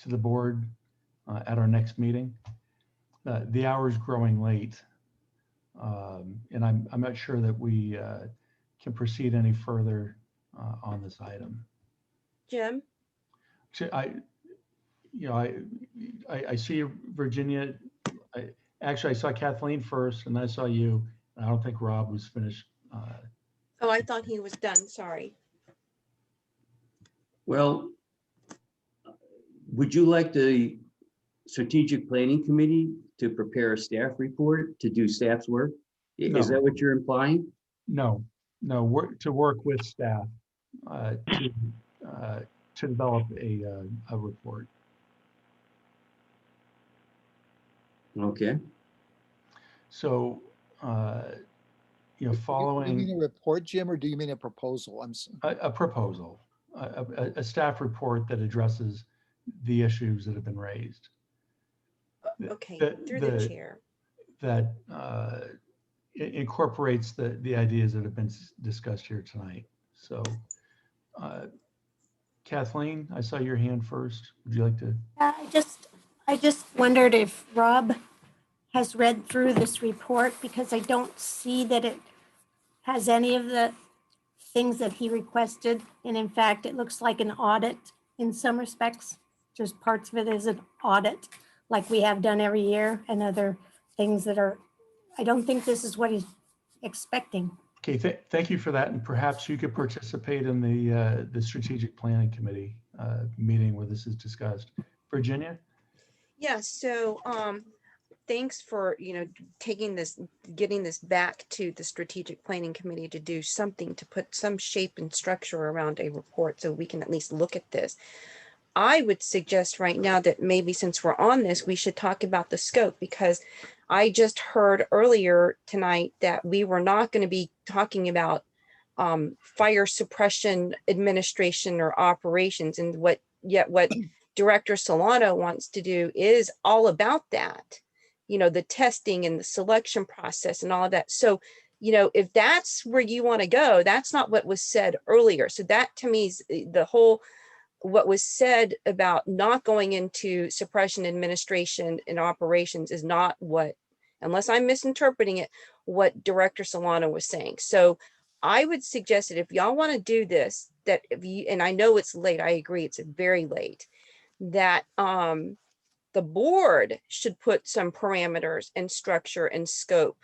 Speaker 1: the board at our next meeting. The hour's growing late, and I'm not sure that we can proceed any further on this item.
Speaker 12: Jim?
Speaker 1: I see you, Virginia. Actually, I saw Kathleen first, and I saw you. I don't think Rob was finished.
Speaker 12: Oh, I thought he was done. Sorry.
Speaker 13: Well, would you like the Strategic Planning Committee to prepare a staff report to do staff's work? Is
Speaker 1: No.
Speaker 13: that what you're implying?
Speaker 1: No, to work with staff to develop a report.
Speaker 13: Okay.
Speaker 1: So,
Speaker 4: Do you
Speaker 1: following
Speaker 4: mean a report, Jim, or do you mean a proposal?
Speaker 1: a proposal, a staff report that addresses the issues that have been raised.
Speaker 12: Okay,
Speaker 1: That-
Speaker 12: through the chair.
Speaker 1: That incorporates the ideas that have been discussed here tonight. So, Kathleen, I saw your hand first. Would you like to?
Speaker 20: I just wondered if Rob has read through this report, because I don't see that it has any of the things that he requested. And in fact, it looks like an audit in some respects. just parts of it as an audit, like we have done every year, and other things that are, I don't think this is what he's expecting.
Speaker 1: Okay, thank you for that. And perhaps you could participate in the strategic planning committee meeting where this is discussed. Virginia?
Speaker 12: Yeah, so thanks for, taking this, getting this back to the strategic planning committee to do something, to put some shape and structure around a report so we can at least look at this. I would suggest right now that maybe since we're on this, we should talk about the scope, because I just heard earlier tonight that we were not going to be talking about fire suppression administration or operations, and what Director Solano wants to do is all about that, the testing and the selection process and all of that. So, if that's where you want to go, that's not what was said earlier. So that to me is the whole, what was said about not going into suppression administration and operations is not what, unless I'm misinterpreting it, what Director Solano was saying. So I would suggest that if y'all want to do this, that if you, and I know it's late, I agree, it's very late, that the board should put some parameters and structure and scope.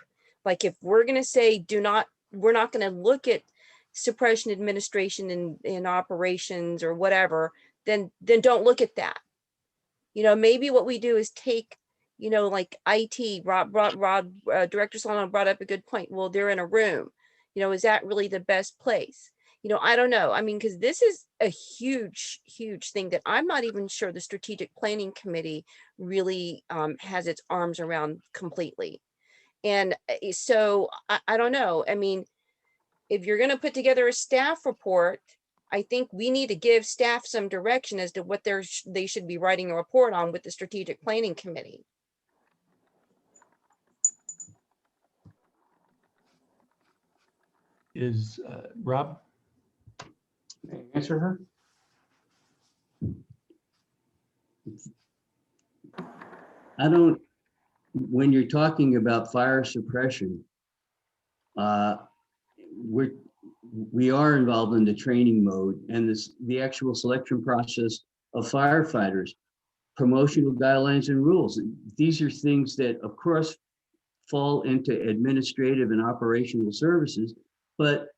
Speaker 12: Like if we're going to say, we're not going to look at suppression administration in operations or whatever, then don't look at that. Maybe what we do is take, like IT, Director Solano brought up a good point. Well, they're in a room, is that really the best place? I don't know. I mean, because this is a huge, huge thing that I'm not even sure the strategic planning committee really has its arms around completely. And so I don't know. I mean, if you're going to put together a staff report, I think we need to give staff some direction as to what they should be writing a report on with the strategic planning committee.
Speaker 1: Is Rob?
Speaker 13: May I answer her? When you're talking about fire suppression, we are involved in the training mode and the actual selection process of firefighters, promotional guidelines and rules. These are things that, of course, fall into administrative and operational services, but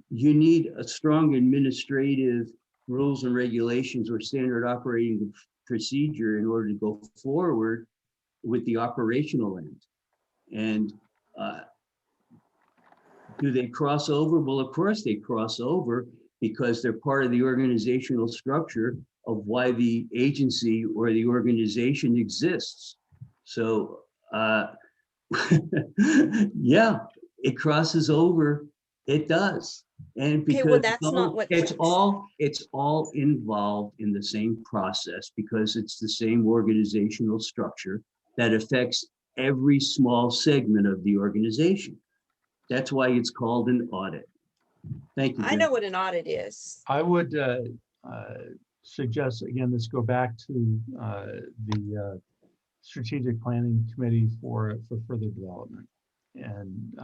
Speaker 13: you need a strong administrative rules and regulations or standard operating procedure in order to go forward with the operational end. And do they cross over? Well, of course they cross over, because they're part of the organizational structure of why the agency or the organization exists. So yeah, it crosses over. It does. And because
Speaker 12: well, that's not what
Speaker 13: it's all involved in the same process, because it's the same organizational structure that affects every small segment of the organization. That's why it's called an audit. Thank you.
Speaker 12: I know what an audit is.
Speaker 1: I would suggest, again, let's go back to the strategic planning committee for further development and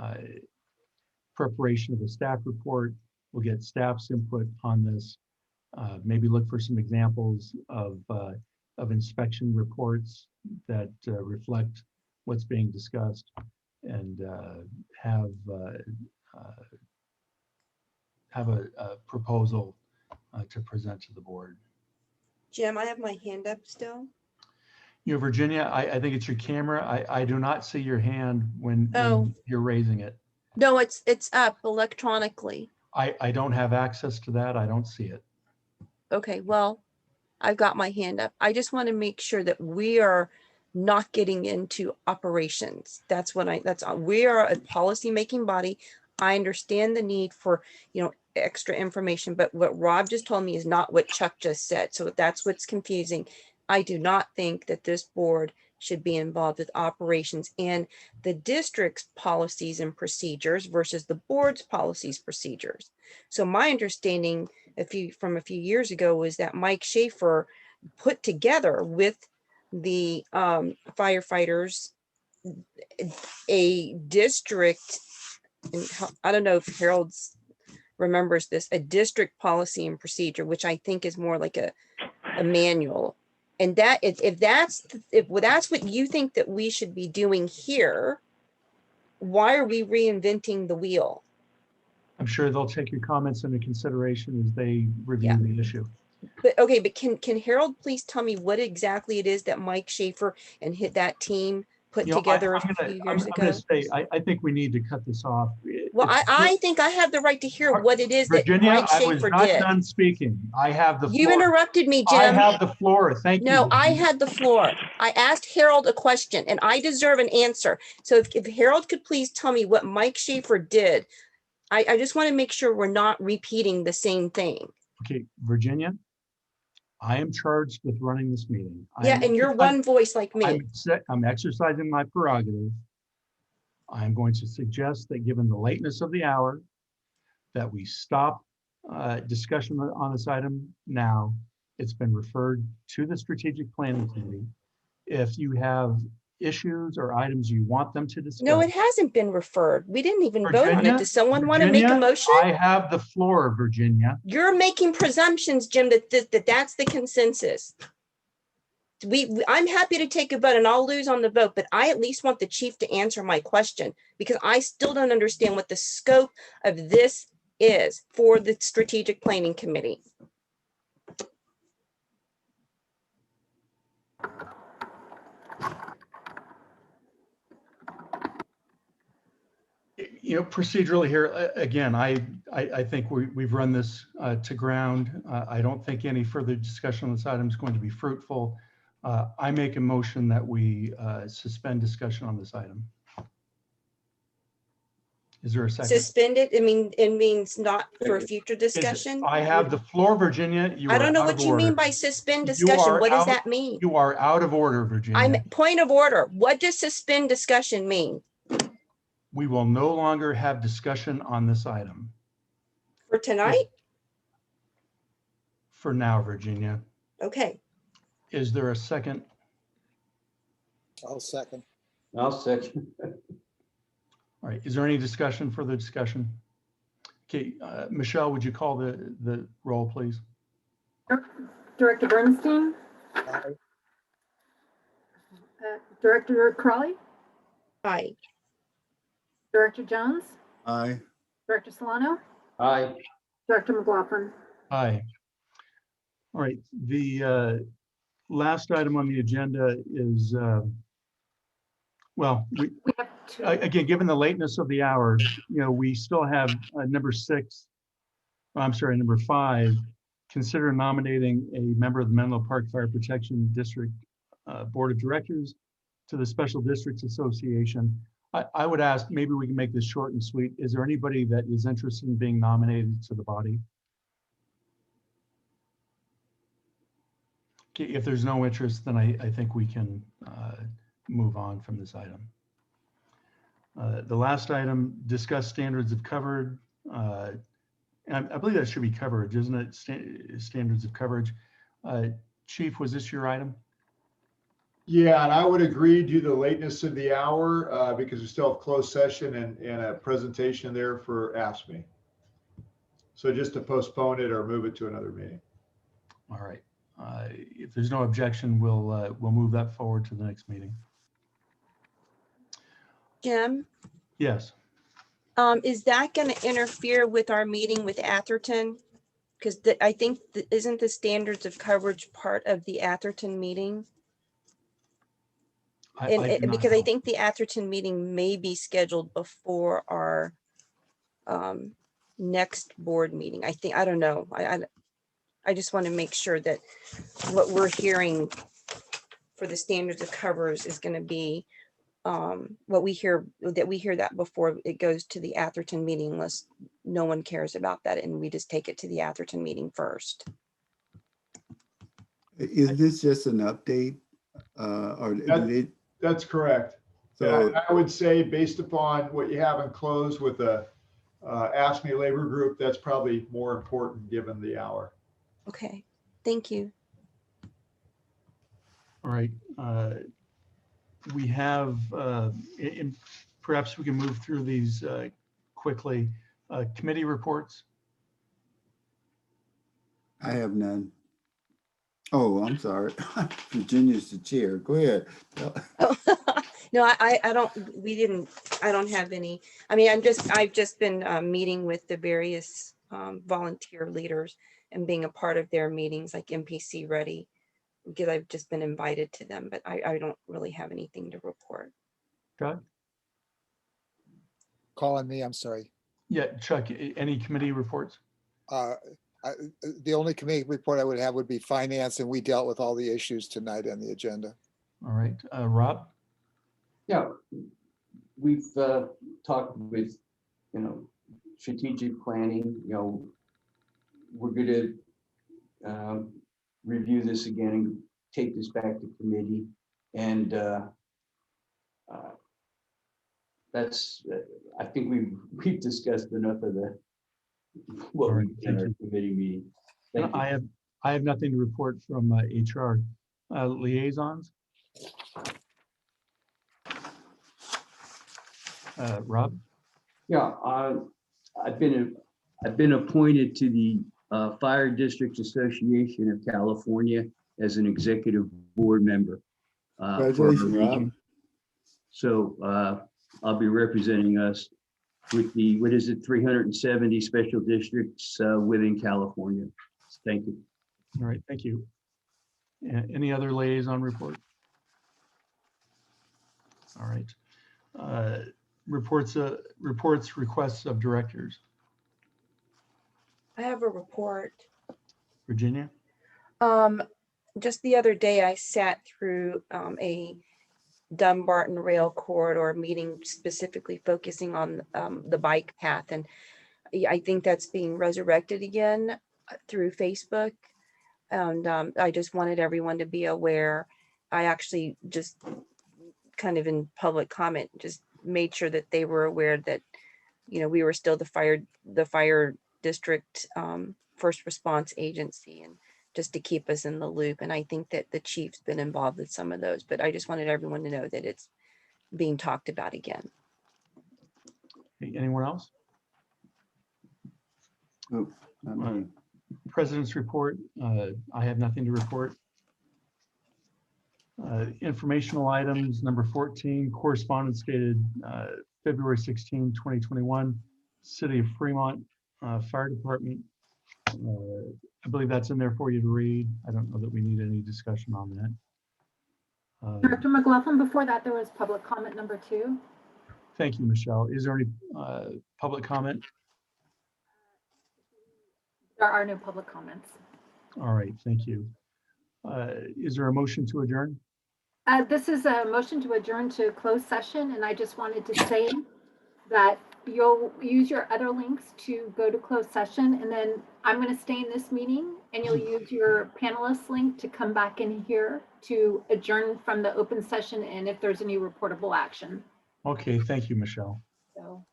Speaker 1: preparation of a staff report. We'll get staff's input on this. Maybe look for some examples of inspection reports that reflect what's being discussed, and have a proposal to present to the board.
Speaker 12: Jim, I have my hand up still.
Speaker 1: Virginia, I think it's your camera. I do not see your hand when you're raising it.
Speaker 12: No, it's up electronically.
Speaker 1: I don't have access to that. I don't see it.
Speaker 12: Okay, well, I've got my hand up. I just want to make sure that we are not getting into operations. We are a policy-making body. I understand the need for, extra information, but what Rob just told me is not what Chuck just said. So that's what's confusing. I do not think that this board should be involved with operations and the district's policies and procedures versus the board's policies procedures. So my understanding from a few years ago was that Mike Schaefer put together with the firefighters a district, and I don't know if Harold remembers this, a district policy and procedure, which I think is more like a manual. And that if that's what you think that we should be doing here, why are we reinventing the wheel?
Speaker 1: I'm sure they'll take your comments into consideration as they review the issue.
Speaker 12: But okay, but can Harold please tell me what exactly it is that Mike Schaefer and that team put
Speaker 1: You know,
Speaker 12: together
Speaker 1: I'm
Speaker 12: a
Speaker 1: gonna,
Speaker 12: few
Speaker 1: I'm
Speaker 12: years
Speaker 1: gonna
Speaker 12: ago?
Speaker 1: say, I think we need to cut this off.
Speaker 12: Well, I think I have the right to hear what it is that
Speaker 1: Virginia,
Speaker 12: Mike
Speaker 1: I was
Speaker 12: Schaefer
Speaker 1: not
Speaker 12: did.
Speaker 1: done speaking. I have the floor.
Speaker 12: You interrupted me, Jim.
Speaker 1: I have the floor. Thank you.
Speaker 12: No, I
Speaker 1: Virginia.
Speaker 12: had the floor. I asked Harold a question and I deserve an answer. So if Harold could please tell me what Mike Schaefer did, I just want to make sure we're not repeating the same thing.
Speaker 1: Okay, Virginia, I am charged with running this meeting.
Speaker 12: Yeah, and you're one voice like me.
Speaker 1: I'm exercising my prerogative. I'm going to suggest that given the lateness of the hour, that we stop discussion on this item now. It's been referred to the Strategic Planning Committee. If you have issues or items you want them to discuss.
Speaker 12: No, it hasn't been referred. We didn't even vote on it.
Speaker 1: Virginia,
Speaker 12: Does someone want to make a
Speaker 1: Virginia,
Speaker 12: motion?
Speaker 1: I have the floor, Virginia.
Speaker 12: You're making presumptions, Jim, that that's the consensus. I'm happy to take a vote and I'll lose on the vote, but I at least want the chief to answer my question because I still don't understand what the scope of this is for the Strategic Planning Committee.
Speaker 1: You know, procedurally here, again, I think we've run this to ground. I don't think any further discussion on this item is going to be fruitful. I make a motion that we suspend discussion on this item. Is there a second?
Speaker 12: Suspend it? I mean, it means not for a future discussion?
Speaker 1: I have the floor, Virginia. You
Speaker 12: I
Speaker 1: are
Speaker 12: don't know
Speaker 1: out
Speaker 12: what
Speaker 1: of
Speaker 12: you mean
Speaker 1: order.
Speaker 12: by suspend
Speaker 1: You
Speaker 12: discussion.
Speaker 1: are
Speaker 12: What does
Speaker 1: out-
Speaker 12: that mean?
Speaker 1: You are out of order, Virginia.
Speaker 12: I'm point of order. What does suspend discussion mean?
Speaker 1: We will no longer have discussion on this item
Speaker 12: For tonight?
Speaker 1: for now, Virginia.
Speaker 12: Okay.
Speaker 1: Is there a second?
Speaker 14: I'll second.
Speaker 13: I'll second.
Speaker 1: All right, is there any discussion, further discussion? Okay, Michelle, would you call the roll, please?
Speaker 2: Director Bernstein? Director Crawley?
Speaker 12: Aye.
Speaker 2: Director Jones?
Speaker 6: Aye.
Speaker 2: Director Solano?
Speaker 13: Aye.
Speaker 2: Director McLaughlin?
Speaker 1: Aye. All right, the last item on the agenda is, well, again, given the lateness of the hour, you know, we still have number 5, consider nominating a member of the Menlo Park Fire Protection District Board of Directors to the Special Districts Association. I would ask, maybe we can make this short and sweet. Is there anybody that is interested in being nominated to the body? Okay, if there's no interest, then I think we can move on from this item. The last item, discuss standards of coverage. And I believe that should be coverage, isn't it? Standards of coverage. Chief, was this your item?
Speaker 7: Yeah, and I would agree due to the lateness of the hour because we still have closed session and a presentation there for AFSCME. So just to postpone it or move it to another meeting.
Speaker 1: All right. If there's no objection, we'll move that forward to the next meeting.
Speaker 12: Jim,
Speaker 1: Yes.
Speaker 12: is that going to interfere with our meeting with Atherton? Because I think, isn't the standards of coverage part of the Atherton meeting? Because I think the Atherton meeting may be scheduled before our next board meeting. I don't know. I just want to make sure that what we're hearing for the standards of coverage is going to be what we hear, that we hear that before it goes to the Atherton meeting, unless no one cares about that and we just take it to the Atherton meeting first.
Speaker 6: Is this just an update? Or
Speaker 7: That's correct.
Speaker 6: So
Speaker 7: I would say based upon what you have in close with the AFSCME labor group, that's probably more important given the hour.
Speaker 12: Okay, thank you.
Speaker 1: All right. We have, and perhaps we can move through these quickly. Committee reports.
Speaker 6: I have none. Oh, I'm sorry. Virginia's the chair. Go ahead.
Speaker 10: No, I don't, I don't have any. I mean, I've just been meeting with the various volunteer leaders and being a part of their meetings like MPC Ready, because I've just been invited to them, but I don't really have anything to report.
Speaker 1: Chuck?
Speaker 14: Call on me, I'm sorry.
Speaker 1: Yeah, Chuck, any committee reports?
Speaker 14: The only committee report I would have would be finance, and we dealt with all the issues tonight on the agenda.
Speaker 1: All right, Rob?
Speaker 13: Yeah, we've talked with, strategic planning, we're going to review this again and take this back to committee. And that's, I think we've discussed enough of what we did in our committee meeting. Thank you.
Speaker 1: I have nothing to report from HR. Liaisons? Rob?
Speaker 13: Yeah, I've been appointed to the Fire Districts Association of California as an executive board member. For our
Speaker 6: Congratulations, Rob.
Speaker 13: region. So I'll be representing us with the, 370 special districts within California. Thank you.
Speaker 1: All right, thank you. Any other liaison report? All right. Reports, requests of directors.
Speaker 10: I have a report.
Speaker 1: Virginia?
Speaker 10: Just the other day, I sat through a Dumbarton Rail Corridor meeting specifically focusing on the bike path. And I think that's being resurrected again through Facebook. And I just wanted everyone to be aware. I actually just kind of in public comment, just made sure that they were aware that, we were still the fire district first response agency, and just to keep us in the loop. And I think that the chief's been involved with some of those, but I just wanted everyone to know that it's being talked about again.
Speaker 1: Anyone else?
Speaker 6: Oh, not me.
Speaker 1: President's report. I have nothing to report. Informational items, number 14, correspondence dated February 16, 2021, City of Fremont Fire Department. I believe that's in there for you to read. I don't know that we need any discussion on that.
Speaker 2: Director McLaughlin, before that, there was public comment number 2.
Speaker 1: Thank you, Michelle. Is there any public comment?
Speaker 2: There are no public comments.
Speaker 1: All right, thank you. Is there a motion to adjourn?
Speaker 2: This is a motion to adjourn to closed session, and I just wanted to say that you'll use your other links to go to closed session, and then I'm going to stay in this meeting, and you'll use your panelist link to come back in here to adjourn from the open session, and if there's any reportable action.
Speaker 1: Okay, thank you, Michelle. So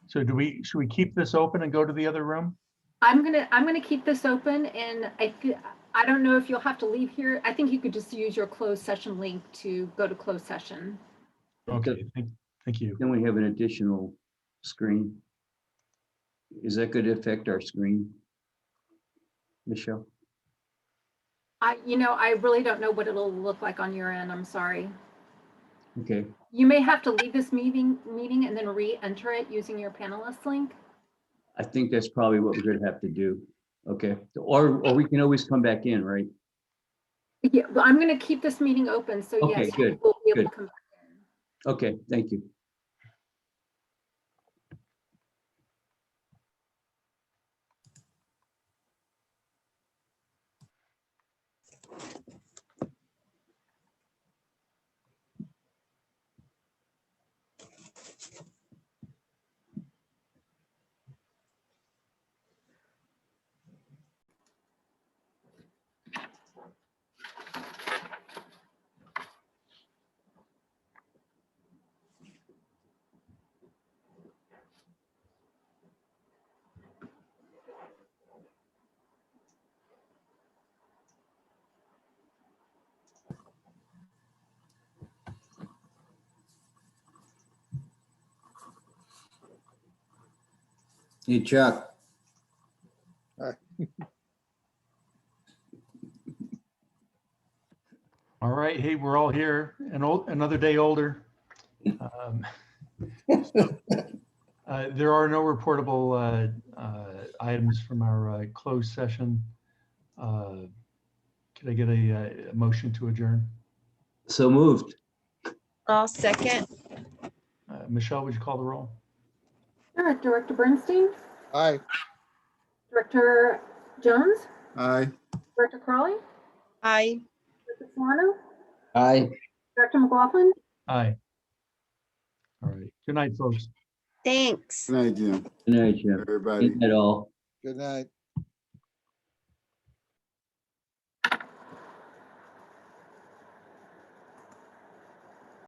Speaker 1: should we keep this open and go to the other room?
Speaker 2: I'm gonna keep this open, and I don't know if you'll have to leave here. I think you could just use your closed session link to go to closed session.
Speaker 1: Okay, thank you.
Speaker 13: Then we have an additional screen. Is that going to affect our screen, Michelle?
Speaker 2: I really don't know what it'll look like on your end. I'm sorry.
Speaker 13: Okay.
Speaker 2: You may have to leave this meeting and then re-enter it using your panelist link.
Speaker 13: I think that's probably what we're going to have to do. Okay. Or we can always come back in, right?
Speaker 2: Yeah, well, I'm going to keep this meeting open, so
Speaker 13: Okay,
Speaker 2: yes,
Speaker 13: good,
Speaker 2: we'll be able
Speaker 13: good.
Speaker 2: to come back.
Speaker 13: Okay, thank you. Hey, Chuck.
Speaker 14: All right.
Speaker 1: All right, hey, we're all here, another day older. There are no reportable items from our closed session. Could I get a motion to adjourn?
Speaker 13: So moved.
Speaker 12: I'll second.
Speaker 1: Michelle, would you call the roll?
Speaker 2: Sure. Director Bernstein,
Speaker 14: Aye.
Speaker 2: Director Jones,
Speaker 6: Aye.
Speaker 2: Director Crawley,
Speaker 12: Aye.
Speaker 2: Director Solano,
Speaker 13: Aye.
Speaker 2: Director McLaughlin.
Speaker 1: Aye. All right, good night, folks.
Speaker 12: Thanks.
Speaker 6: Good night, Jim.
Speaker 13: Good night, Jim.
Speaker 6: Everybody.
Speaker 13: Good night, all.
Speaker 14: Good night.